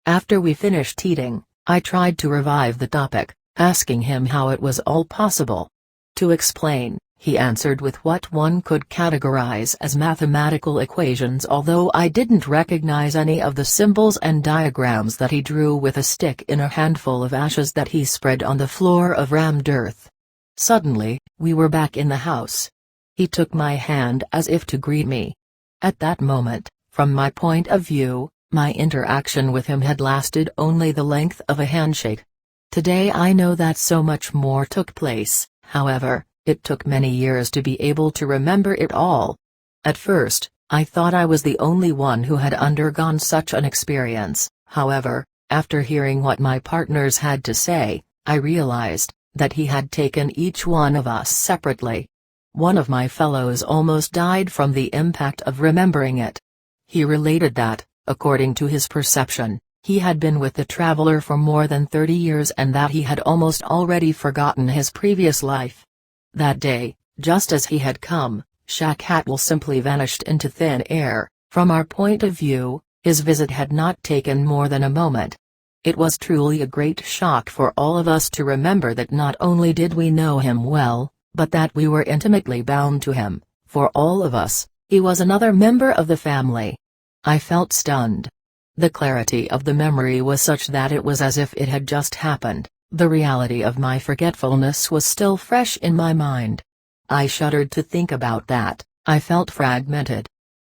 After we finished eating, I tried to revive the topic, asking him how it was all possible. To explain, he answered with what one could categorize as mathematical equations, although I didn't recognize any of the symbols and diagrams that he drew with a stick in a handful of ashes that he spread on the floor of rammed earth. Suddenly, we were back in the house. He took my hand as if to greet me. At that moment, from my point of view, my interaction with him had lasted only the length of a handshake. Today I know that so much more took place, however. It took many years to be able to remember it all. At first, I thought I was the only one who had undergone such an experience. However, after hearing what my partners had to say, I realized that he had taken each one of us separately. One of my fellows almost died from the impact of remembering it. He related that, according to his perception, he had been with the traveler for more than 30 years and that he had almost already forgotten his previous life. That day, just as he had come, Shakatl simply vanished into thin air. From our point of view, his visit had not taken more than a moment. It was truly a great shock for all of us to remember that not only did we know him well, but that we were intimately bound to him. For all of us, he was another member of the family. I felt stunned. The clarity of the memory was such that it was as if it had just happened. The reality of my forgetfulness was still fresh in my mind. I shuddered to think about that. I felt fragmented.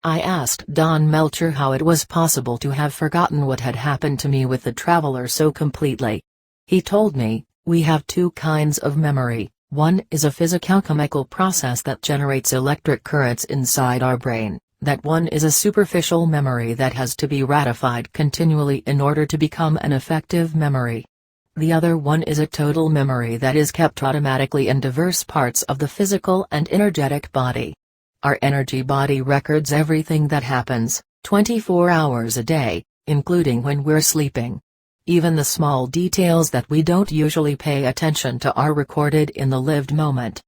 I asked Don Melcher how it was possible to have forgotten what had happened to me with the traveler so completely. He told me, we have two kinds of memory. One is a physicochemical process that generates electric currents inside our brain. That one is a superficial memory that has to be ratified continually in order to become an effective memory. The other one is a total memory that is kept automatically in diverse parts of the physical and energetic body. Our energy body records everything that happens, 24 hours a day, including when we're sleeping. Even the small details that we don't usually pay attention to are recorded in the lived moment.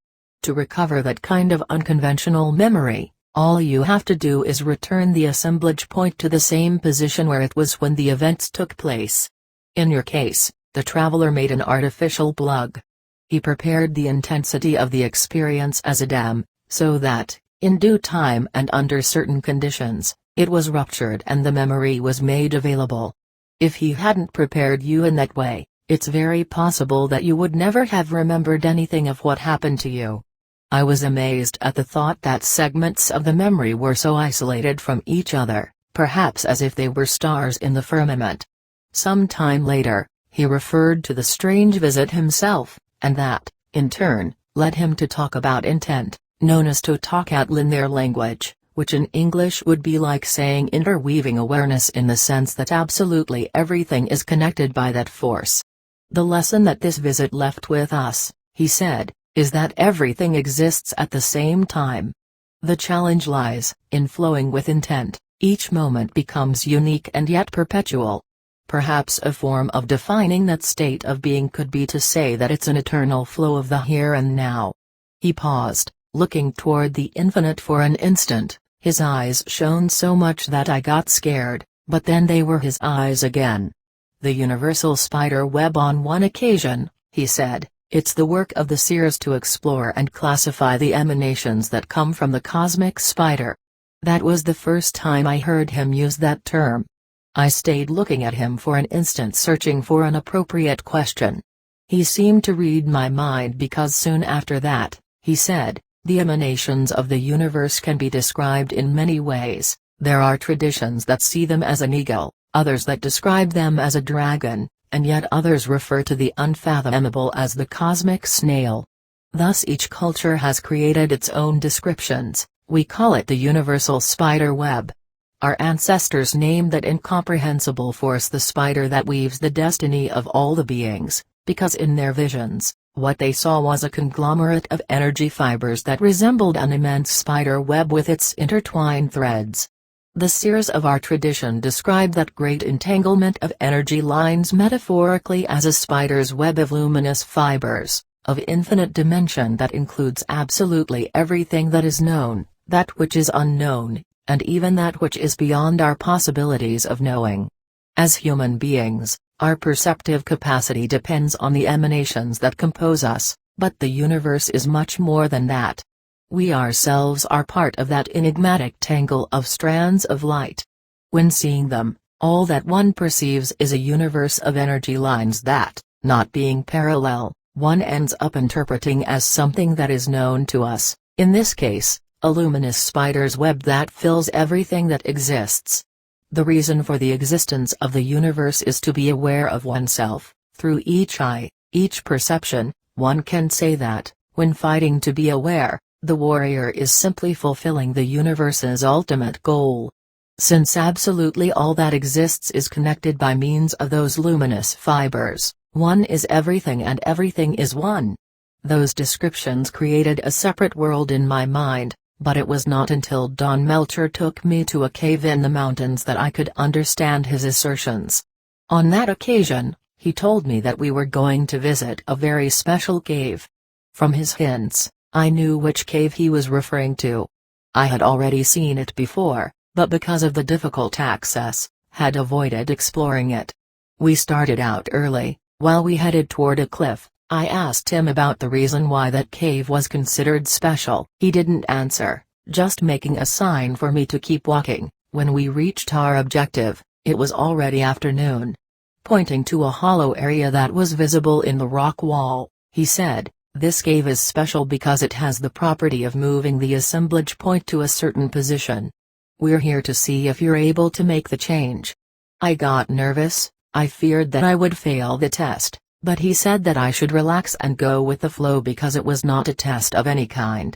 To recover that kind of unconventional memory, all you have to do is return the assemblage point to the same position where it was when the events took place. In your case, the traveler made an artificial plug. He prepared the intensity of the experience as a dam, so that, in due time and under certain conditions, it was ruptured and the memory was made available. If he hadn't prepared you in that way, it's very possible that you would never have remembered anything of what happened to you. I was amazed at the thought that segments of the memory were so isolated from each other, perhaps as if they were stars in the firmament. Some time later, he referred to the strange visit himself, and that, in turn, led him to talk about intent, known as Totakatl in their language, which in English would be like saying interweaving awareness in the sense that absolutely everything is connected by that force. The lesson that this visit left with us, he said, is that everything exists at the same time. The challenge lies in flowing with intent. Each moment becomes unique and yet perpetual. Perhaps a form of defining that state of being could be to say that it's an eternal flow of the here and now. He paused, looking toward the infinite for an instant. His eyes shone so much that I got scared, but then they were his eyes again. The Universal SpiderWeb. On one occasion, he said, it's the work of the seers to explore and classify the emanations that come from the cosmic spider. That was the first time I heard him use that term. I stayed looking at him for an instant, searching for an appropriate question. He seemed to read my mind because soon after that, he said, the emanations of the universe can be described in many ways. There are traditions that see them as an eagle, others that describe them as a dragon, and yet others refer to the unfathomable as the cosmic snail. Thus each culture has created its own descriptions. We call it the Universal SpiderWeb. Our ancestors named that incomprehensible force the spider that weaves the destiny of all the beings, because in their visions, what they saw was a conglomerate of energy fibers that resembled an immense spider web with its intertwined threads. The seers of our tradition describe that great entanglement of energy lines metaphorically as a spider's web of luminous fibers, of infinite dimension that includes absolutely everything that is known, that which is unknown, and even that which is beyond our possibilities of knowing. As human beings, Our perceptive capacity depends on the emanations that compose us, but the universe is much more than that. We ourselves are part of that enigmatic tangle of strands of light. When seeing them, all that one perceives is a universe of energy lines that, not being parallel, one ends up interpreting as something that is known to us, in this case, a luminous spider's web that fills everything that exists. The reason for the existence of the universe is to be aware of oneself. Through each eye, each perception, one can say that, when fighting to be aware, the warrior is simply fulfilling the universe's ultimate goal. Since absolutely all that exists is connected by means of those luminous fibers, one is everything and everything is one. Those descriptions created a separate world in my mind, but it was not until Don Melcher took me to a cave in the mountains that I could understand his assertions. On that occasion, he told me that we were going to visit a very special cave. From his hints, I knew which cave he was referring to. I had already seen it before, but because of the difficult access, had avoided exploring it. We started out early. While we headed toward a cliff, I asked him about the reason why that cave was considered special. He didn't answer, just making a sign for me to keep walking. When we reached our objective, it was already afternoon. Pointing to a hollow area that was visible in the rock wall, he said, "This cave is special because it has the property of moving the assemblage point to a certain position. We're here to see if you're able to make the change." I got nervous. I feared that I would fail the test, but he said that I should relax and go with the flow because it was not a test of any kind.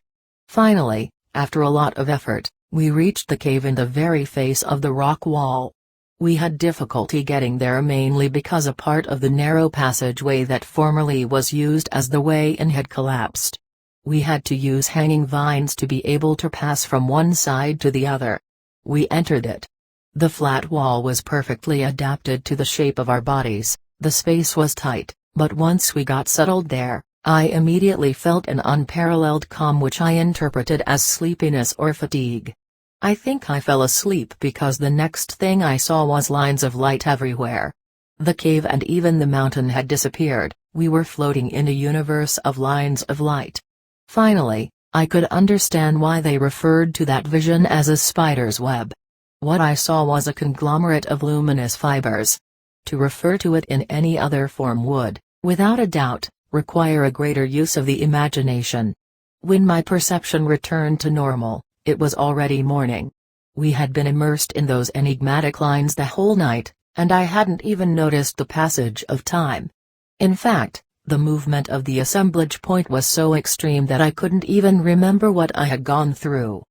Finally, after a lot of effort, we reached the cave in the very face of the rock wall. We had difficulty getting there mainly because a part of the narrow passageway that formerly was used as the way in had collapsed. We had to use hanging vines to be able to pass from one side to the other. We entered it. The flat wall was perfectly adapted to the shape of our bodies, the space was tight, but once we got settled there, I immediately felt an unparalleled calm which I interpreted as sleepiness or fatigue. I think I fell asleep because the next thing I saw was lines of light everywhere. The cave and even the mountain had disappeared, we were floating in a universe of lines of light. Finally, I could understand why they referred to that vision as a spider's web. What I saw was a conglomerate of luminous fibers. To refer to it in any other form would, without a doubt, require a greater use of the imagination. When my perception returned to normal, it was already morning. We had been immersed in those enigmatic lines the whole night, and I hadn't even noticed the passage of time. In fact, the movement of the assemblage point was so extreme that I couldn't even remember what I had gone through.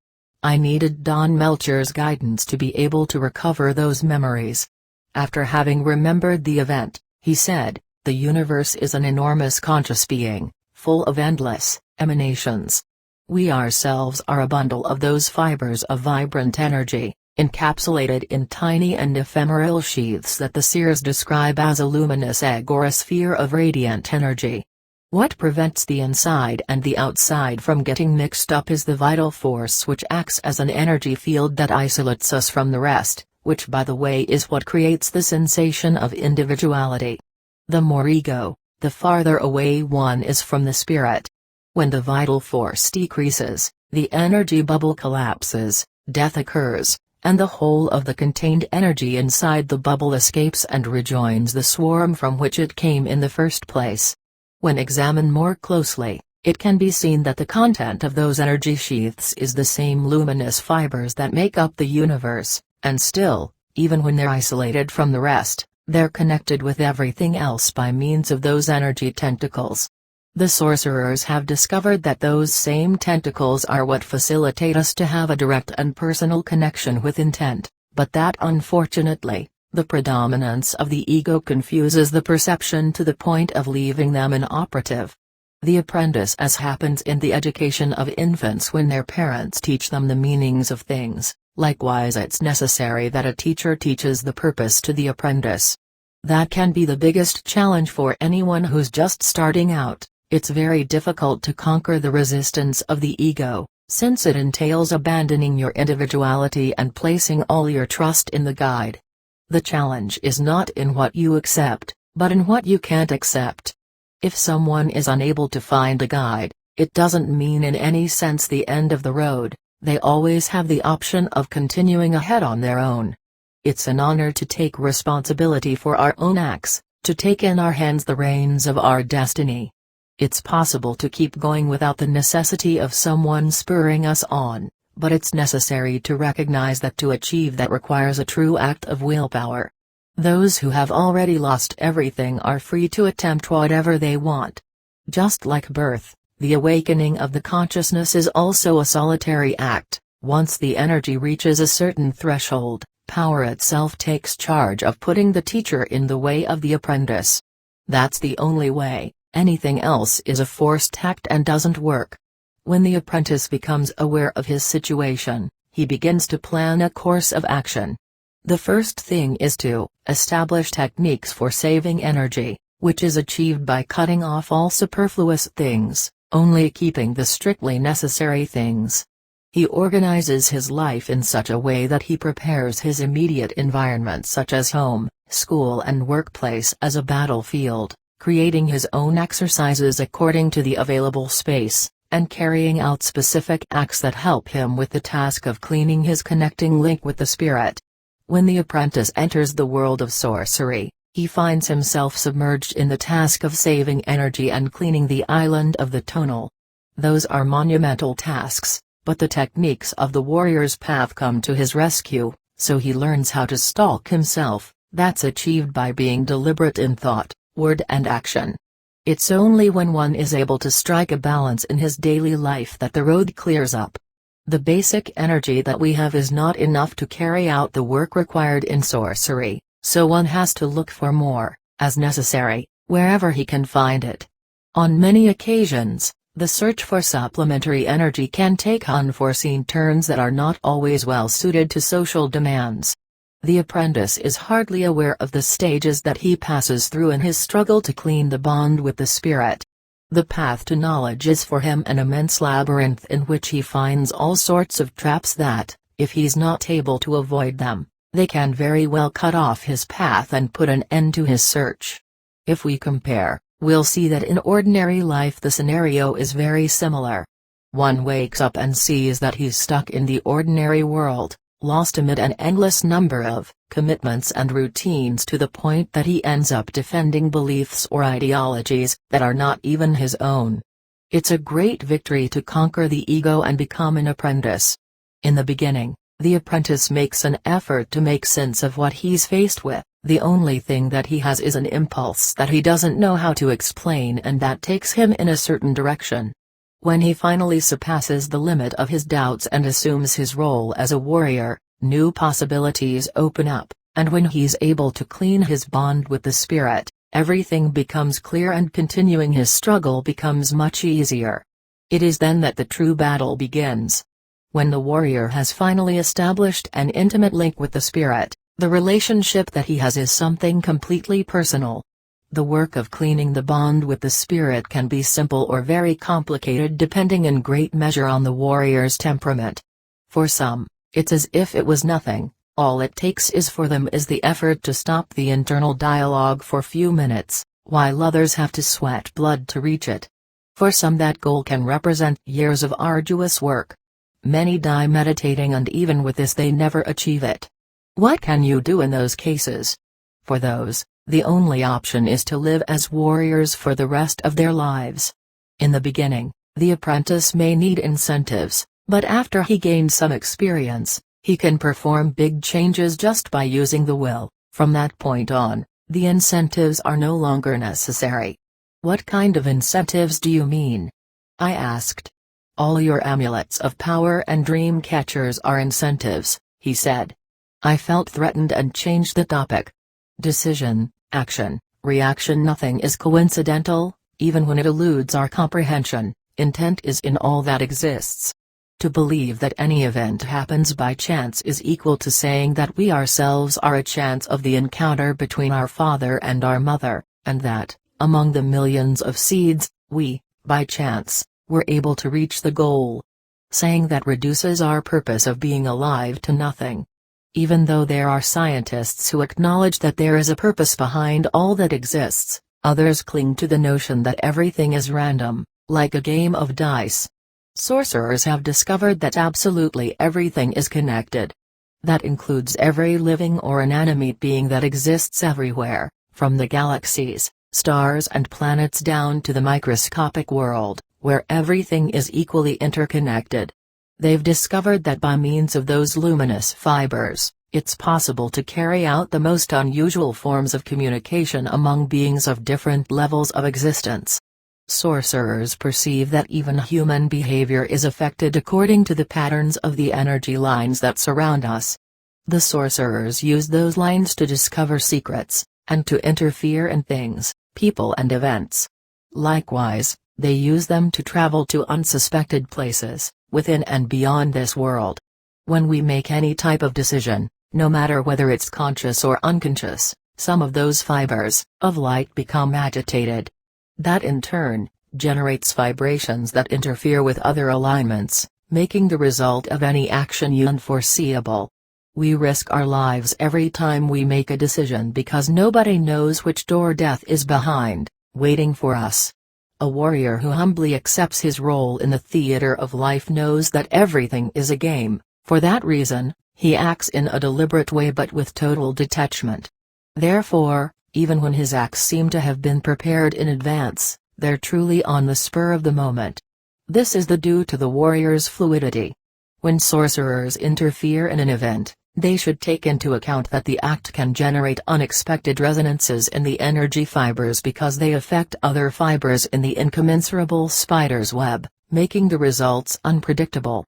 I needed Don Melcher's guidance to be able to recover those memories. After having remembered the event, he said, "The universe is an enormous conscious being, full of endless emanations. We ourselves are a bundle of those fibers of vibrant energy, encapsulated in tiny and ephemeral sheaths that the seers describe as a luminous egg or a sphere of radiant energy. What prevents the inside and the outside from getting mixed up is the vital force which acts as an energy field that isolates us from the rest, which by the way is what creates the sensation of individuality. The more ego, the farther away one is from the spirit. When the vital force decreases, the energy bubble collapses, death occurs, and the whole of the contained energy inside the bubble escapes and rejoins the swarm from which it came in the first place. When examined more closely, it can be seen that the content of those energy sheaths is the same luminous fibers that make up the universe, and still, even when they're isolated from the rest, they're connected with everything else by means of those energy tentacles. The sorcerers have discovered that those same tentacles are what facilitate us to have a direct and personal connection with intent, but that unfortunately, the predominance of the ego confuses the perception to the point of leaving them inoperative. The apprentice, as happens in the education of infants when their parents teach them the meanings of things, likewise it's necessary that a teacher teaches the purpose to the apprentice. That can be the biggest challenge for anyone who's just starting out. It's very difficult to conquer the resistance of the ego, since it entails abandoning your individuality and placing all your trust in the guide. The challenge is not in what you accept, but in what you can't accept. If someone is unable to find a guide, it doesn't mean in any sense the end of the road. They always have the option of continuing ahead on their own. It's an honor to take responsibility for our own acts, to take in our hands the reins of our destiny. It's possible to keep going without the necessity of someone spurring us on, but it's necessary to recognize that to achieve that requires a true act of willpower. Those who have already lost everything are free to attempt whatever they want. Just like birth, the awakening of the consciousness is also a solitary act. Once the energy reaches a certain threshold, power itself takes charge of putting the teacher in the way of the apprentice. That's the only way. Anything else is a forced act and doesn't work. When the apprentice becomes aware of his situation, he begins to plan a course of action. The first thing is to establish techniques for saving energy, which is achieved by cutting off all superfluous things, only keeping the strictly necessary things. He organizes his life in such a way that he prepares his immediate environment such as home, school and workplace as a battlefield, creating his own exercises according to the available space, and carrying out specific acts that help him with the task of cleaning his connecting link with the spirit. When the apprentice enters the world of sorcery, he finds himself submerged in the task of saving energy and cleaning the island of the tonal. Those are monumental tasks, but the techniques of the warrior's path come to his rescue, so he learns how to stalk himself. That's achieved by being deliberate in thought, word and action. It's only when one is able to strike a balance in his daily life that the road clears up. The basic energy that we have is not enough to carry out the work required in sorcery, so one has to look for more, as necessary, wherever he can find it. On many occasions, the search for supplementary energy can take unforeseen turns that are not always well suited to social demands. The apprentice is hardly aware of the stages that he passes through in his struggle to clean the bond with the spirit. The path to knowledge is for him an immense labyrinth in which he finds all sorts of traps that, if he's not able to avoid them, they can very well cut off his path and put an end to his search. If we compare, we'll see that in ordinary life the scenario is very similar. One wakes up and sees that he's stuck in the ordinary world, lost amid an endless number of commitments and routines to the point that he ends up defending beliefs or ideologies that are not even his own. It's a great victory to conquer the ego and become an apprentice. In the beginning, the apprentice makes an effort to make sense of what he's faced with. The only thing that he has is an impulse that he doesn't know how to explain and that takes him in a certain direction. When he finally surpasses the limit of his doubts and assumes his role as a warrior, new possibilities open up, and when he's able to clean his bond with the spirit, everything becomes clear and continuing his struggle becomes much easier. It is then that the true battle begins. When the warrior has finally established an intimate link with the spirit, the relationship that he has is something completely personal. The work of cleaning the bond with the spirit can be simple or very complicated depending in great measure on the warrior's temperament. For some, it's as if it was nothing, all it takes is for them is the effort to stop the internal dialogue for few minutes, while others have to sweat blood to reach it. For some that goal can represent years of arduous work. Many die meditating and even with this they never achieve it. What can you do in those cases? For those, the only option is to live as warriors for the rest of their lives. In the beginning, the apprentice may need incentives, but after he gains some experience, he can perform big changes just by using the will. From that point on, the incentives are no longer necessary. What kind of incentives do you mean? I asked. All your amulets of power and dream catchers are incentives, he said. I felt threatened and changed the topic. Decision, action, reaction. Nothing is coincidental, even when it eludes our comprehension. Intent is in all that exists. To believe that any event happens by chance is equal to saying that we ourselves are a chance of the encounter between our father and our mother, and that, among the millions of seeds, we, by chance, were able to reach the goal. Saying that reduces our purpose of being alive to nothing. Even though there are scientists who acknowledge that there is a purpose behind all that exists, others cling to the notion that everything is random, like a game of dice. Sorcerers have discovered that absolutely everything is connected. That includes every living or inanimate being that exists everywhere, from the galaxies, stars and planets down to the microscopic world, where everything is equally interconnected. They've discovered that by means of those luminous fibers, it's possible to carry out the most unusual forms of communication among beings of different levels of existence. Sorcerers perceive that even human behavior is affected according to the patterns of the energy lines that surround us. The sorcerers use those lines to discover secrets, and to interfere in things, people and events. Likewise, they use them to travel to unsuspected places, within and beyond this world. When we make any type of decision, no matter whether it's conscious or unconscious, some of those fibers of light become agitated. That in turn generates vibrations that interfere with other alignments, making the result of any action unforeseeable. We risk our lives every time we make a decision because nobody knows which door death is behind, waiting for us. A warrior who humbly accepts his role in the theater of life knows that everything is a game. For that reason, he acts in a deliberate way but with total detachment. Therefore, even when his acts seem to have been prepared in advance, they're truly on the spur of the moment. This is due to the warrior's fluidity. When sorcerers interfere in an event, they should take into account that the act can generate unexpected resonances in the energy fibers because they affect other fibers in the incommensurable spider's web, making the results unpredictable.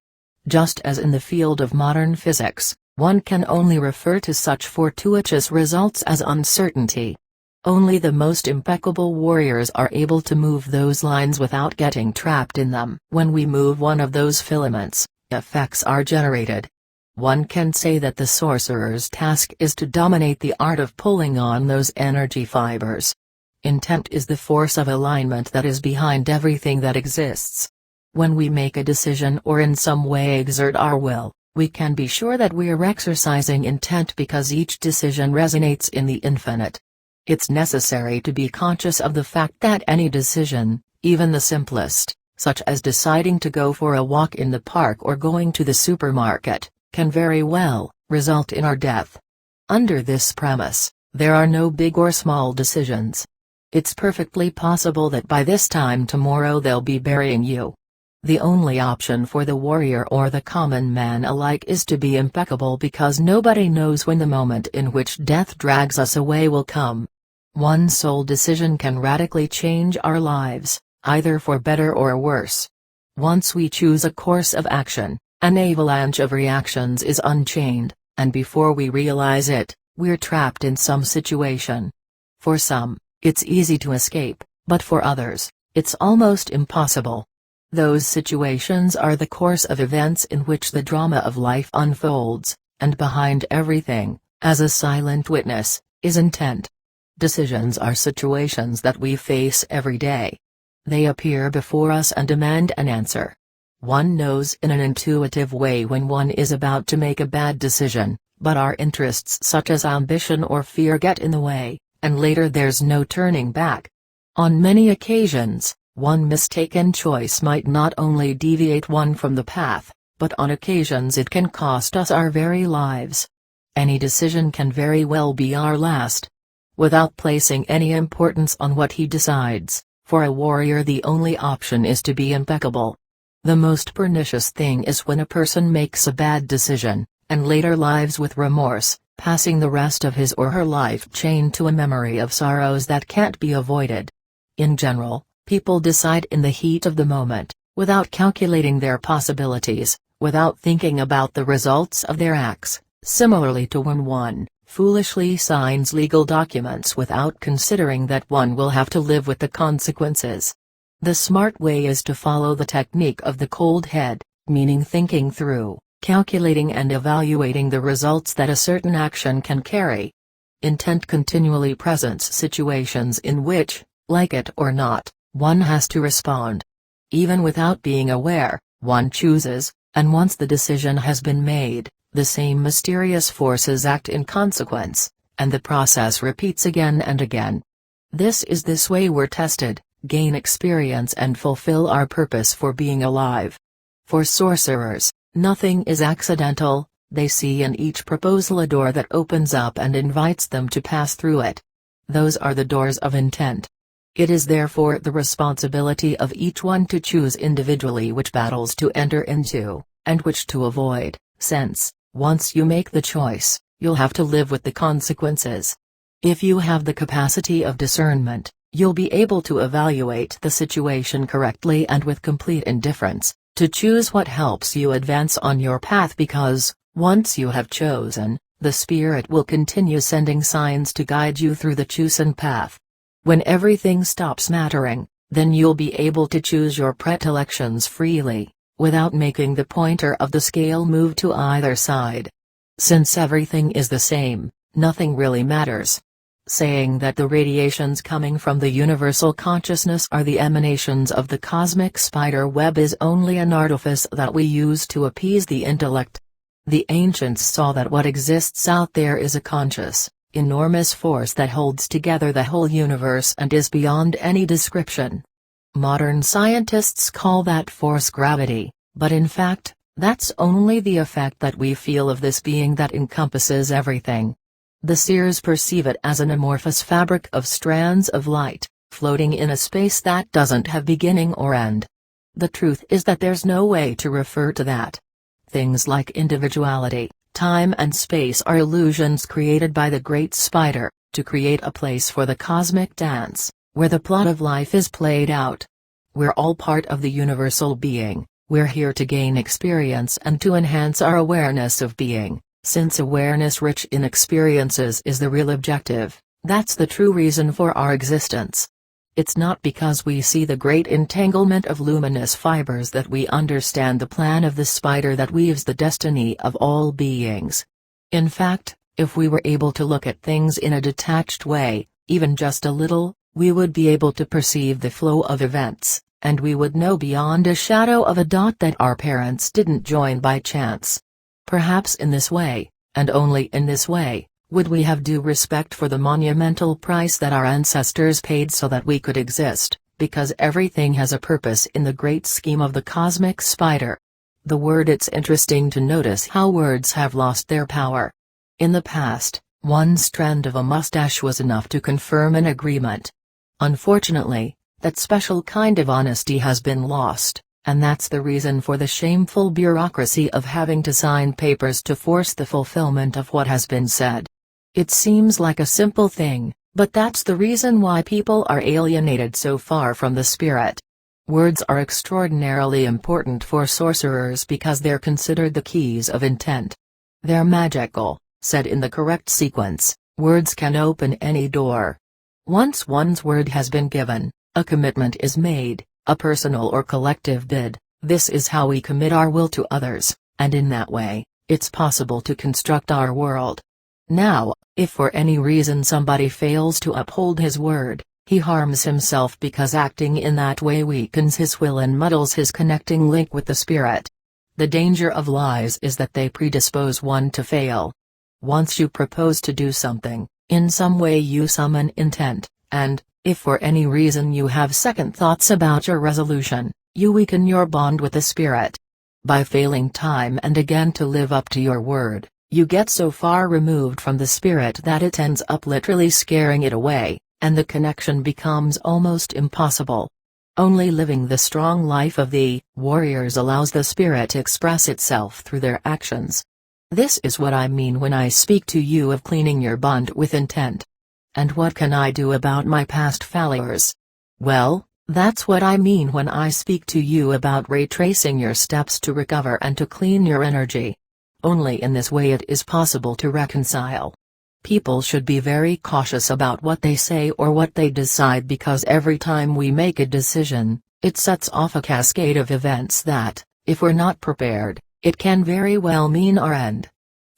Just as in the field of modern physics, one can only refer to such fortuitous results as uncertainty. Only the most impeccable warriors are able to move those lines without getting trapped in them. When we move one of those filaments, effects are generated. One can say that the sorcerer's task is to dominate the art of pulling on those energy fibers. Intent is the force of alignment that is behind everything that exists. When we make a decision or in some way exert our will, we can be sure that we're exercising intent because each decision resonates in the infinite. It's necessary to be conscious of the fact that any decision, even the simplest, such as deciding to go for a walk in the park or going to the supermarket, can very well result in our death. Under this premise, there are no big or small decisions. It's perfectly possible that by this time tomorrow they'll be burying you. The only option for the warrior or the common man alike is to be impeccable because nobody knows when the moment in which death drags us away will come. One sole decision can radically change our lives, either for better or worse. Once we choose a course of action, an avalanche of reactions is unchained, and before we realize it, we're trapped in some situation. For some, it's easy to escape, but for others, it's almost impossible. Those situations are the course of events in which the drama of life unfolds, and behind everything, as a silent witness, is intent. Decisions are situations that we face every day. They appear before us and demand an answer. One knows in an intuitive way when one is about to make a bad decision, but our interests such as ambition or fear get in the way, and later there's no turning back. On many occasions, one mistaken choice might not only deviate one from the path, but on occasions it can cost us our very lives. Any decision can very well be our last. Without placing any importance on what he decides, for a warrior the only option is to be impeccable. The most pernicious thing is when a person makes a bad decision, and later lives with remorse, passing the rest of his or her life chained to a memory of sorrows that can't be avoided. In general, people decide in the heat of the moment, without calculating their possibilities, without thinking about the results of their acts, similarly to when one foolishly signs legal documents without considering that one will have to live with the consequences. The smart way is to follow the technique of the cold head, meaning thinking through, calculating and evaluating the results that a certain action can carry. Intent continually presents situations in which, like it or not, one has to respond. Even without being aware, one chooses, and once the decision has been made, The same mysterious forces act in consequence, and the process repeats again and again. This way we're tested, gain experience and fulfill our purpose for being alive. For sorcerers, nothing is accidental, they see in each proposal a door that opens up and invites them to pass through it. Those are the doors of intent. It is therefore the responsibility of each one to choose individually which battles to enter into, and which to avoid, since, once you make the choice, you'll have to live with the consequences. If you have the capacity of discernment, you'll be able to evaluate the situation correctly and with complete indifference, to choose what helps you advance on your path because, once you have chosen, the Spirit will continue sending signs to guide you through the chosen path. When everything stops mattering, then you'll be able to choose your predilections freely, without making the pointer of the scale move to either side. Since everything is the same, nothing really matters. Saying that the radiations coming from the universal consciousness are the emanations of the cosmic spider web is only an artifice that we use to appease the intellect. The ancients saw that what exists out there is a conscious, enormous force that holds together the whole universe and is beyond any description. Modern scientists call that force gravity, but in fact, that's only the effect that we feel of this being that encompasses everything. The seers perceive it as an amorphous fabric of strands of light, floating in a space that doesn't have beginning or end. The truth is that there's no way to refer to that. Things like individuality, time and space are illusions created by the great spider, to create a place for the cosmic dance, where the plot of life is played out. We're all part of the universal being, we're here to gain experience and to enhance our awareness of being. Since awareness rich in experiences is the real objective, that's the true reason for our existence. It's not because we see the great entanglement of luminous fibers that we understand the plan of the spider that weaves the destiny of all beings. In fact, if we were able to look at things in a detached way, even just a little, we would be able to perceive the flow of events, and we would know beyond a shadow of a doubt that our parents didn't join by chance. Perhaps in this way, and only in this way, would we have due respect for the monumental price that our ancestors paid so that we could exist, because everything has a purpose in the great scheme of the cosmic spider. It's interesting to notice how words have lost their power. In the past, one strand of a mustache was enough to confirm an agreement. Unfortunately, that special kind of honesty has been lost. And that's the reason for the shameful bureaucracy of having to sign papers to force the fulfillment of what has been said. It seems like a simple thing, but that's the reason why people are alienated so far from the spirit. Words are extraordinarily important for sorcerers because they're considered the keys of intent. They're magical, said in the correct sequence, words can open any door. Once one's word has been given, a commitment is made. A personal or collective bid, this is how we commit our will to others, and in that way, it's possible to construct our world. Now, if for any reason somebody fails to uphold his word, he harms himself because acting in that way weakens his will and muddles his connecting link with the spirit. The danger of lies is that they predispose one to fail. Once you propose to do something, in some way you summon intent, and, if for any reason you have second thoughts about your resolution, you weaken your bond with the spirit. By failing time and again to live up to your word, you get so far removed from the spirit that it ends up literally scaring it away, and the connection becomes almost impossible. Only living the strong life of the warriors allows the spirit to express itself through their actions. This is what I mean when I speak to you of cleaning your bond with intent. And what can I do about my past failures? Well, that's what I mean when I speak to you about retracing your steps to recover and to clean your energy. Only in this way it is possible to reconcile. People should be very cautious about what they say or what they decide because every time we make a decision, it sets off a cascade of events that, if we're not prepared, it can very well mean our end.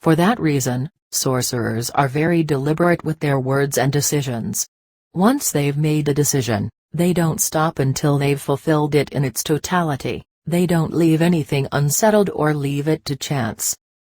For that reason, sorcerers are very deliberate with their words and decisions. Once they've made a decision, they don't stop until they've fulfilled it in its totality, they don't leave anything unsettled or leave it to chance.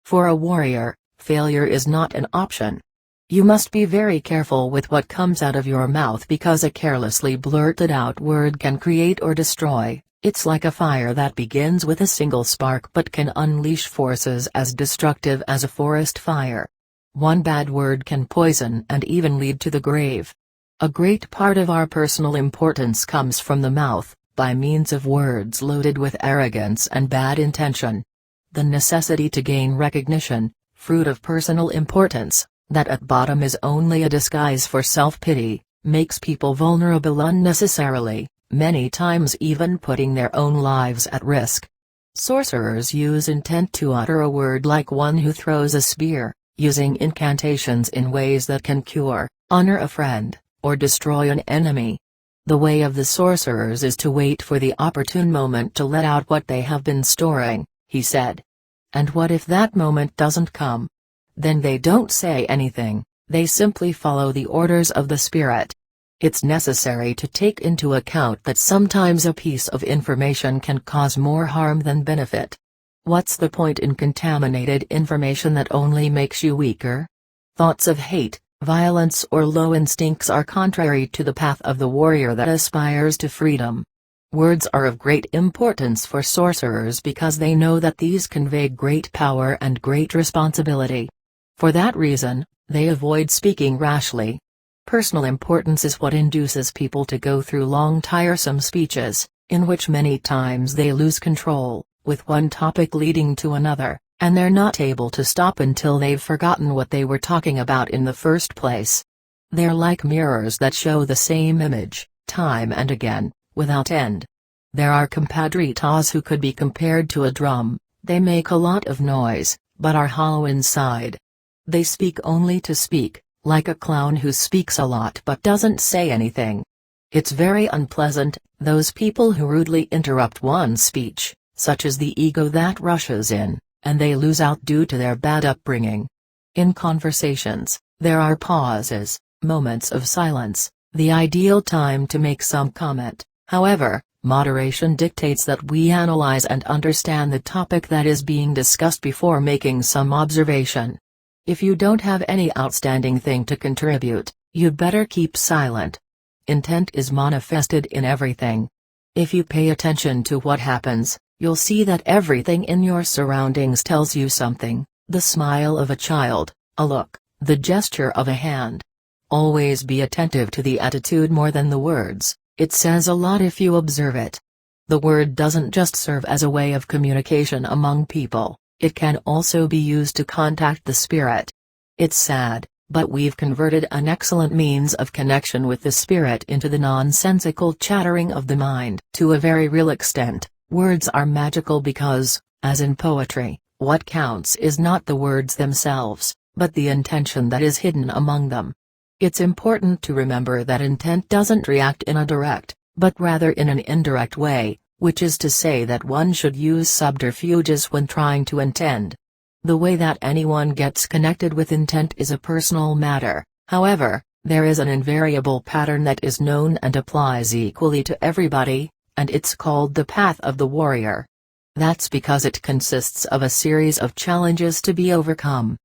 For a warrior, failure is not an option. You must be very careful with what comes out of your mouth because a carelessly blurted out word can create or destroy. It's like a fire that begins with a single spark but can unleash forces as destructive as a forest fire. One bad word can poison and even lead to the grave. A great part of our personal importance comes from the mouth, by means of words loaded with arrogance and bad intention. The necessity to gain recognition, fruit of personal importance, that at bottom is only a disguise for self-pity, makes people vulnerable unnecessarily, many times even putting their own lives at risk. Sorcerers use intent to utter a word like one who throws a spear, using incantations in ways that can cure, honor a friend, or destroy an enemy. The way of the sorcerers is to wait for the opportune moment to let out what they have been storing, he said. And what if that moment doesn't come? Then they don't say anything, they simply follow the orders of the spirit. It's necessary to take into account that sometimes a piece of information can cause more harm than benefit. What's the point in contaminated information that only makes you weaker? Thoughts of hate, violence or low instincts are contrary to the path of the warrior that aspires to freedom. Words are of great importance for sorcerers because they know that these convey great power and great responsibility. For that reason, they avoid speaking rashly. Personal importance is what induces people to go through long tiresome speeches, in which many times they lose control, with one topic leading to another, and they're not able to stop until they've forgotten what they were talking about in the first place. They're like mirrors that show the same image, time and again, without end. There are compadritas who could be compared to a drum, they make a lot of noise, but are hollow inside. They speak only to speak, like a clown who speaks a lot but doesn't say anything. It's very unpleasant, those people who rudely interrupt one's speech, such as the ego that rushes in, and they lose out due to their bad upbringing. In conversations, there are pauses, moments of silence, the ideal time to make some comment. However, moderation dictates that we analyze and understand the topic that is being discussed before making some observation. If you don't have any outstanding thing to contribute, you'd better keep silent. Intent is manifested in everything. If you pay attention to what happens, you'll see that everything in your surroundings tells you something: the smile of a child, a look, the gesture of a hand. Always be attentive to the attitude more than the words, it says a lot if you observe it. The word doesn't just serve as a way of communication among people. It can also be used to contact the spirit. It's sad, but we've converted an excellent means of connection with the spirit into the nonsensical chattering of the mind. To a very real extent, words are magical because, as in poetry, what counts is not the words themselves, but the intention that is hidden among them. It's important to remember that intent doesn't react in a direct, but rather in an indirect way, which is to say that one should use subterfuges when trying to intend. The way that anyone gets connected with intent is a personal matter, however, there is an invariable pattern that is known and applies equally to everybody, and it's called the path of the warrior. That's because it consists of a series of challenges to be overcome.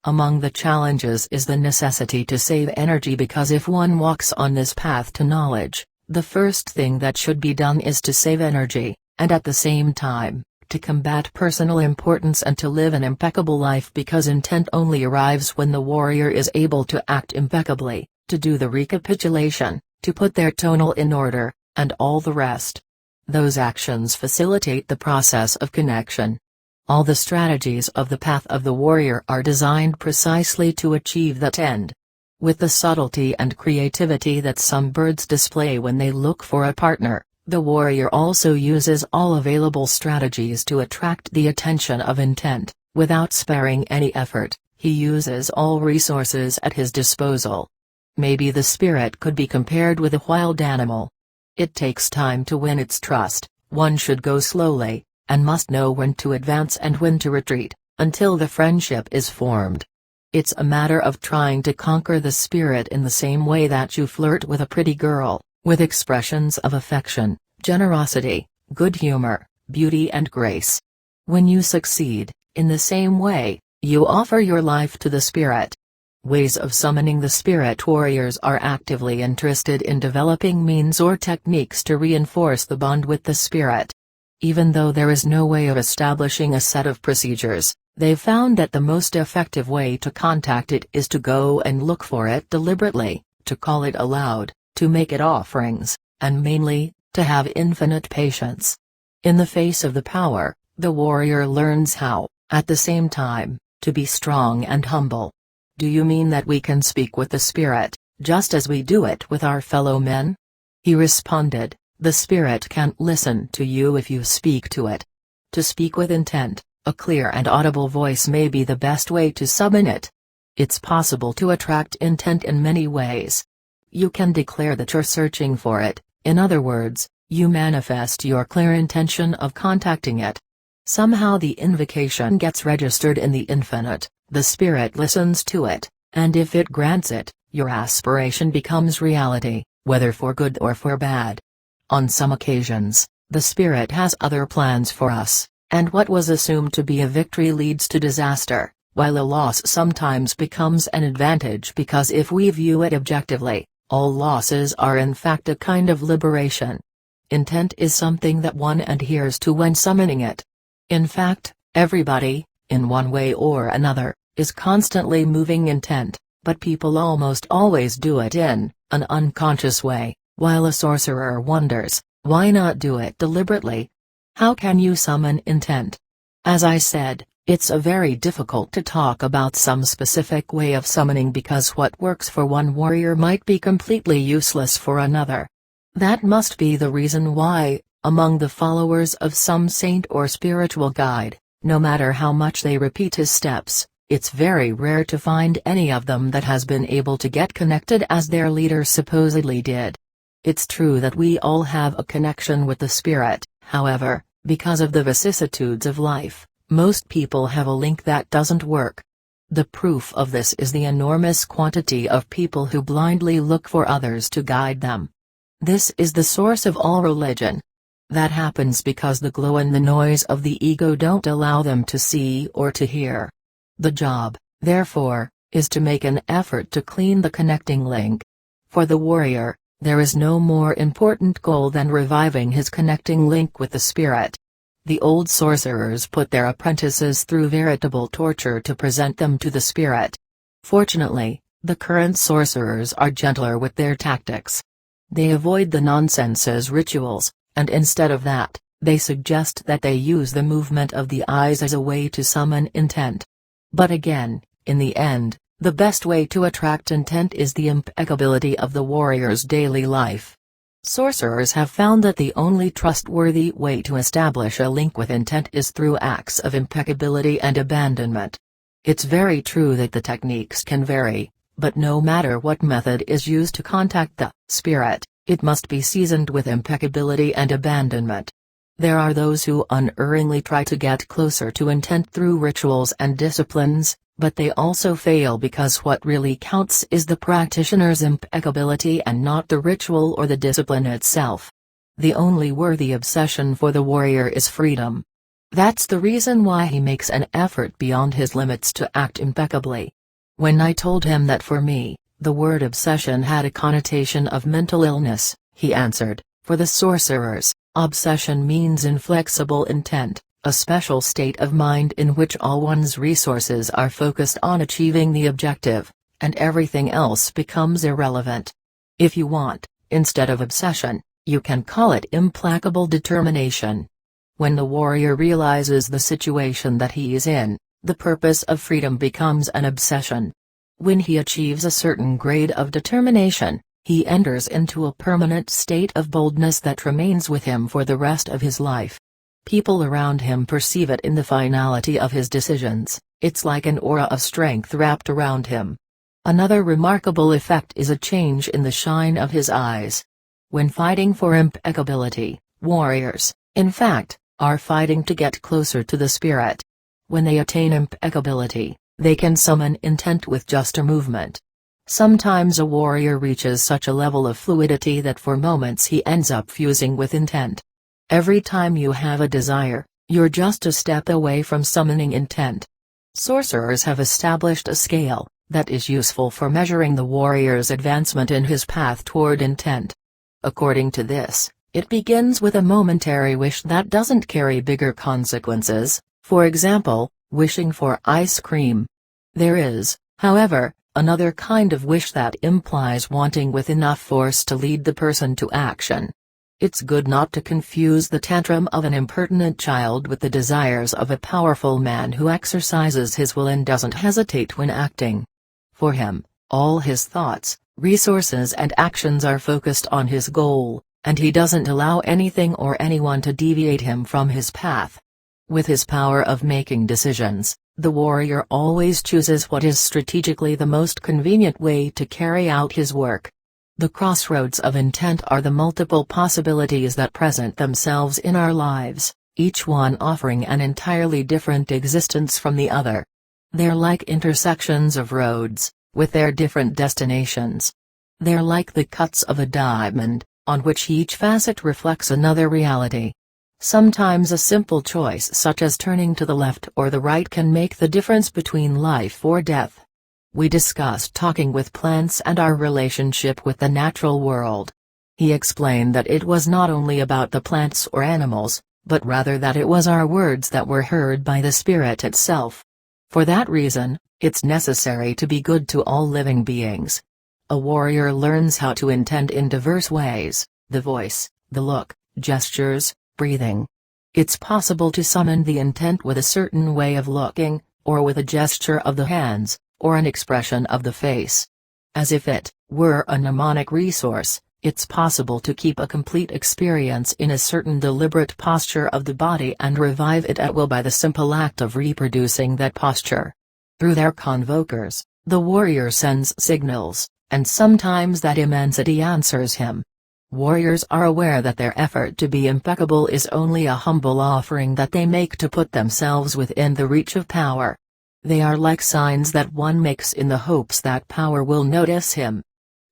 Among the challenges is the necessity to save energy because if one walks on this path to knowledge, the first thing that should be done is to save energy, and at the same time, to combat personal importance and to live an impeccable life because intent only arrives when the warrior is able to act impeccably, to do the recapitulation, to put their tonal in order, and all the rest. Those actions facilitate the process of connection. All the strategies of the path of the warrior are designed precisely to achieve that end. With the subtlety and creativity that some birds display when they look for a partner, the warrior also uses all available strategies to attract the attention of intent. Without sparing any effort, he uses all resources at his disposal. Maybe the spirit could be compared with a wild animal. It takes time to win its trust, one should go slowly, and must know when to advance and when to retreat, until the friendship is formed. It's a matter of trying to conquer the spirit in the same way that you flirt with a pretty girl, with expressions of affection, generosity, good humor, beauty and grace. When you succeed, in the same way, You offer your life to the spirit. Ways of summoning. The spirit warriors are actively interested in developing means or techniques to reinforce the bond with the spirit. Even though there is no way of establishing a set of procedures, they've found that the most effective way to contact it is to go and look for it deliberately, to call it aloud, to make it offerings, and mainly, to have infinite patience. In the face of the power, the warrior learns how, at the same time, to be strong and humble. Do you mean that we can speak with the spirit, just as we do it with our fellow men? He responded, the spirit can't listen to you if you speak to it. To speak with intent, a clear and audible voice may be the best way to summon it. It's possible to attract intent in many ways. You can declare that you're searching for it, in other words, you manifest your clear intention of contacting it. Somehow the invocation gets registered in the infinite, the spirit listens to it, and if it grants it, your aspiration becomes reality, whether for good or for bad. On some occasions, the spirit has other plans for us, and what was assumed to be a victory leads to disaster, while a loss sometimes becomes an advantage because if we view it objectively, all losses are in fact a kind of liberation. Intent is something that one adheres to when summoning it. In fact, everybody, in one way or another, is constantly moving intent, but people almost always do it in an unconscious way, while a sorcerer wonders, why not do it deliberately? How can you summon intent? As I said, it's very difficult to talk about some specific way of summoning because what works for one warrior might be completely useless for another. That must be the reason why, among the followers of some saint or spiritual guide, no matter how much they repeat his steps, it's very rare to find any of them that has been able to get connected as their leader supposedly did. It's true that we all have a connection with the spirit, however, because of the vicissitudes of life, most people have a link that doesn't work. The proof of this is the enormous quantity of people who blindly look for others to guide them. This is the source of all religion. That happens because the glow and the noise of the ego don't allow them to see or to hear. The job, therefore, is to make an effort to clean the connecting link. For the warrior, there is no more important goal than reviving his connecting link with the spirit. The old sorcerers put their apprentices through veritable torture to present them to the spirit. Fortunately, the current sorcerers are gentler with their tactics. They avoid the nonsense rituals, and instead of that, they suggest that they use the movement of the eyes as a way to summon intent. But again, in the end, the best way to attract intent is the impeccability of the warrior's daily life. Sorcerers have found that the only trustworthy way to establish a link with intent is through acts of impeccability and abandonment. It's very true that the techniques can vary, but no matter what method is used to contact the spirit, it must be seasoned with impeccability and abandonment. There are those who unerringly try to get closer to intent through rituals and disciplines, but they also fail because what really counts is the practitioner's impeccability and not the ritual or the discipline itself. The only worthy obsession for the warrior is freedom. That's the reason why he makes an effort beyond his limits to act impeccably. When I told him that for me, the word obsession had a connotation of mental illness, he answered, for the sorcerers, obsession means inflexible intent, a special state of mind in which all one's resources are focused on achieving the objective, and everything else becomes irrelevant. If you want, instead of obsession, you can call it implacable determination. When the warrior realizes the situation that he is in, the purpose of freedom becomes an obsession. When he achieves a certain grade of determination, he enters into a permanent state of boldness that remains with him for the rest of his life. People around him perceive it in the finality of his decisions, it's like an aura of strength wrapped around him. Another remarkable effect is a change in the shine of his eyes. When fighting for impeccability, warriors, in fact, are fighting to get closer to the spirit. When they attain impeccability, they can summon intent with just a movement. Sometimes a warrior reaches such a level of fluidity that for moments he ends up fusing with intent. Every time you have a desire, you're just a step away from summoning intent. Sorcerers have established a scale that is useful for measuring the warrior's advancement in his path toward intent. According to this, it begins with a momentary wish that doesn't carry bigger consequences, for example, wishing for ice cream. There is, however, another kind of wish that implies wanting with enough force to lead the person to action. It's good not to confuse the tantrum of an impertinent child with the desires of a powerful man who exercises his will and doesn't hesitate when acting. For him, all his thoughts, resources and actions are focused on his goal, and he doesn't allow anything or anyone to deviate him from his path. With his power of making decisions, the warrior always chooses what is strategically the most convenient way to carry out his work. The crossroads of intent are the multiple possibilities that present themselves in our lives, each one offering an entirely different existence from the other. They're like intersections of roads, with their different destinations. They're like the cuts of a diamond, on which each facet reflects another reality. Sometimes a simple choice such as turning to the left or the right can make the difference between life or death. We discussed talking with plants and our relationship with the natural world. He explained that it was not only about the plants or animals, but rather that it was our words that were heard by the spirit itself. For that reason, it's necessary to be good to all living beings. A warrior learns how to intend in diverse ways: the voice, the look, gestures, breathing. It's possible to summon the intent with a certain way of looking, or with a gesture of the hands, or an expression of the face. As if it were a mnemonic resource, it's possible to keep a complete experience in a certain deliberate posture of the body and revive it at will by the simple act of reproducing that posture. Through their convokers, the warrior sends signals, and sometimes that immensity answers him. Warriors are aware that their effort to be impeccable is only a humble offering that they make to put themselves within the reach of power. They are like signs that one makes in the hopes that power will notice him.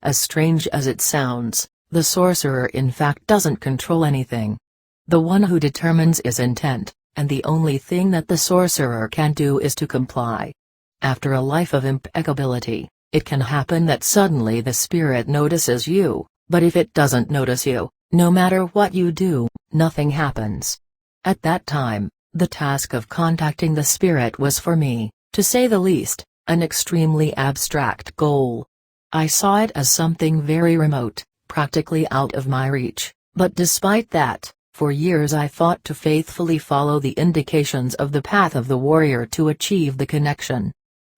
As strange as it sounds, the sorcerer in fact doesn't control anything. The one who determines is intent, and the only thing that the sorcerer can do is to comply. After a life of impeccability, it can happen that suddenly the spirit notices you, but if it doesn't notice you, no matter what you do, nothing happens. At that time, the task of contacting the spirit was for me, to say the least, an extremely abstract goal. I saw it as something very remote, practically out of my reach, but despite that, for years I fought to faithfully follow the indications of the path of the warrior to achieve the connection.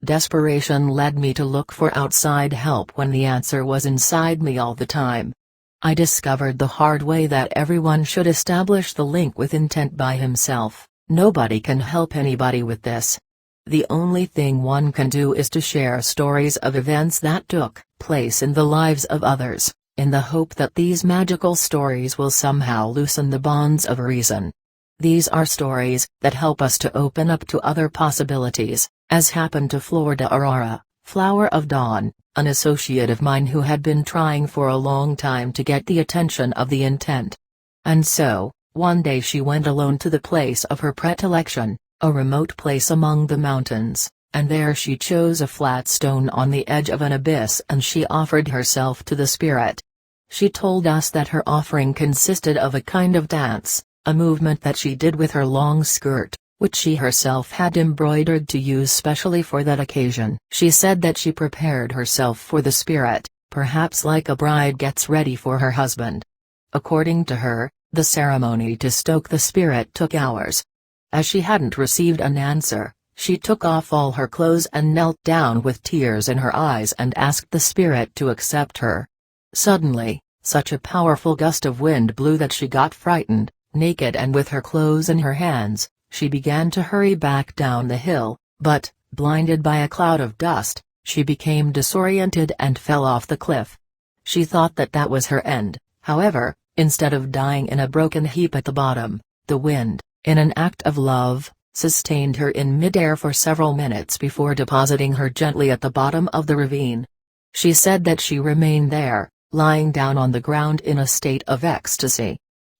Desperation led me to look for outside help when the answer was inside me all the time. I discovered the hard way that everyone should establish the link with intent by himself. Nobody can help anybody with this. The only thing one can do is to share stories of events that took place in the lives of others, in the hope that these magical stories will somehow loosen the bonds of reason. These are stories that help us to open up to other possibilities, as happened to Florida Aurora, Flower of Dawn, an associate of mine who had been trying for a long time to get the attention of the intent. And so, one day she went alone to the place of her predilection, a remote place among the mountains, and there she chose a flat stone on the edge of an abyss and she offered herself to the spirit. She told us that her offering consisted of a kind of dance, a movement that she did with her long skirt, which she herself had embroidered to use specially for that occasion. She said that she prepared herself for the spirit, perhaps like a bride gets ready for her husband. According to her, the ceremony to stoke the spirit took hours. As she hadn't received an answer, she took off all her clothes and knelt down with tears in her eyes and asked the spirit to accept her. Suddenly, such a powerful gust of wind blew that she got frightened. Naked and with her clothes in her hands, she began to hurry back down the hill, but, blinded by a cloud of dust, she became disoriented and fell off the cliff. She thought that that was her end, however, instead of dying in a broken heap at the bottom, the wind, in an act of love, sustained her in midair for several minutes before depositing her gently at the bottom of the ravine. She said that she remained there, lying down on the ground in a state of ecstasy.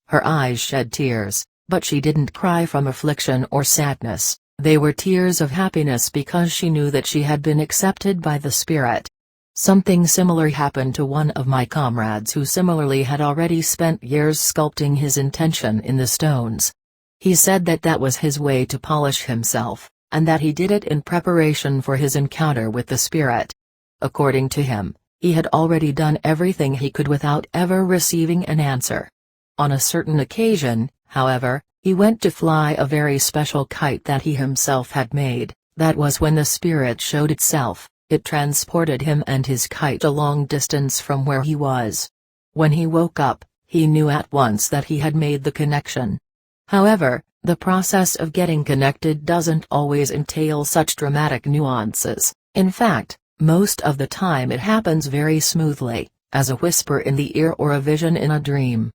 Her eyes shed tears, but she didn't cry from affliction or sadness. They were tears of happiness because she knew that she had been accepted by the spirit. Something similar happened to one of my comrades who similarly had already spent years sculpting his intention in the stones. He said that that was his way to polish himself, and that he did it in preparation for his encounter with the spirit. According to him, he had already done everything he could without ever receiving an answer. On a certain occasion, however, he went to fly a very special kite that he himself had made. That was when the spirit showed itself. It transported him and his kite a long distance from where he was. When he woke up, he knew at once that he had made the connection. However, the process of getting connected doesn't always entail such dramatic nuances. In fact, most of the time it happens very smoothly, as a whisper in the ear or a vision in a dream.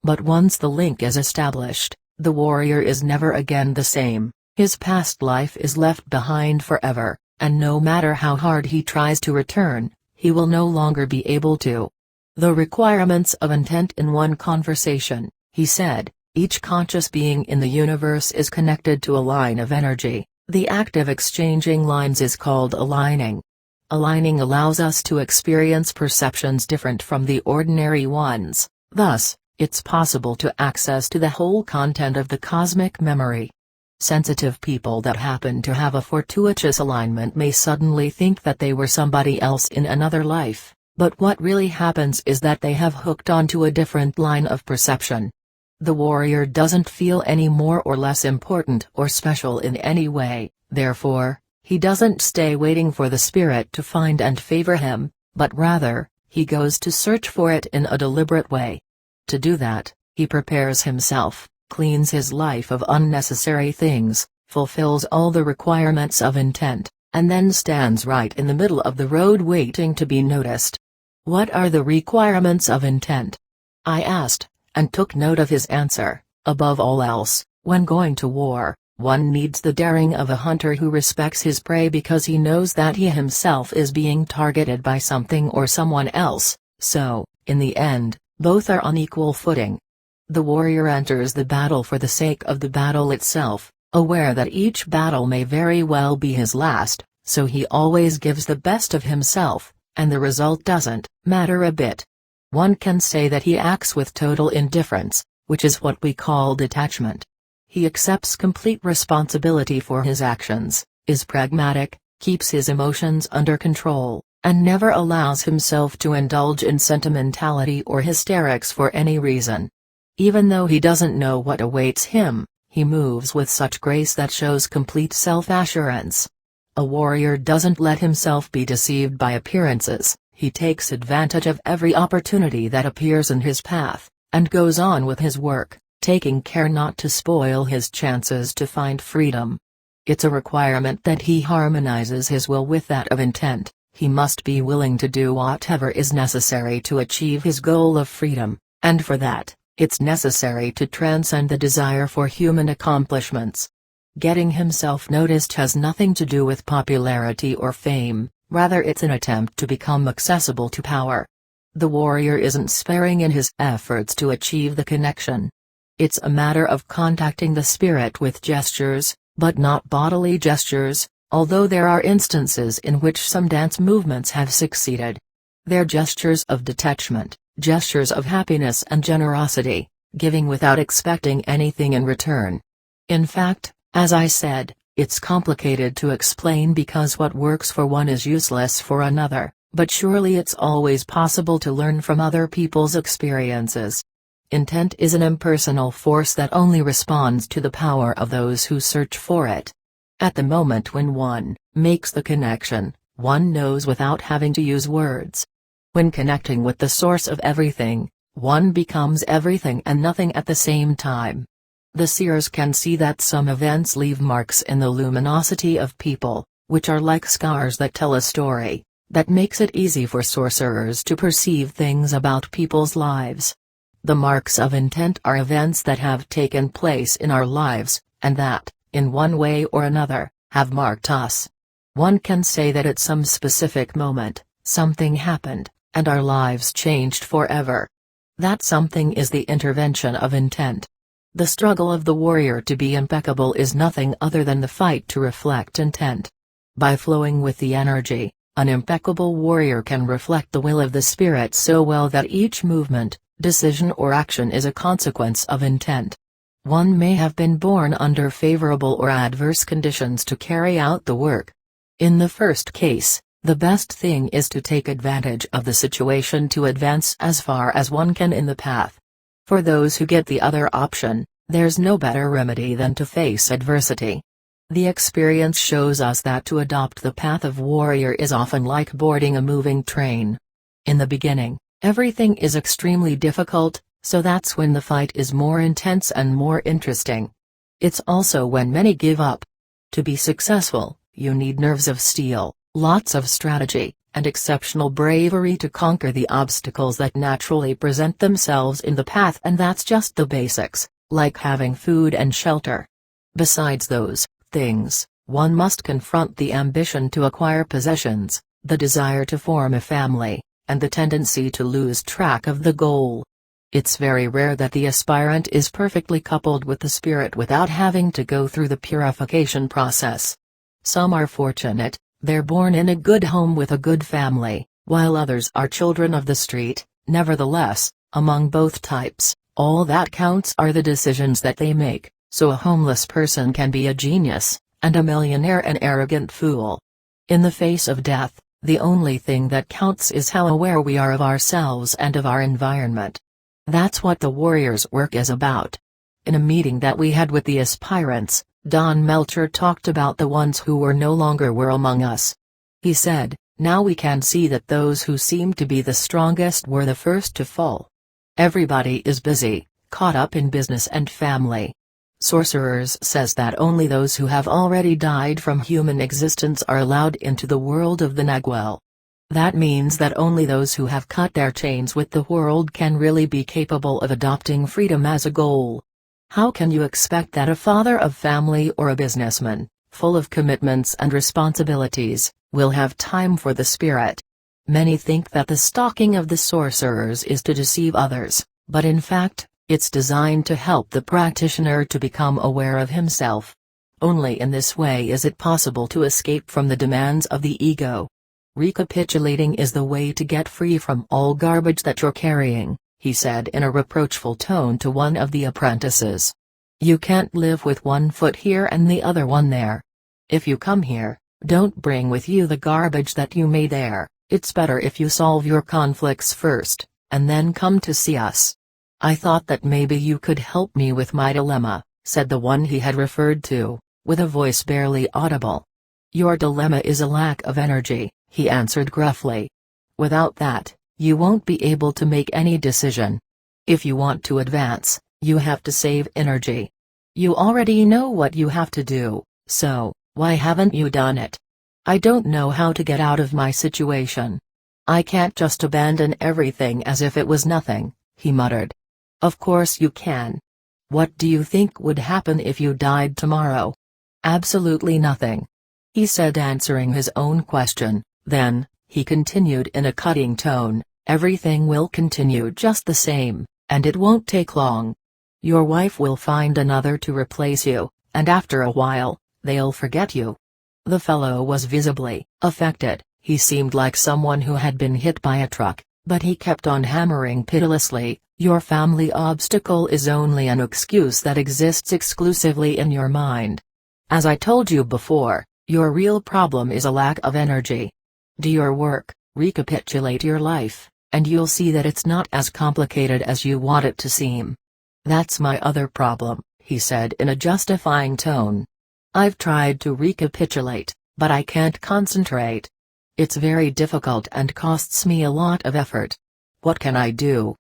But once the link is established, the warrior is never again the same. His past life is left behind forever, and no matter how hard he tries to return, he will no longer be able to. The requirements of intent in one conversation, he said. Each conscious being in the universe is connected to a line of energy. The act of exchanging lines is called aligning. Aligning allows us to experience perceptions different from the ordinary ones. Thus, it's possible to access to the whole content of the cosmic memory. Sensitive people that happen to have a fortuitous alignment may suddenly think that they were somebody else in another life, but what really happens is that they have hooked onto a different line of perception. The warrior doesn't feel any more or less important or special in any way, therefore, he doesn't stay waiting for the spirit to find and favor him, but rather, he goes to search for it in a deliberate way. To do that, he prepares himself, cleans his life of unnecessary things, fulfills all the requirements of intent, and then stands right in the middle of the road waiting to be noticed. What are the requirements of intent? I asked, and took note of his answer. Above all else, when going to war, one needs the daring of a hunter who respects his prey because he knows that he himself is being targeted by something or someone else, so, in the end, both are on equal footing. The warrior enters the battle for the sake of the battle itself, aware that each battle may very well be his last, so he always gives the best of himself, and the result doesn't matter a bit. One can say that he acts with total indifference, which is what we call detachment. He accepts complete responsibility for his actions, is pragmatic, keeps his emotions under control, and never allows himself to indulge in sentimentality or hysterics for any reason. Even though he doesn't know what awaits him, he moves with such grace that shows complete self-assurance. A warrior doesn't let himself be deceived by appearances. He takes advantage of every opportunity that appears in his path, and goes on with his work, taking care not to spoil his chances to find freedom. It's a requirement that he harmonizes his will with that of intent. He must be willing to do whatever is necessary to achieve his goal of freedom, and for that, it's necessary to transcend the desire for human accomplishments. Getting himself noticed has nothing to do with popularity or fame. Rather, it's an attempt to become accessible to power. The warrior isn't sparing in his efforts to achieve the connection. It's a matter of contacting the spirit with gestures, but not bodily gestures, although there are instances in which some dance movements have succeeded. They're gestures of detachment, gestures of happiness and generosity, giving without expecting anything in return. In fact, as I said, it's complicated to explain because what works for one is useless for another, but surely it's always possible to learn from other people's experiences. Intent is an impersonal force that only responds to the power of those who search for it. At the moment when one makes the connection, one knows without having to use words. When connecting with the source of everything, one becomes everything and nothing at the same time. The seers can see that some events leave marks in the luminosity of people, which are like scars that tell a story, that makes it easy for sorcerers to perceive things about people's lives. The marks of intent are events that have taken place in our lives, and that, in one way or another, have marked us. One can say that at some specific moment, something happened, and our lives changed forever. That something is the intervention of intent. The struggle of the warrior to be impeccable is nothing other than the fight to reflect intent. By flowing with the energy, an impeccable warrior can reflect the will of the spirit so well that each movement, decision or action is a consequence of intent. One may have been born under favorable or adverse conditions to carry out the work. In the first case, the best thing is to take advantage of the situation to advance as far as one can in the path. For those who get the other option, there's no better remedy than to face adversity. The experience shows us that to adopt the path of warrior is often like boarding a moving train. In the beginning, everything is extremely difficult, so that's when the fight is more intense and more interesting. It's also when many give up. To be successful, you need nerves of steel, lots of strategy, and exceptional bravery to conquer the obstacles that naturally present themselves in the path, and that's just the basics, like having food and shelter. Besides those things, one must confront the ambition to acquire possessions, the desire to form a family, and the tendency to lose track of the goal. It's very rare that the aspirant is perfectly coupled with the spirit without having to go through the purification process. Some are fortunate, they're born in a good home with a good family, while others are children of the street. Nevertheless, among both types, all that counts are the decisions that they make, so a homeless person can be a genius, and a millionaire an arrogant fool. In the face of death, the only thing that counts is how aware we are of ourselves and of our environment. That's what the warrior's work is about. In a meeting that we had with the aspirants, Don Melcher talked about the ones who were no longer were among us. He said, "Now we can see that those who seemed to be the strongest were the first to fall. Everybody is busy, caught up in business and family. Sorcerers says that only those who have already died from human existence are allowed into the world of the Nagual. That means that only those who have cut their chains with the world can really be capable of adopting freedom as a goal. How can you expect that a father of family or a businessman, full of commitments and responsibilities, will have time for the spirit?" Many think that the stalking of the sorcerers is to deceive others, but in fact, it's designed to help the practitioner to become aware of himself. Only in this way is it possible to escape from the demands of the ego. "Recapitulating is the way to get free from all garbage that you're carrying," he said in a reproachful tone to one of the apprentices. "You can't live with one foot here and the other one there. If you come here, don't bring with you the garbage that you made there. It's better if you solve your conflicts first, and then come to see us. I thought that maybe you could help me with my dilemma," said the one he had referred to, with a voice barely audible. "Your dilemma is a lack of energy," he answered gruffly. "Without that, you won't be able to make any decision. If you want to advance, you have to save energy. You already know what you have to do, so, why haven't you done it?" "I don't know how to get out of my situation. I can't just abandon everything as if it was nothing," he muttered. "Of course you can. What do you think would happen if you died tomorrow?" "Absolutely nothing," he said, answering his own question. Then, he continued in a cutting tone, "Everything will continue just the same, and it won't take long. Your wife will find another to replace you, and after a while, they'll forget you." The fellow was visibly affected. He seemed like someone who had been hit by a truck, but he kept on hammering pitilessly, "Your family obstacle is only an excuse that exists exclusively in your mind. As I told you before, your real problem is a lack of energy. Do your work, recapitulate your life, and you'll see that it's not as complicated as you want it to seem." "That's my other problem," he said in a justifying tone. "I've tried to recapitulate, but I can't concentrate. It's very difficult and costs me a lot of effort. What can I do?"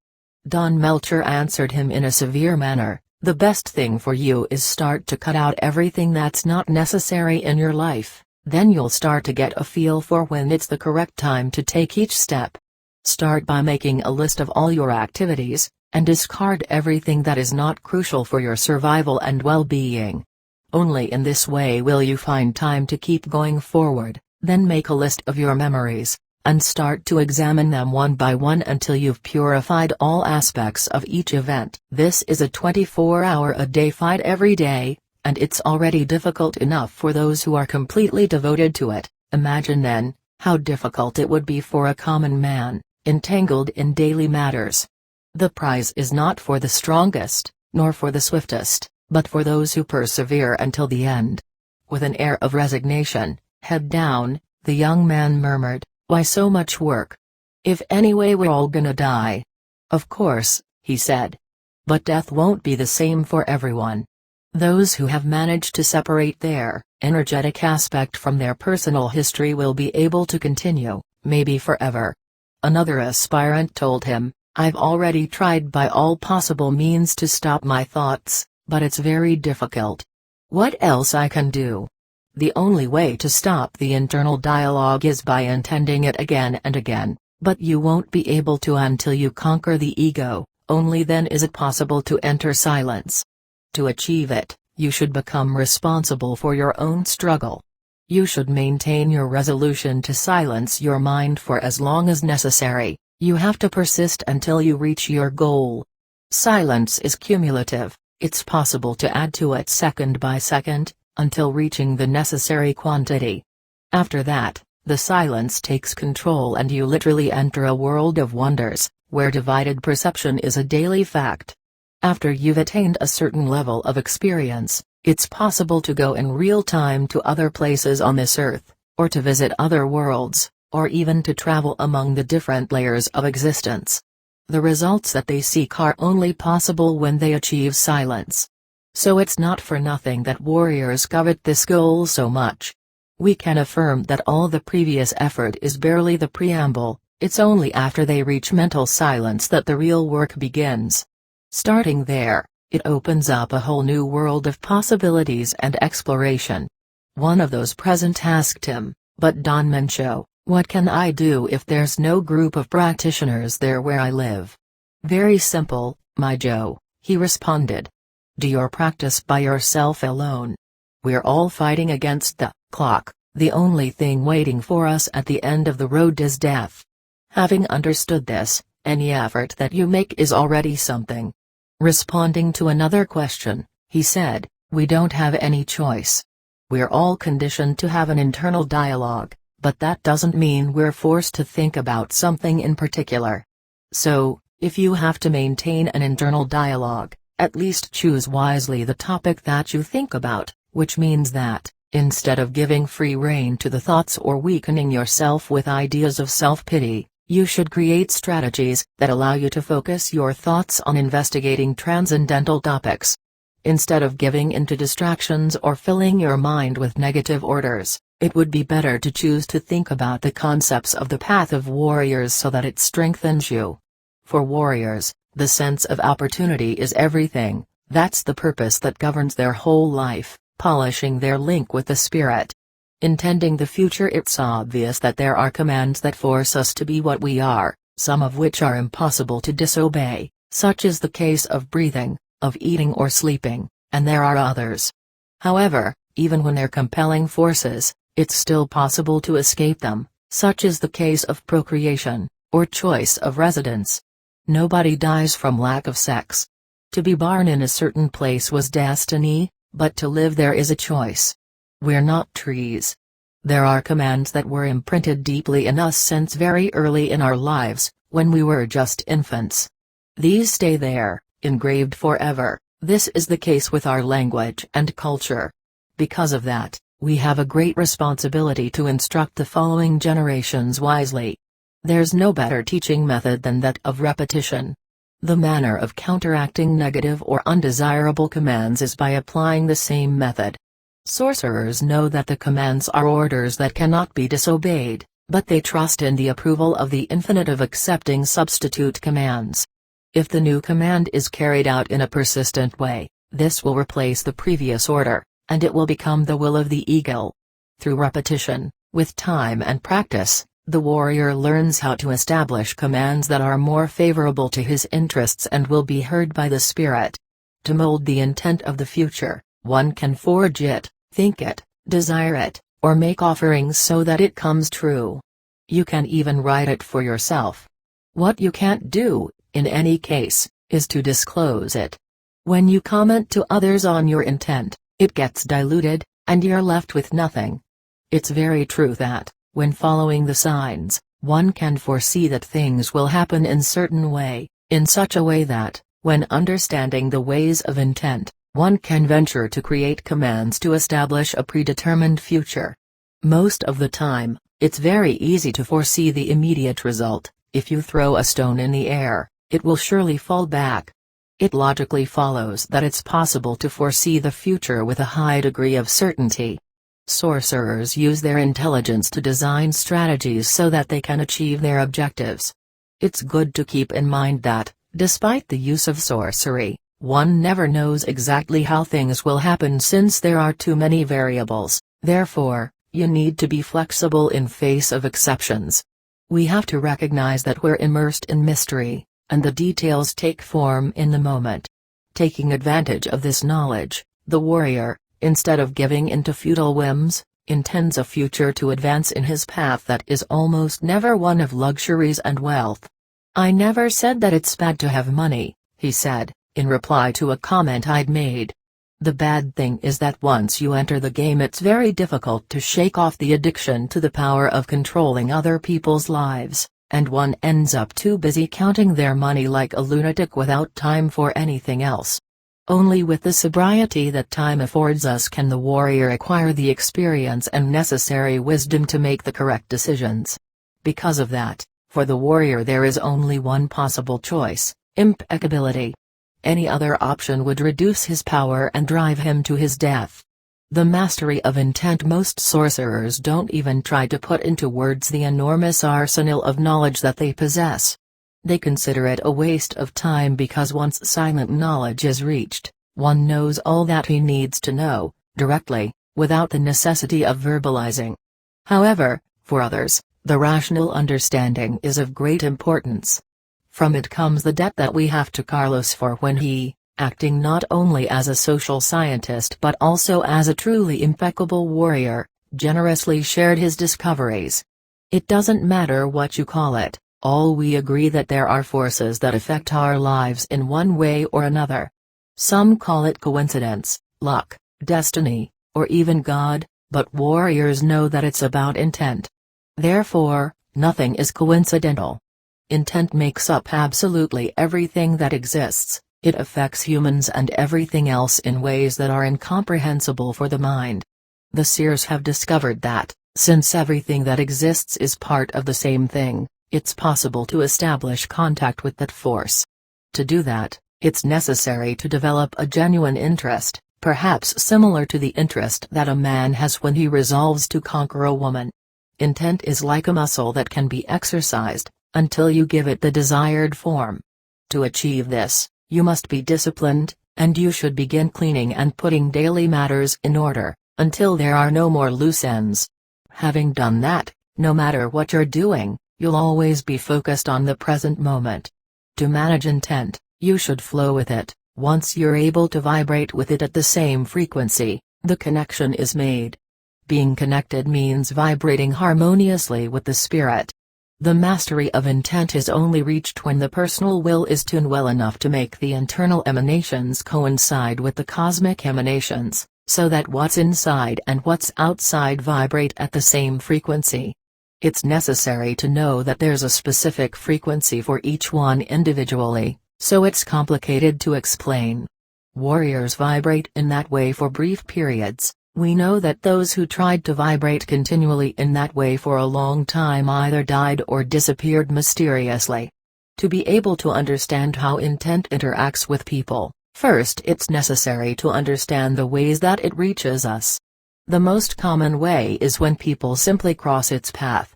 Don Melcher answered him in a severe manner, "The best thing for you is start to cut out everything that's not necessary in your life, then you'll start to get a feel for when it's the correct time to take each step. Start by making a list of all your activities, and discard everything that is not crucial for your survival and well-being. Only in this way will you find time to keep going forward. Then make a list of your memories, and start to examine them one by one until you've purified all aspects of each event. This is a 24-hour-a-day fight every day, and it's already difficult enough for those who are completely devoted to it. Imagine then, how difficult it would be for a common man, entangled in daily matters. The prize is not for the strongest, nor for the swiftest, but for those who persevere until the end. With an air of resignation, head down, the young man murmured, "Why so much work? If anyway we're all gonna die." "Of course," he said. "But death won't be the same for everyone. Those who have managed to separate their energetic aspect from their personal history will be able to continue, maybe forever." Another aspirant told him, "I've already tried by all possible means to stop my thoughts, but it's very difficult. What else I can do? The only way to stop the internal dialogue is by intending it again and again, but you won't be able to until you conquer the ego. Only then is it possible to enter silence. To achieve it, you should become responsible for your own struggle. You should maintain your resolution to silence your mind for as long as necessary. You have to persist until you reach your goal. Silence is cumulative, it's possible to add to it second by second, until reaching the necessary quantity. After that, the silence takes control and you literally enter a world of wonders, where divided perception is a daily fact. After you've attained a certain level of experience, it's possible to go in real time to other places on this earth, or to visit other worlds, or even to travel among the different layers of existence. The results that they seek are only possible when they achieve silence. So it's not for nothing that warriors covet this goal so much. We can affirm that all the previous effort is barely the preamble, it's only after they reach mental silence that the real work begins. Starting there, it opens up a whole new world of possibilities and exploration. One of those present asked him, "But Don Mencho, what can I do if there's no group of practitioners there where I live?" "Very simple, my Joe," he responded. "Do your practice by yourself alone. We're all fighting against the clock, the only thing waiting for us at the end of the road is death. Having understood this, any effort that you make is already something." Responding to another question, he said, "We don't have any choice. We're all conditioned to have an internal dialogue, but that doesn't mean we're forced to think about something in particular. So, if you have to maintain an internal dialogue, at least choose wisely the topic that you think about, which means that, instead of giving free rein to the thoughts or weakening yourself with ideas of self-pity, you should create strategies that allow you to focus your thoughts on investigating transcendental topics. Instead of giving into distractions or filling your mind with negative orders, it would be better to choose to think about the concepts of the path of warriors so that it strengthens you. For warriors, the sense of opportunity is everything, that's the purpose that governs their whole life, polishing their link with the spirit. Intending the future, it's obvious that there are commands that force us to be what we are, some of which are impossible to disobey, such is the case of breathing, of eating or sleeping, and there are others. However, even when they're compelling forces, it's still possible to escape them, such is the case of procreation, or choice of residence. Nobody dies from lack of sex. To be born in a certain place was destiny, but to live there is a choice. We're not trees. There are commands that were imprinted deeply in us since very early in our lives, when we were just infants. These stay there, engraved forever. This is the case with our language and culture. Because of that, we have a great responsibility to instruct the following generations wisely. There's no better teaching method than that of repetition. The manner of counteracting negative or undesirable commands is by applying the same method. Sorcerers know that the commands are orders that cannot be disobeyed, but they trust in the approval of the infinite of accepting substitute commands. If the new command is carried out in a persistent way, this will replace the previous order, and it will become the will of the ego. Through repetition, with time and practice, the warrior learns how to establish commands that are more favorable to his interests and will be heard by the spirit. To mold the intent of the future, one can forge it, think it, desire it, or make offerings so that it comes true. You can even write it for yourself. What you can't do, in any case, is to disclose it. When you comment to others on your intent, it gets diluted, and you're left with nothing. It's very true that, when following the signs, one can foresee that things will happen in certain way, in such a way that, when understanding the ways of intent, one can venture to create commands to establish a predetermined future. Most of the time, it's very easy to foresee the immediate result. If you throw a stone in the air, it will surely fall back. It logically follows that it's possible to foresee the future with a high degree of certainty. Sorcerers use their intelligence to design strategies so that they can achieve their objectives. It's good to keep in mind that, despite the use of sorcery, one never knows exactly how things will happen since there are too many variables. Therefore, you need to be flexible in face of exceptions. We have to recognize that we're immersed in mystery, and the details take form in the moment. Taking advantage of this knowledge, the warrior, instead of giving in to futile whims, intends a future to advance in his path that is almost never one of luxuries and wealth. "I never said that it's bad to have money," he said, in reply to a comment I'd made. "The bad thing is that once you enter the game it's very difficult to shake off the addiction to the power of controlling other people's lives, and one ends up too busy counting their money like a lunatic without time for anything else. Only with the sobriety that time affords us can the warrior acquire the experience and necessary wisdom to make the correct decisions. Because of that, for the warrior there is only one possible choice: impeccability. Any other option would reduce his power and drive him to his death. The mastery of intent. Most sorcerers don't even try to put into words the enormous arsenal of knowledge that they possess. They consider it a waste of time because once silent knowledge is reached, one knows all that he needs to know, directly, without the necessity of verbalizing. However, for others, the rational understanding is of great importance. From it comes the debt that we have to Carlos for when he, acting not only as a social scientist but also as a truly impeccable warrior, generously shared his discoveries. It doesn't matter what you call it, all we agree that there are forces that affect our lives in one way or another. Some call it coincidence, luck, destiny, or even God, but warriors know that it's about intent. Therefore, nothing is coincidental. Intent makes up absolutely everything that exists. It affects humans and everything else in ways that are incomprehensible for the mind. The seers have discovered that, since everything that exists is part of the same thing, it's possible to establish contact with that force. To do that, it's necessary to develop a genuine interest, perhaps similar to the interest that a man has when he resolves to conquer a woman. Intent is like a muscle that can be exercised, until you give it the desired form. To achieve this, you must be disciplined, and you should begin cleaning and putting daily matters in order, until there are no more loose ends. Having done that, no matter what you're doing, you'll always be focused on the present moment. To manage intent, you should flow with it. Once you're able to vibrate with it at the same frequency, the connection is made. Being connected means vibrating harmoniously with the spirit. The mastery of intent is only reached when the personal will is tuned well enough to make the internal emanations coincide with the cosmic emanations, so that what's inside and what's outside vibrate at the same frequency. It's necessary to know that there's a specific frequency for each one individually, so it's complicated to explain. Warriors vibrate in that way for brief periods. We know that those who tried to vibrate continually in that way for a long time either died or disappeared mysteriously. To be able to understand how intent interacts with people, first it's necessary to understand the ways that it reaches us. The most common way is when people simply cross its path.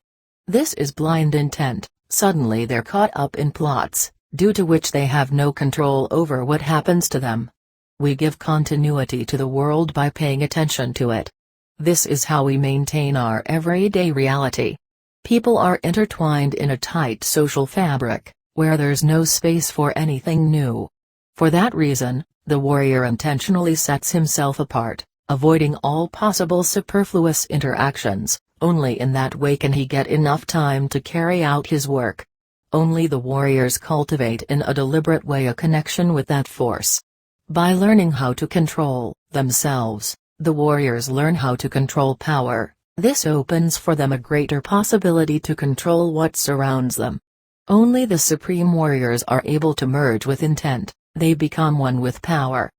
This is blind intent. Suddenly they're caught up in plots, due to which they have no control over what happens to them. We give continuity to the world by paying attention to it. This is how we maintain our everyday reality. People are intertwined in a tight social fabric, where there's no space for anything new. For that reason, the warrior intentionally sets himself apart, avoiding all possible superfluous interactions, Only in that way can he get enough time to carry out his work. Only the warriors cultivate in a deliberate way a connection with that force. By learning how to control themselves, the warriors learn how to control power. This opens for them a greater possibility to control what surrounds them. Only the supreme warriors are able to merge with intent. They become one with power.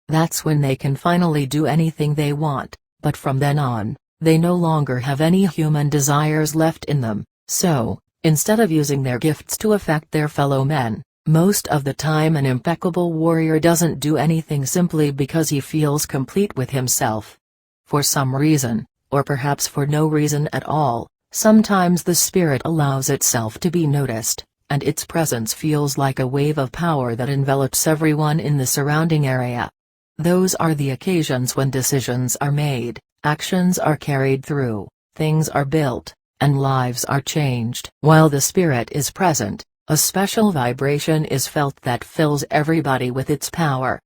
That's when they can finally do anything they want, but from then on, they no longer have any human desires left in them. So, instead of using their gifts to affect their fellow men, most of the time an impeccable warrior doesn't do anything simply because he feels complete with himself. For some reason, or perhaps for no reason at all, sometimes the spirit allows itself to be noticed, and its presence feels like a wave of power that envelops everyone in the surrounding area. Those are the occasions when decisions are made, actions are carried through, things are built, and lives are changed. While the spirit is present, a special vibration is felt that fills everybody with its power.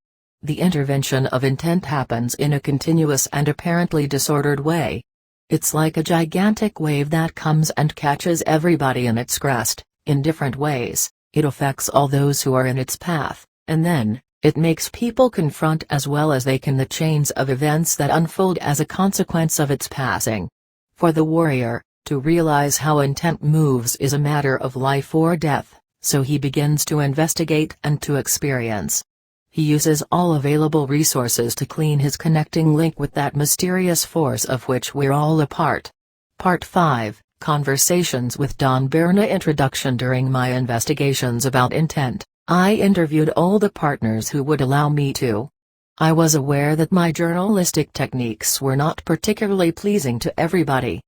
The intervention of intent happens in a continuous and apparently disordered way. It's like a gigantic wave that comes and catches everybody in its crest, in different ways. It affects all those who are in its path, and then, it makes people confront as well as they can the chains of events that unfold as a consequence of its passing. For the warrior, to realize how intent moves is a matter of life or death, so he begins to investigate and to experience. He uses all available resources to clean his connecting link with that mysterious force of which we're all a part. Part 5, Conversations with Don Berna. Introduction. During my investigations about intent, I interviewed all the partners who would allow me to. I was aware that my journalistic techniques were not particularly pleasing to everybody.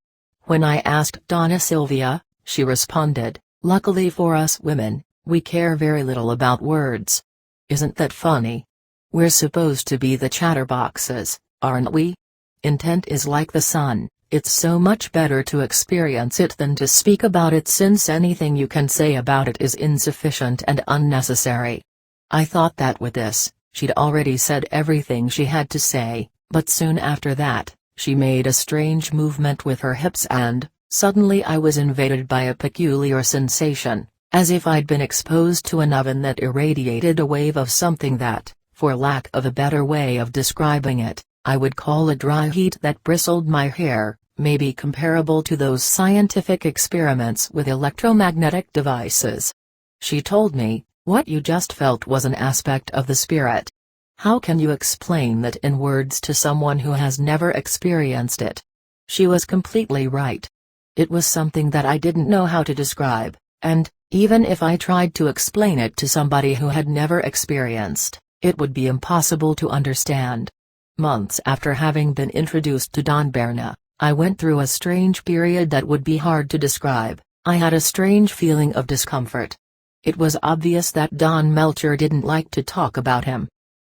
When I asked Donna Sylvia, she responded, "Luckily for us women, we care very little about words. Isn't that funny? We're supposed to be the chatterboxes, aren't we? Intent is like the sun, it's so much better to experience it than to speak about it, since anything you can say about it is insufficient and unnecessary." I thought that with this, she'd already said everything she had to say, but soon after that, she made a strange movement with her hips and, suddenly I was invaded by a peculiar sensation, as if I'd been exposed to an oven that irradiated a wave of something that, for lack of a better way of describing it, I would call a dry heat that bristled my hair, maybe comparable to those scientific experiments with electromagnetic devices. She told me, "What you just felt was an aspect of the spirit. How can you explain that in words to someone who has never experienced it?" She was completely right. It was something that I didn't know how to describe, and, even if I tried to explain it to somebody who had never experienced, it would be impossible to understand. Months after having been introduced to Don Berna, I went through a strange period that would be hard to describe. I had a strange feeling of discomfort. It was obvious that Don Melcher didn't like to talk about him.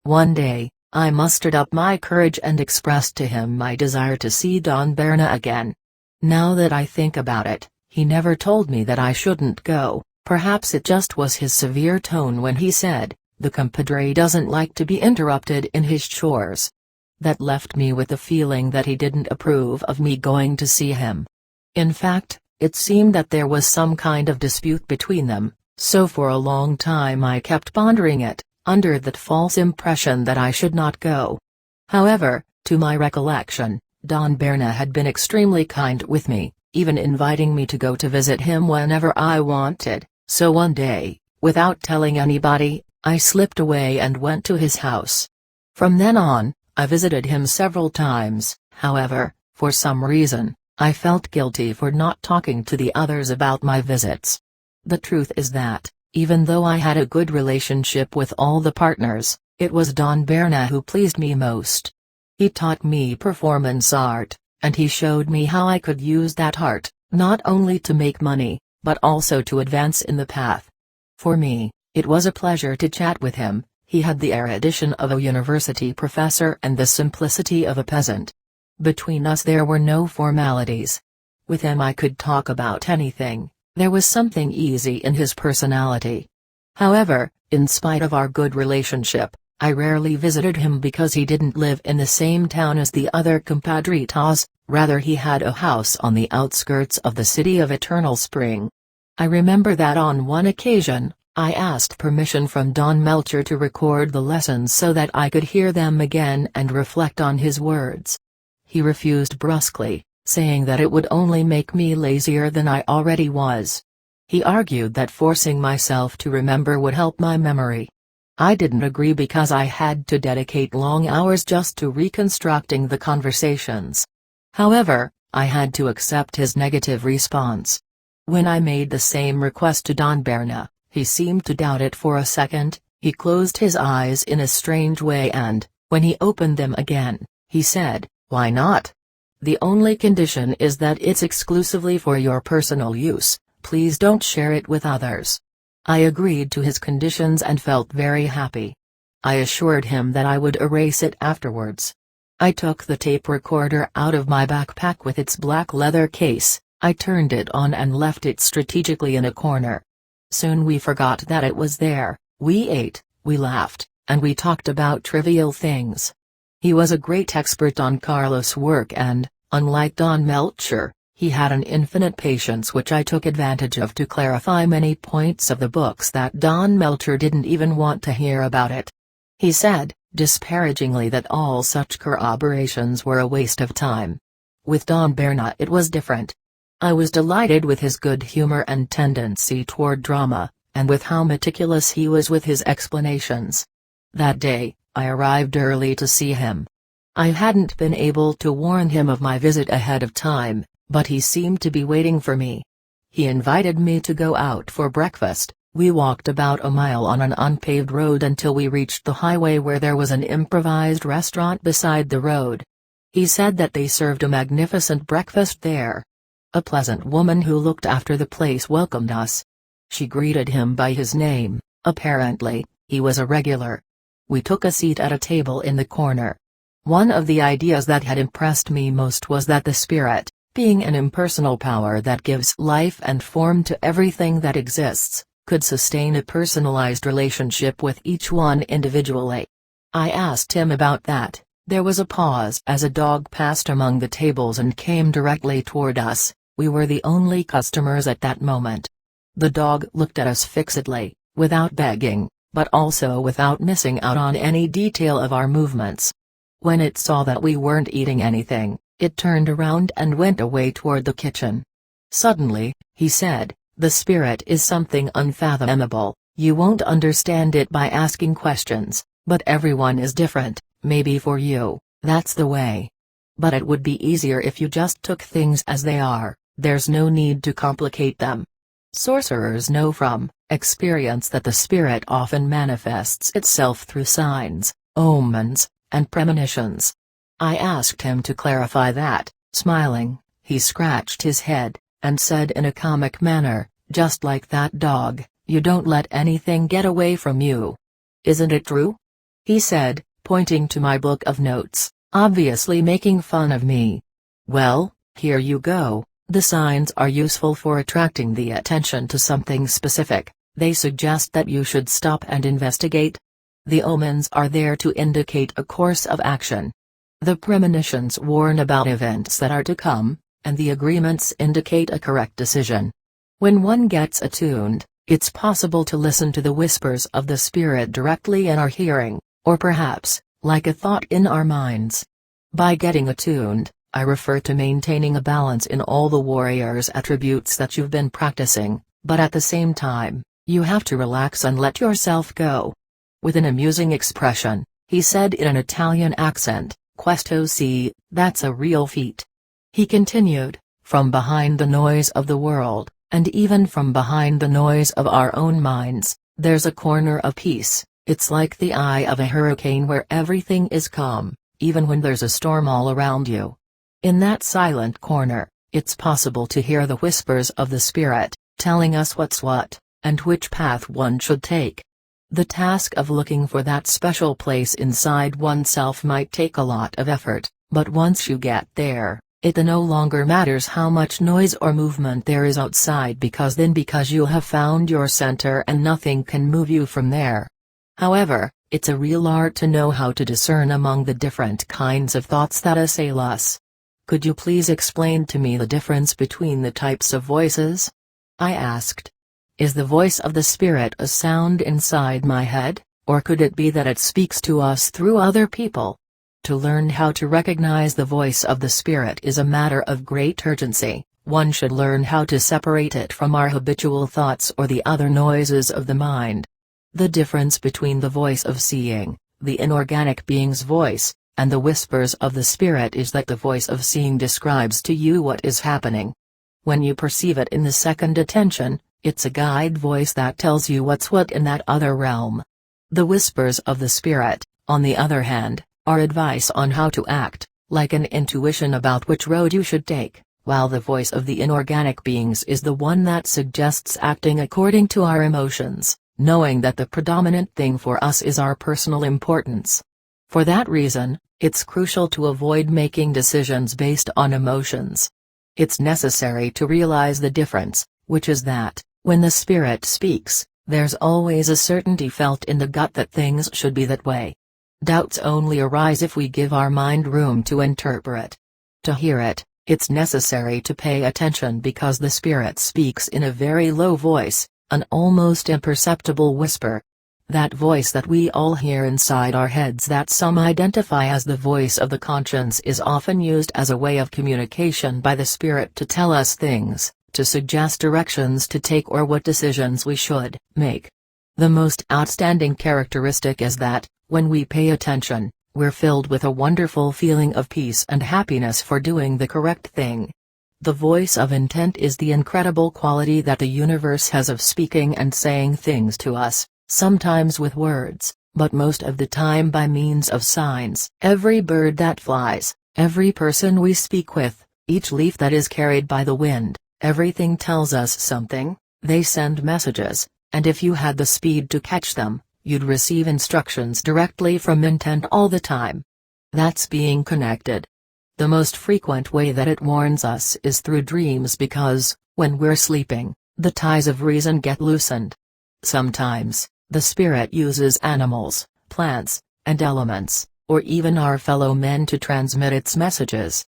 One day, I mustered up my courage and expressed to him my desire to see Don Berna again. Now that I think about it, he never told me that I shouldn't go. Perhaps it just was his severe tone when he said, "The compadre doesn't like to be interrupted in his chores." That left me with the feeling that he didn't approve of me going to see him. In fact, it seemed that there was some kind of dispute between them, so for a long time I kept pondering it, under that false impression that I should not go. However, to my recollection, Don Berna had been extremely kind with me, even inviting me to go to visit him whenever I wanted, so one day, without telling anybody, I slipped away and went to his house. From then on, I visited him several times. However, for some reason, I felt guilty for not talking to the others about my visits. The truth is that, even though I had a good relationship with all the partners, it was Don Berna who pleased me most. He taught me performance art, and he showed me how I could use that art, not only to make money, but also to advance in the path. For me, it was a pleasure to chat with him. He had the erudition of a university professor and the simplicity of a peasant. Between us there were no formalities. With him I could talk about anything. There was something easy in his personality. However, in spite of our good relationship, I rarely visited him because he didn't live in the same town as the other compadritos, rather he had a house on the outskirts of the city of Eternal Spring. I remember that on one occasion, I asked permission from Don Melcher to record the lessons so that I could hear them again and reflect on his words. He refused brusquely, saying that it would only make me lazier than I already was. He argued that forcing myself to remember would help my memory. I didn't agree because I had to dedicate long hours just to reconstructing the conversations. However, I had to accept his negative response. When I made the same request to Don Berna, he seemed to doubt it for a second. He closed his eyes in a strange way and, when he opened them again, he said, "Why not? The only condition is that it's exclusively for your personal use, please don't share it with others." I agreed to his conditions and felt very happy. I assured him that I would erase it afterwards. I took the tape recorder out of my backpack with its black leather case, I turned it on and left it strategically in a corner. Soon we forgot that it was there, we ate, we laughed, and we talked about trivial things. He was a great expert on Carlos' work and, unlike Don Melcher, he had an infinite patience which I took advantage of to clarify many points of the books that Don Melcher didn't even want to hear about it. He said, disparagingly, that all such corroborations were a waste of time. With Don Berna it was different. I was delighted with his good humor and tendency toward drama, and with how meticulous he was with his explanations. That day, I arrived early to see him. I hadn't been able to warn him of my visit ahead of time, but he seemed to be waiting for me. He invited me to go out for breakfast. We walked about a mile on an unpaved road until we reached the highway where there was an improvised restaurant beside the road. He said that they served a magnificent breakfast there. A pleasant woman who looked after the place welcomed us. She greeted him by his name, apparently, he was a regular. We took a seat at a table in the corner. One of the ideas that had impressed me most was that the spirit, being an impersonal power that gives life and form to everything that exists, could sustain a personalized relationship with each one individually. I asked him about that. There was a pause as a dog passed among the tables and came directly toward us. We were the only customers at that moment. The dog looked at us fixedly, without begging, but also without missing out on any detail of our movements. When it saw that we weren't eating anything, it turned around and went away toward the kitchen. Suddenly, he said, "The spirit is something unfathomable, you won't understand it by asking questions, but everyone is different, maybe for you, that's the way. But it would be easier if you just took things as they are, there's no need to complicate them." Sorcerers know from experience that the spirit often manifests itself through signs, omens, and premonitions. I asked him to clarify that. Smiling, he scratched his head, and said in a comic manner, "Just like that dog, you don't let anything get away from you. Isn't it true?" He said, pointing to my book of notes, obviously making fun of me. "Well, here you go, the signs are useful for attracting the attention to something specific, they suggest that you should stop and investigate. The omens are there to indicate a course of action. The premonitions warn about events that are to come, and the agreements indicate a correct decision. When one gets attuned, it's possible to listen to the whispers of the spirit directly in our hearing, or perhaps, like a thought in our minds. By getting attuned, I refer to maintaining a balance in all the warrior's attributes that you've been practicing, but at the same time, you have to relax and let yourself go." With an amusing expression, he said in an Italian accent, "Questo sì, that's a real feat." He continued, "From behind the noise of the world, and even from behind the noise of our own minds, there's a corner of peace. It's like the eye of a hurricane where everything is calm, even when there's a storm all around you. In that silent corner, it's possible to hear the whispers of the spirit, telling us what's what, and which path one should take. The task of looking for that special place inside oneself might take a lot of effort, but once you get there, it no longer matters how much noise or movement there is outside because you have found your center and nothing can move you from there. However, It's a real art to know how to discern among the different kinds of thoughts that assail us. Could you please explain to me the difference between the types of voices? I asked. Is the voice of the spirit a sound inside my head, or could it be that it speaks to us through other people? To learn how to recognize the voice of the spirit is a matter of great urgency. One should learn how to separate it from our habitual thoughts or the other noises of the mind. The difference between the voice of seeing, the inorganic being's voice, and the whispers of the spirit is that the voice of seeing describes to you what is happening. When you perceive it in the second attention, it's a guide voice that tells you what's what in that other realm. The whispers of the spirit, on the other hand, are advice on how to act, like an intuition about which road you should take, while the voice of the inorganic beings is the one that suggests acting according to our emotions, knowing that the predominant thing for us is our personal importance. For that reason, it's crucial to avoid making decisions based on emotions. It's necessary to realize the difference, which is that, when the spirit speaks, there's always a certainty felt in the gut that things should be that way. Doubts only arise if we give our mind room to interpret. To hear it, it's necessary to pay attention because the spirit speaks in a very low voice, an almost imperceptible whisper. That voice that we all hear inside our heads that some identify as the voice of the conscience is often used as a way of communication by the spirit to tell us things, to suggest directions to take or what decisions we should make. The most outstanding characteristic is that, when we pay attention, we're filled with a wonderful feeling of peace and happiness for doing the correct thing. The voice of intent is the incredible quality that the universe has of speaking and saying things to us, sometimes with words, but most of the time by means of signs. Every bird that flies, every person we speak with, each leaf that is carried by the wind, everything tells us something. They send messages, and if you had the speed to catch them, you'd receive instructions directly from intent all the time. That's being connected. The most frequent way that it warns us is through dreams because, when we're sleeping, the ties of reason get loosened. Sometimes, the spirit uses animals, plants, and elements, or even our fellow men to transmit its messages.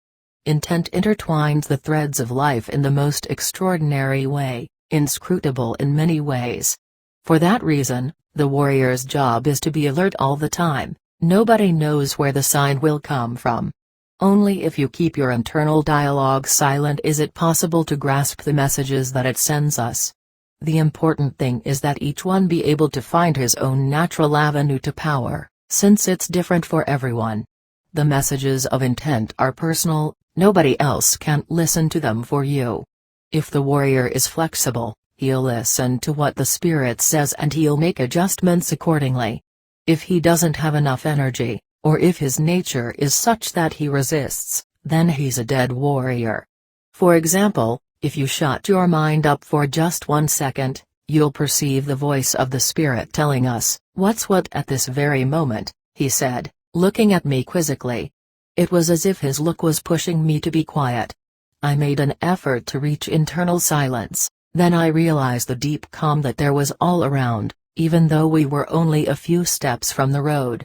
Intent intertwines the threads of life in the most extraordinary way, inscrutable in many ways. For that reason, the warrior's job is to be alert all the time. Nobody knows where the sign will come from. Only if you keep your internal dialogue silent is it possible to grasp the messages that it sends us. The important thing is that each one be able to find his own natural avenue to power, since it's different for everyone. The messages of intent are personal, nobody else can't listen to them for you. If the warrior is flexible, he'll listen to what the spirit says and he'll make adjustments accordingly. If he doesn't have enough energy, or if his nature is such that he resists, then he's a dead warrior. For example, if you shut your mind up for just 1 second, you'll perceive the voice of the spirit telling us, "What's what at this very moment," he said, looking at me quizzically. It was as if his look was pushing me to be quiet. I made an effort to reach internal silence. Then I realized the deep calm that there was all around, even though we were only a few steps from the road.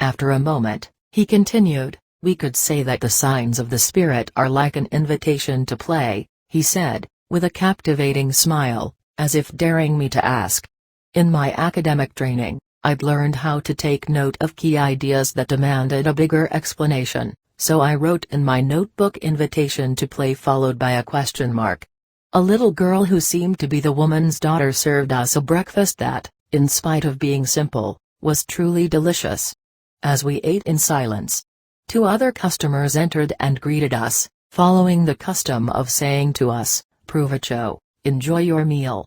After a moment, he continued, "We could say that the signs of the spirit are like an invitation to play," he said, with a captivating smile, as if daring me to ask. In my academic training, I'd learned how to take note of key ideas that demanded a bigger explanation, so I wrote in my notebook "invitation to play" followed by a question mark. A little girl who seemed to be the woman's daughter served us a breakfast that, in spite of being simple, was truly delicious. As we ate in silence, 2 other customers entered and greeted us, following the custom of saying to us, "Provecho, enjoy your meal."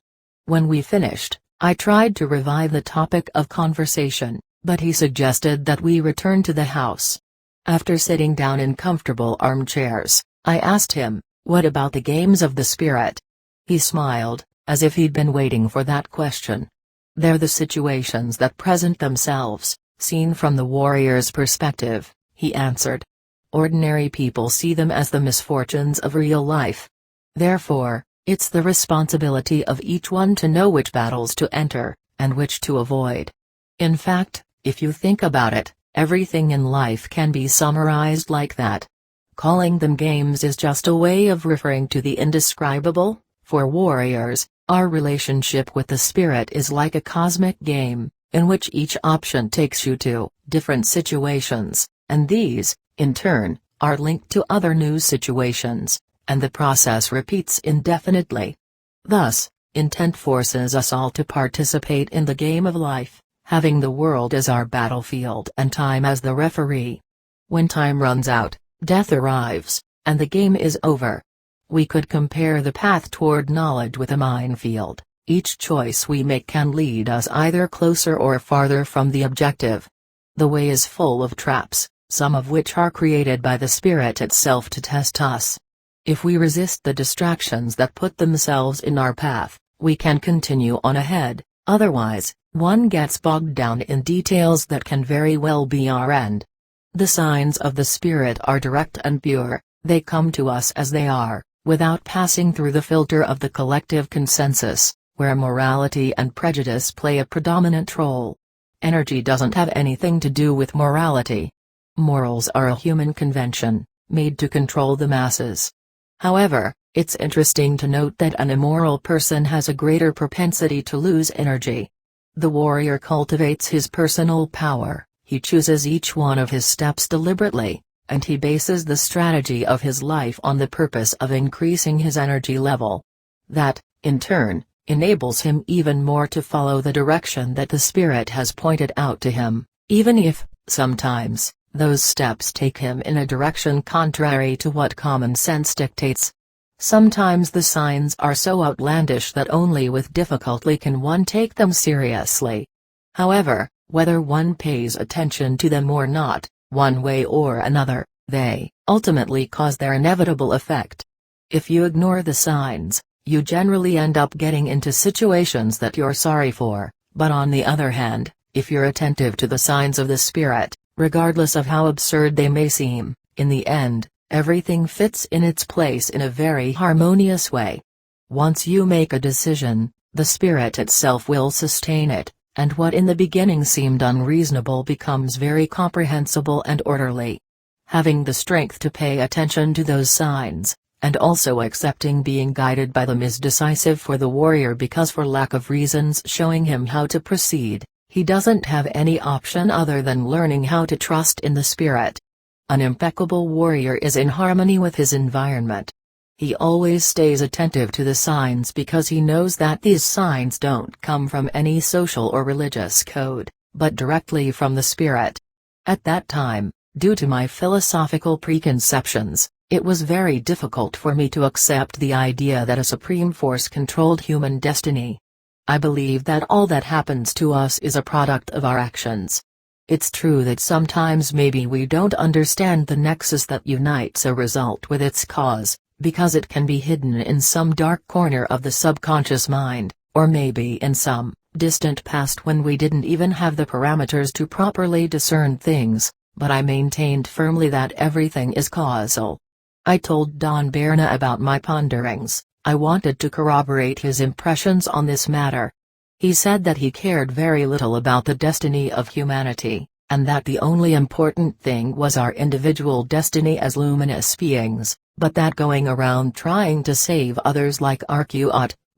When we finished, I tried to revive the topic of conversation, but he suggested that we return to the house. After sitting down in comfortable armchairs, I asked him, "What about the games of the spirit?" He smiled, as if he'd been waiting for that question. "They're the situations that present themselves, seen from the warrior's perspective," he answered. "Ordinary people see them as the misfortunes of real life. Therefore, it's the responsibility of each one to know which battles to enter, and which to avoid. In fact, If you think about it, everything in life can be summarized like that. Calling them games is just a way of referring to the indescribable. For warriors, our relationship with the spirit is like a cosmic game, in which each option takes you to different situations, and these, in turn, are linked to other new situations, and the process repeats indefinitely. Thus, intent forces us all to participate in the game of life, having the world as our battlefield and time as the referee. When time runs out, death arrives, and the game is over. We could compare the path toward knowledge with a minefield. Each choice we make can lead us either closer or farther from the objective. The way is full of traps, some of which are created by the spirit itself to test us. If we resist the distractions that put themselves in our path, we can continue on ahead, otherwise, one gets bogged down in details that can very well be our end. The signs of the spirit are direct and pure, they come to us as they are, without passing through the filter of the collective consensus, where morality and prejudice play a predominant role. Energy doesn't have anything to do with morality. Morals are a human convention, made to control the masses. However, it's interesting to note that an immoral person has a greater propensity to lose energy. The warrior cultivates his personal power, he chooses each one of his steps deliberately, and he bases the strategy of his life on the purpose of increasing his energy level. That, in turn, enables him even more to follow the direction that the spirit has pointed out to him, even if, sometimes, those steps take him in a direction contrary to what common sense dictates. Sometimes the signs are so outlandish that only with difficulty can one take them seriously. However, whether one pays attention to them or not, one way or another, they ultimately cause their inevitable effect. If you ignore the signs, you generally end up getting into situations that you're sorry for, but on the other hand, if you're attentive to the signs of the spirit, regardless of how absurd they may seem, in the end, everything fits in its place in a very harmonious way. Once you make a decision, the spirit itself will sustain it, and what in the beginning seemed unreasonable becomes very comprehensible and orderly. Having the strength to pay attention to those signs, and also accepting being guided by them is decisive for the warrior, because for lack of reasons showing him how to proceed, he doesn't have any option other than learning how to trust in the spirit. An impeccable warrior is in harmony with his environment. He always stays attentive to the signs because he knows that these signs don't come from any social or religious code, but directly from the spirit. At that time, due to my philosophical preconceptions, it was very difficult for me to accept the idea that a supreme force controlled human destiny. I believe that all that happens to us is a product of our actions. It's true that sometimes maybe we don't understand the nexus that unites a result with its cause, because it can be hidden in some dark corner of the subconscious mind, or maybe in some distant past when we didn't even have the parameters to properly discern things, but I maintained firmly that everything is causal. I told Don Berna about my ponderings. I wanted to corroborate his impressions on this matter. He said that he cared very little about the destiny of humanity, and that the only important thing was our individual destiny as luminous beings, but that going around trying to save others like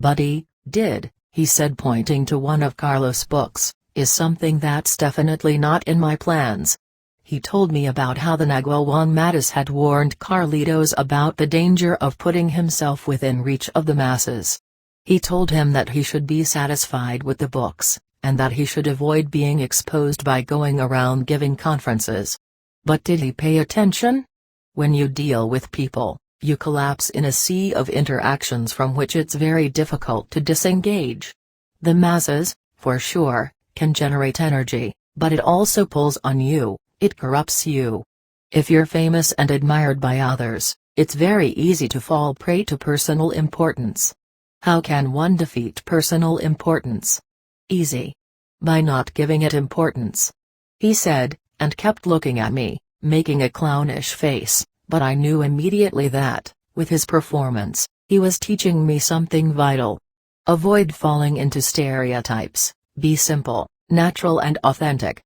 Buddy did, he said, pointing to one of Carlos' books, is something that's definitely not in my plans. He told me about how the Nagual Juan Matus had warned Carlitos about the danger of putting himself within reach of the masses. He told him that he should be satisfied with the books, and that he should avoid being exposed by going around giving conferences. But did he pay attention? When you deal with people, you collapse in a sea of interactions from which it's very difficult to disengage. The masses, for sure, can generate energy, but it also pulls on you. It corrupts you. If you're famous and admired by others, it's very easy to fall prey to personal importance. How can one defeat personal importance? Easy. By not giving it importance. He said, and kept looking at me, making a clownish face, but I knew immediately that, with his performance, he was teaching me something vital. Avoid falling into stereotypes, be simple, natural and authentic.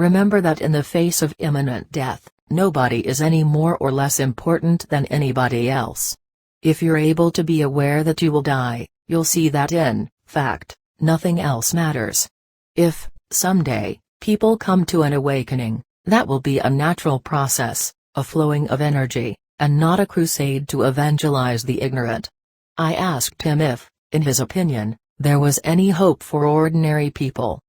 Remember that in the face of imminent death, nobody is any more or less important than anybody else. If you're able to be aware that you will die, you'll see that in fact, nothing else matters. If, someday, people come to an awakening, that will be a natural process, a flowing of energy, and not a crusade to evangelize the ignorant. I asked him if, in his opinion, there was any hope for ordinary people.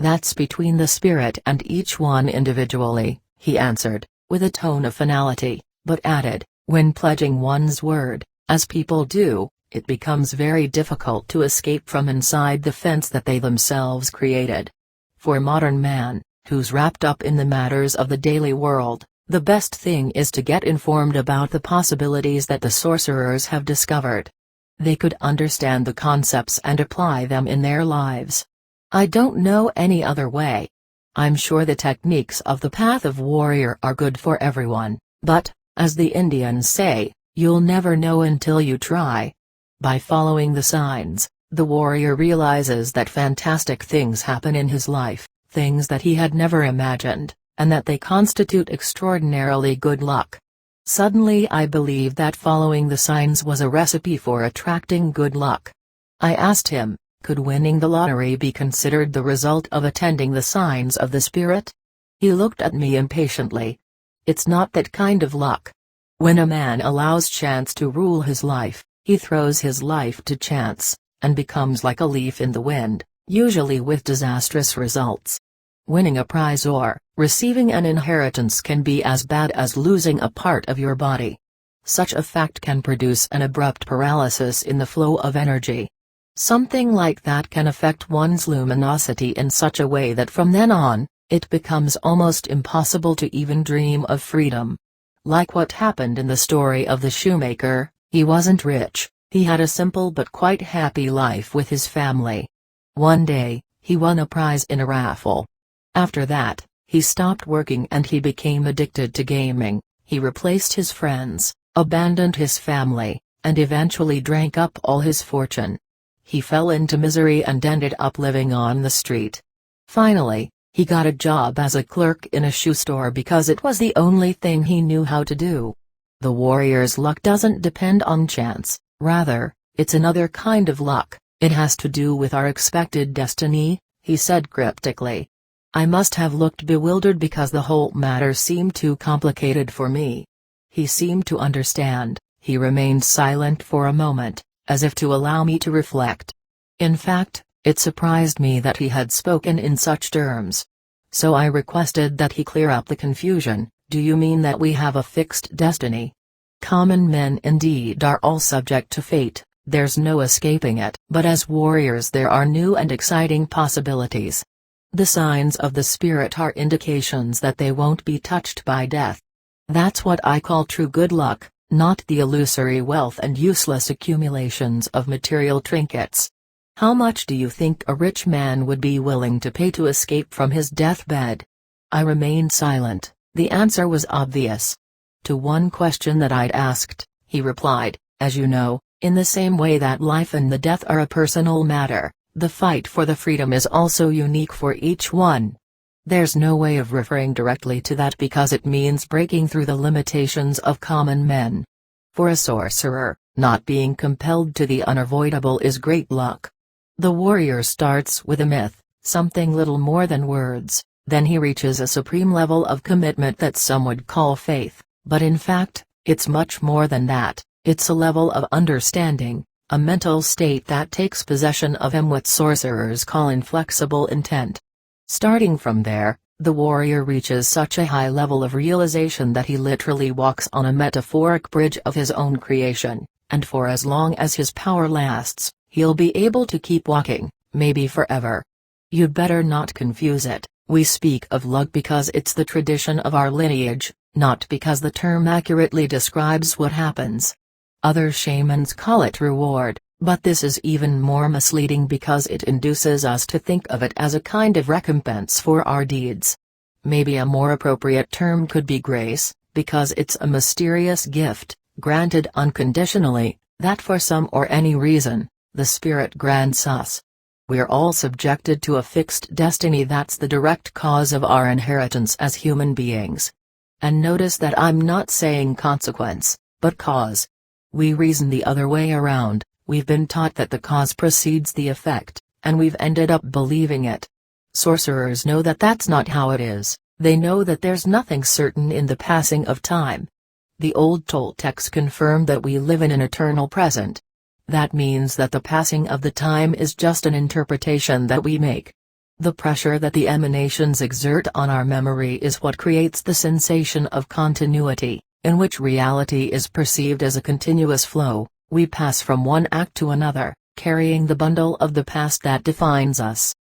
That's between the spirit and each one individually, he answered, with a tone of finality, but added, when pledging one's word, as people do, it becomes very difficult to escape from inside the fence that they themselves created. For modern man, who's wrapped up in the matters of the daily world, the best thing is to get informed about the possibilities that the sorcerers have discovered. They could understand the concepts and apply them in their lives. I don't know any other way. I'm sure the techniques of the path of warrior are good for everyone, but, as the Indians say, you'll never know until you try. By following the signs, the warrior realizes that fantastic things happen in his life, things that he had never imagined, and that they constitute extraordinarily good luck. Suddenly I believed that following the signs was a recipe for attracting good luck. I asked him, could winning the lottery be considered the result of attending the signs of the spirit? He looked at me impatiently. It's not that kind of luck. When a man allows chance to rule his life, he throws his life to chance, and becomes like a leaf in the wind, usually with disastrous results. Winning a prize or receiving an inheritance can be as bad as losing a part of your body. Such a fact can produce an abrupt paralysis in the flow of energy. Something like that can affect one's luminosity in such a way that from then on, it becomes almost impossible to even dream of freedom. Like what happened in the story of the shoemaker, he wasn't rich, he had a simple but quite happy life with his family. One day, he won a prize in a raffle. After that, he stopped working and he became addicted to gaming. He replaced his friends, abandoned his family, and eventually drank up all his fortune. He fell into misery and ended up living on the street. Finally, he got a job as a clerk in a shoe store because it was the only thing he knew how to do. The warrior's luck doesn't depend on chance, rather, it's another kind of luck. It has to do with our expected destiny, he said cryptically. I must have looked bewildered because the whole matter seemed too complicated for me. He seemed to understand. He remained silent for a moment, as if to allow me to reflect. In fact, it surprised me that he had spoken in such terms. So I requested that he clear up the confusion. Do you mean that we have a fixed destiny? Common men indeed are all subject to fate, there's no escaping it. But as warriors there are new and exciting possibilities. The signs of the spirit are indications that they won't be touched by death. That's what I call true good luck, not the illusory wealth and useless accumulations of material trinkets. How much do you think a rich man would be willing to pay to escape from his deathbed? I remained silent. The answer was obvious. To one question that I'd asked, he replied, as you know, in the same way that life and the death are a personal matter, the fight for the freedom is also unique for each one. There's no way of referring directly to that because it means breaking through the limitations of common men. For a sorcerer, not being compelled to the unavoidable is great luck. The warrior starts with a myth, something little more than words, then he reaches a supreme level of commitment that some would call faith, but in fact, it's much more than that. It's a level of understanding, a mental state that takes possession of him, what sorcerers call inflexible intent. Starting from there, the warrior reaches such a high level of realization that he literally walks on a metaphoric bridge of his own creation, and for as long as his power lasts, he'll be able to keep walking, maybe forever. You'd better not confuse it. We speak of luck because it's the tradition of our lineage, not because the term accurately describes what happens. Other shamans call it reward, but this is even more misleading because it induces us to think of it as a kind of recompense for our deeds. Maybe a more appropriate term could be grace, because it's a mysterious gift, granted unconditionally, that for some or any reason, the spirit grants us. We're all subjected to a fixed destiny that's the direct cause of our inheritance as human beings. And notice that I'm not saying consequence, but cause. We reason the other way around. We've been taught that the cause precedes the effect, and we've ended up believing it. Sorcerers know that that's not how it is. They know that there's nothing certain in the passing of time. The old Toltecs confirmed that we live in an eternal present. That means that the passing of the time is just an interpretation that we make. The pressure that the emanations exert on our memory is what creates the sensation of continuity, in which reality is perceived as a continuous flow. We pass from one act to another, carrying the bundle of the past that defines us.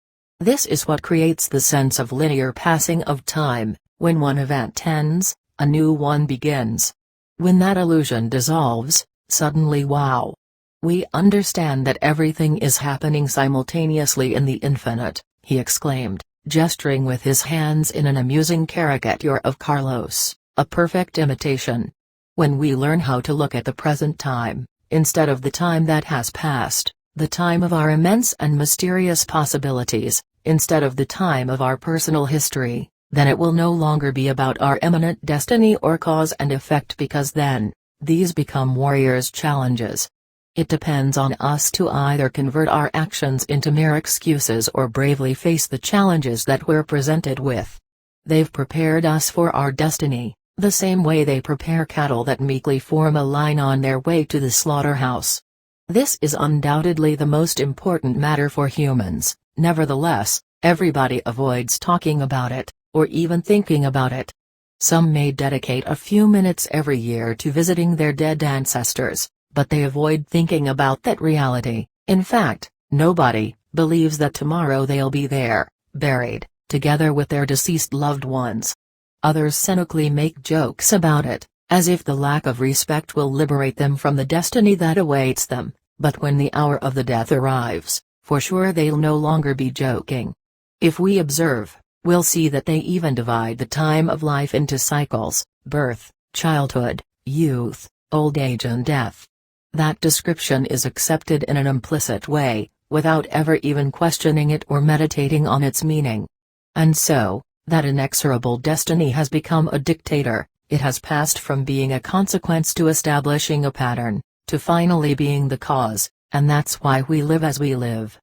This is what creates the sense of linear passing of time. When one event ends, a new one begins. When that illusion dissolves, suddenly wow! We understand that everything is happening simultaneously in the infinite, he exclaimed, gesturing with his hands in an amusing caricature of Carlos, a perfect imitation. When we learn how to look at the present time, instead of the time that has passed, the time of our immense and mysterious possibilities, instead of the time of our personal history, then it will no longer be about our imminent destiny or cause and effect, because then, these become warriors' challenges. It depends on us to either convert our actions into mere excuses or bravely face the challenges that we're presented with. They've prepared us for our destiny, the same way they prepare cattle that meekly form a line on their way to the slaughterhouse. This is undoubtedly the most important matter for humans. Nevertheless, everybody avoids talking about it, or even thinking about it. Some may dedicate a few minutes every year to visiting their dead ancestors, but they avoid thinking about that reality. In fact, nobody believes that tomorrow they'll be there, buried, together with their deceased loved ones. Others cynically make jokes about it, as if the lack of respect will liberate them from the destiny that awaits them, but when the hour of the death arrives, for sure they'll no longer be joking. If we observe, we'll see that they even divide the time of life into cycles: birth, childhood, youth, old age and death. That description is accepted in an implicit way, without ever even questioning it or meditating on its meaning. And so, that inexorable destiny has become a dictator. It has passed from being a consequence to establishing a pattern, to finally being the cause, and that's why we live as we live.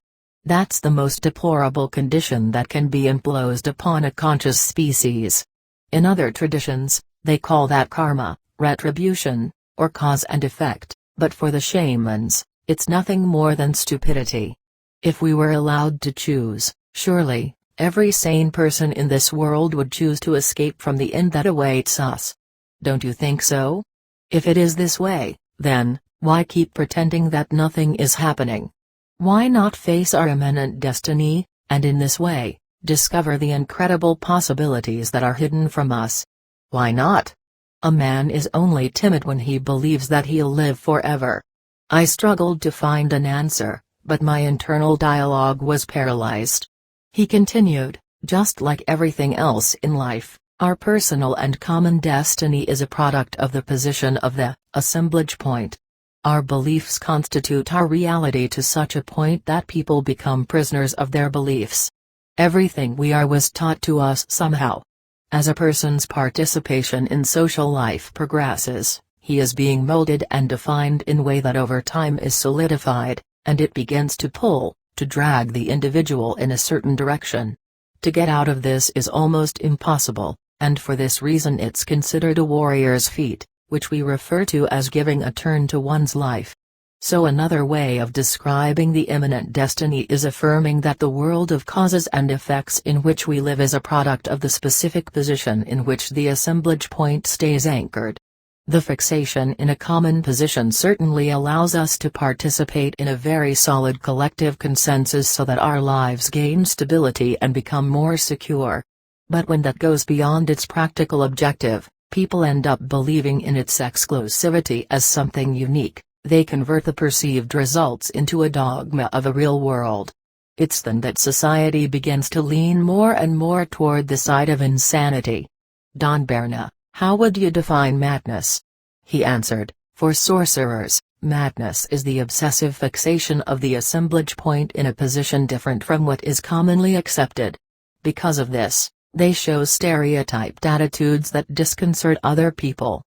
That's the most deplorable condition that can be imposed upon a conscious species. In other traditions, they call that karma, retribution, or cause and effect, but for the shamans, it's nothing more than stupidity. If we were allowed to choose, surely, every sane person in this world would choose to escape from the end that awaits us. Don't you think so? If it is this way, then, why keep pretending that nothing is happening? Why not face our imminent destiny, and in this way, discover the incredible possibilities that are hidden from us? Why not? A man is only timid when he believes that he'll live forever. I struggled to find an answer, but my internal dialogue was paralyzed. He continued, just like everything else in life, our personal and common destiny is a product of the position of the assemblage point. Our beliefs constitute our reality to such a point that people become prisoners of their beliefs. Everything we are was taught to us somehow. As a person's participation in social life progresses, he is being molded and defined in a way that over time is solidified, and it begins to drag the individual in a certain direction. To get out of this is almost impossible, and for this reason it's considered a warrior's feat, which we refer to as giving a turn to one's life. So another way of describing the imminent destiny is affirming that the world of causes and effects in which we live is a product of the specific position in which the assemblage point stays anchored. The fixation in a common position certainly allows us to participate in a very solid collective consensus so that our lives gain stability and become more secure. But when that goes beyond its practical objective, people end up believing in its exclusivity as something unique. They convert the perceived results into a dogma of a real world. It's then that society begins to lean more and more toward the side of insanity. Don Berna, how would you define madness? He answered, for sorcerers, Madness is the obsessive fixation of the assemblage point in a position different from what is commonly accepted. Because of this, they show stereotyped attitudes that disconcert other people.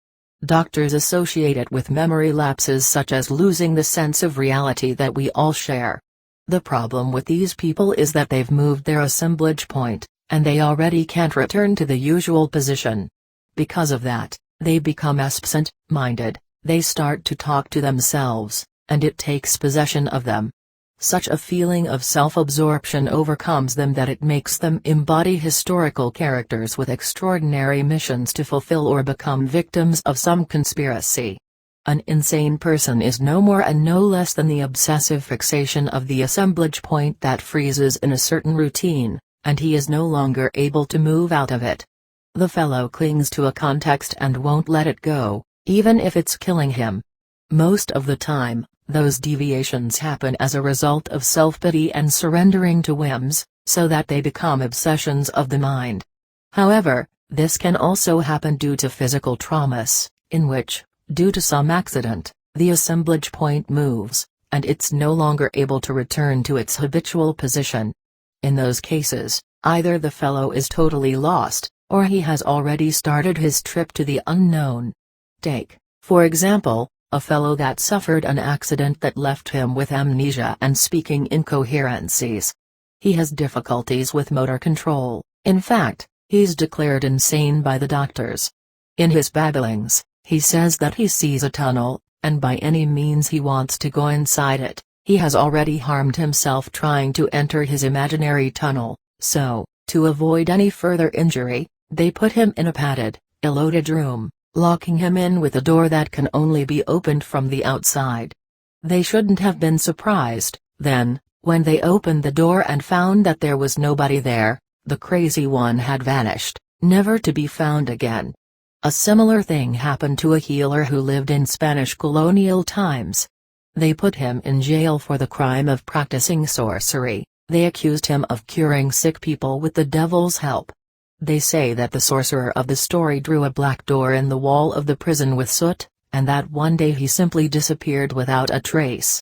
Doctors associate it with memory lapses such as losing the sense of reality that we all share. The problem with these people is that they've moved their assemblage point, and they already can't return to the usual position. Because of that, they become absent-minded, they start to talk to themselves, and it takes possession of them. Such a feeling of self-absorption overcomes them that it makes them embody historical characters with extraordinary missions to fulfill or become victims of some conspiracy. An insane person is no more and no less than the obsessive fixation of the assemblage point that freezes in a certain routine, and he is no longer able to move out of it. The fellow clings to a context and won't let it go, even if it's killing him. Most of the time, those deviations happen as a result of self-pity and surrendering to whims, so that they become obsessions of the mind. However, this can also happen due to physical traumas, in which, due to some accident, the assemblage point moves, and it's no longer able to return to its habitual position. In those cases, either the fellow is totally lost, or he has already started his trip to the unknown. Take, for example, a fellow that suffered an accident that left him with amnesia and speaking incoherencies. He has difficulties with motor control, in fact, he's declared insane by the doctors. In his babblings, he says that he sees a tunnel, and by any means he wants to go inside it. He has already harmed himself trying to enter his imaginary tunnel, so, to avoid any further injury, they put him in a padded, loaded room, locking him in with a door that can only be opened from the outside. They shouldn't have been surprised, then, when they opened the door and found that there was nobody there. The crazy one had vanished, never to be found again. A similar thing happened to a healer who lived in Spanish colonial times. They put him in jail for the crime of practicing sorcery. They accused him of curing sick people with the devil's help. They say that the sorcerer of the story drew a black door in the wall of the prison with soot, and that one day he simply disappeared without a trace.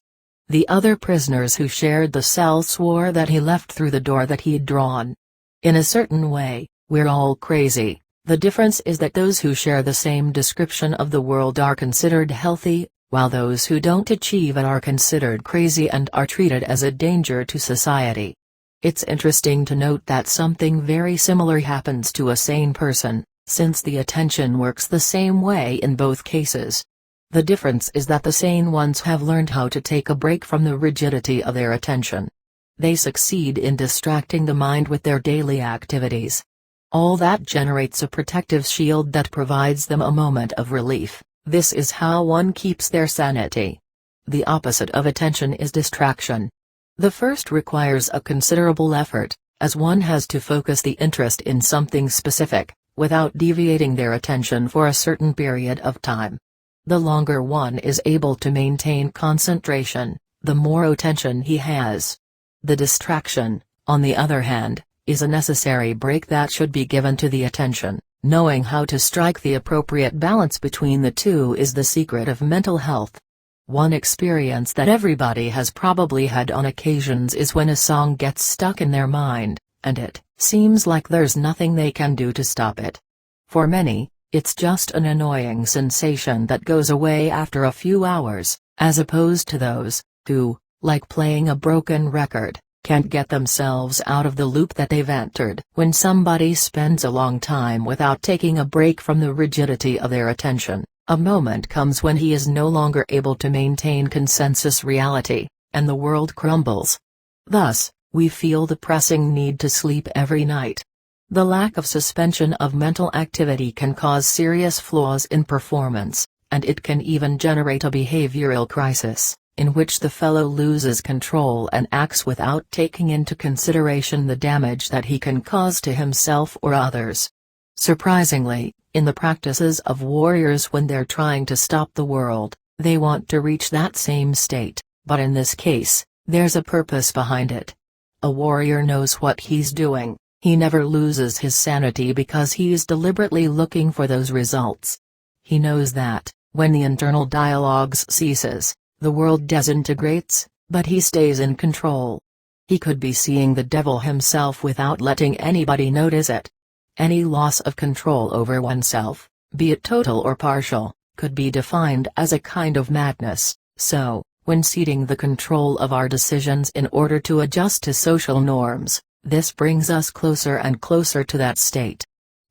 The other prisoners who shared the cell swore that he left through the door that he'd drawn. In a certain way, we're all crazy. The difference is that those who share the same description of the world are considered healthy, while those who don't achieve it are considered crazy and are treated as a danger to society. It's interesting to note that something very similar happens to a sane person, since the attention works the same way in both cases. The difference is that the sane ones have learned how to take a break from the rigidity of their attention. They succeed in distracting the mind with their daily activities. All that generates a protective shield that provides them a moment of relief. This is how one keeps their sanity. The opposite of attention is distraction. The first requires a considerable effort, as one has to focus the interest in something specific, without deviating their attention for a certain period of time. The longer one is able to maintain concentration, the more attention he has. The distraction, on the other hand, is a necessary break that should be given to the attention. Knowing how to strike the appropriate balance between the two is the secret of mental health. One experience that everybody has probably had on occasions is when a song gets stuck in their mind, and it seems like there's nothing they can do to stop it. For many, it's just an annoying sensation that goes away after a few hours, as opposed to those who, like playing a broken record, can't get themselves out of the loop that they've entered. When somebody spends a long time without taking a break from the rigidity of their attention, a moment comes when he is no longer able to maintain consensus reality, and the world crumbles. Thus, we feel the pressing need to sleep every night. The lack of suspension of mental activity can cause serious flaws in performance, and it can even generate a behavioral crisis, in which the fellow loses control and acts without taking into consideration the damage that he can cause to himself or others. Surprisingly, in the practices of warriors when they're trying to stop the world, they want to reach that same state, but in this case, there's a purpose behind it. A warrior knows what he's doing. He never loses his sanity because he's deliberately looking for those results. He knows that, when the internal dialogue ceases, The world disintegrates, but he stays in control. He could be seeing the devil himself without letting anybody notice it. Any loss of control over oneself, be it total or partial, could be defined as a kind of madness. So, when ceding the control of our decisions in order to adjust to social norms, this brings us closer and closer to that state.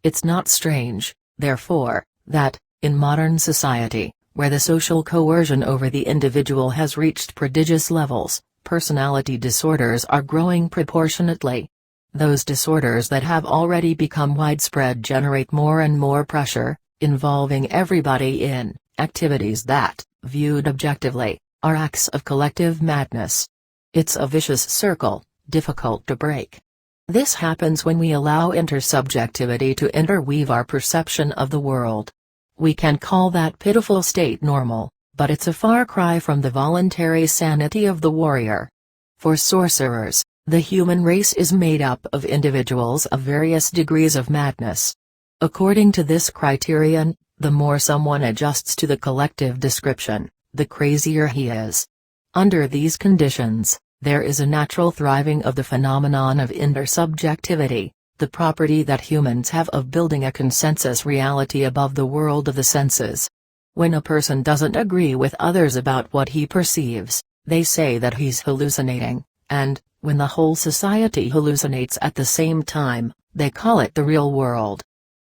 It's not strange, therefore, that, in modern society, where the social coercion over the individual has reached prodigious levels, personality disorders are growing proportionately. Those disorders that have already become widespread generate more and more pressure, involving everybody in activities that, viewed objectively, are acts of collective madness. It's a vicious circle, difficult to break. This happens when we allow intersubjectivity to interweave our perception of the world. We can call that pitiful state normal, but it's a far cry from the voluntary sanity of the warrior. For sorcerers, the human race is made up of individuals of various degrees of madness. According to this criterion, the more someone adjusts to the collective description, the crazier he is. Under these conditions, there is a natural thriving of the phenomenon of intersubjectivity, the property that humans have of building a consensus reality above the world of the senses. When a person doesn't agree with others about what he perceives, they say that he's hallucinating, and, when the whole society hallucinates at the same time, they call it the real world.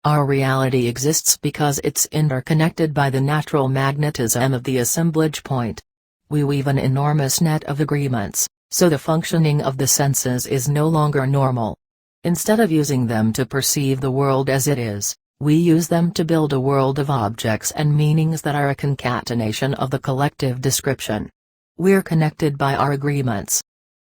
Our reality exists because it's interconnected by the natural magnetism of the assemblage point. We weave an enormous net of agreements, so the functioning of the senses is no longer normal. Instead of using them to perceive the world as it is, we use them to build a world of objects and meanings that are a concatenation of the collective description. We're connected by our agreements.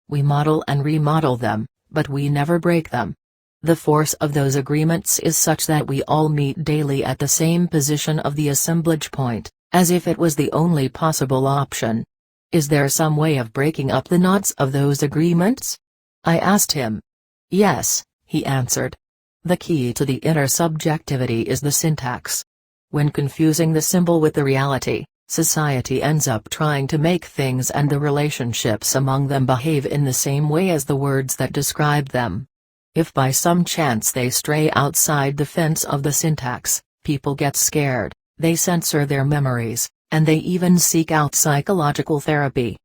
We model and remodel them, but we never break them. The force of those agreements is such that we all meet daily at the same position of the assemblage point, as if it was the only possible option. Is there some way of breaking up the knots of those agreements? I asked him. Yes, he answered. The key to the intersubjectivity is the syntax. When confusing the symbol with the reality, society ends up trying to make things and the relationships among them behave in the same way as the words that describe them. If by some chance they stray outside the fence of the syntax, people get scared, they censor their memories, and they even seek out psychological therapy.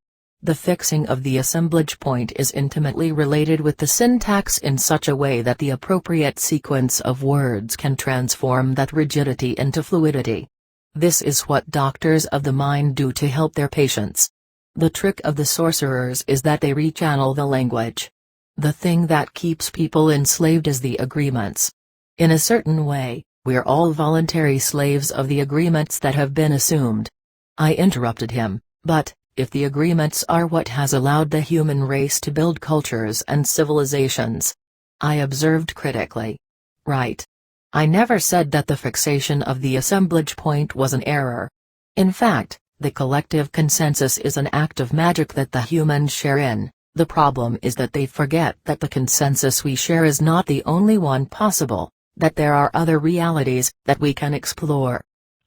The fixing of the assemblage point is intimately related with the syntax in such a way that the appropriate sequence of words can transform that rigidity into fluidity. This is what doctors of the mind do to help their patients. The trick of the sorcerers is that they rechannel the language. The thing that keeps people enslaved is the agreements. In a certain way, we're all voluntary slaves of the agreements that have been assumed. I interrupted him, but, if the agreements are what has allowed the human race to build cultures and civilizations? I observed critically. Right. I never said that the fixation of the assemblage point was an error. In fact, the collective consensus is an act of magic that the humans share in. The problem is that they forget that the consensus we share is not the only one possible, that there are other realities that we can explore.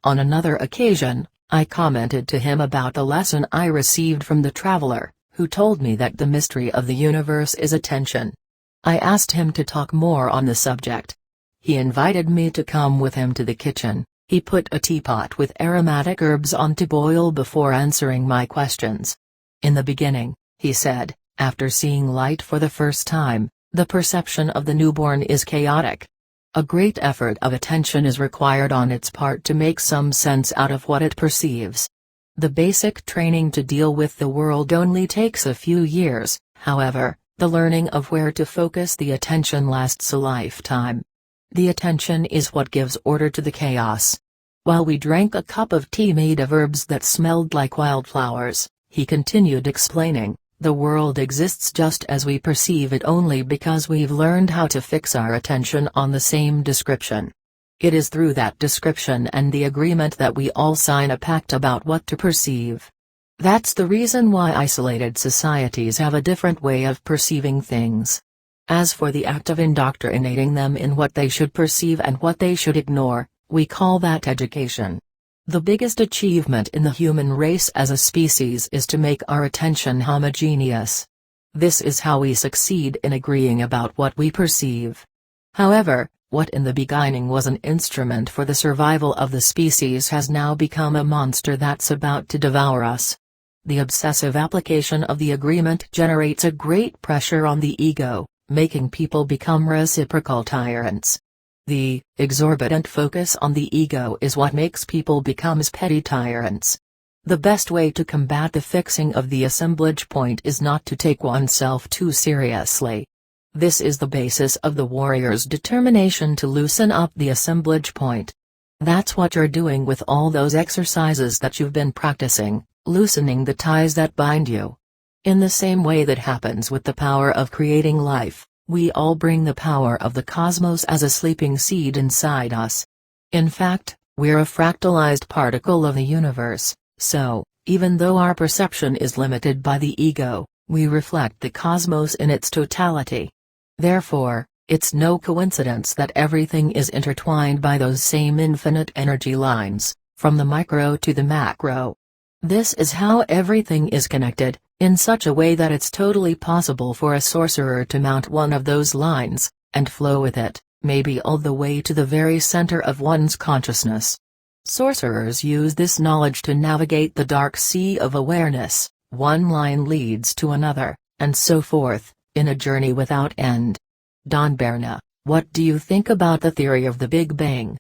On another occasion, I commented to him about the lesson I received from the traveler, who told me that the mystery of the universe is attention. I asked him to talk more on the subject. He invited me to come with him to the kitchen. He put a teapot with aromatic herbs on to boil before answering my questions. In the beginning, he said, after seeing light for the first time, the perception of the newborn is chaotic. A great effort of attention is required on its part to make some sense out of what it perceives. The basic training to deal with the world only takes a few years, however, the learning of where to focus the attention lasts a lifetime. The attention is what gives order to the chaos. While we drank a cup of tea made of herbs that smelled like wildflowers, he continued explaining, the world exists just as we perceive it only because we've learned how to fix our attention on the same description. It is through that description and the agreement that we all sign a pact about what to perceive. That's the reason why isolated societies have a different way of perceiving things. As for the act of indoctrinating them in what they should perceive and what they should ignore, we call that education. The biggest achievement in the human race as a species is to make our attention homogeneous. This is how we succeed in agreeing about what we perceive. However, what in the beginning was an instrument for the survival of the species has now become a monster that's about to devour us. The obsessive application of the agreement generates a great pressure on the ego, making people become reciprocal tyrants. The exorbitant focus on the ego is what makes people become petty tyrants. The best way to combat the fixing of the assemblage point is not to take oneself too seriously. This is the basis of the warrior's determination to loosen up the assemblage point. That's what you're doing with all those exercises that you've been practicing, loosening the ties that bind you. In the same way that happens with the power of creating life, we all bring the power of the cosmos as a sleeping seed inside us. In fact, we're a fractalized particle of the universe, so, even though our perception is limited by the ego, we reflect the cosmos in its totality. Therefore, it's no coincidence that everything is intertwined by those same infinite energy lines, from the micro to the macro. This is how everything is connected, in such a way that it's totally possible for a sorcerer to mount one of those lines, and flow with it, maybe all the way to the very center of one's consciousness. Sorcerers use this knowledge to navigate the dark sea of awareness, one line leads to another, and so forth, in a journey without end. Don Berna, what do you think about the theory of the Big Bang?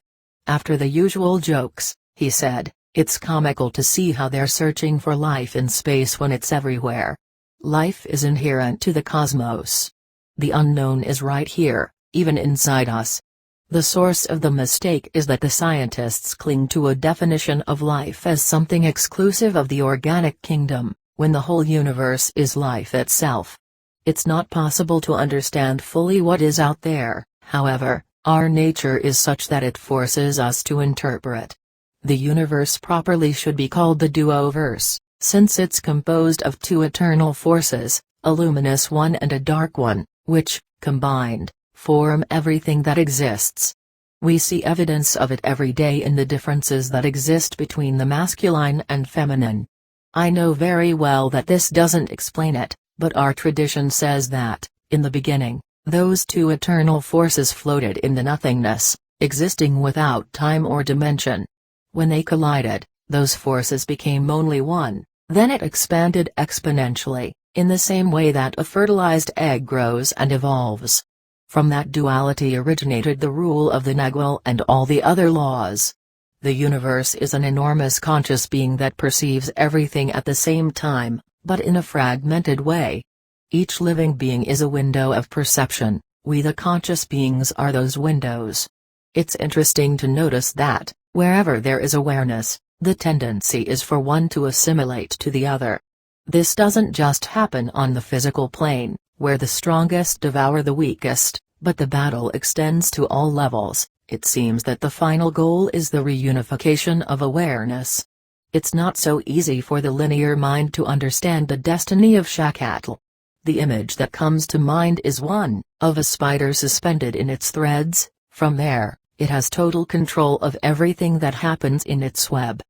After the usual jokes, he said, it's comical to see how they're searching for life in space when it's everywhere. Life is inherent to the cosmos. The unknown is right here, even inside us. The source of the mistake is that the scientists cling to a definition of life as something exclusive of the organic kingdom, when the whole universe is life itself. It's not possible to understand fully what is out there, however, our nature is such that it forces us to interpret. The universe properly should be called the duoverse, since it's composed of two eternal forces, a luminous one and a dark one, which, combined, form everything that exists. We see evidence of it every day in the differences that exist between the masculine and feminine. I know very well that this doesn't explain it, but our tradition says that, in the beginning, those two eternal forces floated in the nothingness, existing without time or dimension. When they collided, those forces became only one, then it expanded exponentially, in the same way that a fertilized egg grows and evolves. From that duality originated the rule of the Nagual and all the other laws. The universe is an enormous conscious being that perceives everything at the same time, but in a fragmented way. Each living being is a window of perception, we the conscious beings are those windows. It's interesting to notice that, wherever there is awareness, the tendency is for one to assimilate to the other. This doesn't just happen on the physical plane, where the strongest devour the weakest, but the battle extends to all levels. It seems that the final goal is the reunification of awareness. It's not so easy for the linear mind to understand the destiny of Shakatl. The image that comes to mind is one of a spider suspended in its threads. From there, it has total control of everything that happens in its web.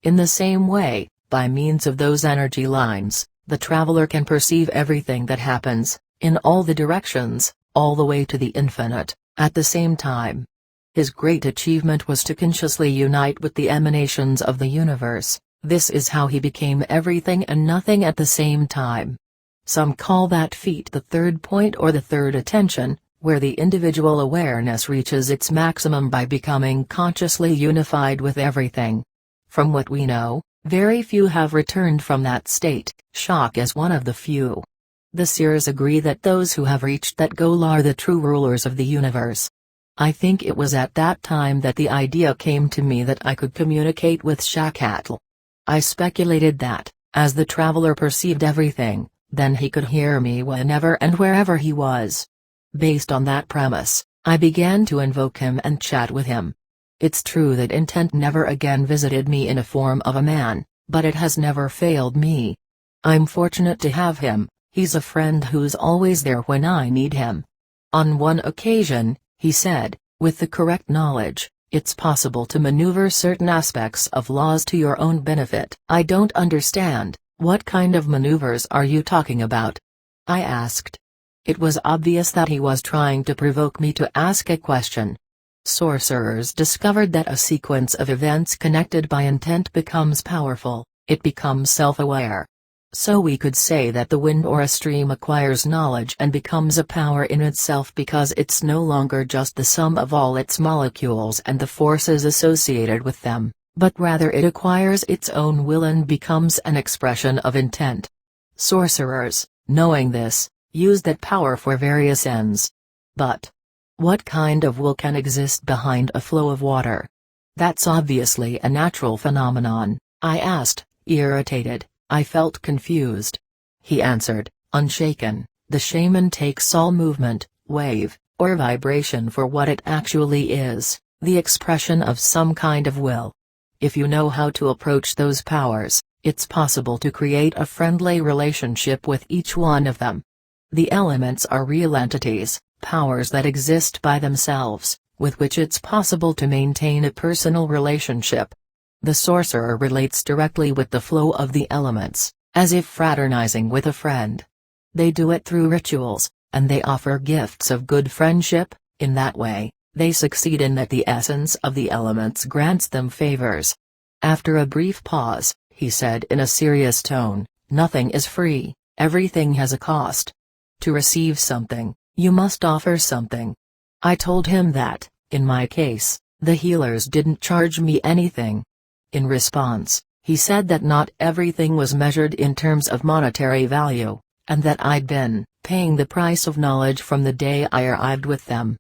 In the same way, by means of those energy lines, the traveler can perceive everything that happens, in all the directions, all the way to the infinite, at the same time. His great achievement was to consciously unite with the emanations of the universe. This is how he became everything and nothing at the same time. Some call that feat the third point or the third attention, where the individual awareness reaches its maximum by becoming consciously unified with everything. From what we know, very few have returned from that state. Shak is one of the few. The seers agree that those who have reached that goal are the true rulers of the universe. I think it was at that time that the idea came to me that I could communicate with Shakatl. I speculated that, as the traveler perceived everything, then he could hear me whenever and wherever he was. Based on that premise, I began to invoke him and chat with him. It's true that intent never again visited me in a form of a man, but it has never failed me. I'm fortunate to have him. He's a friend who's always there when I need him. On one occasion, he said, with the correct knowledge, It's possible to maneuver certain aspects of laws to your own benefit. I don't understand, what kind of maneuvers are you talking about? I asked. It was obvious that he was trying to provoke me to ask a question. Sorcerers discovered that a sequence of events connected by intent becomes powerful, it becomes self-aware. So we could say that the wind or a stream acquires knowledge and becomes a power in itself because it's no longer just the sum of all its molecules and the forces associated with them, but rather it acquires its own will and becomes an expression of intent. Sorcerers, knowing this, use that power for various ends. But what kind of will can exist behind a flow of water? That's obviously a natural phenomenon, I asked, irritated. I felt confused. He answered, unshaken, the shaman takes all movement, wave, or vibration for what it actually is, the expression of some kind of will. If you know how to approach those powers, it's possible to create a friendly relationship with each one of them. The elements are real entities, powers that exist by themselves, with which it's possible to maintain a personal relationship. The sorcerer relates directly with the flow of the elements, as if fraternizing with a friend. They do it through rituals, and they offer gifts of good friendship. In that way, they succeed in that the essence of the elements grants them favors. After a brief pause, he said in a serious tone, nothing is free, everything has a cost. To receive something, you must offer something. I told him that, in my case, the healers didn't charge me anything. In response, he said that not everything was measured in terms of monetary value, and that I'd been paying the price of knowledge from the day I arrived with them.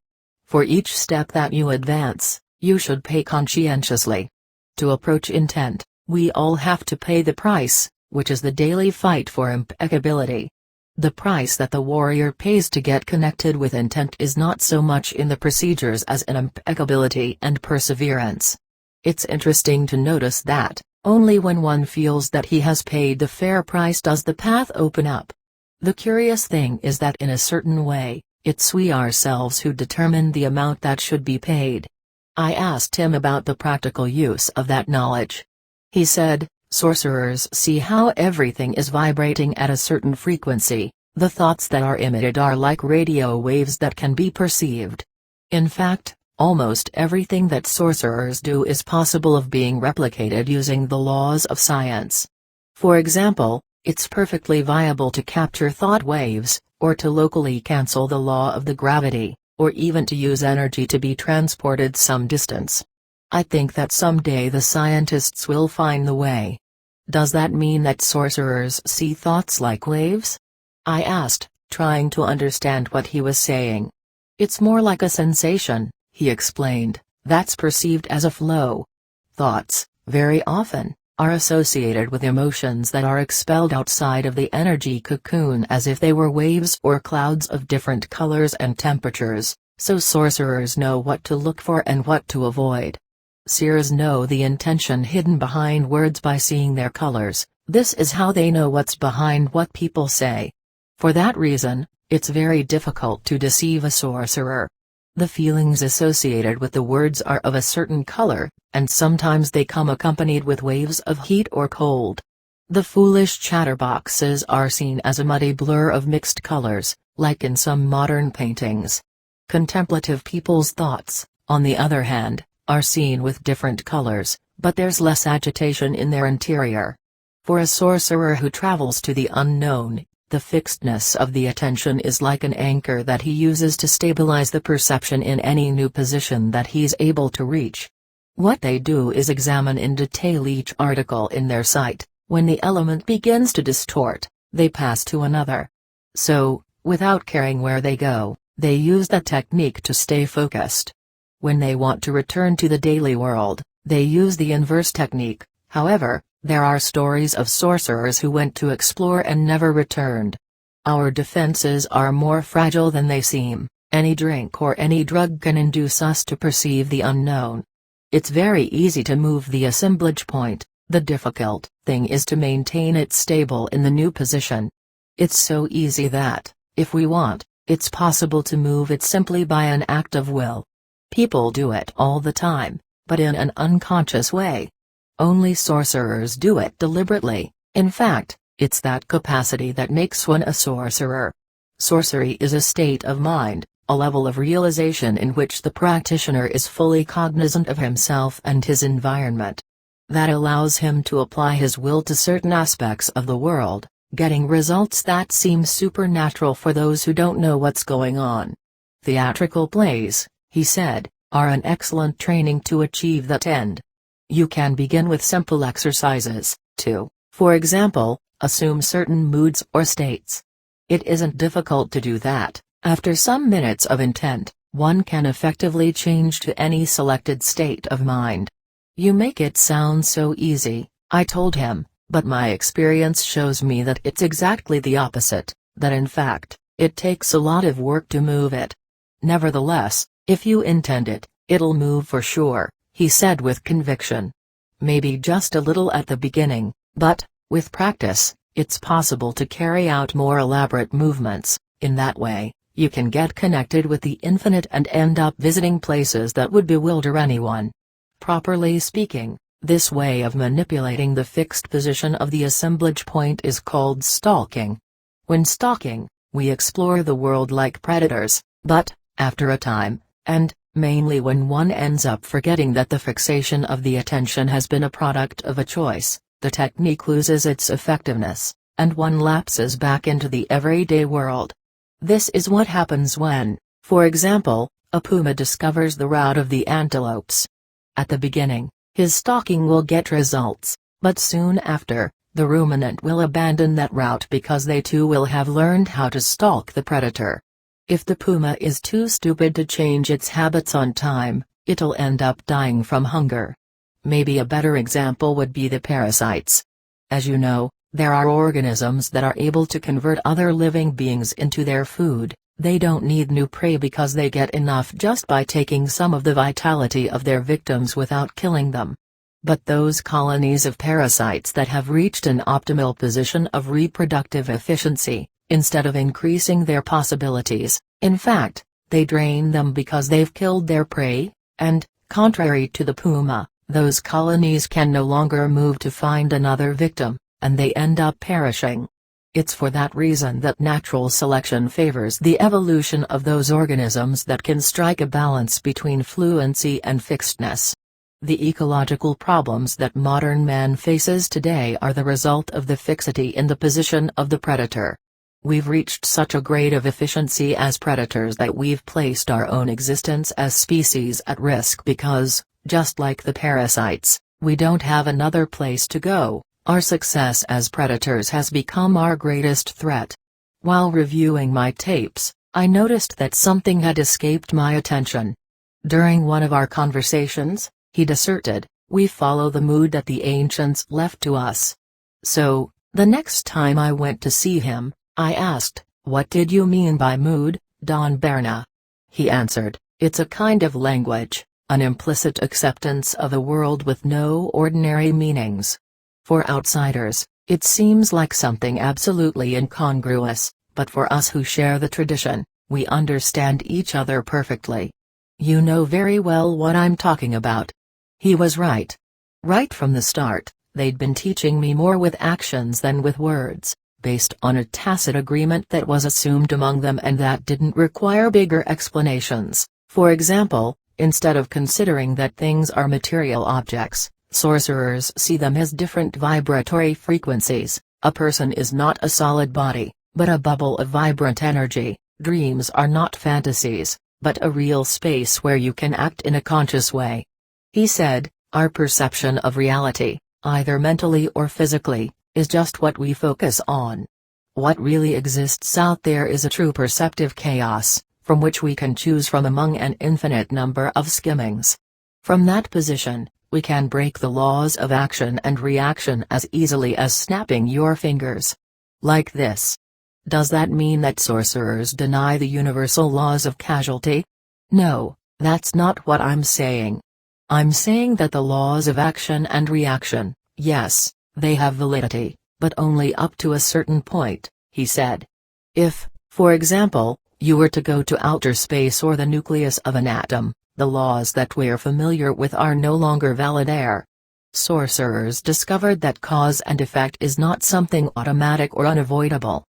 For each step that you advance, you should pay conscientiously. To approach intent, we all have to pay the price, which is the daily fight for impeccability. The price that the warrior pays to get connected with intent is not so much in the procedures as in impeccability and perseverance. It's interesting to notice that, only when one feels that he has paid the fair price does the path open up. The curious thing is that in a certain way, it's we ourselves who determine the amount that should be paid. I asked him about the practical use of that knowledge. He said, sorcerers see how everything is vibrating at a certain frequency, the thoughts that are emitted are like radio waves that can be perceived. In fact, almost everything that sorcerers do is possible of being replicated using the laws of science. For example, it's perfectly viable to capture thought waves, or to locally cancel the law of the gravity, or even to use energy to be transported some distance. I think that someday the scientists will find the way. Does that mean that sorcerers see thoughts like waves? I asked, trying to understand what he was saying. It's more like a sensation, he explained, that's perceived as a flow. Thoughts, very often, are associated with emotions that are expelled outside of the energy cocoon as if they were waves or clouds of different colors and temperatures, so sorcerers know what to look for and what to avoid. Seers know the intention hidden behind words by seeing their colors. This is how they know what's behind what people say. For that reason, it's very difficult to deceive a sorcerer. The feelings associated with the words are of a certain color, and sometimes they come accompanied with waves of heat or cold. The foolish chatterboxes are seen as a muddy blur of mixed colors, like in some modern paintings. Contemplative people's thoughts, on the other hand, are seen with different colors, but there's less agitation in their interior. For a sorcerer who travels to the unknown, the fixedness of the attention is like an anchor that he uses to stabilize the perception in any new position that he's able to reach. What they do is examine in detail each article in their sight. When the element begins to distort, they pass to another. So, without caring where they go, they use that technique to stay focused. When they want to return to the daily world, they use the inverse technique. However, there are stories of sorcerers who went to explore and never returned. Our defenses are more fragile than they seem. Any drink or any drug can induce us to perceive the unknown. It's very easy to move the assemblage point, the difficult thing is to maintain it stable in the new position. It's so easy that, if we want, it's possible to move it simply by an act of will. People do it all the time, but in an unconscious way. Only sorcerers do it deliberately. In fact, it's that capacity that makes one a sorcerer. Sorcery is a state of mind, a level of realization in which the practitioner is fully cognizant of himself and his environment. That allows him to apply his will to certain aspects of the world, getting results that seem supernatural for those who don't know what's going on. Theatrical plays, he said, are an excellent training to achieve that end. You can begin with simple exercises, to, for example, assume certain moods or states. It isn't difficult to do that. After some minutes of intent, one can effectively change to any selected state of mind. You make it sound so easy, I told him, but my experience shows me that it's exactly the opposite, that in fact, it takes a lot of work to move it. Nevertheless, if you intend it, it'll move for sure, he said with conviction. Maybe just a little at the beginning, but, with practice, it's possible to carry out more elaborate movements. In that way, you can get connected with the infinite and end up visiting places that would bewilder anyone. Properly speaking, this way of manipulating the fixed position of the assemblage point is called stalking. When stalking, we explore the world like predators, but, after a time, and, mainly when one ends up forgetting that the fixation of the attention has been a product of a choice, the technique loses its effectiveness, and one lapses back into the everyday world. This is what happens when, for example, a puma discovers the route of the antelopes. At the beginning, his stalking will get results, but soon after, the ruminant will abandon that route because they too will have learned how to stalk the predator. If the puma is too stupid to change its habits on time, it'll end up dying from hunger. Maybe a better example would be the parasites. As you know, there are organisms that are able to convert other living beings into their food. They don't need new prey because they get enough just by taking some of the vitality of their victims without killing them. But those colonies of parasites that have reached an optimal position of reproductive efficiency, instead of increasing their possibilities, in fact, they drain them because they've killed their prey, and, contrary to the puma, those colonies can no longer move to find another victim, and they end up perishing. It's for that reason that natural selection favors the evolution of those organisms that can strike a balance between fluency and fixedness. The ecological problems that modern man faces today are the result of the fixity in the position of the predator. We've reached such a grade of efficiency as predators that we've placed our own existence as species at risk because, just like the parasites, we don't have another place to go. Our success as predators has become our greatest threat. While reviewing my tapes, I noticed that something had escaped my attention. During one of our conversations, he'd asserted, "We follow the mood that the ancients left to us." So, the next time I went to see him, I asked, "What did you mean by mood, Don Berna?" He answered, "It's a kind of language, an implicit acceptance of a world with no ordinary meanings." For outsiders, it seems like something absolutely incongruous, but for us who share the tradition, we understand each other perfectly. You know very well what I'm talking about. He was right. Right from the start, they'd been teaching me more with actions than with words, based on a tacit agreement that was assumed among them and that didn't require bigger explanations. For example, instead of considering that things are material objects, sorcerers see them as different vibratory frequencies. A person is not a solid body, but a bubble of vibrant energy. Dreams are not fantasies, but a real space where you can act in a conscious way. He said, our perception of reality, either mentally or physically, is just what we focus on. What really exists out there is a true perceptive chaos, from which we can choose from among an infinite number of skimmings. From that position, we can break the laws of action and reaction as easily as snapping your fingers. Like this. Does that mean that sorcerers deny the universal laws of causality? No, that's not what I'm saying. I'm saying that the laws of action and reaction, yes, they have validity, but only up to a certain point, he said. If, for example, you were to go to outer space or the nucleus of an atom, The laws that we're familiar with are no longer valid there. Sorcerers discovered that cause and effect is not something automatic or unavoidable.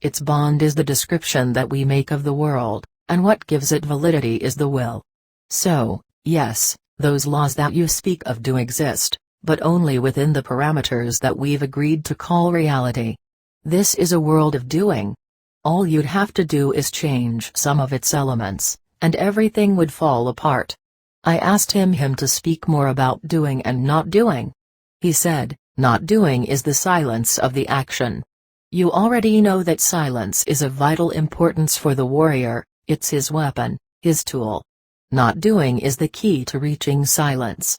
Its bond is the description that we make of the world, and what gives it validity is the will. So, yes, those laws that you speak of do exist, but only within the parameters that we've agreed to call reality. This is a world of doing. All you'd have to do is change some of its elements, and everything would fall apart. I asked him to speak more about doing and not doing. He said, not doing is the silence of the action. You already know that silence is of vital importance for the warrior, it's his weapon, his tool. Not doing is the key to reaching silence.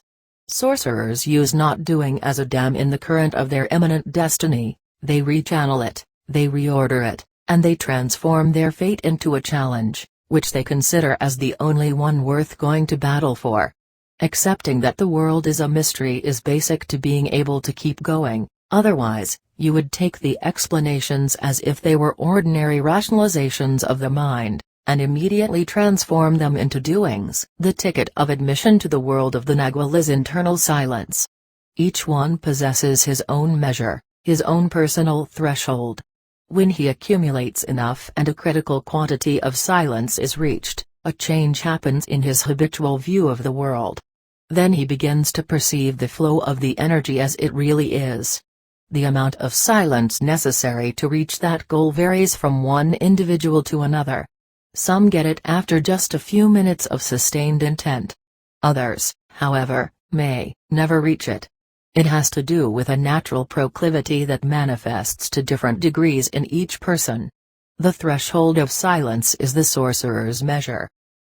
Sorcerers use not doing as a dam in the current of their imminent destiny, they rechannel it, they reorder it, and they transform their fate into a challenge, which they consider as the only one worth going to battle for. Accepting that the world is a mystery is basic to being able to keep going, otherwise, you would take the explanations as if they were ordinary rationalizations of the mind, and immediately transform them into doings. The ticket of admission to the world of the Nagual is internal silence. Each one possesses his own measure, his own personal threshold. When he accumulates enough and a critical quantity of silence is reached, a change happens in his habitual view of the world. Then he begins to perceive the flow of the energy as it really is. The amount of silence necessary to reach that goal varies from one individual to another. Some get it after just a few minutes of sustained intent. Others, however, may never reach it. It has to do with a natural proclivity that manifests to different degrees in each person. The threshold of silence is the sorcerer's measure.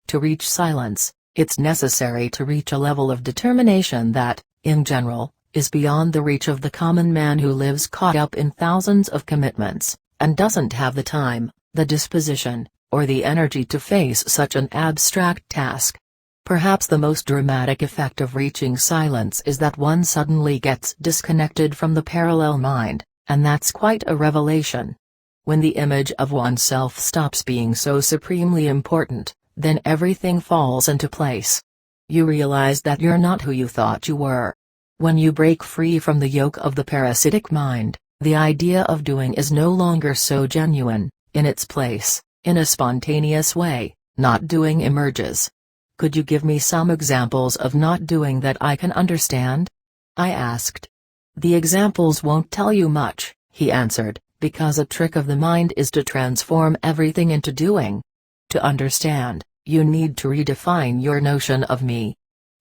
To reach silence, it's necessary to reach a level of determination that, in general, is beyond the reach of the common man who lives caught up in thousands of commitments, and doesn't have the time, the disposition, or the energy to face such an abstract task. Perhaps the most dramatic effect of reaching silence is that one suddenly gets disconnected from the parallel mind, and that's quite a revelation. When the image of oneself stops being so supremely important, then everything falls into place. You realize that you're not who you thought you were. When you break free from the yoke of the parasitic mind, the idea of doing is no longer so genuine. In its place, in a spontaneous way, not doing emerges. Could you give me some examples of not doing that I can understand? I asked. The examples won't tell you much, he answered, because a trick of the mind is to transform everything into doing. To understand, you need to redefine your notion of me.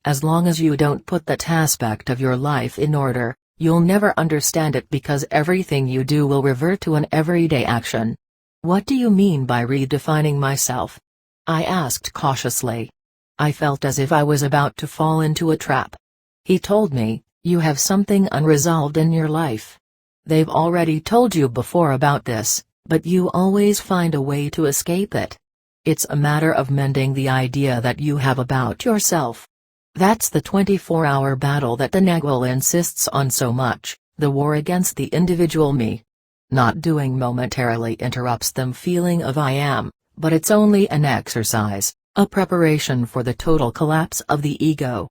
As long as you don't put that aspect of your life in order, you'll never understand it because everything you do will revert to an everyday action. What do you mean by redefining myself? I asked cautiously. I felt as if I was about to fall into a trap. He told me, you have something unresolved in your life. They've already told you before about this, but you always find a way to escape it. It's a matter of mending the idea that you have about yourself. That's the 24-hour battle that the Nagual insists on so much, the war against the individual me. Not doing momentarily interrupts them feeling of I am, but it's only an exercise. A preparation for the total collapse of the ego.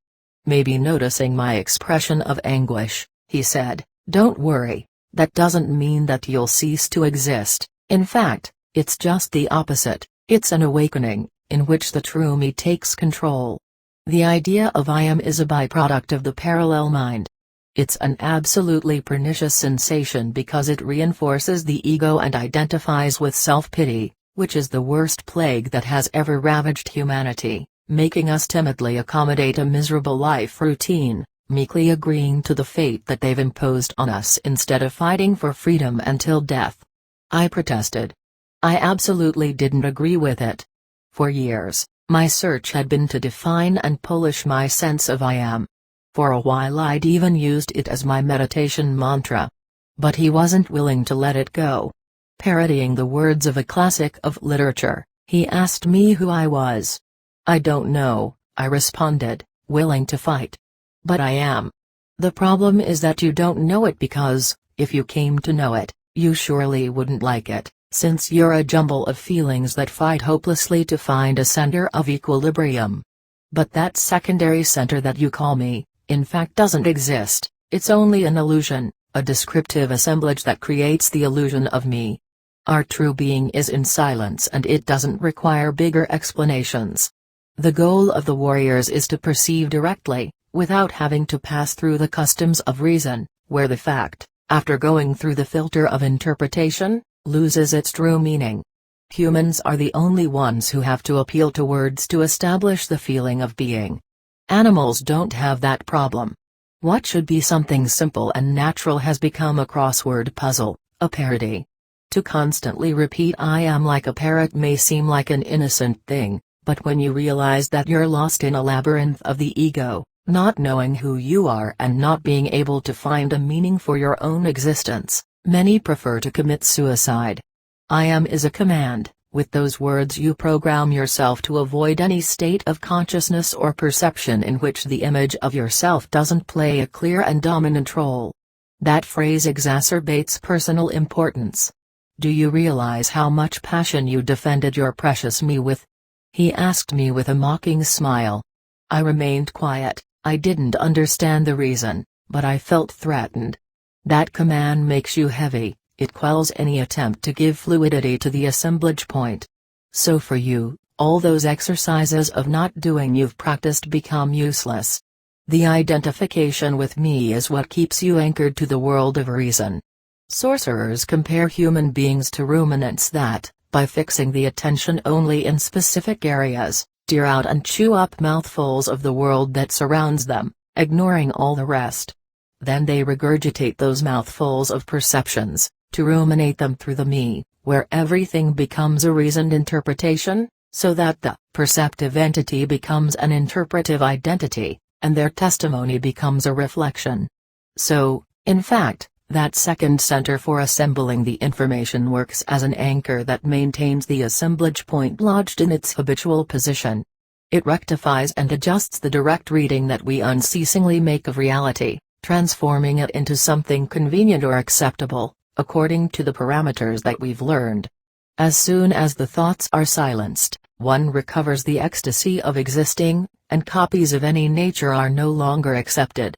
Maybe noticing my expression of anguish, he said, don't worry, that doesn't mean that you'll cease to exist. In fact, it's just the opposite, it's an awakening, in which the true me takes control. The idea of I am is a byproduct of the parallel mind. It's an absolutely pernicious sensation because it reinforces the ego and identifies with self-pity, which is the worst plague that has ever ravaged humanity, making us timidly accommodate a miserable life routine, meekly agreeing to the fate that they've imposed on us instead of fighting for freedom until death. I protested. I absolutely didn't agree with it. For years, my search had been to define and polish my sense of I am. For a while I'd even used it as my meditation mantra. But he wasn't willing to let it go. Parodying the words of a classic of literature, he asked me who I was. I don't know, I responded, willing to fight. But I am. The problem is that you don't know it because, if you came to know it, you surely wouldn't like it, since you're a jumble of feelings that fight hopelessly to find a center of equilibrium. But that secondary center that you call me, in fact doesn't exist. It's only an illusion, a descriptive assemblage that creates the illusion of me. Our true being is in silence, and it doesn't require bigger explanations. The goal of the warriors is to perceive directly, without having to pass through the customs of reason, where the fact, after going through the filter of interpretation, loses its true meaning. Humans are the only ones who have to appeal to words to establish the feeling of being. Animals don't have that problem. What should be something simple and natural has become a crossword puzzle, a parody. To constantly repeat "I am like a parrot" may seem like an innocent thing, but when you realize that you're lost in a labyrinth of the ego, not knowing who you are and not being able to find a meaning for your own existence, many prefer to commit suicide. I am is a command. With those words you program yourself to avoid any state of consciousness or perception in which the image of yourself doesn't play a clear and dominant role. That phrase exacerbates personal importance. Do you realize how much passion you defended your precious me with? He asked me with a mocking smile. I remained quiet. I didn't understand the reason, but I felt threatened. That command makes you heavy. It quells any attempt to give fluidity to the assemblage point. So for you, all those exercises of not doing you've practiced become useless. The identification with me is what keeps you anchored to the world of reason. Sorcerers compare human beings to ruminants that, by fixing the attention only in specific areas, tear out and chew up mouthfuls of the world that surrounds them, ignoring all the rest. Then they regurgitate those mouthfuls of perceptions, to ruminate them through the me, where everything becomes a reasoned interpretation, so that the perceptive entity becomes an interpretive identity, and their testimony becomes a reflection. So, in fact, that second center for assembling the information works as an anchor that maintains the assemblage point lodged in its habitual position. It rectifies and adjusts the direct reading that we unceasingly make of reality, transforming it into something convenient or acceptable, according to the parameters that we've learned. As soon as the thoughts are silenced, one recovers the ecstasy of existing, and copies of any nature are no longer accepted.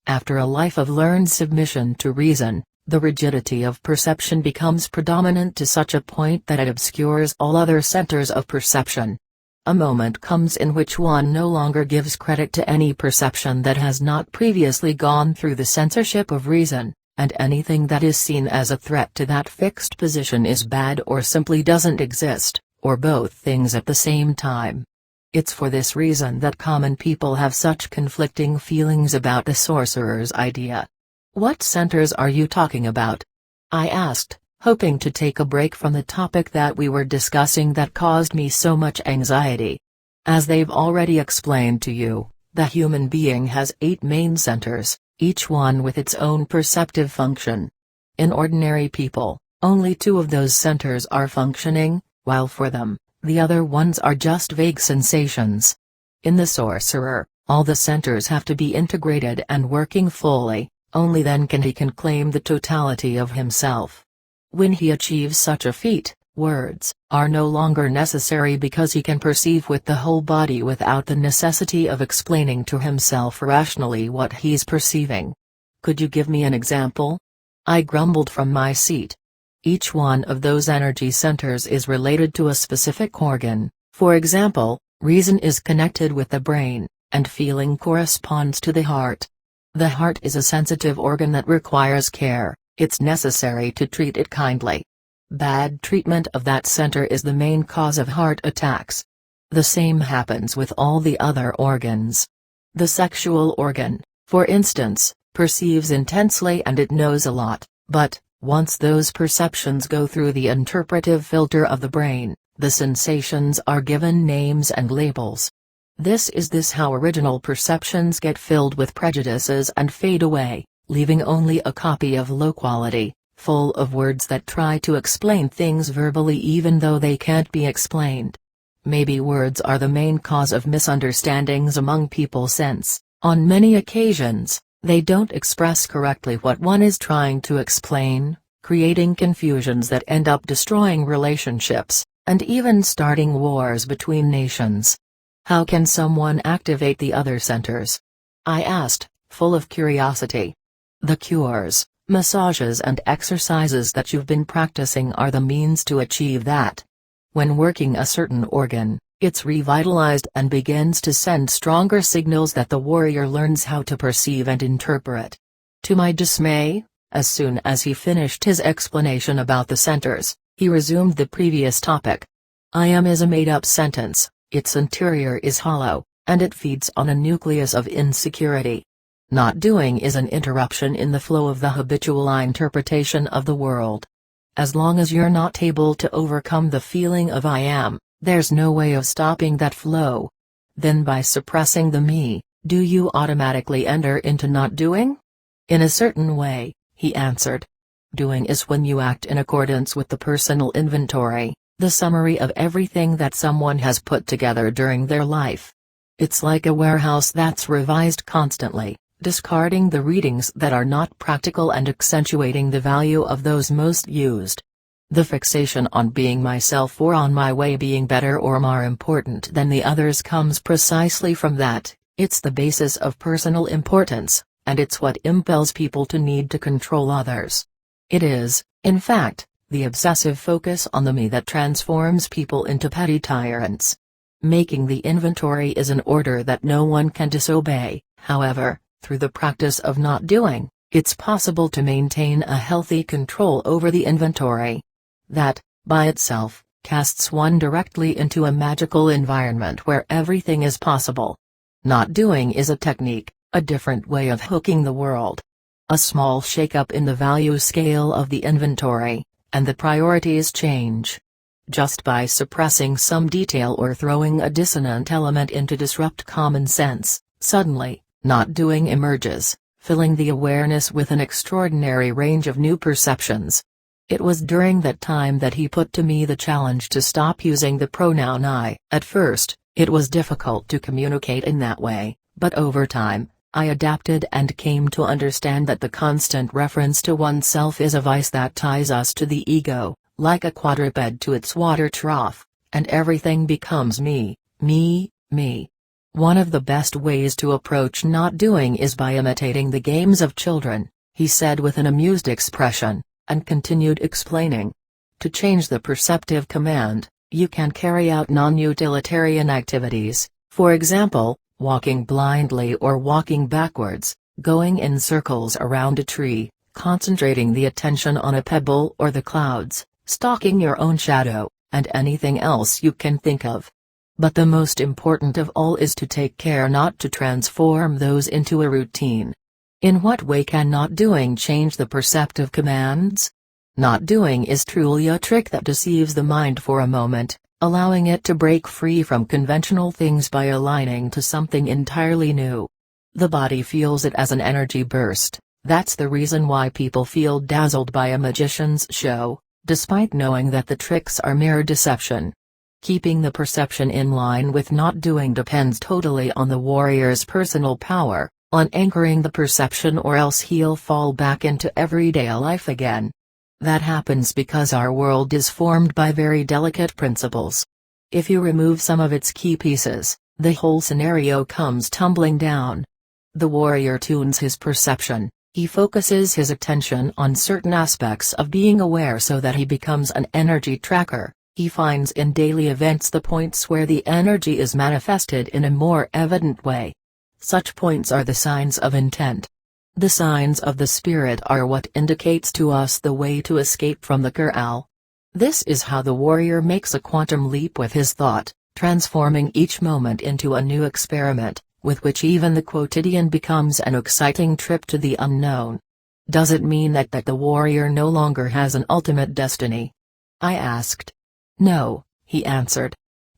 After a life of learned submission to reason, the rigidity of perception becomes predominant to such a point that it obscures all other centers of perception. A moment comes in which one no longer gives credit to any perception that has not previously gone through the censorship of reason, and anything that is seen as a threat to that fixed position is bad or simply doesn't exist, or both things at the same time. It's for this reason that common people have such conflicting feelings about the sorcerer's idea. What centers are you talking about? I asked, hoping to take a break from the topic that we were discussing that caused me so much anxiety. As they've already explained to you, the human being has 8 main centers, each one with its own perceptive function. In ordinary people, only 2 of those centers are functioning, while for them, the other ones are just vague sensations. In the sorcerer, all the centers have to be integrated and working fully, only then can he claim the totality of himself. When he achieves such a feat, words are no longer necessary because he can perceive with the whole body without the necessity of explaining to himself rationally what he's perceiving. Could you give me an example? I grumbled from my seat. Each one of those energy centers is related to a specific organ. For example, reason is connected with the brain, and feeling corresponds to the heart. The heart is a sensitive organ that requires care. It's necessary to treat it kindly. Bad treatment of that center is the main cause of heart attacks. The same happens with all the other organs. The sexual organ, for instance, perceives intensely and it knows a lot, but, once those perceptions go through the interpretive filter of the brain, the sensations are given names and labels. This is how original perceptions get filled with prejudices and fade away, leaving only a copy of low quality, full of words that try to explain things verbally even though they can't be explained. Maybe words are the main cause of misunderstandings among people since, on many occasions, they don't express correctly what one is trying to explain, creating confusions that end up destroying relationships, and even starting wars between nations. How can someone activate the other centers? I asked, full of curiosity. The cures, massages and exercises that you've been practicing are the means to achieve that. When working a certain organ, it's revitalized and begins to send stronger signals that the warrior learns how to perceive and interpret. To my dismay, as soon as he finished his explanation about the centers, he resumed the previous topic. I am is a made-up sentence, its interior is hollow, and it feeds on a nucleus of insecurity. Not doing is an interruption in the flow of the habitual interpretation of the world. As long as you're not able to overcome the feeling of I am, there's no way of stopping that flow. Then by suppressing the me, do you automatically enter into not doing? In a certain way, he answered. Doing is when you act in accordance with the personal inventory, the summary of everything that someone has put together during their life. It's like a warehouse that's revised constantly, discarding the readings that are not practical and accentuating the value of those most used. The fixation on being myself or on my way being better or more important than the others comes precisely from that. It's the basis of personal importance, and it's what impels people to need to control others. It is, in fact, the obsessive focus on the me that transforms people into petty tyrants. Making the inventory is an order that no one can disobey. However, through the practice of not doing, it's possible to maintain a healthy control over the inventory. That, by itself, casts one directly into a magical environment where everything is possible. Not doing is a technique, a different way of hooking the world. A small shake-up in the value scale of the inventory, and the priorities change. Just by suppressing some detail or throwing a dissonant element in to disrupt common sense, suddenly, not doing emerges, filling the awareness with an extraordinary range of new perceptions. It was during that time that he put to me the challenge to stop using the pronoun I. At first, it was difficult to communicate in that way, but over time, I adapted and came to understand that the constant reference to oneself is a vice that ties us to the ego, like a quadruped to its water trough, and everything becomes me, me, me. One of the best ways to approach not doing is by imitating the games of children, he said with an amused expression, and continued explaining. To change the perceptive command, you can carry out non-utilitarian activities, for example, walking blindly or walking backwards, going in circles around a tree, concentrating the attention on a pebble or the clouds, stalking your own shadow, and anything else you can think of. But the most important of all is to take care not to transform those into a routine. In what way can not doing change the perceptive commands? Not doing is truly a trick that deceives the mind for a moment, allowing it to break free from conventional things by aligning to something entirely new. The body feels it as an energy burst. That's the reason why people feel dazzled by a magician's show, despite knowing that the tricks are mere deception. Keeping the perception in line with not doing depends totally on the warrior's personal power, on anchoring the perception, or else he'll fall back into everyday life again. That happens because our world is formed by very delicate principles. If you remove some of its key pieces, the whole scenario comes tumbling down. The warrior tunes his perception, he focuses his attention on certain aspects of being aware so that he becomes an energy tracker. He finds in daily events the points where the energy is manifested in a more evident way. Such points are the signs of intent. The signs of the spirit are what indicates to us the way to escape from the corral. This is how the warrior makes a quantum leap with his thought, transforming each moment into a new experiment, with which even the quotidian becomes an exciting trip to the unknown. Does it mean that the warrior no longer has an ultimate destiny? I asked. No, he answered.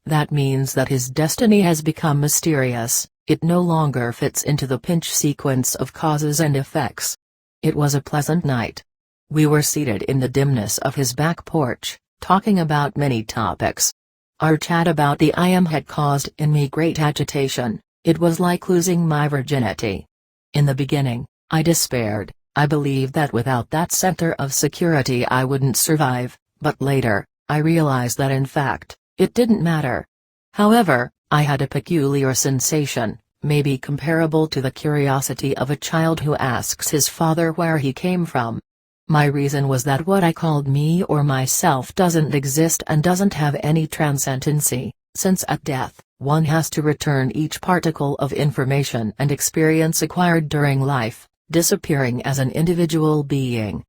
That means that his destiny has become mysterious. It no longer fits into the pinch sequence of causes and effects. It was a pleasant night. We were seated in the dimness of his back porch, talking about many topics. Our chat about the I am had caused in me great agitation. It was like losing my virginity. In the beginning, I despaired. I believed that without that center of security I wouldn't survive, but later, I realized that in fact, it didn't matter. However, I had a peculiar sensation, maybe comparable to the curiosity of a child who asks his father where he came from. My reason was that what I called me or myself doesn't exist and doesn't have any transcendency, since at death, one has to return each particle of information and experience acquired during life, disappearing as an individual being.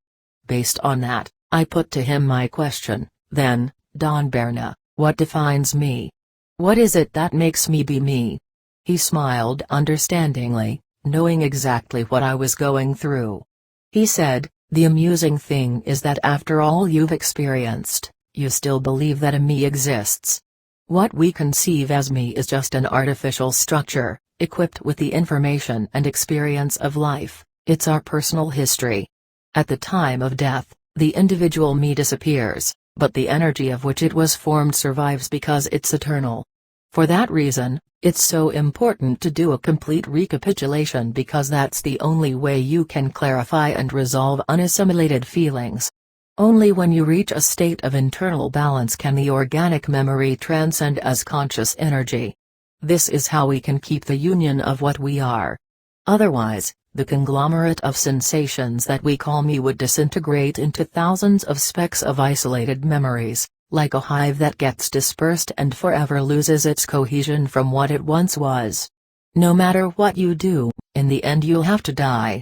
Based on that, I put to him my question, then, Don Berna, what defines me? What is it that makes me be me? He smiled understandingly, knowing exactly what I was going through. He said, the amusing thing is that after all you've experienced, you still believe that a me exists. What we conceive as me is just an artificial structure, equipped with the information and experience of life. It's our personal history. At the time of death, the individual me disappears, but the energy of which it was formed survives because it's eternal. For that reason, it's so important to do a complete recapitulation because that's the only way you can clarify and resolve unassimilated feelings. Only when you reach a state of internal balance can the organic memory transcend as conscious energy. This is how we can keep the union of what we are. Otherwise, the conglomerate of sensations that we call me would disintegrate into thousands of specks of isolated memories, like a hive that gets dispersed and forever loses its cohesion from what it once was. No matter what you do, in the end you'll have to die.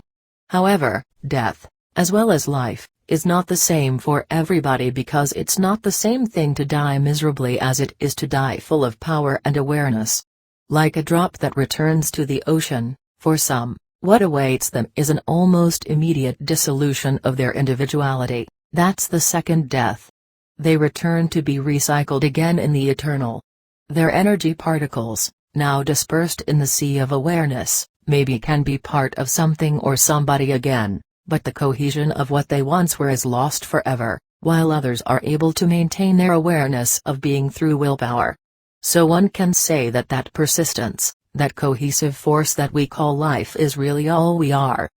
However, death, as well as life, is not the same for everybody because it's not the same thing to die miserably as it is to die full of power and awareness. Like a drop that returns to the ocean, for some, what awaits them is an almost immediate dissolution of their individuality. That's the second death. They return to be recycled again in the eternal. Their energy particles, now dispersed in the sea of awareness, maybe can be part of something or somebody again, but the cohesion of what they once were is lost forever, while others are able to maintain their awareness of being through willpower. So one can say that that persistence, that cohesive force that we call life is really all we are.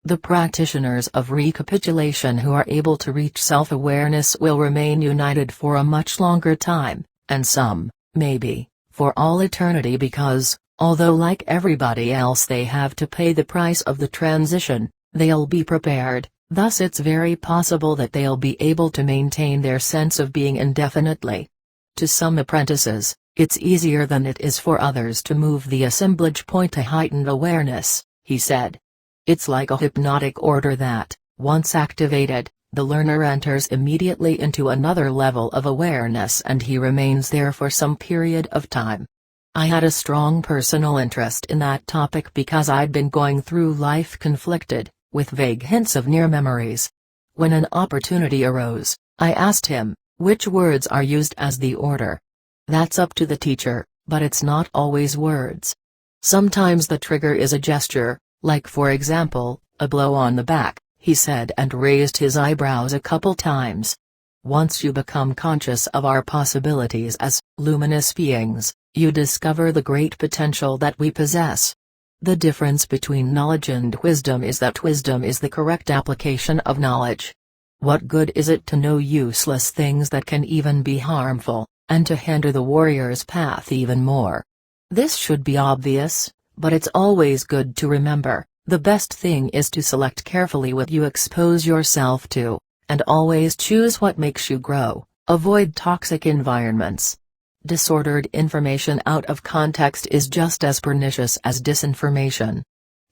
The practitioners of recapitulation who are able to reach self-awareness will remain united for a much longer time, and some, maybe, for all eternity because, although like everybody else they have to pay the price of the transition, they'll be prepared, thus it's very possible that they'll be able to maintain their sense of being indefinitely. To some apprentices, it's easier than it is for others to move the assemblage point to heightened awareness, he said. It's like a hypnotic order that, once activated, the learner enters immediately into another level of awareness and he remains there for some period of time. I had a strong personal interest in that topic because I'd been going through life conflicted, with vague hints of near memories. When an opportunity arose, I asked him, which words are used as the order? That's up to the teacher, but it's not always words. Sometimes the trigger is a gesture. Like for example, a blow on the back, he said and raised his eyebrows a couple times. Once you become conscious of our possibilities as luminous beings, you discover the great potential that we possess. The difference between knowledge and wisdom is that wisdom is the correct application of knowledge. What good is it to know useless things that can even be harmful, and to hinder the warrior's path even more? This should be obvious. But it's always good to remember, the best thing is to select carefully what you expose yourself to, and always choose what makes you grow, avoid toxic environments. Disordered information out of context is just as pernicious as disinformation.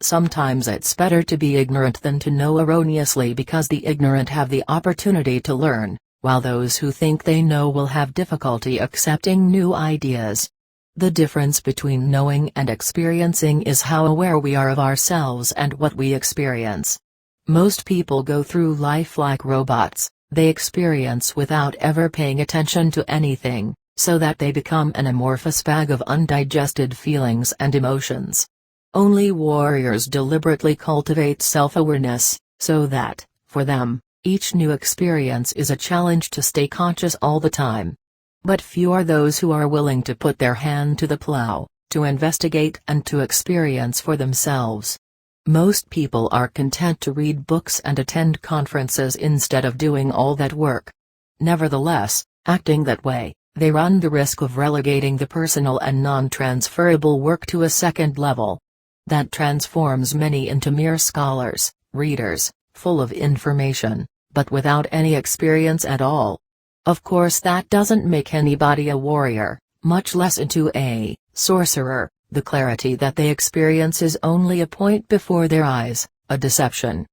Sometimes it's better to be ignorant than to know erroneously because the ignorant have the opportunity to learn, while those who think they know will have difficulty accepting new ideas. The difference between knowing and experiencing is how aware we are of ourselves and what we experience. Most people go through life like robots, they experience without ever paying attention to anything, so that they become an amorphous bag of undigested feelings and emotions. Only warriors deliberately cultivate self-awareness, so that, for them, each new experience is a challenge to stay conscious all the time. But few are those who are willing to put their hand to the plow, to investigate and to experience for themselves. Most people are content to read books and attend conferences instead of doing all that work. Nevertheless, acting that way, They run the risk of relegating the personal and non-transferable work to a second level. That transforms many into mere scholars, readers, full of information, but without any experience at all. Of course, that doesn't make anybody a warrior, much less into a sorcerer. The clarity that they experience is only a point before their eyes, a deception.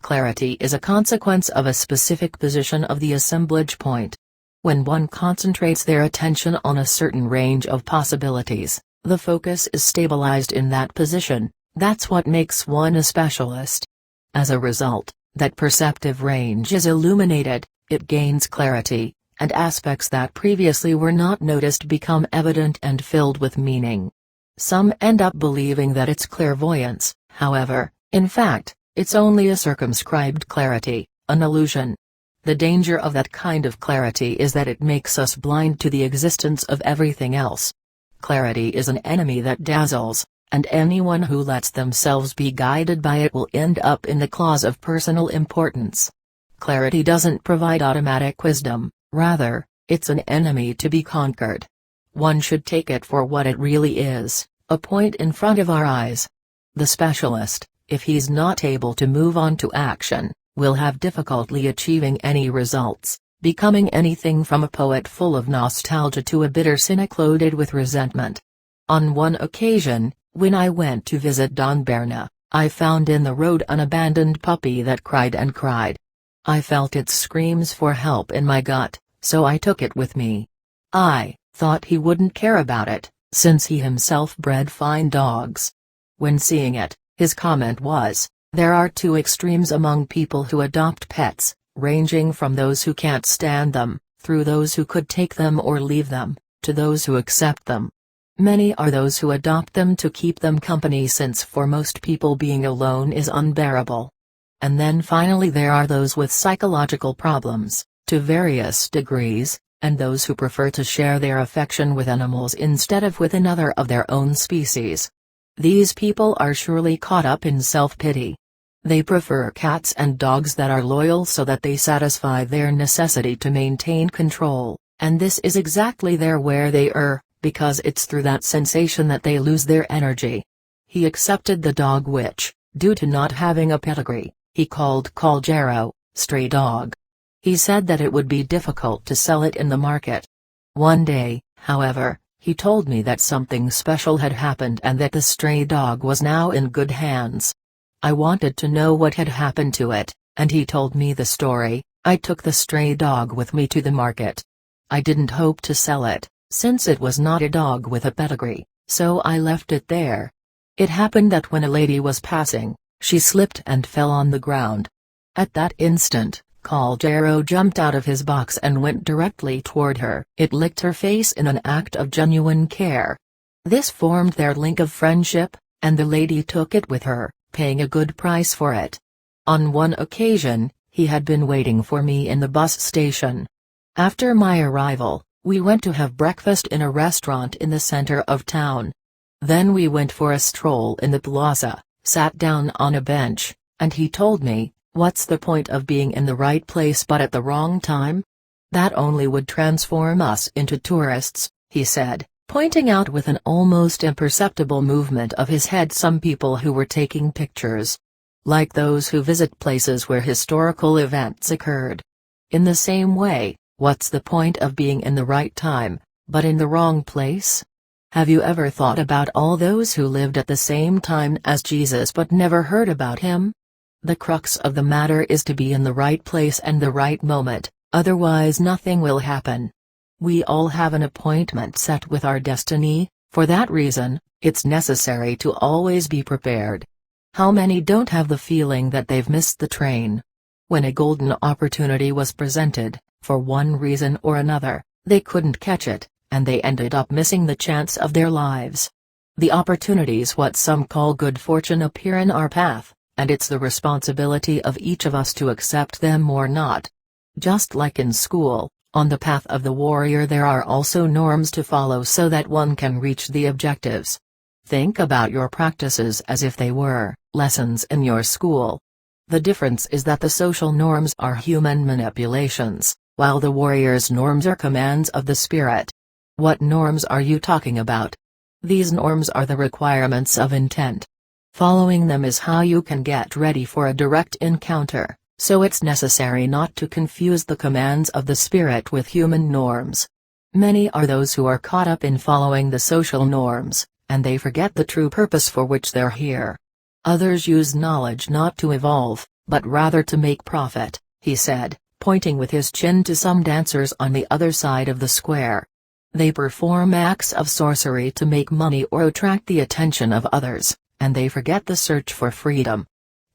Clarity is a consequence of a specific position of the assemblage point. When one concentrates their attention on a certain range of possibilities, the focus is stabilized in that position. That's what makes one a specialist. As a result, that perceptive range is illuminated, it gains clarity, and aspects that previously were not noticed become evident and filled with meaning. Some end up believing that it's clairvoyance, however, in fact, it's only a circumscribed clarity, an illusion. The danger of that kind of clarity is that it makes us blind to the existence of everything else. Clarity is an enemy that dazzles, and anyone who lets themselves be guided by it will end up in the claws of personal importance. Clarity doesn't provide automatic wisdom, rather, it's an enemy to be conquered. One should take it for what it really is, a point in front of our eyes. The specialist, if he's not able to move on to action, will have difficulty achieving any results, becoming anything from a poet full of nostalgia to a bitter cynic loaded with resentment. On one occasion, when I went to visit Don Berna, I found in the road an abandoned puppy that cried and cried. I felt its screams for help in my gut, so I took it with me. I thought he wouldn't care about it, since he himself bred fine dogs. When seeing it, his comment was, "There are two extremes among people who adopt pets, ranging from those who can't stand them, through those who could take them or leave them, to those who accept them. Many are those who adopt them to keep them company, since for most people being alone is unbearable. And then finally there are those with psychological problems, to various degrees, and those who prefer to share their affection with animals instead of with another of their own species. These people are surely caught up in self-pity. They prefer cats and dogs that are loyal so that they satisfy their necessity to maintain control, and this is exactly where they err, because it's through that sensation that they lose their energy." He accepted the dog which, due to not having a pedigree, he called Calgero, stray dog. He said that it would be difficult to sell it in the market. One day, however, he told me that something special had happened and that the stray dog was now in good hands. I wanted to know what had happened to it, and he told me the story. I took the stray dog with me to the market. I didn't hope to sell it, since it was not a dog with a pedigree, so I left it there. It happened that when a lady was passing, she slipped and fell on the ground. At that instant, Calgero jumped out of his box and went directly toward her. It licked her face in an act of genuine care. This formed their link of friendship, and the lady took it with her, paying a good price for it. On one occasion, he had been waiting for me in the bus station. After my arrival, we went to have breakfast in a restaurant in the center of town. Then we went for a stroll in the plaza, sat down on a bench, and he told me, "What's the point of being in the right place but at the wrong time? That only would transform us into tourists," he said, pointing out with an almost imperceptible movement of his head some people who were taking pictures. Like those who visit places where historical events occurred. In the same way, what's the point of being in the right time, but in the wrong place? Have you ever thought about all those who lived at the same time as Jesus but never heard about him? The crux of the matter is to be in the right place and the right moment, otherwise nothing will happen. We all have an appointment set with our destiny. For that reason, it's necessary to always be prepared. How many don't have the feeling that they've missed the train? When a golden opportunity was presented, for one reason or another, they couldn't catch it, and they ended up missing the chance of their lives. The opportunities what some call good fortune appear in our path, and it's the responsibility of each of us to accept them or not. Just like in school, on the path of the warrior there are also norms to follow so that one can reach the objectives. Think about your practices as if they were lessons in your school. The difference is that the social norms are human manipulations, while the warrior's norms are commands of the spirit. What norms are you talking about? These norms are the requirements of intent. Following them is how you can get ready for a direct encounter, so it's necessary not to confuse the commands of the spirit with human norms. Many are those who are caught up in following the social norms, and they forget the true purpose for which they're here. Others use knowledge not to evolve, but rather to make profit, he said, pointing with his chin to some dancers on the other side of the square. They perform acts of sorcery to make money or attract the attention of others, and they forget the search for freedom.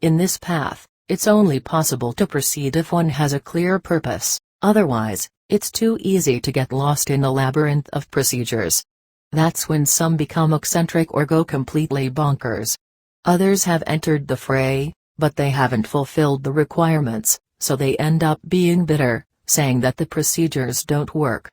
In this path, it's only possible to proceed if one has a clear purpose, otherwise, it's too easy to get lost in the labyrinth of procedures. That's when some become eccentric or go completely bonkers. Others have entered the fray, but they haven't fulfilled the requirements, so they end up being bitter, saying that the procedures don't work.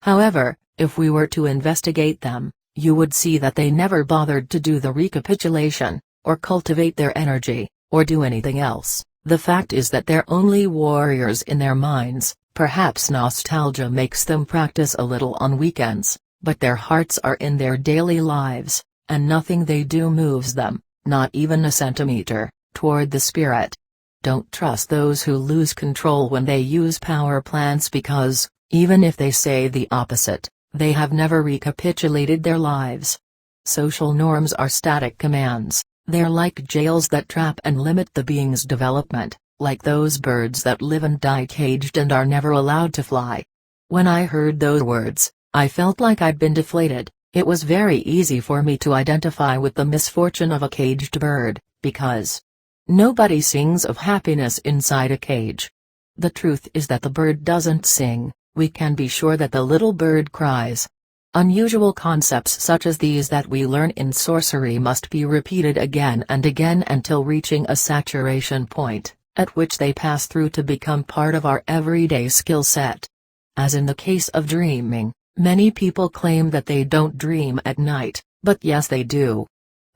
However, if we were to investigate them, you would see that they never bothered to do the recapitulation, or cultivate their energy, or do anything else. The fact is that they're only warriors in their minds. Perhaps nostalgia makes them practice a little on weekends, but their hearts are in their daily lives, and nothing they do moves them, not even a centimeter, toward the spirit. Don't trust those who lose control when they use power plants because, even if they say the opposite, they have never recapitulated their lives. Social norms are static commands, they're like jails that trap and limit the being's development, like those birds that live and die caged and are never allowed to fly. When I heard those words, I felt like I'd been deflated. It was very easy for me to identify with the misfortune of a caged bird, because nobody sings of happiness inside a cage. The truth is that the bird doesn't sing, we can be sure that the little bird cries. Unusual concepts such as these that we learn in sorcery must be repeated again and again until reaching a saturation point, at which they pass through to become part of our everyday skill set. As in the case of dreaming, many people claim that they don't dream at night, but yes they do.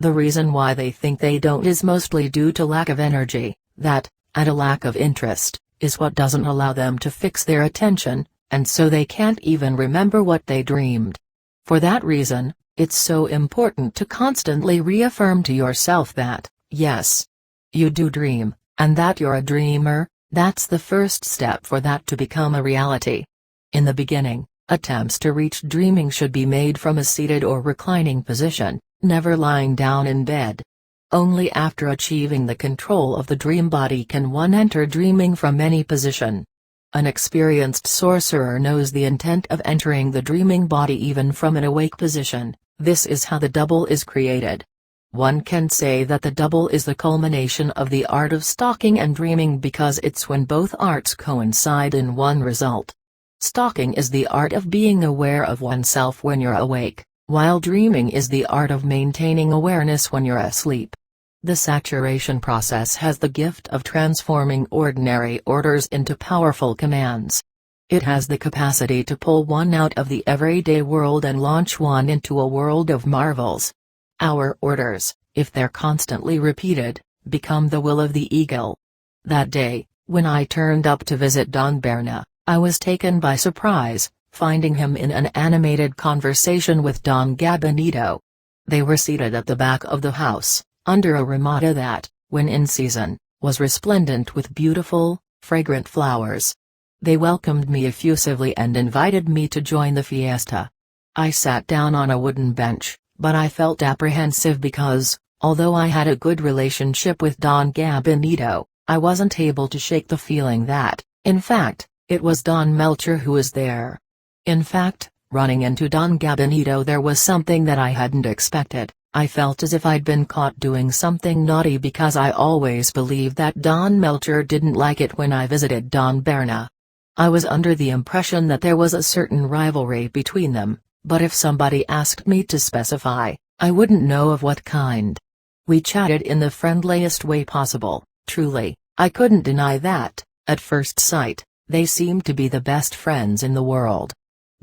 The reason why they think they don't is mostly due to lack of energy, that, and a lack of interest, is what doesn't allow them to fix their attention, and so they can't even remember what they dreamed. For that reason, it's so important to constantly reaffirm to yourself that, yes, you do dream, and that you're a dreamer. That's the first step for that to become a reality. In the beginning, attempts to reach dreaming should be made from a seated or reclining position, never lying down in bed. Only after achieving the control of the dream body can one enter dreaming from any position. An experienced sorcerer knows the intent of entering the dreaming body even from an awake position. This is how the double is created. One can say that the double is the culmination of the art of stalking and dreaming because it's when both arts coincide in one result. Stalking is the art of being aware of oneself when you're awake, while dreaming is the art of maintaining awareness when you're asleep. The saturation process has the gift of transforming ordinary orders into powerful commands. It has the capacity to pull one out of the everyday world and launch one into a world of marvels. Our orders, if they're constantly repeated, become the will of the eagle. That day, when I turned up to visit Don Berna, I was taken by surprise, finding him in an animated conversation with Don Gabinetto. They were seated at the back of the house, under a ramada that, when in season, was resplendent with beautiful, fragrant flowers. They welcomed me effusively and invited me to join the fiesta. I sat down on a wooden bench, but I felt apprehensive because, although I had a good relationship with Don Gabinetto, I wasn't able to shake the feeling that, in fact, it was Don Melcher who was there. In fact, running into Don Gabinetto there was something that I hadn't expected. I felt as if I'd been caught doing something naughty because I always believed that Don Melcher didn't like it when I visited Don Berna. I was under the impression that there was a certain rivalry between them, but if somebody asked me to specify, I wouldn't know of what kind. We chatted in the friendliest way possible, truly, I couldn't deny that, at first sight, they seemed to be the best friends in the world.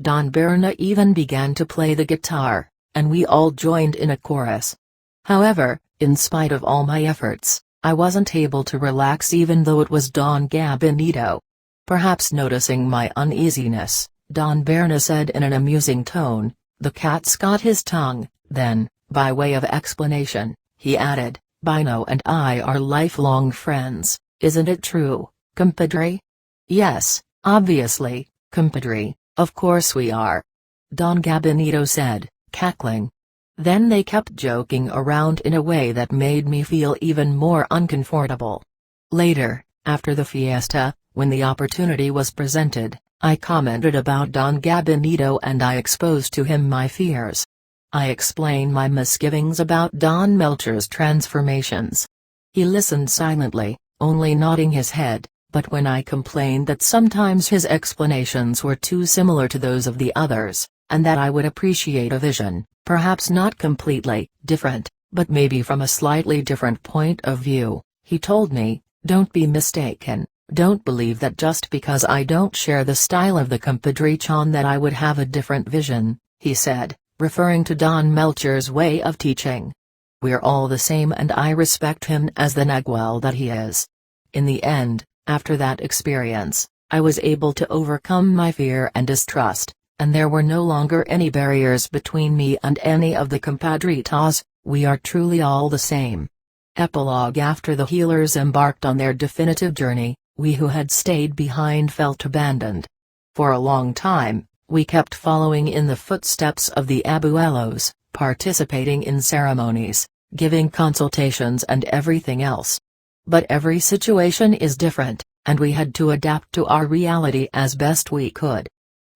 Don Berna even began to play the guitar, and we all joined in a chorus. However, in spite of all my efforts, I wasn't able to relax even though it was Don Gabinetto. Perhaps noticing my uneasiness, Don Berna said in an amusing tone, "The cat's got his tongue." Then, by way of explanation, he added, "Bino and I are lifelong friends, isn't it true, compadre?" "Yes, obviously, compadre, of course we are," Don Gabinito said, cackling. Then they kept joking around in a way that made me feel even more uncomfortable. Later, after the fiesta, when the opportunity was presented, I commented about Don Gabinito and I exposed to him my fears. I explained my misgivings about Don Melcher's transformations. He listened silently, only nodding his head, but when I complained that sometimes his explanations were too similar to those of the others, and that I would appreciate a vision, perhaps not completely different, but maybe from a slightly different point of view, he told me, "Don't be mistaken, don't believe that just because I don't share the style of the compadre-chan that I would have a different vision," he said, referring to Don Melcher's way of teaching. "We're all the same and I respect him as the Nagual that he is." In the end, after that experience, I was able to overcome my fear and distrust, and there were no longer any barriers between me and any of the compadritas. We are truly all the same. Epilogue. After the healers embarked on their definitive journey, we who had stayed behind felt abandoned. For a long time, we kept following in the footsteps of the abuelos, participating in ceremonies, giving consultations and everything else. But every situation is different, and we had to adapt to our reality as best we could.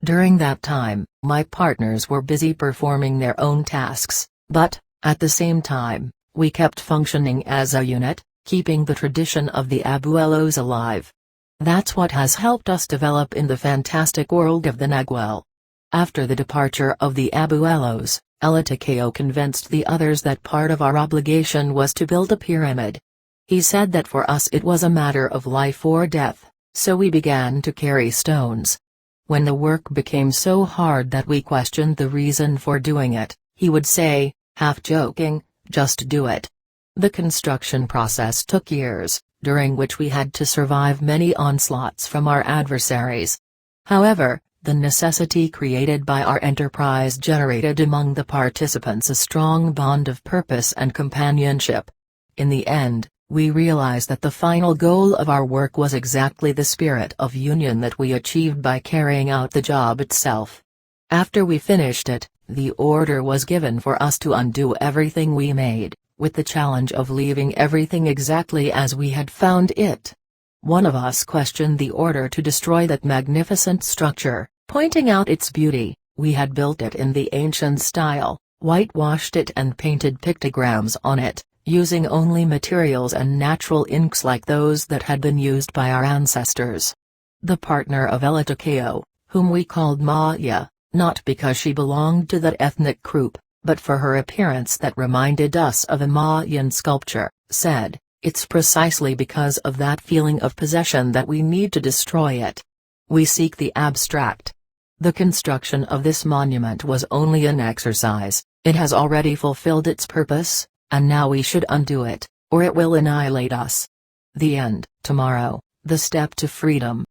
During that time, my partners were busy performing their own tasks, but, at the same time, we kept functioning as a unit, keeping the tradition of the abuelos alive. That's what has helped us develop in the fantastic world of the Nagual. After the departure of the abuelos, El Takeo convinced the others that part of our obligation was to build a pyramid. He said that for us it was a matter of life or death, so we began to carry stones. When the work became so hard that we questioned the reason for doing it, he would say, half joking, "Just do it." The construction process took years, during which we had to survive many onslaughts from our adversaries. However, the necessity created by our enterprise generated among the participants a strong bond of purpose and companionship. In the end, we realized that the final goal of our work was exactly the spirit of union that we achieved by carrying out the job itself. After we finished it, the order was given for us to undo everything we made, with the challenge of leaving everything exactly as we had found it. One of us questioned the order to destroy that magnificent structure, pointing out its beauty. We had built it in the ancient style, whitewashed it and painted pictograms on it, using only materials and natural inks like those that had been used by our ancestors. The partner of El Takeo, whom we called Maya, not because she belonged to that ethnic group, but for her appearance that reminded us of a Mayan sculpture, said, "It's precisely because of that feeling of possession that we need to destroy it. We seek the abstract." The construction of this monument was only an exercise. It has already fulfilled its purpose, and now we should undo it, or it will annihilate us. The end. Tomorrow, the step to freedom.